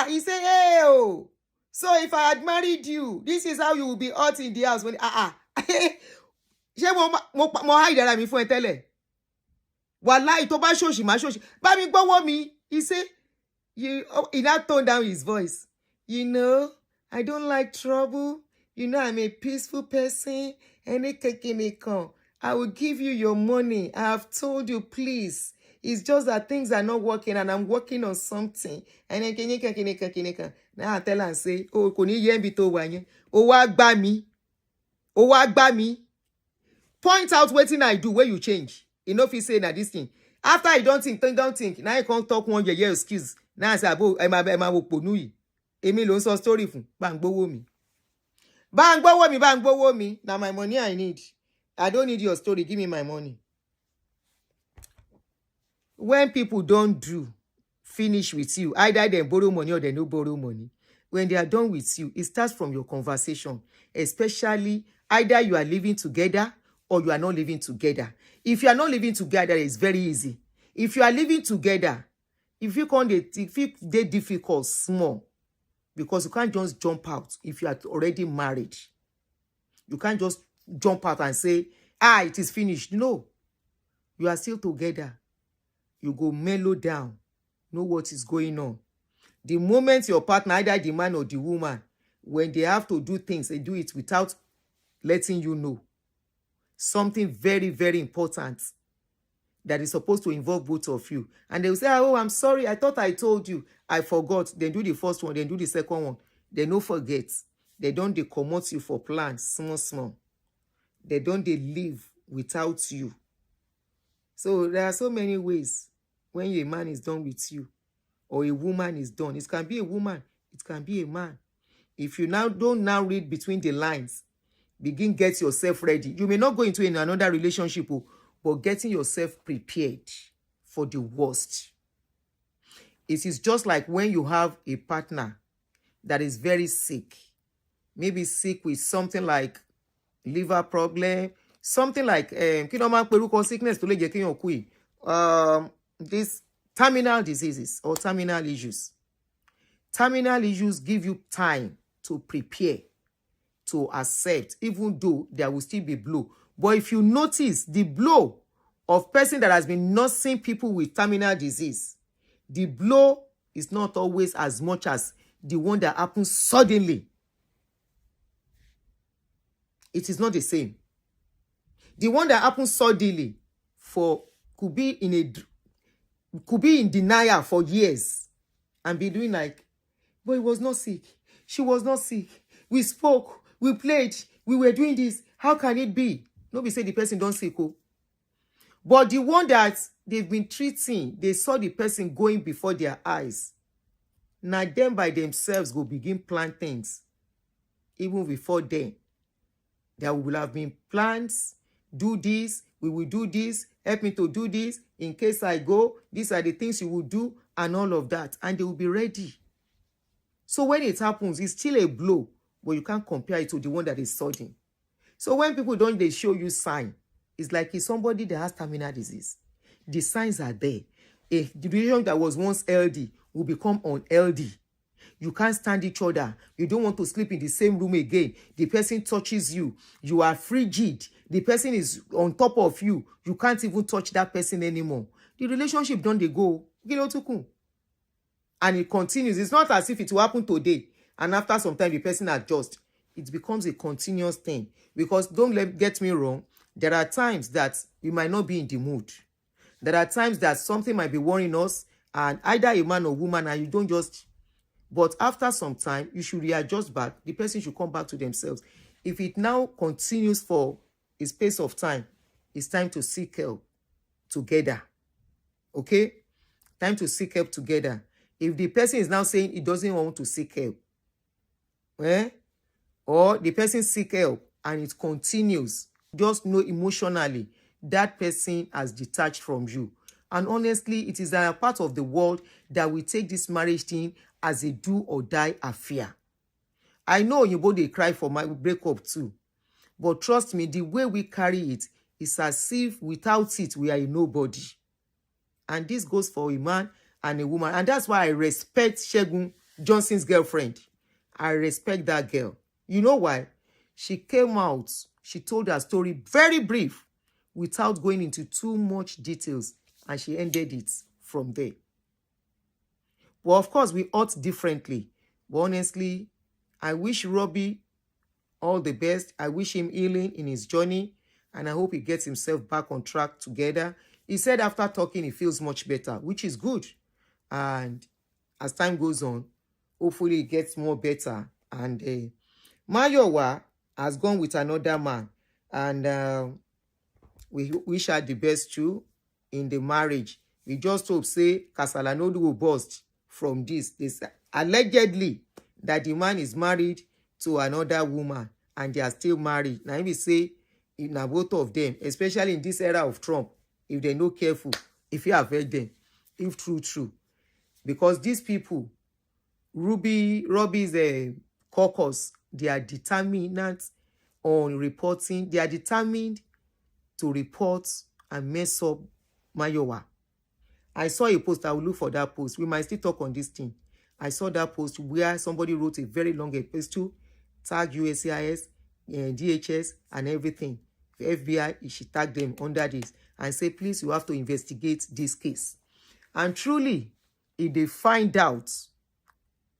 He say, hey, oh. So if I had married you, this is how you will be hot in the house. When ṣé mo hide ara mi fún ẹ tẹ́lẹ̀. Wallahi tó bá ṣòṣì má ṣòṣì. Bá mi gbọ́wọ́ mi. He say, he now toned down his voice. You know, I don't like trouble. You know, I'm a peaceful person. I will give you your money. I have told you, please. It's just that things are not working and I'm working on something. And then now I tell her and say, oh, kò ní yé nbi tó wà yẹn. Ó wá gbà mí. Point out what thing I do where you change. You know if you say na this thing. After I don't think. Now I can't talk one year excuse. Now I say, Emma wo ponui. Emi ló ń sọ story fún. Bá ń gbowó mi. Bá ń gbowó mi. Now my money I need. I don't need your story. Give me my money. When people don't finish with you, either they borrow money or they no borrow money. When they are done with you, it starts from your conversation. Especially either you are living together or you are not living together. If you are not living together, it's very easy. If you are living together, if they difficult, small, because you can't just jump out if you are already married. You can't just jump out and say, it is finished. No. You are still together. You go mellow down. Know what is going on. The moment your partner, either the man or the woman, when they have to do things, they do it without letting you know. Something very, very important that is supposed to involve both of you. And they will say, oh, I'm sorry. I thought I told you. I forgot. Then do the first one. Then do the second one. They no forget. They don't commot you for plans. Small. They don't live without you. So there are so many ways when a man is done with you or a woman is done. It can be a woman. It can be a man. If you don't read between the lines, begin get yourself ready. You may not go into another relationship, but getting yourself prepared for the worst. It is just like when you have a partner that is very sick. Maybe sick with something like liver problem, something like sickness these terminal diseases or terminal issues. Terminal issues give you time to prepare, to accept, even though there will still be blow. But if you notice the blow of person that has been nursing people with terminal disease, the blow is not always as much as the one that happens suddenly. It is not the same. The one that happens suddenly could be in denial for years and be doing like, but he was not sick. She was not sick. We spoke. We played. We were doing this. How can it be? Nobody say the person don't sick. But the one that they've been treating, they saw the person going before their eyes. Now them by themselves go begin plan things. Even before then, there will have been plans. Do this. We will do this. Help me to do this. In case I go, these are the things you will do and all of that. And they will be ready. So when it happens, it's still a blow, but you can't compare it to the one that is sudden. So when people they show you sign, it's like it's somebody that has terminal disease. The signs are there. A division that was once LD will become unLD. You can't stand each other. You don't want to sleep in the same room again. The person touches you. You are frigid. The person is on top of you. You can't even touch that person anymore. The relationship don't go. And it continues. It's not as if it will happen today. And after some time, the person adjusts. It becomes a continuous thing. Because get me wrong. There are times that we might not be in the mood. There are times that something might be worrying us. And either a man or woman, and you don't just... But after some time, you should readjust back. The person should come back to themselves. If it now continues for a space of time, it's time to seek help together. Okay? Time to seek help together. If the person is now saying he doesn't want to seek help, or the person seek help and it continues, just know emotionally that person has detached from you. And honestly, it is a part of the world that we take this marriage thing as a do or die affair. I know you both they cry for my breakup too. But trust me, the way we carry it is as if without it, we are a nobody. And this goes for a man and a woman. And that's why I respect Shegun Johnson's girlfriend. I respect that girl. You know why? She came out. She told her story very brief without going into too much details. And she ended it from there. Well, of course, we ought differently. But honestly, I wish Roby all the best. I wish him healing in his journey. And I hope he gets himself back on track together. He said after talking, he feels much better, which is good. And as time goes on, hopefully it gets more better. And Mayowa has gone with another man. And We wish her the best too in the marriage. We just hope say Kasala no will burst from this. This allegedly that the man is married to another woman and they are still married. Now, if we say in both of them, especially in this era of Trump, if they're not careful, if you have heard them, if true, because these people, Roby's caucus, they are determined on reporting. They are determined to report and mess up Mayowa. I saw a post. I will look for that post. We might still talk on this thing. I saw that post where somebody wrote a very long epistle, tag USCIS, DHS, and everything. The FBI, she tagged them under this and say, please, you have to investigate this case. And truly, if they find out,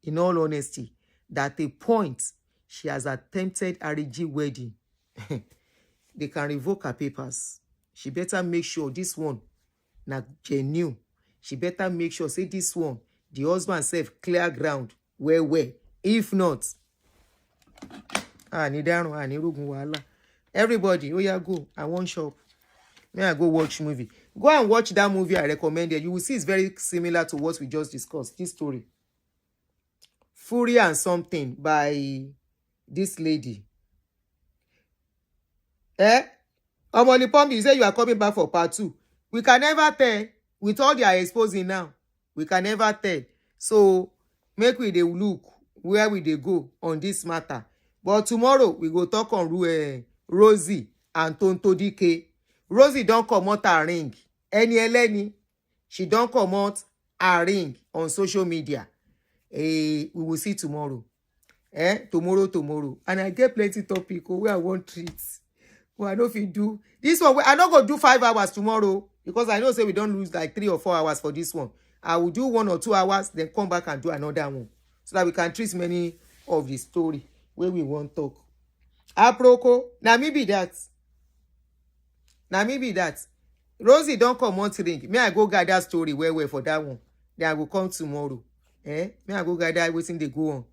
in all honesty, that a point she has attempted a RG wedding, they can revoke her papers. She better make sure this one na genuine. She better make sure, say this one, the husband self clear ground where. If not, everybody, oh yeah, go. I want shop. May I go watch movie? Go and watch that movie I recommended. You will see it's very similar to what we just discussed. This story. Fury and Something by this lady. Omolipombi, you say you are coming back for part 2. We can never tell. With all they are exposing now, we can never tell. So, make we dey look where we dey go on this matter. But tomorrow, we go talk on Rosie and Tonto DK. Rosie don't come out her ring. Eleni, she don't come out her ring on social media. We will see tomorrow. Tomorrow. And I get plenty topic where I want treats. Well, I know if you do this one, I not gonna do 5 hours tomorrow because I know say we don't lose like 3 or 4 hours for this one. I will do 1 or 2 hours, then come back and do another one so that we can treat many of the story where we want talk. Aproko, now maybe that. Rosie don't come on to ring. May I go gather story where for that one? Then I will come tomorrow. May I go gather waiting they go on.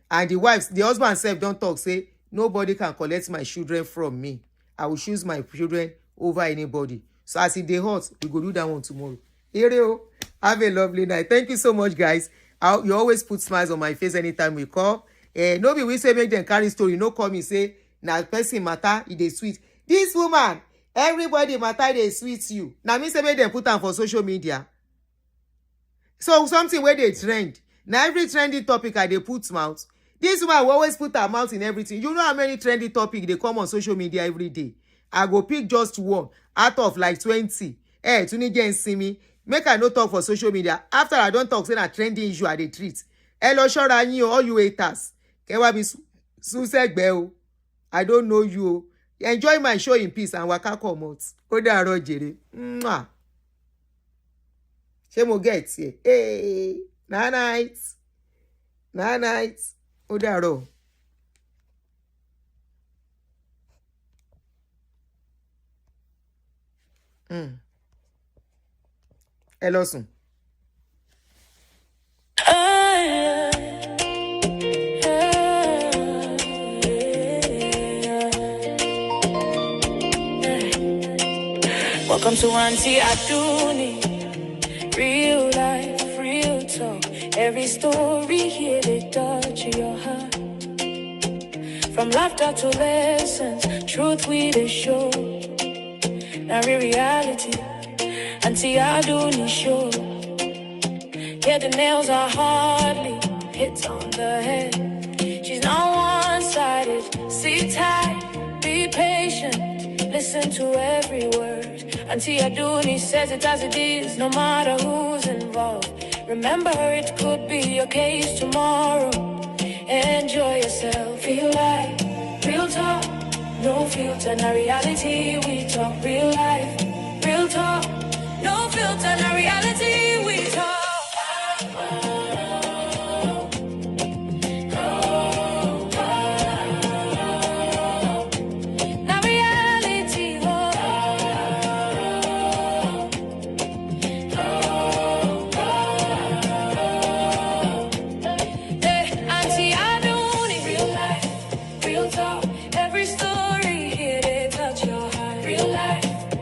And the husband self don't talk, say nobody can collect my children from me. I will choose my children over anybody. So as it dey hot, we go do that one tomorrow. Here, have a lovely night. Thank you so much, guys. You always put smiles on my face anytime we call. Nobody will say make them carry story. No call me say na person matter it dey sweet. This woman, everybody matter dey sweet you. Now me say make them put am for social media. So something where they trend. Now every trendy topic I dey put mouth. This woman will always put her mouth in everything. You know how many trendy topics they come on social media every day. I go pick just one out of like 20. Tuni get see me. Make I no talk for social media. After I don't talk, say na trending issue I dey treat. Hello, Shora, all you haters. Kewa be susegbe o. I don't know you. Enjoy my show in peace and waka comot. O daro jere. Mwah. She mo get here. Hey, night. O daro. Hello, son. Welcome to Aunty Aduni. Real life, real talk. Every story here they touch your heart. From laughter to lessons, truth we they show. Now reality, Aunty Aduni show. Yeah, the nails are hardly hits on the head. She's not one-sided. Sit tight, be patient, listen to every word. Aunty Aduni says it as it is, no matter who's involved. Remember, it could be your case tomorrow. Enjoy yourself, feel like real talk, no filter, na reality. We talk real life, real talk, no filter, na reality. We talk. Every story here, they touch your heart. Real life.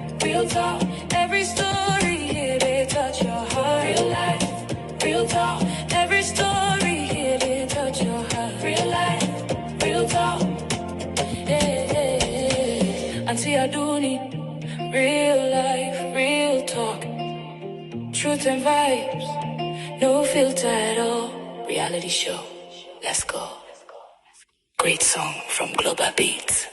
Aduni. Real life, real talk. Truth and vibes. No filter at all. Reality show. Let's go. Great song from Global Beats.